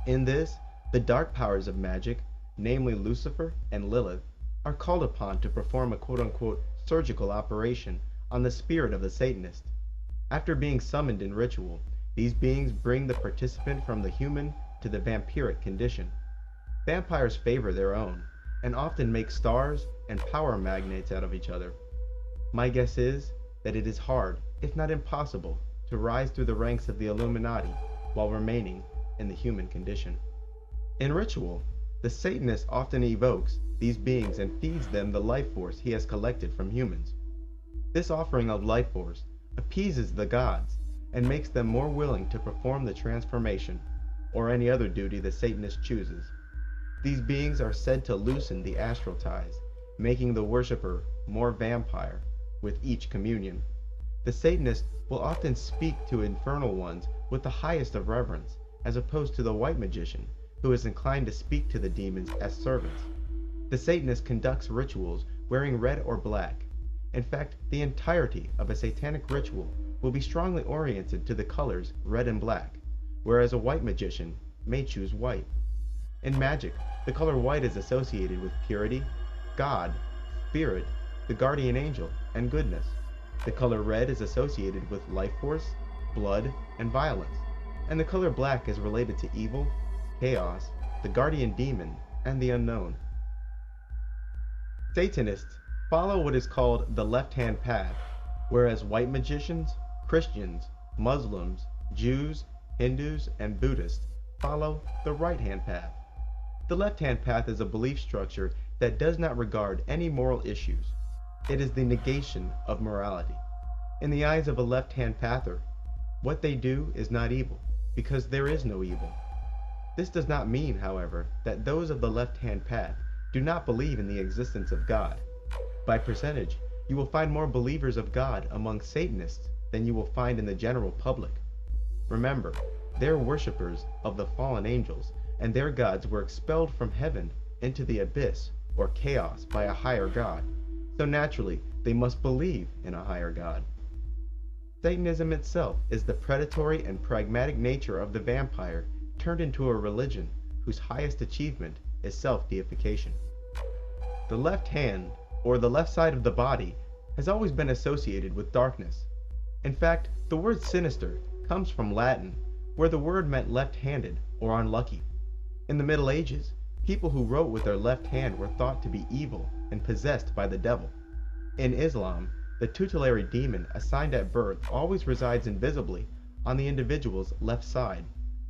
In this, the dark powers of magic, namely Lucifer and Lilith, are called upon to perform a quote-unquote surgical operation on the spirit of the Satanist. After being summoned in ritual, these beings bring the participant from the human to the vampiric condition. Vampires favor their own, and often make stars and power magnates out of each other. My guess is that it is hard, if not impossible, to rise through the ranks of the Illuminati while remaining in the human condition. In ritual, the Satanist often evokes these beings and feeds them the life force he has collected from humans. This offering of life force appeases the gods and makes them more willing to perform the transformation or any other duty the Satanist chooses. These beings are said to loosen the astral ties, making the worshipper more vampire with each communion. The Satanist will often speak to infernal ones with the highest of reverence, as opposed to the white magician, who is inclined to speak to the demons as servants. The Satanist conducts rituals wearing red or black. In fact, the entirety of a satanic ritual will be strongly oriented to the colors red and black, whereas a white magician may choose white. In magic, the color white is associated with purity, God, spirit, the guardian angel, and goodness. The color red is associated with life force, blood, and violence, and the color black is related to evil, chaos, the guardian demon, and the unknown. Satanists follow what is called the left-hand path, whereas white magicians, Christians, Muslims, Jews, Hindus, and Buddhists follow the right-hand path. The left-hand path is a belief structure that does not regard any moral issues. It is the negation of morality. In the eyes of a left-hand pather, what they do is not evil, because there is no evil. This does not mean, however, that those of the left-hand path do not believe in the existence of God. By percentage, you will find more believers of God among Satanists than you will find in the general public. Remember, they are worshippers of the fallen angels, and their gods were expelled from heaven into the abyss or chaos by a higher god, so naturally they must believe in a higher god. Satanism itself is the predatory and pragmatic nature of the vampire turned into a religion whose highest achievement is self-deification. The left hand, or the left side of the body, has always been associated with darkness. In fact, the word sinister comes from Latin, where the word meant left-handed or unlucky. In the Middle Ages, people who wrote with their left hand were thought to be evil and possessed by the devil. In Islam, the tutelary demon assigned at birth always resides invisibly on the individual's left side.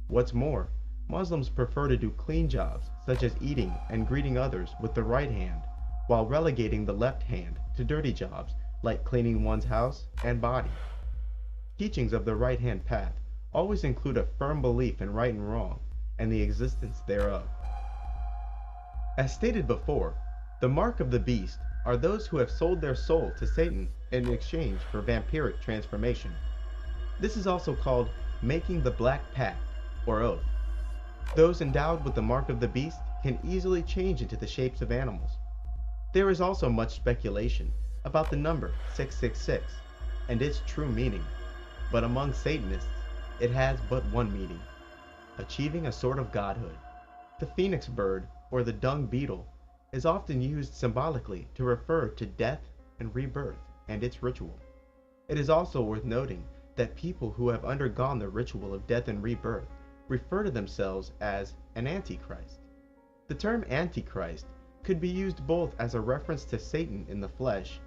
What's more, Muslims prefer to do clean jobs such as eating and greeting others with the right hand, while relegating the left hand to dirty jobs like cleaning one's house and body. Teachings of the right-hand path always include a firm belief in right and wrong and the existence thereof. As stated before, the mark of the beast are those who have sold their soul to Satan in exchange for vampiric transformation. This is also called making the black pact or oath. Those endowed with the mark of the beast can easily change into the shapes of animals. There is also much speculation about the number 666 and its true meaning, but among Satanists it has but one meaning: achieving a sort of godhood. The phoenix bird, or the dung beetle, is often used symbolically to refer to death and rebirth and its ritual. It is also worth noting that people who have undergone the ritual of death and rebirth refer to themselves as an antichrist. The term antichrist could be used both as a reference to Satan in the flesh,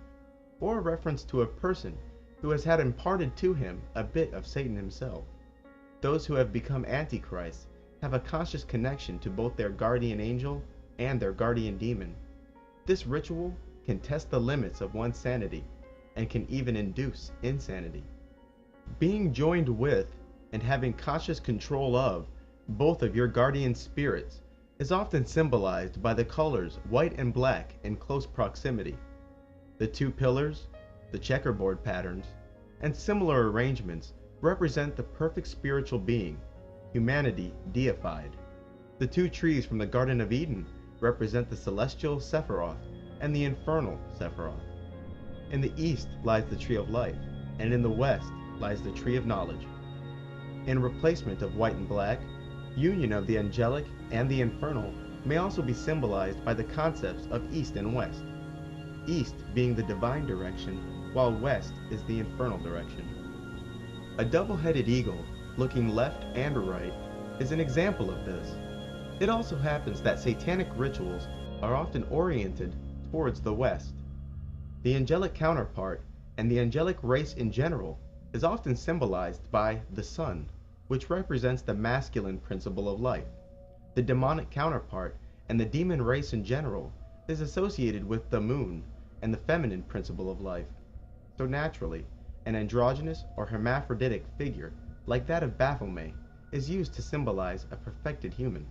or a reference to a person who has had imparted to him a bit of Satan himself. Those who have become antichrists have a conscious connection to both their guardian angel and their guardian demon. This ritual can test the limits of one's sanity and can even induce insanity. Being joined with and having conscious control of both of your guardian spirits is often symbolized by the colors white and black in close proximity. The two pillars, the checkerboard patterns, and similar arrangements represent the perfect spiritual being, humanity deified. The two trees from the Garden of Eden represent the celestial Sephiroth and the infernal Sephiroth. In the east lies the tree of life, and in the west lies the tree of knowledge. In replacement of white and black, union of the angelic and the infernal may also be symbolized by the concepts of east and west, east being the divine direction, while west is the infernal direction. A double-headed eagle, looking left and right, is an example of this. It also happens that satanic rituals are often oriented towards the west. The angelic counterpart, and the angelic race in general, is often symbolized by the sun, which represents the masculine principle of life. The demonic counterpart, and the demon race in general, is associated with the moon and the feminine principle of life. So naturally, an androgynous or hermaphroditic figure, like that of Baphomet, is used to symbolize a perfected human.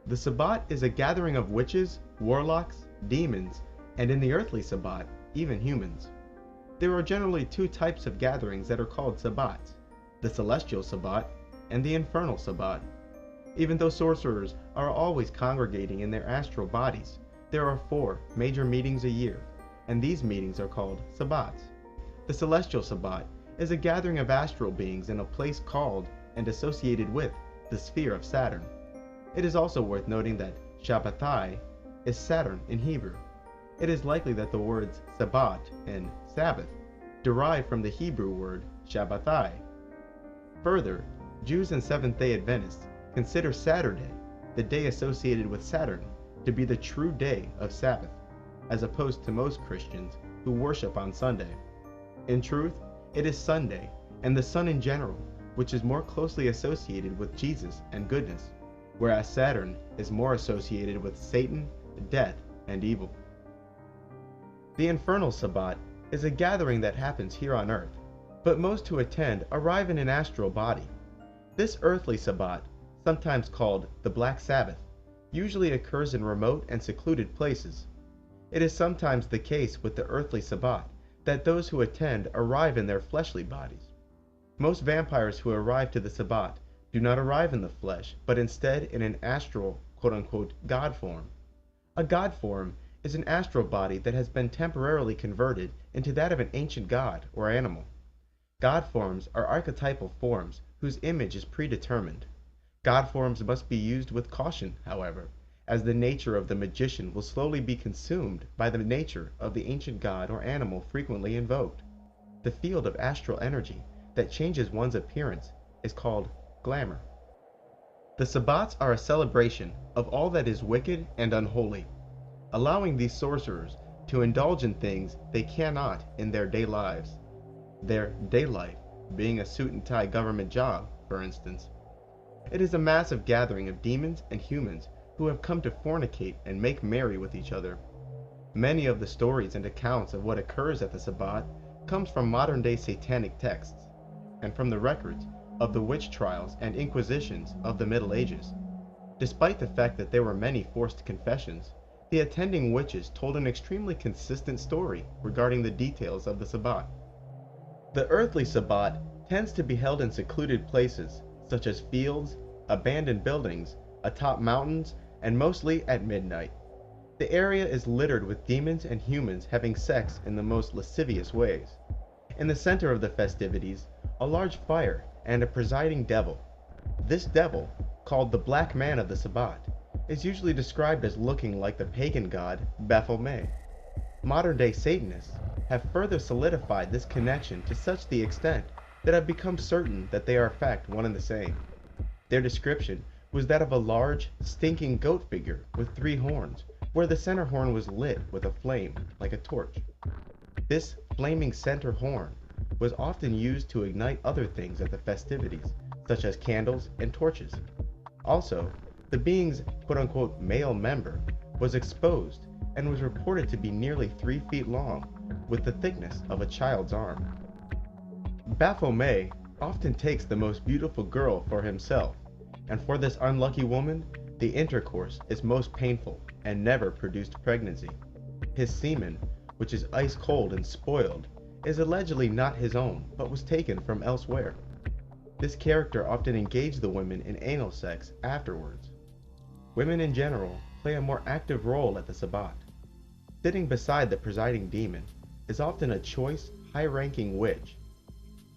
The Sabbat is a gathering of witches, warlocks, demons, and in the earthly Sabbat, even humans. There are generally two types of gatherings that are called Sabbats, the celestial Sabbat and the infernal Sabbat. Even though sorcerers are always congregating in their astral bodies, there are 4 major meetings a year, and these meetings are called Sabbats. The celestial Sabbat is a gathering of astral beings in a place called and associated with the sphere of Saturn. It is also worth noting that Shabbatai is Saturn in Hebrew. It is likely that the words Sabbat and Sabbath derive from the Hebrew word Shabbatai. Further, Jews and Seventh-day Adventists consider Saturday, the day associated with Saturn, to be the true day of Sabbath, as opposed to most Christians who worship on Sunday. In truth, it is Sunday, and the sun in general, which is more closely associated with Jesus and goodness, whereas Saturn is more associated with Satan, death, and evil. The infernal Sabbat is a gathering that happens here on earth, but most who attend arrive in an astral body. This earthly Sabbat, sometimes called the Black Sabbath, usually occurs in remote and secluded places. It is sometimes the case with the earthly Sabbat that those who attend arrive in their fleshly bodies. Most vampires who arrive to the Sabbat do not arrive in the flesh, but instead in an astral, quote-unquote, God form. A God form is an astral body that has been temporarily converted into that of an ancient god or animal. God forms are archetypal forms whose image is predetermined. God forms must be used with caution, however, as the nature of the magician will slowly be consumed by the nature of the ancient god or animal frequently invoked. The field of astral energy that changes one's appearance is called glamour. The Sabbats are a celebration of all that is wicked and unholy, allowing these sorcerers to indulge in things they cannot in their day lives. Their day life being a suit and tie government job, for instance. It is a massive gathering of demons and humans who have come to fornicate and make merry with each other. Many of the stories and accounts of what occurs at the Sabbat comes from modern-day satanic texts, and from the records of the witch trials and inquisitions of the Middle Ages. Despite the fact that there were many forced confessions, the attending witches told an extremely consistent story regarding the details of the Sabbat. The earthly Sabbat tends to be held in secluded places, such as fields, abandoned buildings, atop mountains, and mostly at midnight. The area is littered with demons and humans having sex in the most lascivious ways. In the center of the festivities, a large fire and a presiding devil. This devil, called the Black Man of the Sabbat, is usually described as looking like the pagan god Baphomet. Modern-day Satanists have further solidified this connection to such the extent that I've become certain that they are in fact one and the same. Their description was that of a large, stinking goat figure with 3 horns, where the center horn was lit with a flame, like a torch. This flaming center horn was often used to ignite other things at the festivities, such as candles and torches. Also, the being's quote-unquote male member was exposed and was reported to be nearly 3 feet long, with the thickness of a child's arm. Baphomet often takes the most beautiful girl for himself, and for this unlucky woman, the intercourse is most painful and never produced pregnancy. His semen, which is ice cold and spoiled, is allegedly not his own, but was taken from elsewhere. This character often engaged the women in anal sex afterwards. Women in general play a more active role at the Sabbat. Sitting beside the presiding demon is often a choice, high-ranking witch.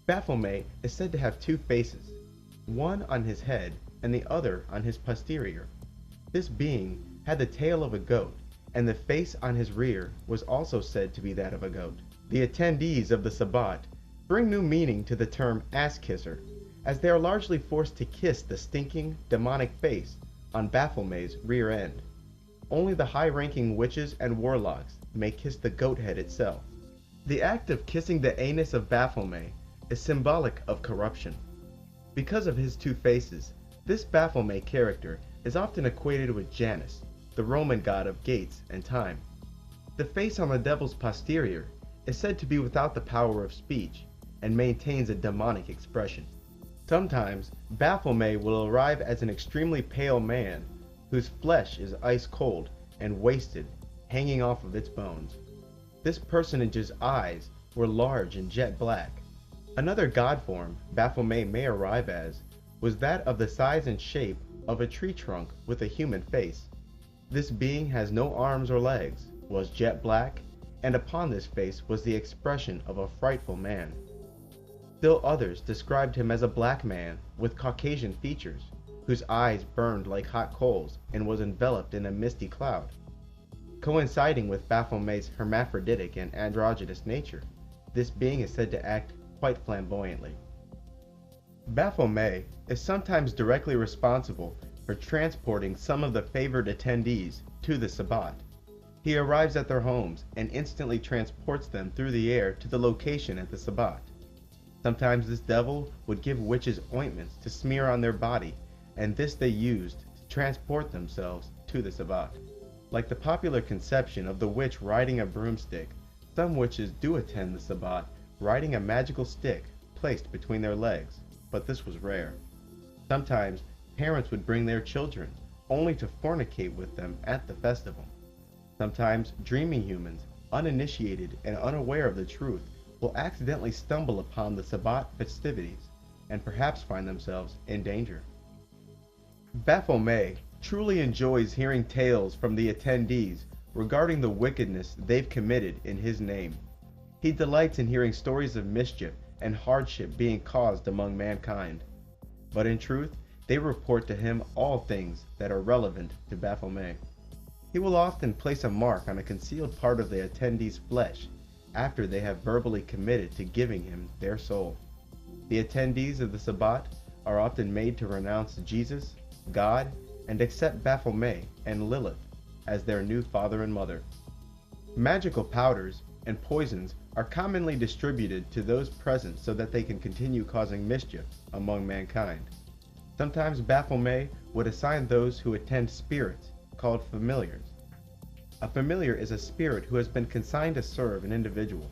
Baphomet is said to have 2 faces, one on his head and the other on his posterior. This being had the tail of a goat, and the face on his rear was also said to be that of a goat. The attendees of the Sabbat bring new meaning to the term ass-kisser, as they are largely forced to kiss the stinking, demonic face on Baphomet's rear end. Only the high-ranking witches and warlocks may kiss the goat head itself. The act of kissing the anus of Baphomet is symbolic of corruption. Because of his 2 faces, this Baphomet character is often equated with Janus, the Roman god of gates and time. The face on the devil's posterior is said to be without the power of speech and maintains a demonic expression. Sometimes, Baphomet will arrive as an extremely pale man, whose flesh is ice cold and wasted, hanging off of its bones. This personage's eyes were large and jet black. Another god form Baphomet may arrive as was that of the size and shape of a tree trunk with a human face. This being has no arms or legs, was jet black, and upon this face was the expression of a frightful man. Still others described him as a black man with Caucasian features, whose eyes burned like hot coals and was enveloped in a misty cloud. Coinciding with Baphomet's hermaphroditic and androgynous nature, this being is said to act quite flamboyantly. Baphomet is sometimes directly responsible for transporting some of the favored attendees to the Sabbat. He arrives at their homes and instantly transports them through the air to the location at the Sabbat. Sometimes this devil would give witches ointments to smear on their body, and this they used to transport themselves to the Sabbat. Like the popular conception of the witch riding a broomstick, some witches do attend the Sabbat riding a magical stick placed between their legs, but this was rare. Sometimes parents would bring their children only to fornicate with them at the festival. Sometimes dreaming humans, uninitiated and unaware of the truth, will accidentally stumble upon the Sabbat festivities and perhaps find themselves in danger. Baphomet truly enjoys hearing tales from the attendees regarding the wickedness they've committed in his name. He delights in hearing stories of mischief and hardship being caused among mankind. But in truth, they report to him all things that are relevant to Baphomet. He will often place a mark on a concealed part of the attendee's flesh after they have verbally committed to giving him their soul. The attendees of the Sabbat are often made to renounce Jesus, God, and accept Baphomet and Lilith as their new father and mother. Magical powders and poisons are commonly distributed to those present so that they can continue causing mischief among mankind. Sometimes Baphomet would assign those who attend spirits called familiars. A familiar is a spirit who has been consigned to serve an individual.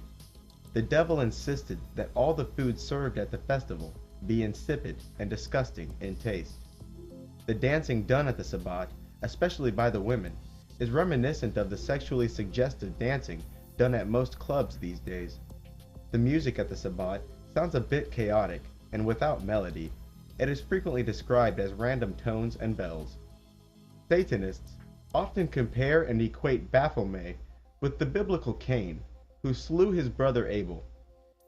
The devil insisted that all the food served at the festival be insipid and disgusting in taste. The dancing done at the Sabbat, especially by the women, is reminiscent of the sexually suggestive dancing done at most clubs these days. The music at the Sabbat sounds a bit chaotic and without melody. It is frequently described as random tones and bells. Satanists often compare and equate Baphomet with the biblical Cain, who slew his brother Abel.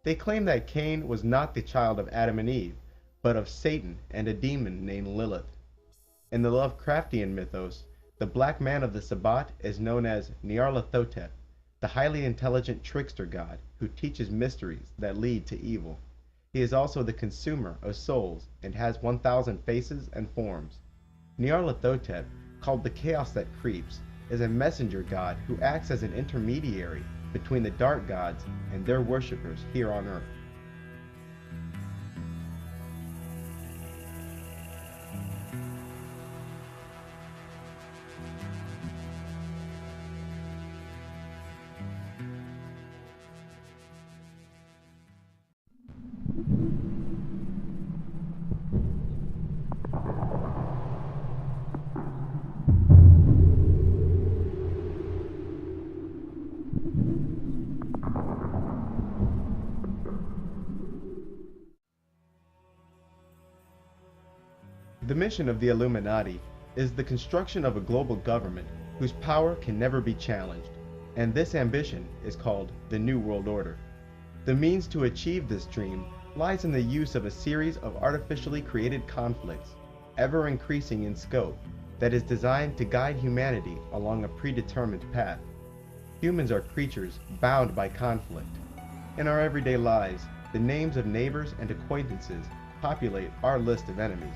They claim that Cain was not the child of Adam and Eve, but of Satan and a demon named Lilith. In the Lovecraftian mythos, the black man of the Sabbat is known as Nyarlathotep, the highly intelligent trickster god who teaches mysteries that lead to evil. He is also the consumer of souls and has 1,000 faces and forms. Nyarlathotep, called the chaos that creeps, is a messenger god who acts as an intermediary between the dark gods and their worshippers here on earth. The mission of the Illuminati is the construction of a global government whose power can never be challenged, and this ambition is called the New World Order. The means to achieve this dream lies in the use of a series of artificially created conflicts, ever increasing in scope, that is designed to guide humanity along a predetermined path. Humans are creatures bound by conflict. In our everyday lives, the names of neighbors and acquaintances populate our list of enemies.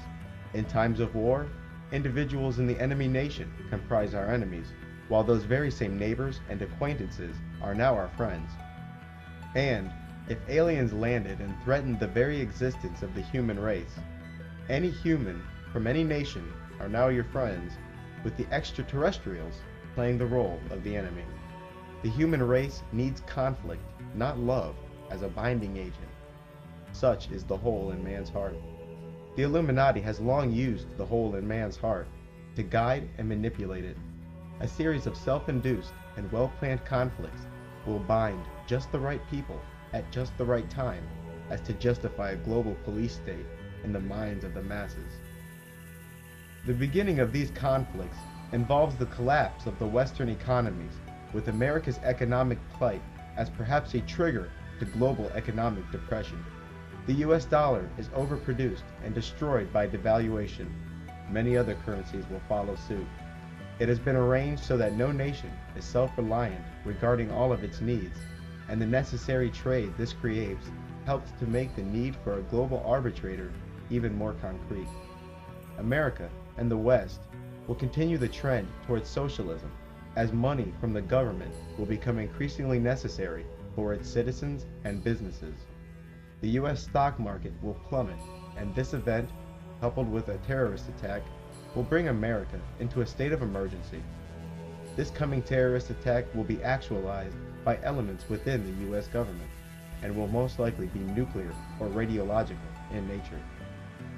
In times of war, individuals in the enemy nation comprise our enemies, while those very same neighbors and acquaintances are now our friends. And if aliens landed and threatened the very existence of the human race, any human from any nation are now your friends, with the extraterrestrials playing the role of the enemy. The human race needs conflict, not love, as a binding agent. Such is the hole in man's heart. The Illuminati has long used the hole in man's heart. to guide and manipulate it. A series of self-induced and well-planned conflicts will bind just the right people at just the right time as to justify a global police state in the minds of the masses. The beginning of these conflicts involves the collapse of the Western economies, with America's economic plight as perhaps a trigger to global economic depression. The US dollar is overproduced and destroyed by devaluation. Many other currencies will follow suit. It has been arranged so that no nation is self-reliant regarding all of its needs, and the necessary trade this creates helps to make the need for a global arbitrator even more concrete. America and the West will continue the trend towards socialism, as money from the government will become increasingly necessary for its citizens and businesses. The US stock market will plummet, and this event, coupled with a terrorist attack, will bring America into a state of emergency. This coming terrorist attack will be actualized by elements within the US government, and will most likely be nuclear or radiological in nature.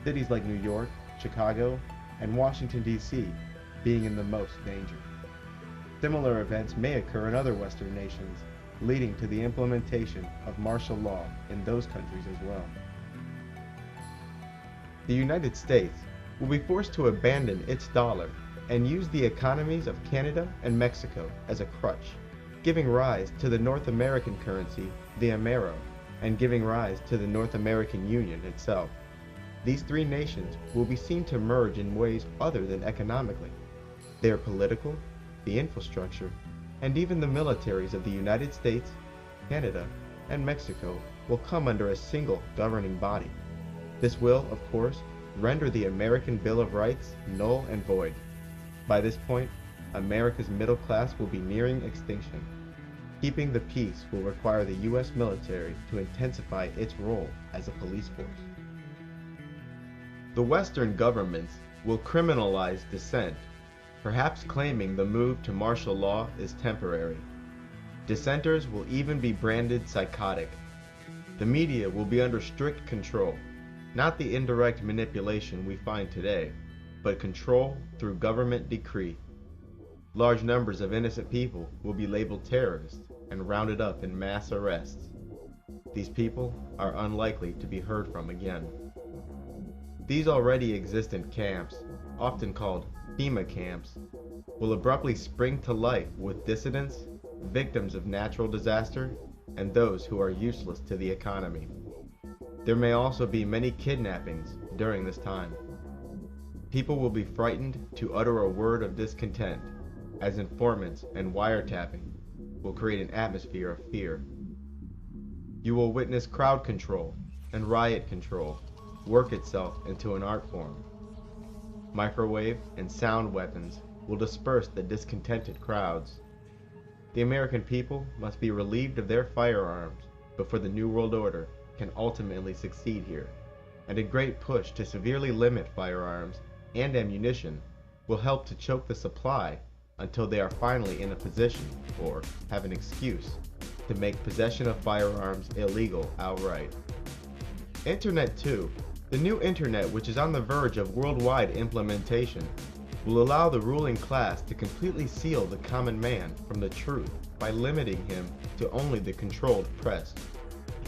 Cities like New York, Chicago, and Washington, D.C. being in the most danger. Similar events may occur in other Western nations, leading to the implementation of martial law in those countries as well. The United States will be forced to abandon its dollar and use the economies of Canada and Mexico as a crutch, giving rise to the North American currency, the Amero, and giving rise to the North American Union itself. These three nations will be seen to merge in ways other than economically. Their political, the infrastructure, and even the militaries of the United States, Canada, and Mexico will come under a single governing body. This will, of course, render the American Bill of Rights null and void. By this point, America's middle class will be nearing extinction. Keeping the peace will require the U.S. military to intensify its role as a police force. The Western governments will criminalize dissent, perhaps claiming the move to martial law is temporary. Dissenters will even be branded psychotic. The media will be under strict control, not the indirect manipulation we find today, but control through government decree. Large numbers of innocent people will be labeled terrorists and rounded up in mass arrests. These people are unlikely to be heard from again. These already existent camps, often called FEMA camps, will abruptly spring to life with dissidents, victims of natural disaster, and those who are useless to the economy. There may also be many kidnappings during this time. People will be frightened to utter a word of discontent, as informants and wiretapping will create an atmosphere of fear. You will witness crowd control and riot control work itself into an art form. Microwave and sound weapons will disperse the discontented crowds. The American people must be relieved of their firearms before the New World Order can ultimately succeed here, and a great push to severely limit firearms and ammunition will help to choke the supply until they are finally in a position, or have an excuse, to make possession of firearms illegal outright. Internet 2, the new internet which is on the verge of worldwide implementation, will allow the ruling class to completely seal the common man from the truth by limiting him to only the controlled press.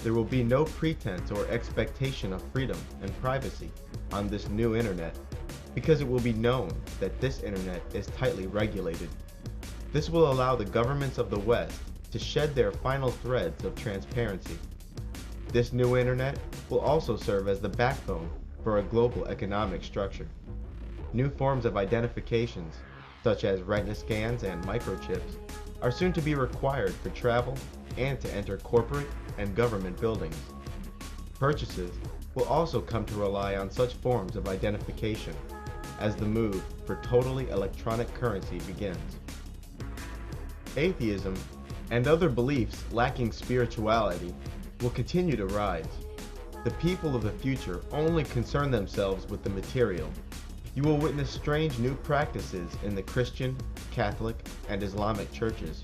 There will be no pretense or expectation of freedom and privacy on this new internet, because it will be known that this internet is tightly regulated. This will allow the governments of the West to shed their final threads of transparency. This new internet will also serve as the backbone for a global economic structure. New forms of identifications, such as retina scans and microchips, are soon to be required for travel and to enter corporate and government buildings. Purchases will also come to rely on such forms of identification as the move for totally electronic currency begins. Atheism and other beliefs lacking spirituality will continue to rise. The people of the future only concern themselves with the material. You will witness strange new practices in the Christian, Catholic, and Islamic churches.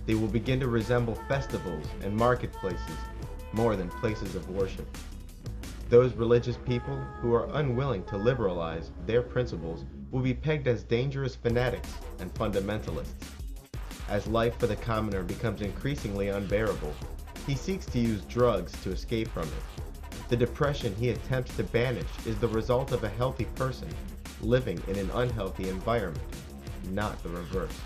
They will begin to resemble festivals and marketplaces more than places of worship. Those religious people who are unwilling to liberalize their principles will be pegged as dangerous fanatics and fundamentalists. As life for the commoner becomes increasingly unbearable, he seeks to use drugs to escape from it. The depression he attempts to banish is the result of a healthy person living in an unhealthy environment, not the reverse.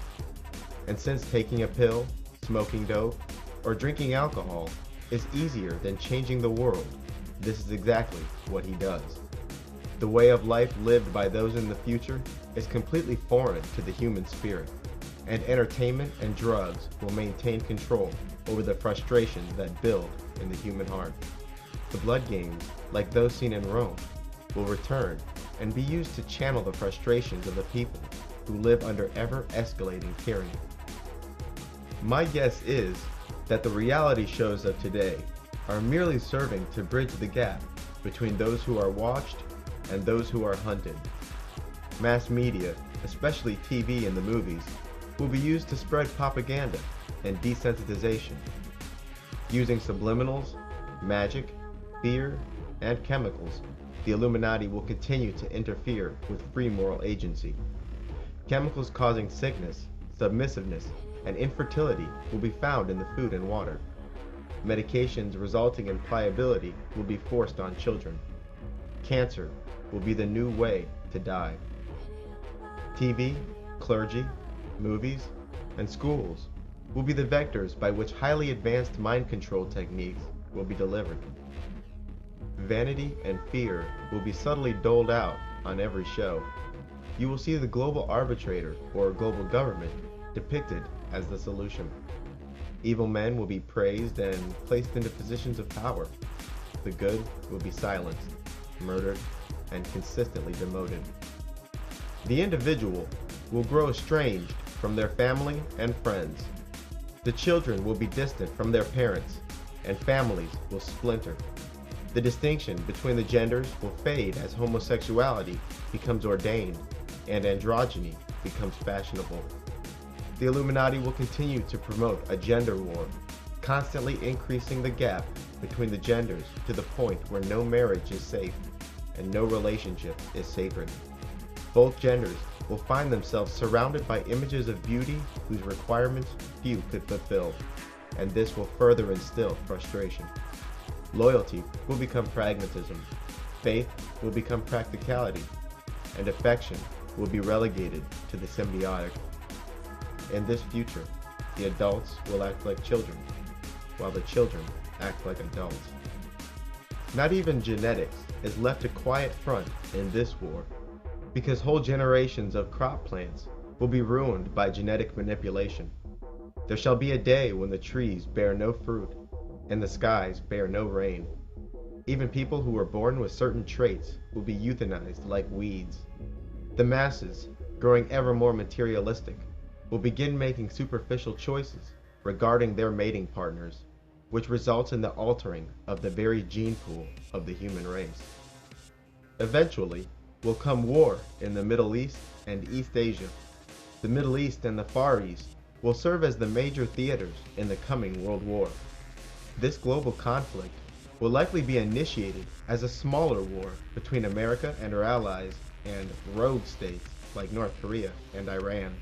And since taking a pill, smoking dope, or drinking alcohol is easier than changing the world, this is exactly what he does. The way of life lived by those in the future is completely foreign to the human spirit, and entertainment and drugs will maintain control over the frustrations that build in the human heart. The blood games, like those seen in Rome, will return and be used to channel the frustrations of the people who live under ever-escalating tyranny. My guess is that the reality shows of today are merely serving to bridge the gap between those who are watched and those who are hunted. Mass media, especially TV and the movies, will be used to spread propaganda and desensitization. Using subliminals, magic, fear, and chemicals, the Illuminati will continue to interfere with free moral agency. Chemicals causing sickness, submissiveness, and infertility will be found in the food and water. Medications resulting in pliability will be forced on children. Cancer will be the new way to die. TV, clergy, movies, and schools will be the vectors by which highly advanced mind control techniques will be delivered. Vanity and fear will be subtly doled out on every show. You will see the global arbitrator or global government depicted as the solution. Evil men will be praised and placed into positions of power. The good will be silenced, murdered, and consistently demoted. The individual will grow estranged from their family and friends. The children will be distant from their parents, and families will splinter. The distinction between the genders will fade as homosexuality becomes ordained and androgyny becomes fashionable. The Illuminati will continue to promote a gender war, constantly increasing the gap between the genders to the point where no marriage is safe and no relationship is sacred. Both genders will find themselves surrounded by images of beauty whose requirements few could fulfill, and this will further instill frustration. Loyalty will become pragmatism, faith will become practicality, and affection will be relegated to the symbiotic. In this future, the adults will act like children, while the children act like adults. Not even genetics is left a quiet front in this war, because whole generations of crop plants will be ruined by genetic manipulation. There shall be a day when the trees bear no fruit, and the skies bear no rain. Even people who were born with certain traits will be euthanized like weeds. The masses, growing ever more materialistic, will begin making superficial choices regarding their mating partners, which results in the altering of the very gene pool of the human race. Eventually will come war in the Middle East and East Asia. The Middle East and the Far East will serve as the major theaters in the coming World War. This global conflict will likely be initiated as a smaller war between America and her allies and rogue states like North Korea and Iran.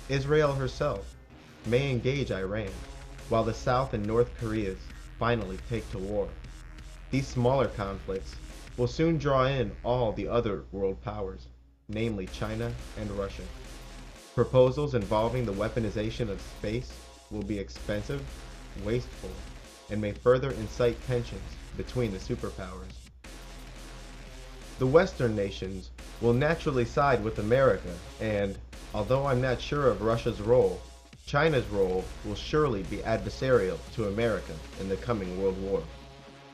Israel herself may engage Iran, while the South and North Koreas finally take to war. These smaller conflicts will soon draw in all the other world powers, namely China and Russia. Proposals involving the weaponization of space will be expensive, wasteful, and may further incite tensions between the superpowers. The Western nations will naturally side with America, and, although I'm not sure of Russia's role, China's role will surely be adversarial to America in the coming World War.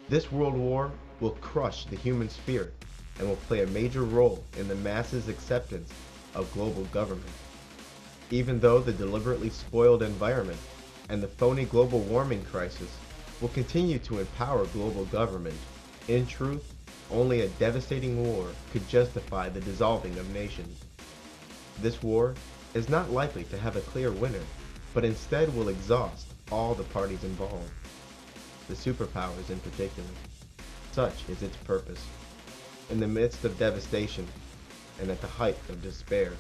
This World War will crush the human spirit and will play a major role in the masses' acceptance of global government. Even though the deliberately spoiled environment and the phony global warming crisis will continue to empower global government, in truth, only a devastating war could justify the dissolving of nations. This war is not likely to have a clear winner, but instead will exhaust all the parties involved, the superpowers in particular. Such is its purpose. In the midst of devastation,
and at the height of despair,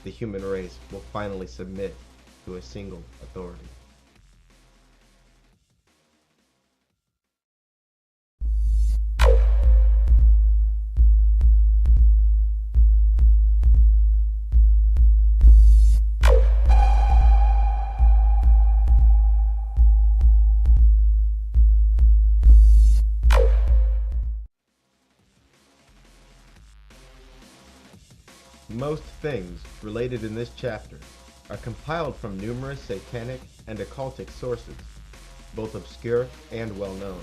the human race will finally submit to a single authority. Most things related in this chapter are compiled from numerous satanic and occultic sources, both obscure and well-known.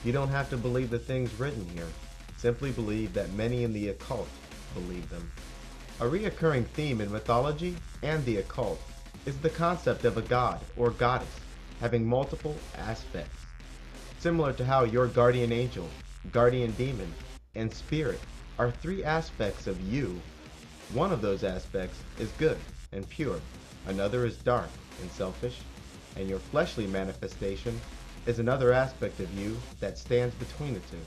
You don't have to believe the things written here, simply believe that many in the occult believe them. A reoccurring theme in mythology and the occult is the concept of a god or goddess having multiple aspects. Similar to how your guardian angel, guardian demon, and spirit are three aspects of you. One of those aspects is good and pure, another is dark and selfish, and your fleshly manifestation is another aspect of you that stands between the two.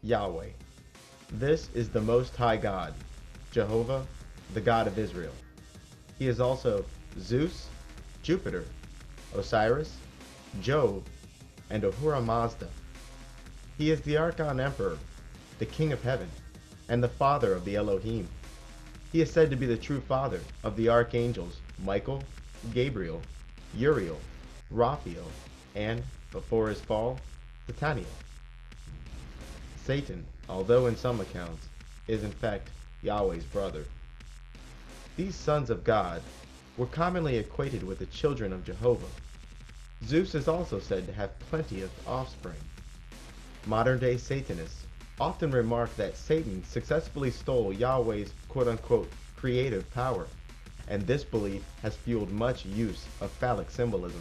Yahweh. This is the Most High God, Jehovah, the God of Israel. He is also Zeus, Jupiter, Osiris, Jove, and Ahura Mazda. He is the Archon Emperor, the King of Heaven, and the Father of the Elohim. He is said to be the true father of the archangels Michael, Gabriel, Uriel, Raphael, and, before his fall, Sataniel. Satan, although in some accounts, is in fact Yahweh's brother. These sons of God were commonly equated with the children of Jehovah. Zeus is also said to have plenty of offspring. Modern-day Satanists often remark that Satan successfully stole Yahweh's quote-unquote creative power, and this belief has fueled much use of phallic symbolism.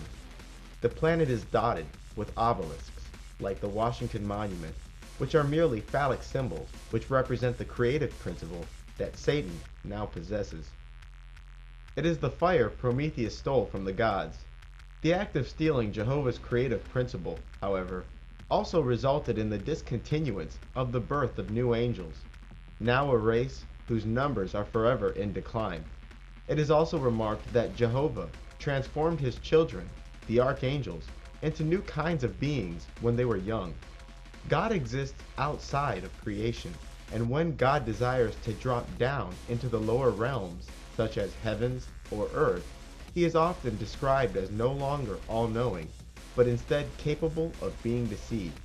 The planet is dotted with obelisks, like the Washington Monument, which are merely phallic symbols which represent the creative principle that Satan now possesses. It is the fire Prometheus stole from the gods. The act of stealing Jehovah's creative principle, however, also resulted in the discontinuance of the birth of new angels, now a race whose numbers are forever in decline. It is also remarked that Jehovah transformed his children, the archangels, into new kinds of beings when they were young. God exists outside of creation, and when God desires to drop down into the lower realms, such as heavens or earth, he is often described as no longer all-knowing, but instead capable of being deceived.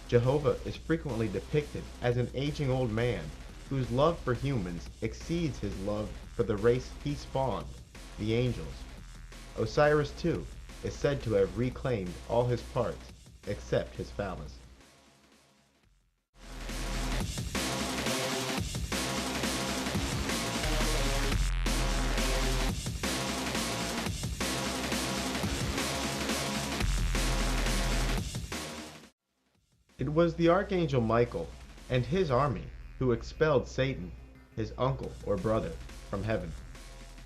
Jehovah is frequently depicted as an aging old man whose love for humans exceeds his love for the race he spawned, the angels. Osiris, too, is said to have reclaimed all his parts except his phallus. It was the Archangel Michael and his army who expelled Satan, his uncle or brother, from heaven.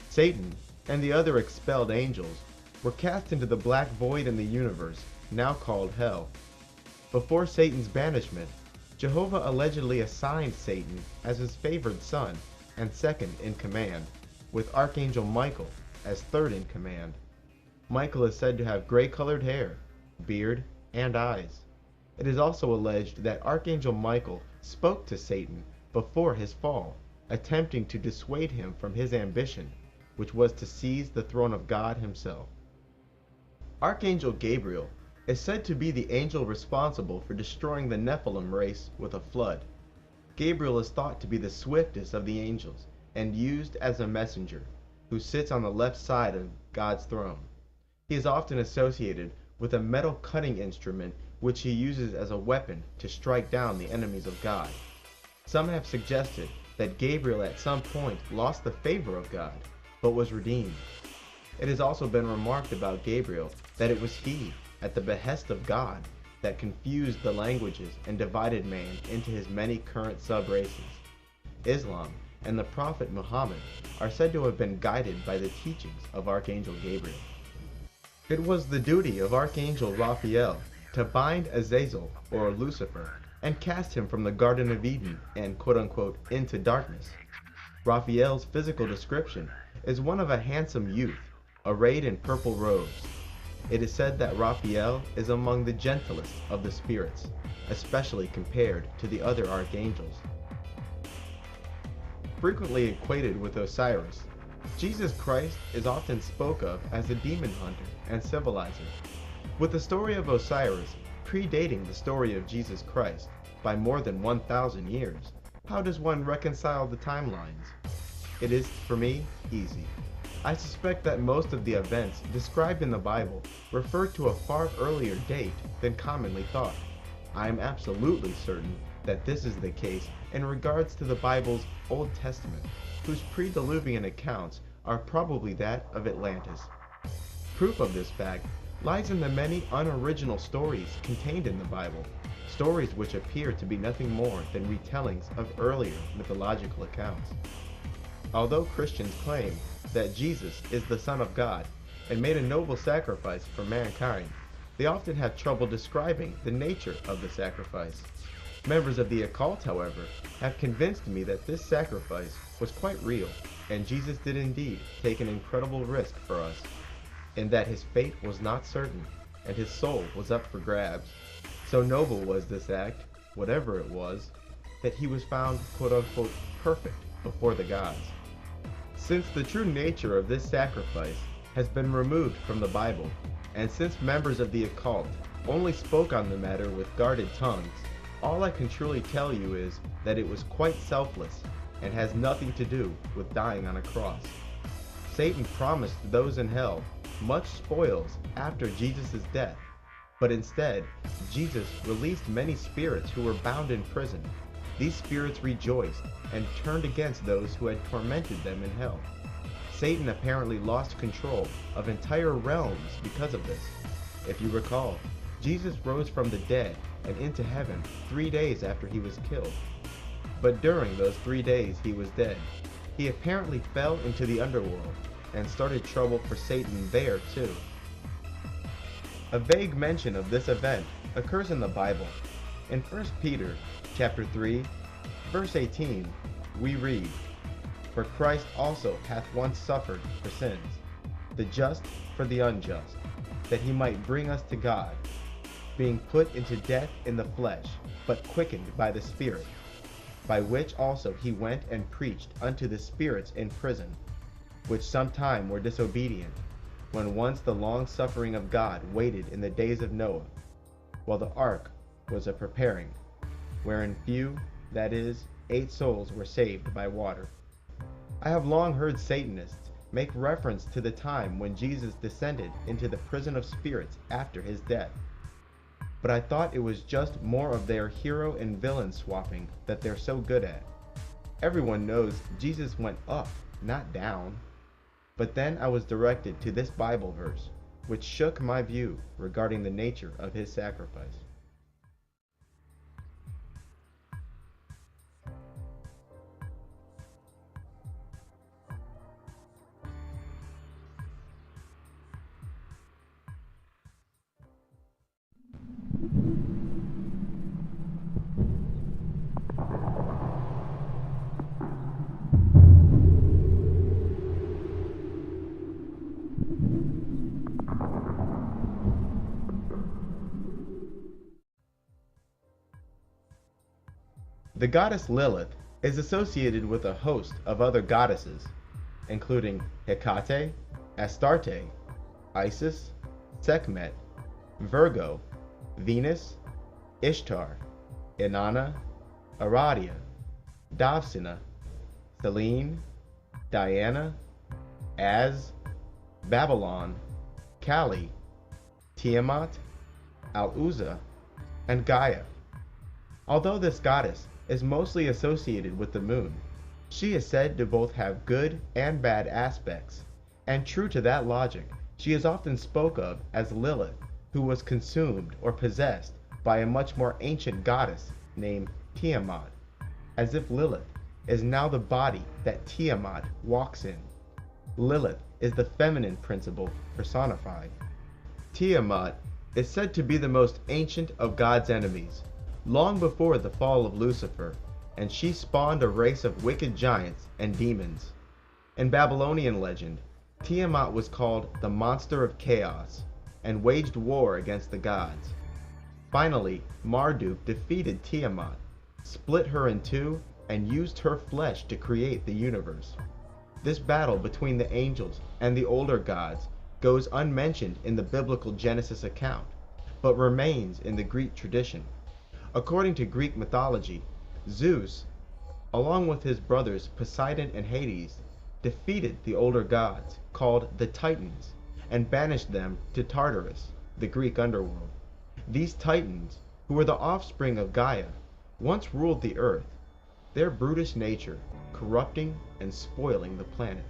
Satan and the other expelled angels were cast into the black void in the universe, now called Hell. Before Satan's banishment, Jehovah allegedly assigned Satan as his favored son and second in command, with Archangel Michael as third in command. Michael is said to have gray-colored hair, beard, and eyes. It is also alleged that Archangel Michael spoke to Satan before his fall, attempting to dissuade him from his ambition, which was to seize the throne of God himself. Archangel Gabriel is said to be the angel responsible for destroying the Nephilim race with a flood. Gabriel is thought to be the swiftest of the angels and used as a messenger, who sits on the left side of God's throne. He is often associated with a metal cutting instrument which he uses as a weapon to strike down the enemies of God. Some have suggested that Gabriel at some point lost the favor of God, but was redeemed. It has also been remarked about Gabriel that it was he, at the behest of God, that confused the languages and divided man into his many current sub-races. Islam and the Prophet Muhammad are said to have been guided by the teachings of Archangel Gabriel. It was the duty of Archangel Raphael to bind Azazel, or Lucifer, and cast him from the Garden of Eden and quote-unquote into darkness. Raphael's physical description is one of a handsome youth, arrayed in purple robes. It is said that Raphael is among the gentlest of the spirits, especially compared to the other archangels. Frequently equated with Osiris, Jesus Christ is often spoke of as a demon hunter and civilizer, with the story of Osiris predating the story of Jesus Christ by more than 1,000 years. How does one reconcile the timelines? It is, for me, easy. I suspect that most of the events described in the Bible refer to a far earlier date than commonly thought. I am absolutely certain that this is the case in regards to the Bible's Old Testament, whose pre-Diluvian accounts are probably that of Atlantis. Proof of this fact lies in the many unoriginal stories contained in the Bible, stories which appear to be nothing more than retellings of earlier mythological accounts. Although Christians claim that Jesus is the Son of God and made a noble sacrifice for mankind, they often have trouble describing the nature of the sacrifice. Members of the occult, however, have convinced me that this sacrifice was quite real, and Jesus did indeed take an incredible risk for us, in that his fate was not certain, and his soul was up for grabs. So noble was this act, whatever it was, that he was found quote-unquote perfect before the gods. Since the true nature of this sacrifice has been removed from the Bible, and since members of the occult only spoke on the matter with guarded tongues, all I can truly tell you is that it was quite selfless and has nothing to do with dying on a cross. Satan promised those in hell much spoils after Jesus' death, but instead, Jesus released many spirits who were bound in prison. These spirits rejoiced and turned against those who had tormented them in hell. Satan apparently lost control of entire realms because of this. If you recall, Jesus rose from the dead and into heaven 3 days after he was killed. But during those 3 days he was dead, he apparently fell into the underworld and started trouble for Satan there too. A vague mention of this event occurs in the Bible. In 1 Peter chapter 3, verse 18, we read, "For Christ also hath once suffered for sins, the just for the unjust, that he might bring us to God, being put into death in the flesh, but quickened by the Spirit, by which also he went and preached unto the spirits in prison, which sometime were disobedient, when once the long suffering of God waited in the days of Noah, while the ark was a preparing, wherein few, that is, 8 souls were saved by water." I have long heard Satanists make reference to the time when Jesus descended into the prison of spirits after his death, but I thought it was just more of their hero and villain swapping that they're so good at. Everyone knows Jesus went up, not down. But then I was directed to this Bible verse, which shook my view regarding the nature of his sacrifice. The goddess Lilith is associated with a host of other goddesses, including Hecate, Astarte, Isis, Sekhmet, Virgo, Venus, Ishtar, Inanna, Aradia, Davsina, Selene, Diana, Az, Babylon, Kali, Tiamat, Al-Uzza, and Gaia. Although this goddess is mostly associated with the moon, she is said to both have good and bad aspects, and true to that logic, she is often spoke of as Lilith, who was consumed or possessed by a much more ancient goddess named Tiamat, as if Lilith is now the body that Tiamat walks in. Lilith is the feminine principle personified. Tiamat is said to be the most ancient of God's enemies, long before the fall of Lucifer, and she spawned a race of wicked giants and demons. In Babylonian legend, Tiamat was called the monster of chaos and waged war against the gods. Finally, Marduk defeated Tiamat, split her in two, and used her flesh to create the universe. This battle between the angels and the older gods goes unmentioned in the biblical Genesis account, but remains in the Greek tradition. According to Greek mythology, Zeus, along with his brothers Poseidon and Hades, defeated the older gods, called the Titans, and banished them to Tartarus, the Greek underworld. These Titans, who were the offspring of Gaia, once ruled the earth, their brutish nature corrupting and spoiling the planet.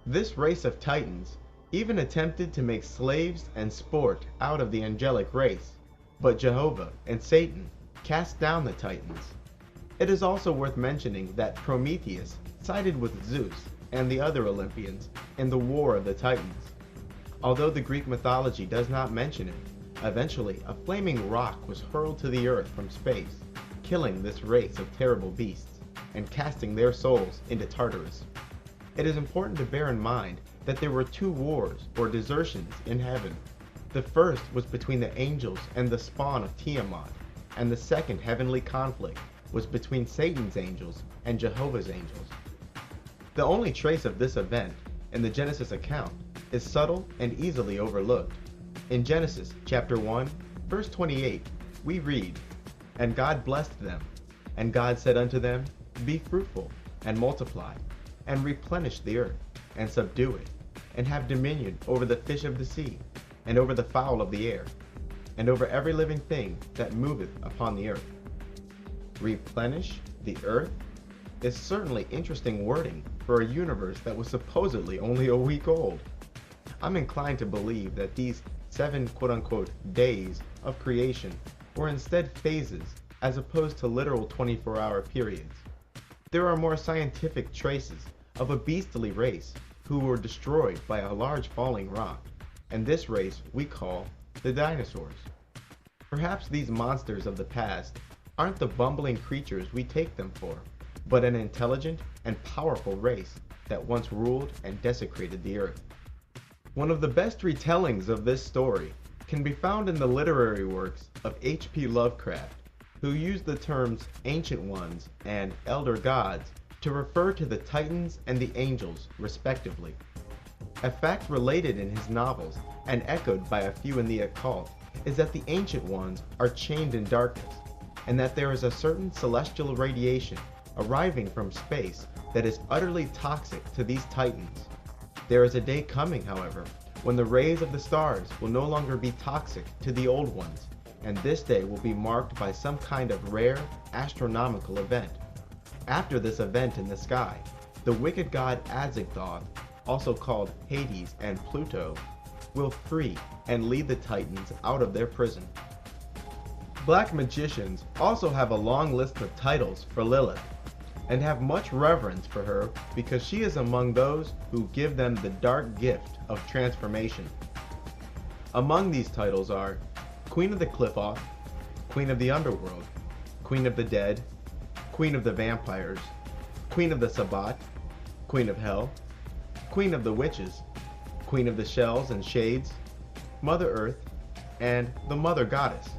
This race of Titans even attempted to make slaves and sport out of the angelic race, but Jehovah and Satan cast down the Titans. It is also worth mentioning that Prometheus sided with Zeus and the other Olympians in the War of the Titans. Although the Greek mythology does not mention it, eventually a flaming rock was hurled to the earth from space, killing this race of terrible beasts and casting their souls into Tartarus. It is important to bear in mind that there were two wars or desertions in heaven. The first was between the angels and the spawn of Tiamat, and the second heavenly conflict was between Satan's angels and Jehovah's angels. The only trace of this event in the Genesis account is subtle and easily overlooked. In Genesis chapter 1, verse 28, we read, "And God blessed them, and God said unto them, Be fruitful, and multiply, and replenish the earth, and subdue it, and have dominion over the fish of the sea, and over the fowl of the air, and over every living thing that moveth upon the earth." Replenish the earth is certainly interesting wording for a universe that was supposedly only a week old. I'm inclined to believe that these 7 quote-unquote days of creation were instead phases as opposed to literal 24-hour periods. There are more scientific traces of a beastly race who were destroyed by a large falling rock, and this race we call the dinosaurs. Perhaps these monsters of the past aren't the bumbling creatures we take them for, but an intelligent and powerful race that once ruled and desecrated the earth. One of the best retellings of this story can be found in the literary works of H.P. Lovecraft, who used the terms Ancient Ones and Elder Gods to refer to the Titans and the angels, respectively. A fact related in his novels and echoed by a few in the occult is that the Ancient Ones are chained in darkness, and that there is a certain celestial radiation arriving from space that is utterly toxic to these Titans. There is a day coming, however, when the rays of the stars will no longer be toxic to the old ones, and this day will be marked by some kind of rare astronomical event. After this event in the sky, the wicked god Azagthoth, also called Hades and Pluto, will free and lead the Titans out of their prison. Black magicians also have a long list of titles for Lilith, and have much reverence for her because she is among those who give them the dark gift of transformation. Among these titles are Queen of the Qliphoth, Queen of the Underworld, Queen of the Dead, Queen of the Vampires, Queen of the Sabbat, Queen of Hell, Queen of the Witches, Queen of the Shells and Shades, Mother Earth, and the Mother Goddess.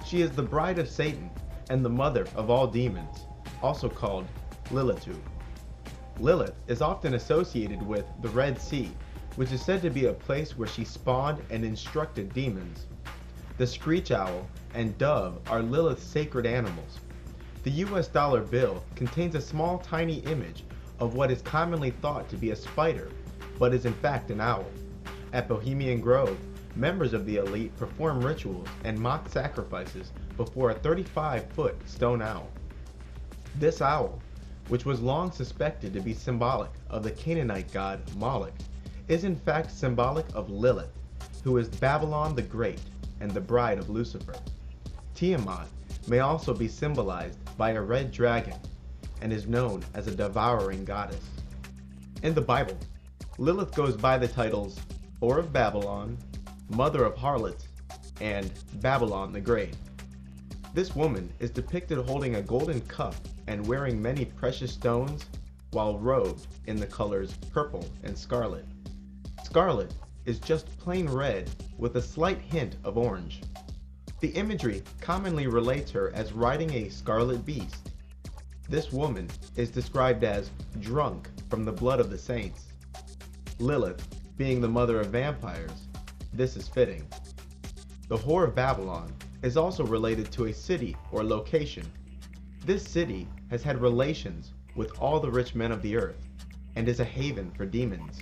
She is the bride of Satan and the mother of all demons, also called Lilitu. Lilith is often associated with the Red Sea, which is said to be a place where she spawned and instructed demons. The screech owl and dove are Lilith's sacred animals. The US dollar bill contains a small tiny image of what is commonly thought to be a spider, but is in fact an owl. At Bohemian Grove, members of the elite perform rituals and mock sacrifices before a 35-foot stone owl. This owl, which was long suspected to be symbolic of the Canaanite god Moloch, is in fact symbolic of Lilith, who is Babylon the Great, and the bride of Lucifer. Tiamat may also be symbolized by a red dragon and is known as a devouring goddess. In the Bible, Lilith goes by the titles Whore of Babylon, Mother of Harlots, and Babylon the Great. This woman is depicted holding a golden cup and wearing many precious stones while robed in the colors purple and scarlet. Scarlet is just plain red with a slight hint of orange. The imagery commonly relates her as riding a scarlet beast. This woman is described as drunk from the blood of the saints. Lilith, being the mother of vampires, this is fitting. The Whore of Babylon is also related to a city or location. This city has had relations with all the rich men of the earth and is a haven for demons.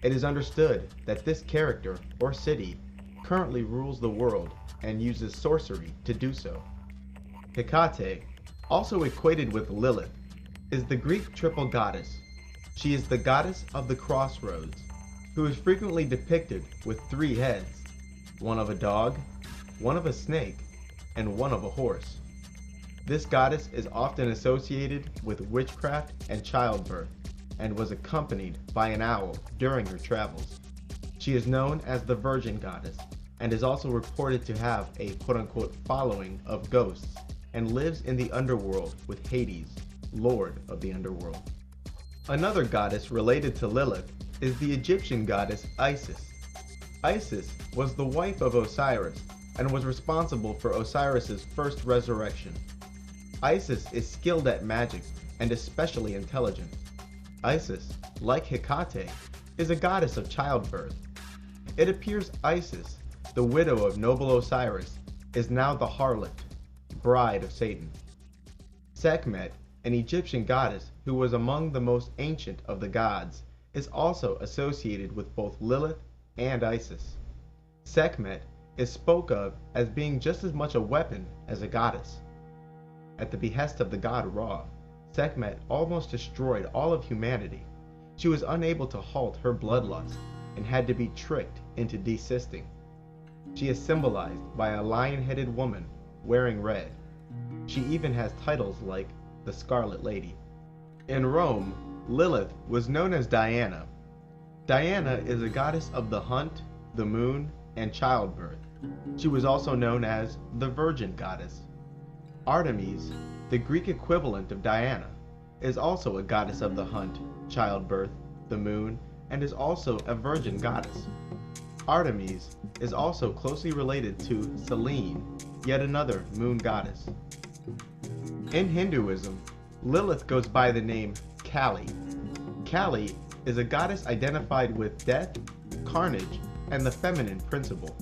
It is understood that this character or city currently rules the world and uses sorcery to do so. Hecate, also equated with Lilith, is the Greek triple goddess. She is the goddess of the crossroads, who is frequently depicted with 3 heads, one of a dog, one of a snake, and one of a horse. This goddess is often associated with witchcraft and childbirth, and was accompanied by an owl during her travels. She is known as the Virgin Goddess, and is also reported to have a quote-unquote following of ghosts, and lives in the underworld with Hades, lord of the underworld. Another goddess related to Lilith is the Egyptian goddess Isis. Isis was the wife of Osiris and was responsible for Osiris's first resurrection. Isis is skilled at magic and especially intelligent. Isis, like Hecate, is a goddess of childbirth. It appears Isis, the widow of noble Osiris, is now the harlot, bride of Satan. Sekhmet, an Egyptian goddess who was among the most ancient of the gods, is also associated with both Lilith and Isis. Sekhmet is spoke of as being just as much a weapon as a goddess. At the behest of the god Ra, Sekhmet almost destroyed all of humanity. She was unable to halt her bloodlust and had to be tricked into desisting. She is symbolized by a lion-headed woman wearing red. She even has titles like the Scarlet Lady. In Rome, Lilith was known as Diana. Diana is a goddess of the hunt, the moon, and childbirth. She was also known as the Virgin Goddess. Artemis, the Greek equivalent of Diana, is also a goddess of the hunt, childbirth, the moon, and is also a virgin goddess. Artemis is also closely related to Selene, yet another moon goddess. In Hinduism, Lilith goes by the name Kali. Kali is a goddess identified with death, carnage, and the feminine principle.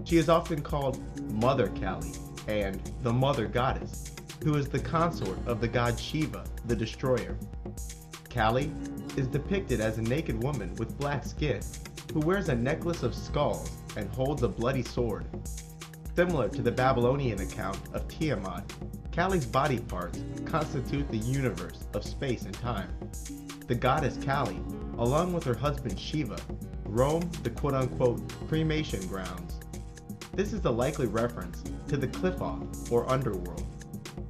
She is often called Mother Kali and the Mother Goddess, who is the consort of the god Shiva, the Destroyer. Kali is depicted as a naked woman with black skin, who wears a necklace of skulls and holds a bloody sword. Similar to the Babylonian account of Tiamat, Kali's body parts constitute the universe of space and time. The goddess Kali, along with her husband Shiva, roam the quote-unquote cremation grounds. This is a likely reference to the Qliphoth or underworld.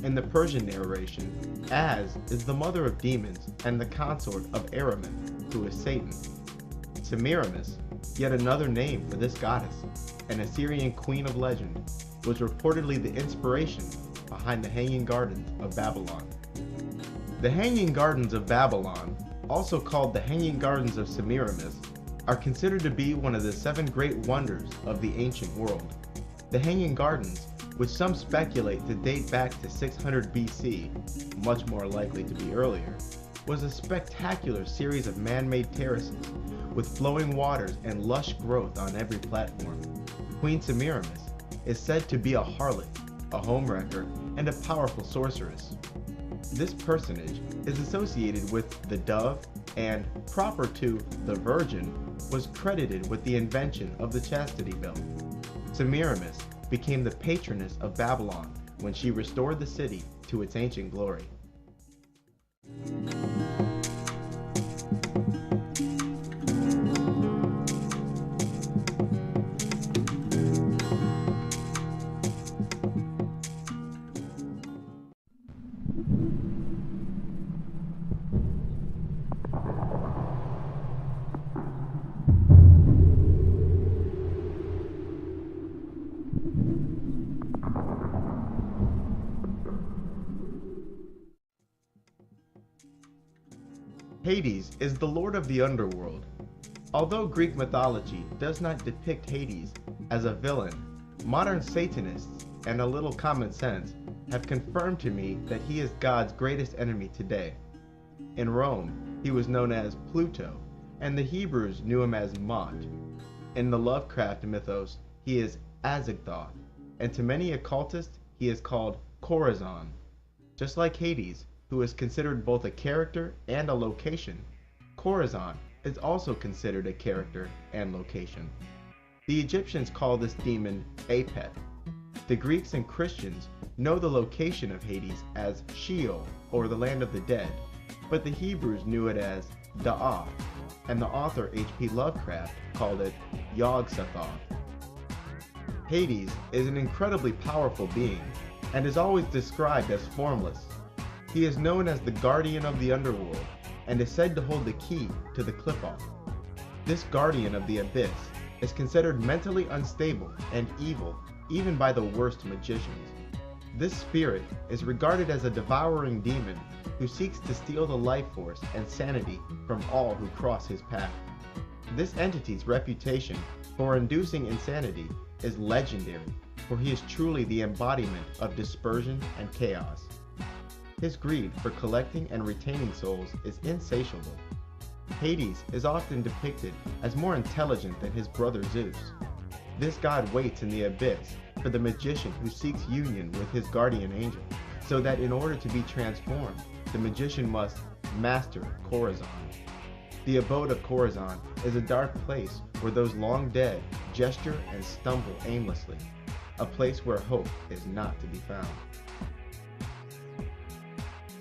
In the Persian narration, Az is the mother of demons and the consort of Aramis, who is Satan. Semiramis, yet another name for this goddess, an Assyrian queen of legend, was reportedly the inspiration behind the Hanging Gardens of Babylon. The Hanging Gardens of Babylon, also called the Hanging Gardens of Semiramis, are considered to be one of the 7 great wonders of the ancient world. The Hanging Gardens, which some speculate to date back to 600 BC, much more likely to be earlier, was a spectacular series of man-made terraces with flowing waters and lush growth on every platform. Queen Semiramis is said to be a harlot, a homewrecker, and a powerful sorceress. This personage is associated with the dove and, proper to the Virgin, was credited with the invention of the chastity belt. Semiramis became the patroness of Babylon when she restored the city to its ancient glory. Hades is the lord of the underworld. Although Greek mythology does not depict Hades as a villain, modern Satanists and a little common sense have confirmed to me that he is God's greatest enemy today. In Rome, he was known as Pluto, and the Hebrews knew him as Mot. In the Lovecraft mythos, he is Azagthoth, and to many occultists, he is called Corazon. Just like Hades, who is considered both a character and a location, Corazon is also considered a character and location. The Egyptians call this demon Apep. The Greeks and Christians know the location of Hades as Sheol, or the land of the dead, but the Hebrews knew it as Da'ath, and the author H.P. Lovecraft called it Yog-Sothoth. Hades is an incredibly powerful being, and is always described as formless. He is known as the guardian of the underworld, and is said to hold the key to the Qliphoth. This guardian of the abyss is considered mentally unstable and evil even by the worst magicians. This spirit is regarded as a devouring demon who seeks to steal the life force and sanity from all who cross his path. This entity's reputation for inducing insanity is legendary, for he is truly the embodiment of dispersion and chaos. His greed for collecting and retaining souls is insatiable. Hades is often depicted as more intelligent than his brother Zeus. This god waits in the abyss for the magician who seeks union with his guardian angel, so that in order to be transformed, the magician must master Corazon. The abode of Corazon is a dark place where those long dead gesture and stumble aimlessly, a place where hope is not to be found.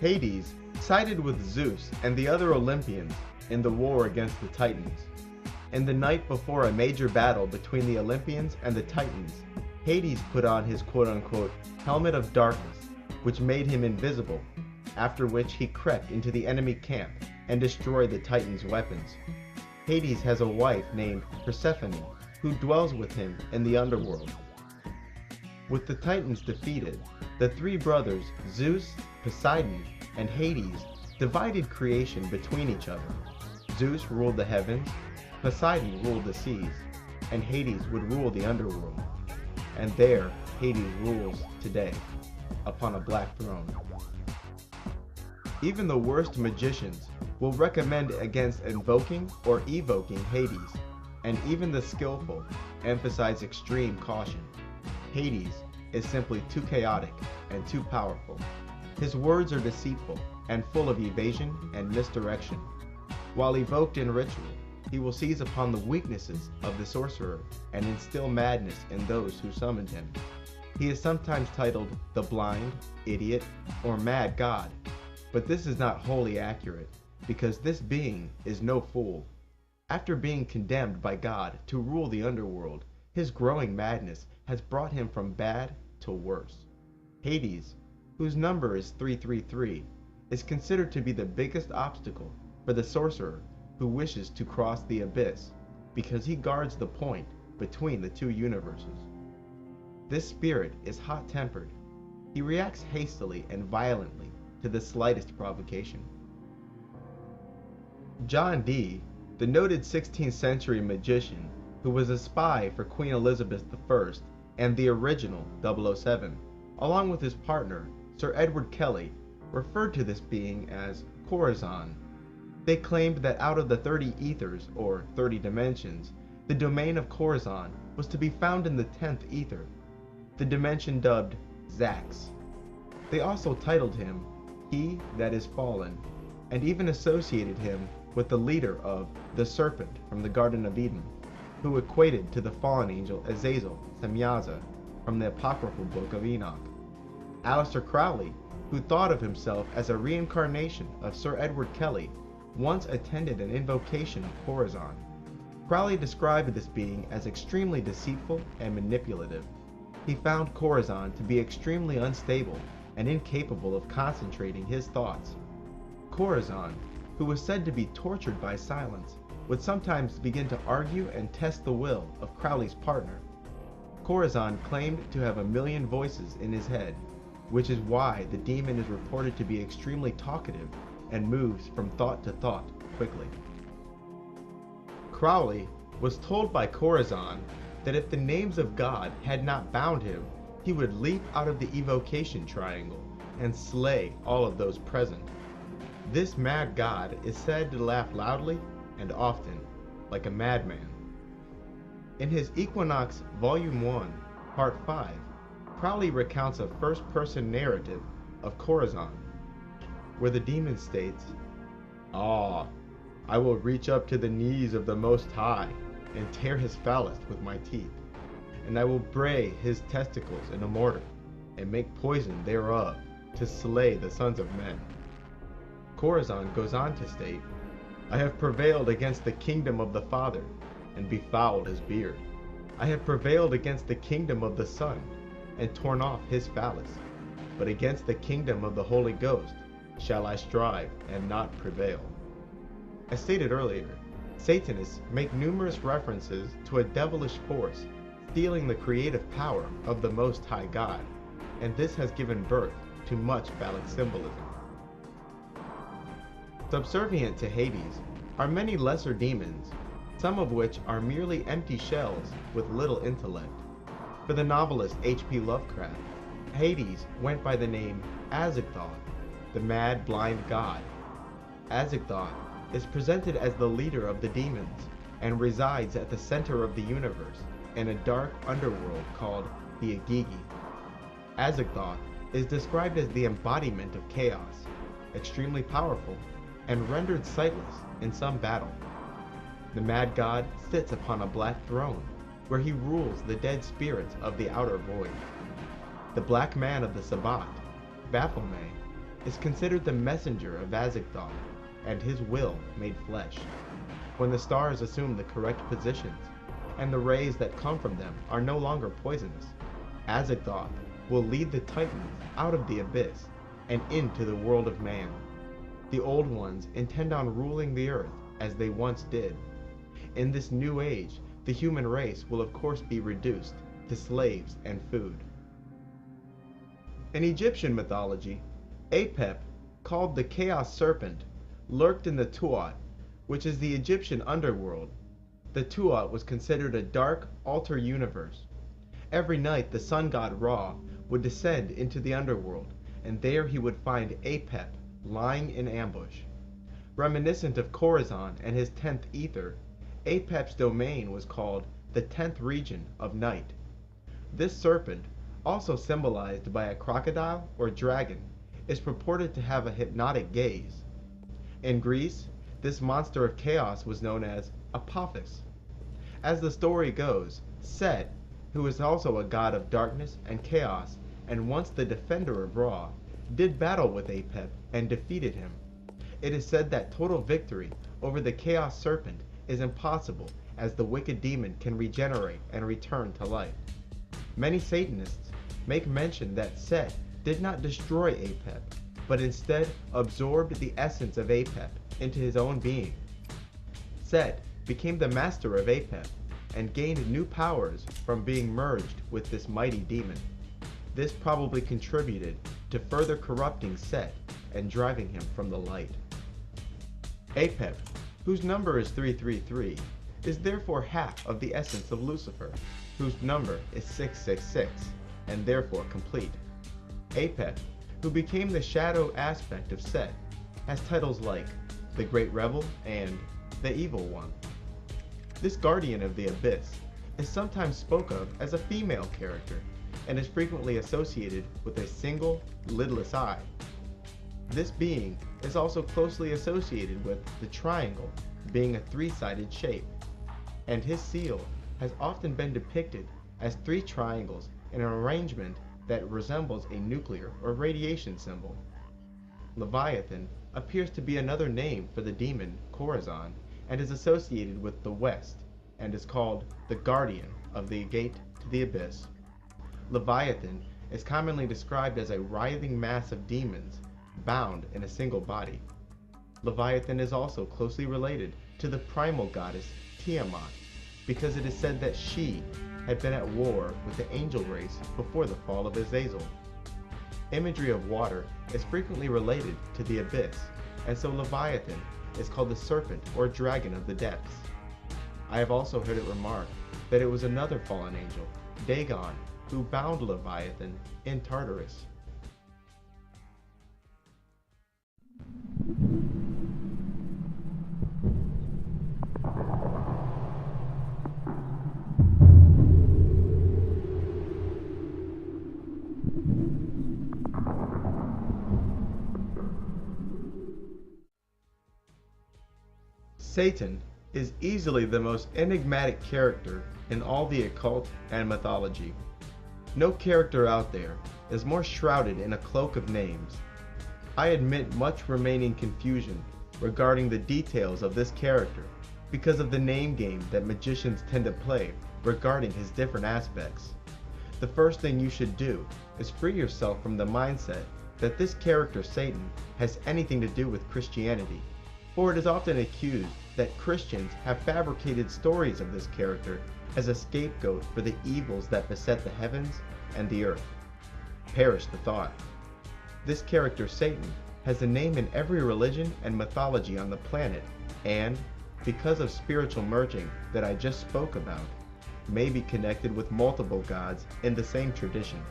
Hades sided with Zeus and the other Olympians in the war against the Titans. In the night before a major battle between the Olympians and the Titans, Hades put on his quote-unquote helmet of darkness, which made him invisible, after which he crept into the enemy camp and destroyed the Titans' weapons. Hades has a wife named Persephone, who dwells with him in the underworld. With the Titans defeated, the three brothers Zeus, Poseidon, and Hades divided creation between each other. Zeus ruled the heavens, Poseidon ruled the seas, and Hades would rule the underworld. And there Hades rules today, upon a black throne. Even the worst magicians will recommend against invoking or evoking Hades, and even the skillful emphasize extreme caution. Hades is simply too chaotic and too powerful. His words are deceitful and full of evasion and misdirection. While evoked in ritual, he will seize upon the weaknesses of the sorcerer and instill madness in those who summoned him. He is sometimes titled the blind, idiot, or mad god, but this is not wholly accurate, because this being is no fool. After being condemned by God to rule the underworld, his growing madness has brought him from bad to worse. Hades, whose number is 333, is considered to be the biggest obstacle for the sorcerer who wishes to cross the abyss, because he guards the point between the two universes. This spirit is hot-tempered. He reacts hastily and violently to the slightest provocation. John Dee, the noted 16th century magician who was a spy for Queen Elizabeth I and the original 007, along with his partner, Sir Edward Kelly, referred to this being as Corazon. They claimed that out of the 30 ethers, or 30 dimensions, the domain of Corazon was to be found in the 10th ether, the dimension dubbed Zax. They also titled him He That Is Fallen, and even associated him with the leader of the Serpent from the Garden of Eden, who equated to the fallen angel Azazel Semyaza from the apocryphal book of Enoch. Aleister Crowley, who thought of himself as a reincarnation of Sir Edward Kelly, once attended an invocation of Corazon. Crowley described this being as extremely deceitful and manipulative. He found Corazon to be extremely unstable and incapable of concentrating his thoughts. Corazon, who was said to be tortured by silence, would sometimes begin to argue and test the will of Crowley's partner. Corazon claimed to have 1,000,000 voices in his head, which is why the demon is reported to be extremely talkative and moves from thought to thought quickly. Crowley was told by Corazon that if the names of God had not bound him, he would leap out of the evocation triangle and slay all of those present. This mad god is said to laugh loudly and often, like a madman. In his Equinox Volume 1, Part 5, Crowley recounts a first-person narrative of Corazon, where the demon states, "Ah, I will reach up to the knees of the Most High and tear his phallus with my teeth, and I will bray his testicles in a mortar and make poison thereof to slay the sons of men." Corazon goes on to state, "I have prevailed against the kingdom of the Father and befouled his beard. I have prevailed against the kingdom of the Son and torn off his phallus, but against the kingdom of the Holy Ghost shall I strive and not prevail." As stated earlier, Satanists make numerous references to a devilish force stealing the creative power of the Most High God, and this has given birth to much phallic symbolism. Subservient to Hades are many lesser demons, some of which are merely empty shells with little intellect. For the novelist H.P. Lovecraft, Hades went by the name Azagthoth, the mad, blind god. Azagthoth is presented as the leader of the demons and resides at the center of the universe in a dark underworld called the Agigi. Azagthoth is described as the embodiment of chaos, extremely powerful, and rendered sightless in some battle. The mad god sits upon a black throne, where he rules the dead spirits of the outer void. The black man of the Sabbat, Baphomet, is considered the messenger of Azagthoth, and his will made flesh. When the stars assume the correct positions, and the rays that come from them are no longer poisonous, Azagthoth will lead the Titans out of the abyss and into the world of man. The old ones intend on ruling the earth as they once did. In this new age, the human race will of course be reduced to slaves and food. In Egyptian mythology, Apep, called the Chaos Serpent, lurked in the Tuat, which is the Egyptian underworld. The Tuat was considered a dark, alter universe. Every night the sun god Ra would descend into the underworld, and there he would find Apep lying in ambush. Reminiscent of Corazon and his 10th ether, Apep's domain was called the 10th region of night. This serpent, also symbolized by a crocodile or dragon, is purported to have a hypnotic gaze. In Greece, this monster of chaos was known as Apophis. As the story goes, Set, who is also a god of darkness and chaos, and once the defender of Ra, did battle with Apep and defeated him. It is said that total victory over the Chaos Serpent is impossible, as the wicked demon can regenerate and return to life. Many Satanists make mention that Set did not destroy Apep, but instead absorbed the essence of Apep into his own being. Set became the master of Apep and gained new powers from being merged with this mighty demon. This probably contributed to further corrupting Set and driving him from the light. Apep, whose number is 333, is therefore half of the essence of Lucifer, whose number is 666, and therefore complete. Apep, who became the shadow aspect of Set, has titles like the Great Rebel and the Evil One. This guardian of the abyss is sometimes spoken of as a female character, and is frequently associated with a single, lidless eye. This being is also closely associated with the triangle being a three-sided shape, and his seal has often been depicted as 3 triangles in an arrangement that resembles a nuclear or radiation symbol. Leviathan appears to be another name for the demon Corazon, and is associated with the West, and is called the guardian of the gate to the abyss. Leviathan is commonly described as a writhing mass of demons bound in a single body. Leviathan is also closely related to the primal goddess Tiamat, because it is said that she had been at war with the angel race before the fall of Azazel. Imagery of water is frequently related to the abyss, and so Leviathan is called the serpent or dragon of the depths. I have also heard it remarked that it was another fallen angel, Dagon, who bound Leviathan in Tartarus. Satan is easily the most enigmatic character in all the occult and mythology. No character out there is more shrouded in a cloak of names. I admit much remaining confusion regarding the details of this character because of the name game that magicians tend to play regarding his different aspects. The first thing you should do is free yourself from the mindset that this character Satan has anything to do with Christianity, for it is often accused that Christians have fabricated stories of this character as a scapegoat for the evils that beset the heavens and the earth. Perish the thought. This character Satan has a name in every religion and mythology on the planet, and, because of spiritual merging that I just spoke about, may be connected with multiple gods in the same tradition.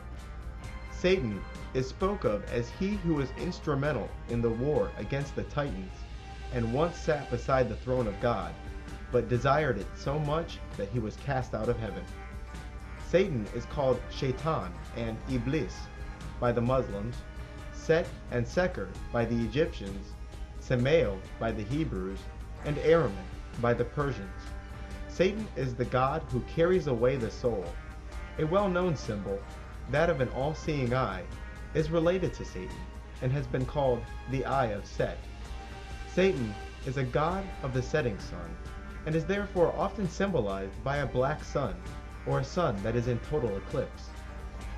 Satan is spoke of as he who was instrumental in the war against the Titans, and once sat beside the throne of God, but desired it so much that he was cast out of heaven. Satan is called Shaitan and Iblis by the Muslims, Set and Seker by the Egyptians, Samael by the Hebrews, and Ahriman by the Persians. Satan is the god who carries away the soul. A well-known symbol, that of an all-seeing eye, is related to Satan and has been called the Eye of Set. Satan is a god of the setting sun, and is therefore often symbolized by a black sun, or a sun that is in total eclipse.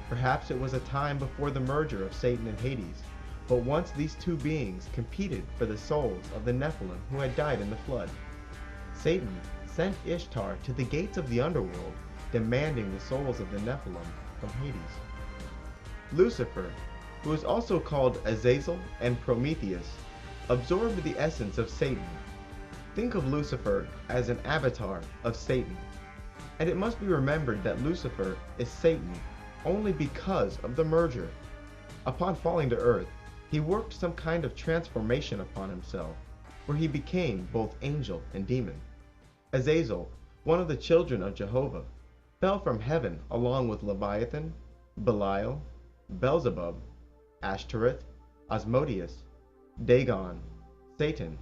Perhaps it was a time before the merger of Satan and Hades, but once these two beings competed for the souls of the Nephilim who had died in the flood. Satan sent Ishtar to the gates of the underworld, demanding the souls of the Nephilim from Hades. Lucifer, who is also called Azazel and Prometheus, absorbed the essence of Satan. Think of Lucifer as an avatar of Satan. And it must be remembered that Lucifer is Satan only because of the merger. Upon falling to earth, he worked some kind of transformation upon himself, where he became both angel and demon. Azazel, one of the children of Jehovah, fell from heaven along with Leviathan, Belial, Beelzebub, Ashtoreth, Asmodeus, Dagon, Satan,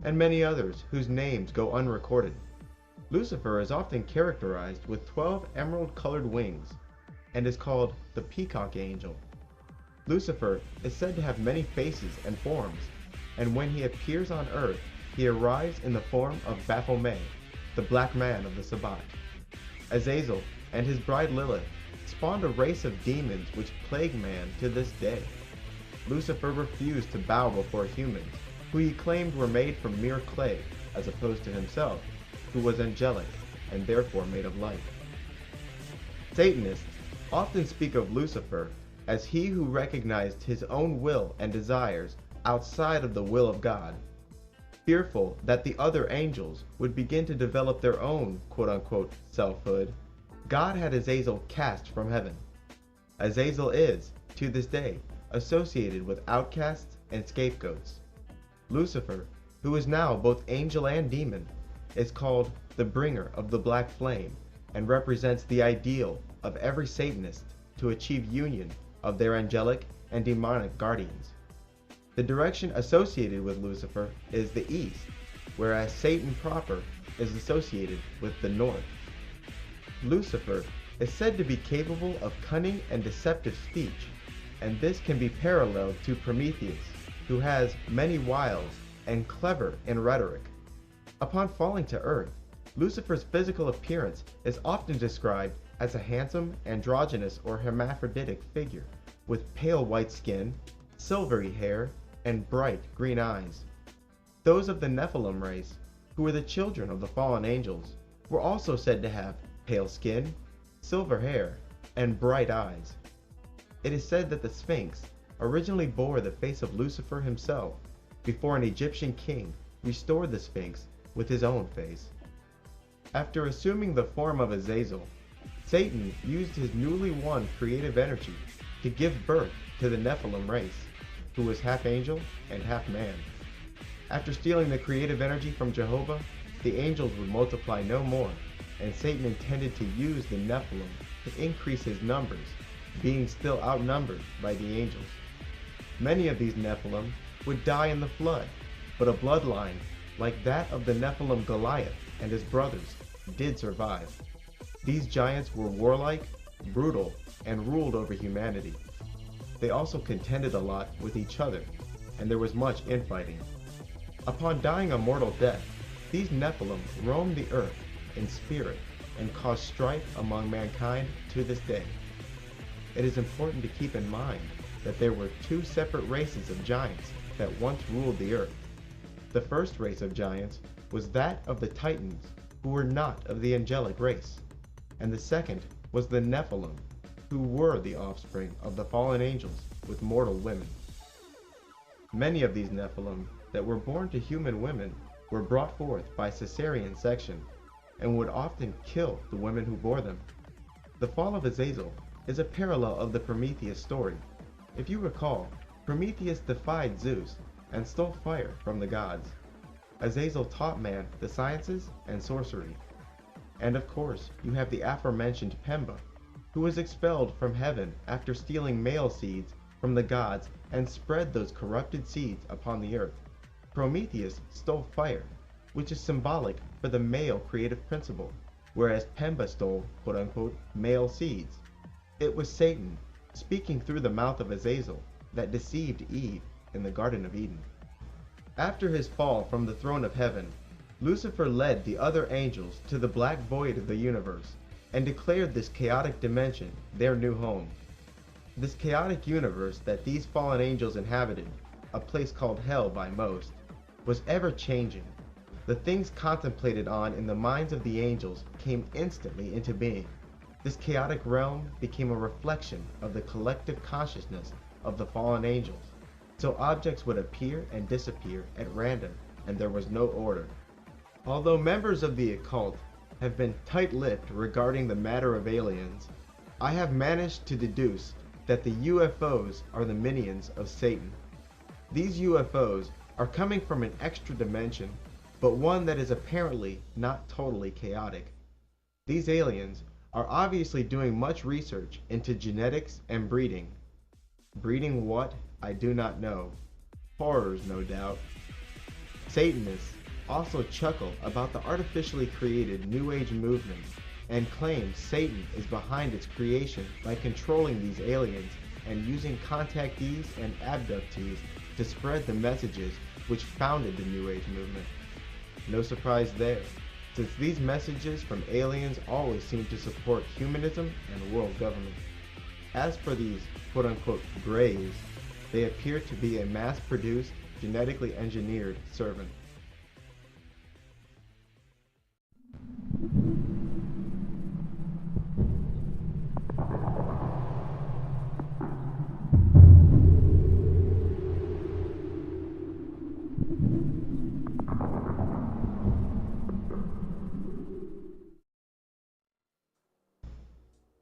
and many others whose names go unrecorded. Lucifer is often characterized with 12 emerald-colored wings and is called the peacock angel. Lucifer is said to have many faces and forms, and when he appears on earth, he arrives in the form of Baphomet, the black man of the Sabbath. Azazel and his bride Lilith spawned a race of demons which plague man to this day. Lucifer refused to bow before humans, who he claimed were made from mere clay, as opposed to himself, who was angelic and therefore made of light. Satanists often speak of Lucifer as he who recognized his own will and desires outside of the will of God. Fearful that the other angels would begin to develop their own quote-unquote selfhood, God had Azazel cast from heaven. Azazel is, to this day, associated with outcasts and scapegoats. Lucifer, who is now both angel and demon, is called the bringer of the black flame and represents the ideal of every Satanist to achieve union of their angelic and demonic guardians. The direction associated with Lucifer is the east, whereas Satan proper is associated with the north. Lucifer is said to be capable of cunning and deceptive speech, and this can be paralleled to Prometheus, who has many wiles and clever in rhetoric. Upon falling to earth, Lucifer's physical appearance is often described as a handsome, androgynous, or hermaphroditic figure, with pale white skin, silvery hair, and bright green eyes. Those of the Nephilim race, who were the children of the fallen angels, were also said to have pale skin, silver hair, and bright eyes. It is said that the Sphinx originally bore the face of Lucifer himself, before an Egyptian king restored the Sphinx with his own face. After assuming the form of Azazel, Satan used his newly won creative energy to give birth to the Nephilim race, who was half angel and half man. After stealing the creative energy from Jehovah, the angels would multiply no more, and Satan intended to use the Nephilim to increase his numbers, being still outnumbered by the angels. Many of these Nephilim would die in the flood, but a bloodline like that of the Nephilim Goliath and his brothers did survive. These giants were warlike, brutal, and ruled over humanity. They also contended a lot with each other, and there was much infighting. Upon dying a mortal death, these Nephilim roam the earth in spirit and cause strife among mankind to this day. It is important to keep in mind that there were two separate races of giants that once ruled the earth. The first race of giants was that of the Titans, who were not of the angelic race, and the second was the Nephilim, who were the offspring of the fallen angels with mortal women. Many of these Nephilim that were born to human women were brought forth by cesarean section, and would often kill the women who bore them. The fall of Azazel is a parallel of the Prometheus story. If you recall, Prometheus defied Zeus and stole fire from the gods. Azazel taught man the sciences and sorcery. And of course, you have the aforementioned Pemba, who was expelled from heaven after stealing male seeds from the gods and spread those corrupted seeds upon the earth. Prometheus stole fire, which is symbolic for the male creative principle, whereas Pemba stole quote-unquote male seeds. It was Satan, speaking through the mouth of Azazel, that deceived Eve in the Garden of Eden. After his fall from the throne of heaven, Lucifer led the other angels to the black void of the universe and declared this chaotic dimension their new home. This chaotic universe that these fallen angels inhabited, a place called hell by most, was ever changing. The things contemplated on in the minds of the angels came instantly into being. This chaotic realm became a reflection of the collective consciousness of the fallen angels, so objects would appear and disappear at random, and there was no order. Although members of the occult have been tight-lipped regarding the matter of aliens, I have managed to deduce that the UFOs are the minions of Satan. These UFOs are coming from an extra dimension, but one that is apparently not totally chaotic. These aliens are obviously doing much research into genetics and breeding. Breeding what? I do not know. Horrors, no doubt. Satanists also chuckle about the artificially created New Age movement and claim Satan is behind its creation by controlling these aliens and using contactees and abductees to spread the messages which founded the New Age movement. No surprise there, since these messages from aliens always seem to support humanism and world government. As for these quote-unquote greys, they appear to be a mass-produced, genetically engineered servant.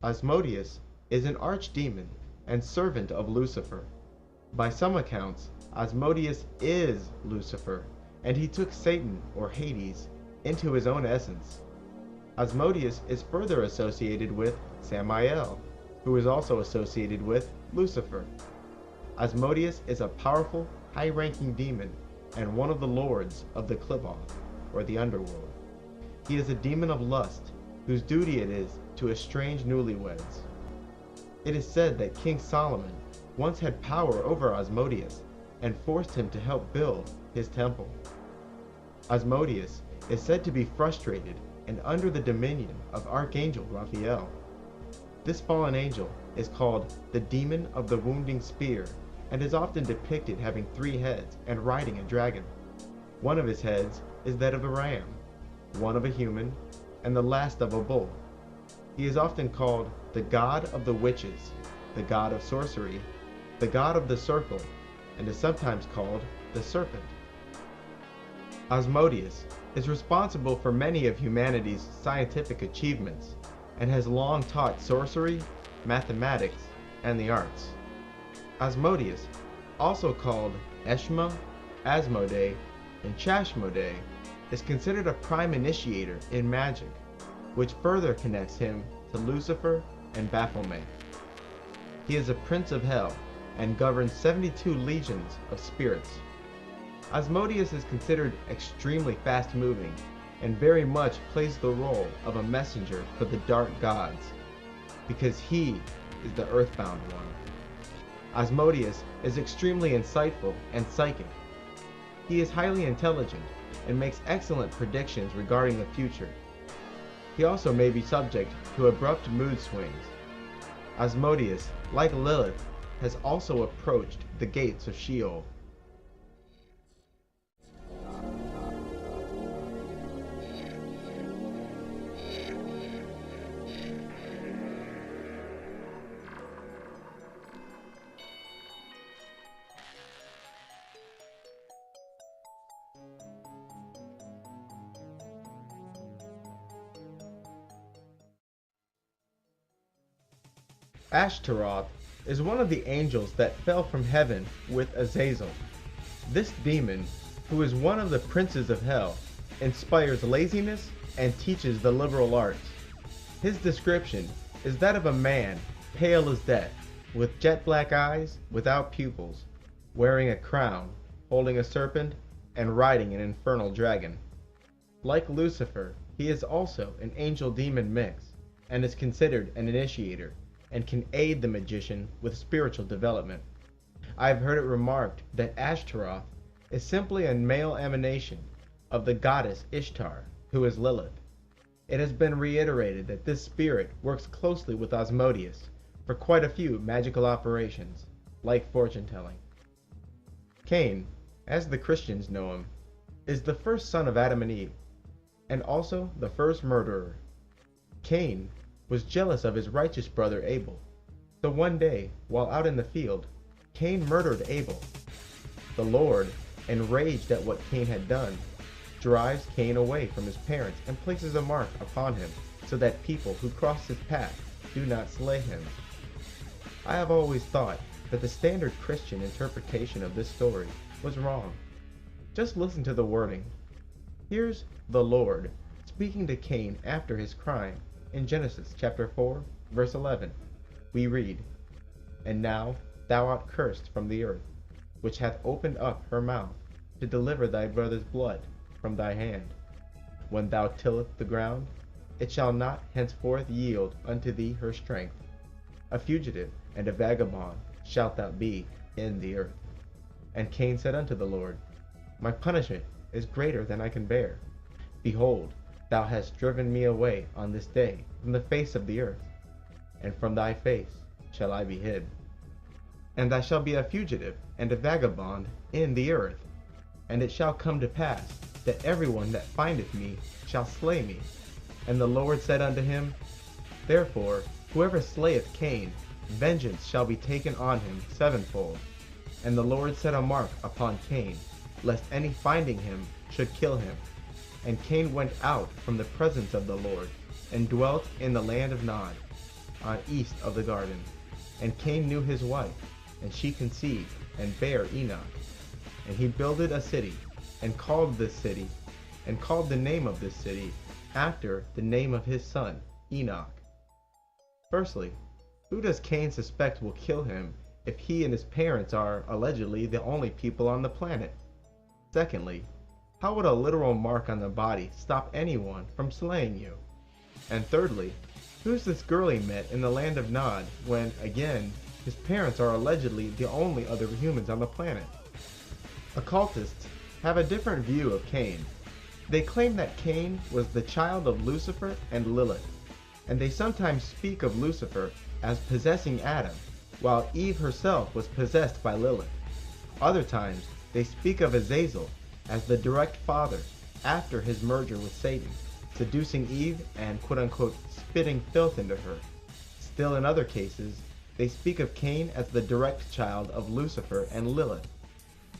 Asmodeus is an archdemon and servant of Lucifer. By some accounts, Asmodeus is Lucifer, and he took Satan, or Hades, into his own essence. Asmodeus is further associated with Samael, who is also associated with Lucifer. Asmodeus is a powerful, high-ranking demon and one of the lords of the Cliboth, or the underworld. He is a demon of lust, whose duty it is to estrange newlyweds. It is said that King Solomon once had power over Asmodeus and forced him to help build his temple. Asmodeus is said to be frustrated and under the dominion of Archangel Raphael. This fallen angel is called the Demon of the Wounding Spear and is often depicted having 3 heads and riding a dragon. One of his heads is that of a ram, one of a human, and the last of a bull. He is often called the god of the witches, the god of sorcery, the god of the circle, and is sometimes called the serpent. Asmodeus is responsible for many of humanity's scientific achievements and has long taught sorcery, mathematics, and the arts. Asmodeus, also called Eshma, Asmodee, and Chashmodee, is considered a prime initiator in magic, which further connects him to Lucifer and Baphomet. He is a prince of hell and governs 72 legions of spirits. Asmodeus is considered extremely fast-moving and very much plays the role of a messenger for the dark gods, because he is the earthbound one. Asmodeus is extremely insightful and psychic. He is highly intelligent and makes excellent predictions regarding the future. He also may be subject to abrupt mood swings. Asmodeus, like Lilith, has also approached the gates of Sheol. Ashtaroth is one of the angels that fell from heaven with Azazel. This demon, who is one of the princes of hell, inspires laziness and teaches the liberal arts. His description is that of a man pale as death, with jet black eyes without pupils, wearing a crown, holding a serpent, and riding an infernal dragon. Like Lucifer, he is also an angel-demon mix, and is considered an initiator, and can aid the magician with spiritual development. I have heard it remarked that Ashtaroth is simply a male emanation of the goddess Ishtar, who is Lilith. It has been reiterated that this spirit works closely with Asmodeus for quite a few magical operations, like fortune-telling. Cain, as the Christians know him, is the first son of Adam and Eve, and also the first murderer. Cain was jealous of his righteous brother Abel. So one day, while out in the field, Cain murdered Abel. The Lord, enraged at what Cain had done, drives Cain away from his parents and places a mark upon him so that people who cross his path do not slay him. I have always thought that the standard Christian interpretation of this story was wrong. Just listen to the wording. Here's the Lord speaking to Cain after his crime. In Genesis chapter 4, verse 11, we read, "And now thou art cursed from the earth, which hath opened up her mouth to deliver thy brother's blood from thy hand. When thou tillest the ground, it shall not henceforth yield unto thee her strength. A fugitive and a vagabond shalt thou be in the earth." And Cain said unto the Lord, "My punishment is greater than I can bear. Behold, thou hast driven me away on this day from the face of the earth, and from thy face shall I be hid. And I shall be a fugitive and a vagabond in the earth. And it shall come to pass that everyone that findeth me shall slay me." And the Lord said unto him, "Therefore whoever slayeth Cain, vengeance shall be taken on him sevenfold." And the Lord set a mark upon Cain, lest any finding him should kill him. And Cain went out from the presence of the Lord, and dwelt in the land of Nod, on east of the garden. And Cain knew his wife, and she conceived, and bare Enoch. And he builded a city, and called the name of this city after the name of his son, Enoch. Firstly, who does Cain suspect will kill him if he and his parents are allegedly the only people on the planet? Secondly, how would a literal mark on the body stop anyone from slaying you? And thirdly, who's this girl he met in the land of Nod when, again, his parents are allegedly the only other humans on the planet? Occultists have a different view of Cain. They claim that Cain was the child of Lucifer and Lilith, and they sometimes speak of Lucifer as possessing Adam, while Eve herself was possessed by Lilith. Other times, they speak of Azazel as the direct father after his merger with Satan, seducing Eve and quote-unquote spitting filth into her. Still in other cases, they speak of Cain as the direct child of Lucifer and Lilith.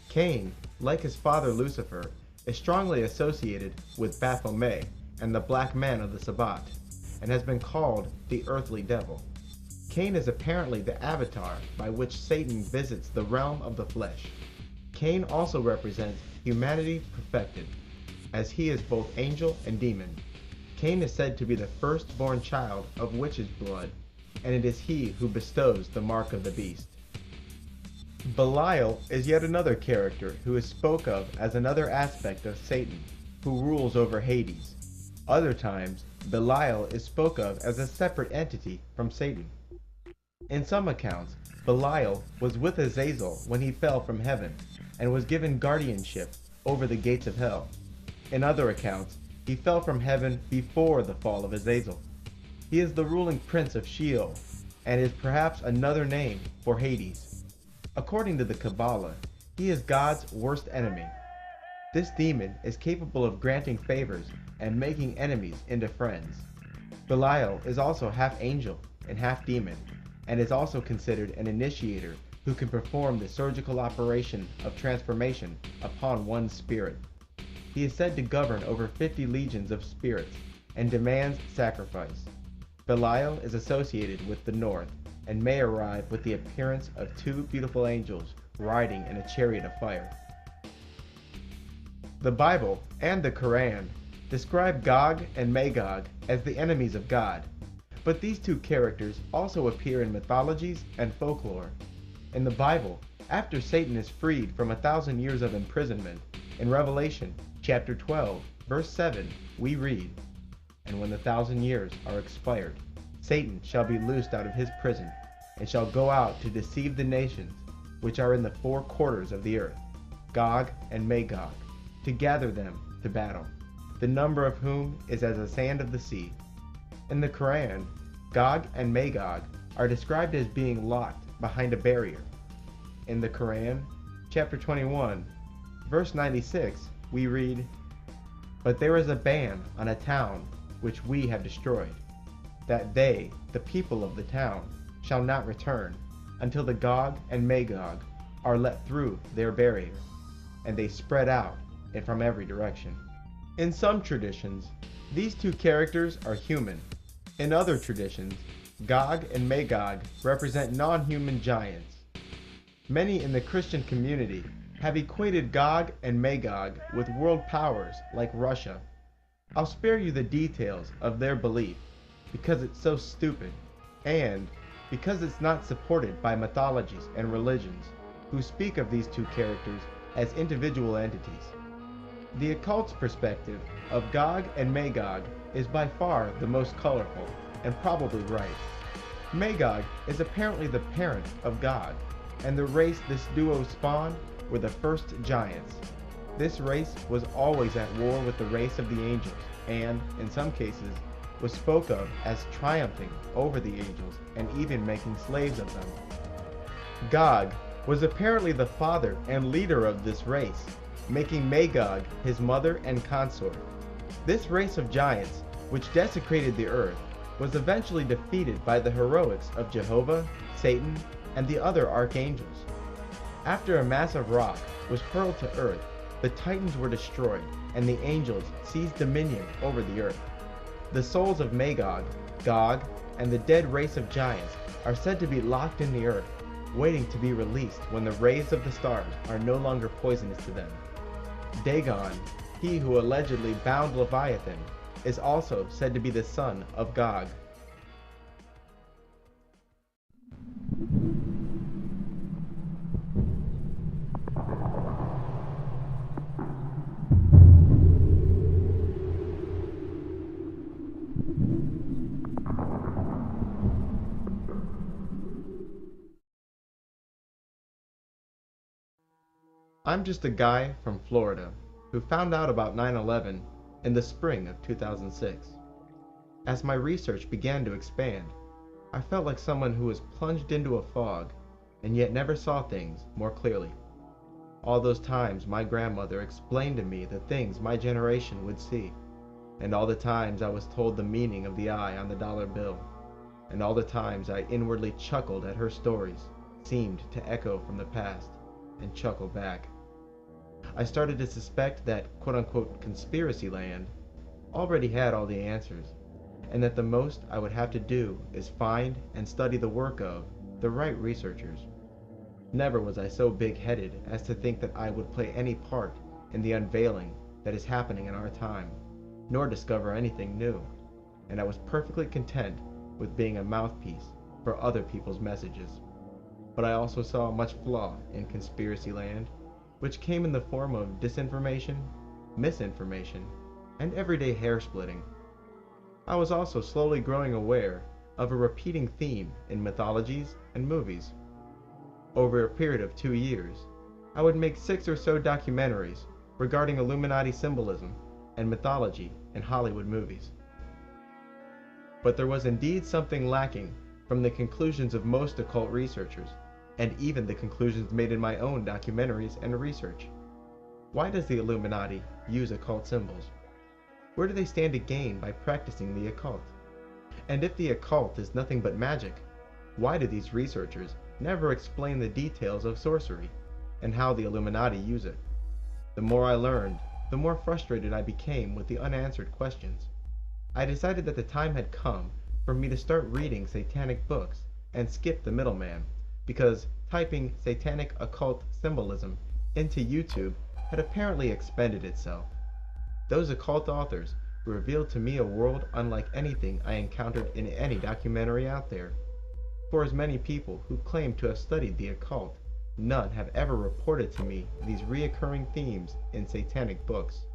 Cain, like his father Lucifer, is strongly associated with Baphomet and the black man of the Sabbat, and has been called the earthly devil. Cain is apparently the avatar by which Satan visits the realm of the flesh. Cain also represents humanity perfected, as he is both angel and demon. Cain is said to be the firstborn child of witch's blood, and it is he who bestows the mark of the beast. Belial is yet another character who is spoke of as another aspect of Satan, who rules over Hades. Other times, Belial is spoke of as a separate entity from Satan. In some accounts, Belial was with Azazel when he fell from heaven, and was given guardianship over the gates of hell. In other accounts, he fell from heaven before the fall of Azazel. He is the ruling prince of Sheol, and is perhaps another name for Hades. According to the Kabbalah, he is God's worst enemy. This demon is capable of granting favors and making enemies into friends. Belial is also half angel and half demon, and is also considered an initiator who can perform the surgical operation of transformation upon one's spirit. He is said to govern over 50 legions of spirits and demands sacrifice. Belial is associated with the north, and may arrive with the appearance of two beautiful angels riding in a chariot of fire. The Bible and the Quran describe Gog and Magog as the enemies of God, but these two characters also appear in mythologies and folklore. In the Bible, after Satan is freed from 1,000 years of imprisonment, in Revelation chapter 12, verse 7, we read, "And when the 1,000 years are expired, Satan shall be loosed out of his prison, and shall go out to deceive the nations which are in the four quarters of the earth, Gog and Magog, to gather them to battle, the number of whom is as the sand of the sea." In the Quran, Gog and Magog are described as being locked behind a barrier. In the Quran, chapter 21, verse 96, we read, "But there is a ban on a town which we have destroyed, that they, the people of the town, shall not return, until the Gog and Magog are let through their barrier, and they spread out and from every direction." In some traditions, these two characters are human. In other traditions, Gog and Magog represent non-human giants. Many in the Christian community have equated Gog and Magog with world powers like Russia. I'll spare you the details of their belief, because it's so stupid, and because it's not supported by mythologies and religions, who speak of these two characters as individual entities. The occult's perspective of Gog and Magog is by far the most colorful, and probably right. Magog is apparently the parent of God, and the race this duo spawned were the first giants. This race was always at war with the race of the angels, and, in some cases, was spoke of as triumphing over the angels and even making slaves of them. Gog was apparently the father and leader of this race, making Magog his mother and consort. This race of giants, which desecrated the earth, was eventually defeated by the heroics of Jehovah, Satan, and the other archangels. After a massive rock was hurled to earth, the Titans were destroyed, and the angels seized dominion over the earth. The souls of Magog, Gog, and the dead race of giants are said to be locked in the earth, waiting to be released when the rays of the stars are no longer poisonous to them. Dagon, he who allegedly bound Leviathan, is also said to be the son of Gog. I'm just a guy from Florida who found out about 9/11 in the spring of 2006. As my research began to expand, I felt like someone who was plunged into a fog and yet never saw things more clearly. All those times my grandmother explained to me the things my generation would see, and all the times I was told the meaning of the eye on the dollar bill, and all the times I inwardly chuckled at her stories, seemed to echo from the past and chuckle back. I started to suspect that quote-unquote conspiracy land already had all the answers, and that the most I would have to do is find and study the work of the right researchers. Never was I so big-headed as to think that I would play any part in the unveiling that is happening in our time, nor discover anything new, and I was perfectly content with being a mouthpiece for other people's messages. But I also saw much flaw in conspiracy land, which came in the form of disinformation, misinformation, and everyday hair splitting. I was also slowly growing aware of a repeating theme in mythologies and movies. Over a period of 2 years, I would make 6 or so documentaries regarding Illuminati symbolism and mythology in Hollywood movies. But there was indeed something lacking from the conclusions of most occult researchers, and even the conclusions made in my own documentaries and research. Why does the Illuminati use occult symbols? Where do they stand to gain by practicing the occult? And if the occult is nothing but magic, why do these researchers never explain the details of sorcery and how the Illuminati use it? The more I learned, the more frustrated I became with the unanswered questions. I decided that the time had come for me to start reading satanic books and skip the middleman, because typing satanic occult symbolism into YouTube had apparently expended itself. Those occult authors revealed to me a world unlike anything I encountered in any documentary out there. For as many people who claim to have studied the occult, none have ever reported to me these reoccurring themes in satanic books.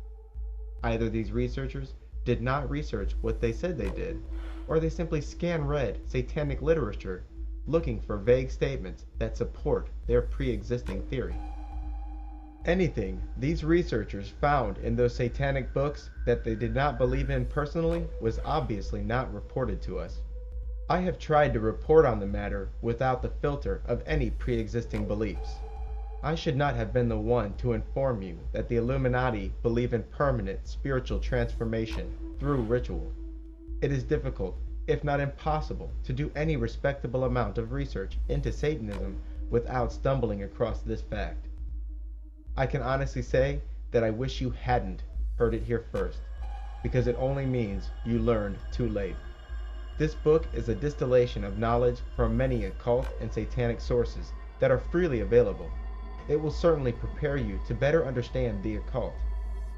Either these researchers did not research what they said they did, or they simply scan-read satanic literature looking for vague statements that support their pre-existing theory. Anything these researchers found in those satanic books that they did not believe in personally was obviously not reported to us. I have tried to report on the matter without the filter of any pre-existing beliefs. I should not have been the one to inform you that the Illuminati believe in permanent spiritual transformation through ritual. It is difficult, if not impossible, to do any respectable amount of research into Satanism without stumbling across this fact. I can honestly say that I wish you hadn't heard it here first, because it only means you learned too late. This book is a distillation of knowledge from many occult and satanic sources that are freely available. It will certainly prepare you to better understand the occult,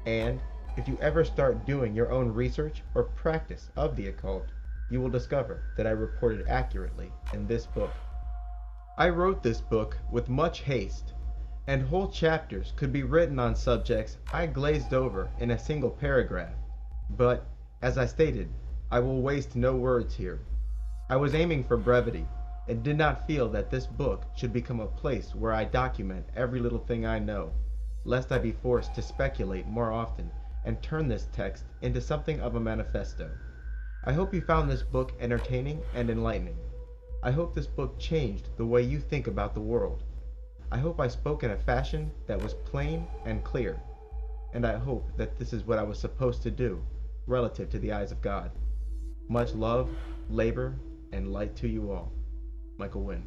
and if you ever start doing your own research or practice of the occult, you will discover that I reported accurately in this book. I wrote this book with much haste, and whole chapters could be written on subjects I glazed over in a single paragraph, but, as I stated, I will waste no words here. I was aiming for brevity, and did not feel that this book should become a place where I document every little thing I know, lest I be forced to speculate more often and turn this text into something of a manifesto. I hope you found this book entertaining and enlightening. I hope this book changed the way you think about the world. I hope I spoke in a fashion that was plain and clear, and I hope that this is what I was supposed to do relative to the eyes of God. Much love, labor, and light to you all. Michael Wynn.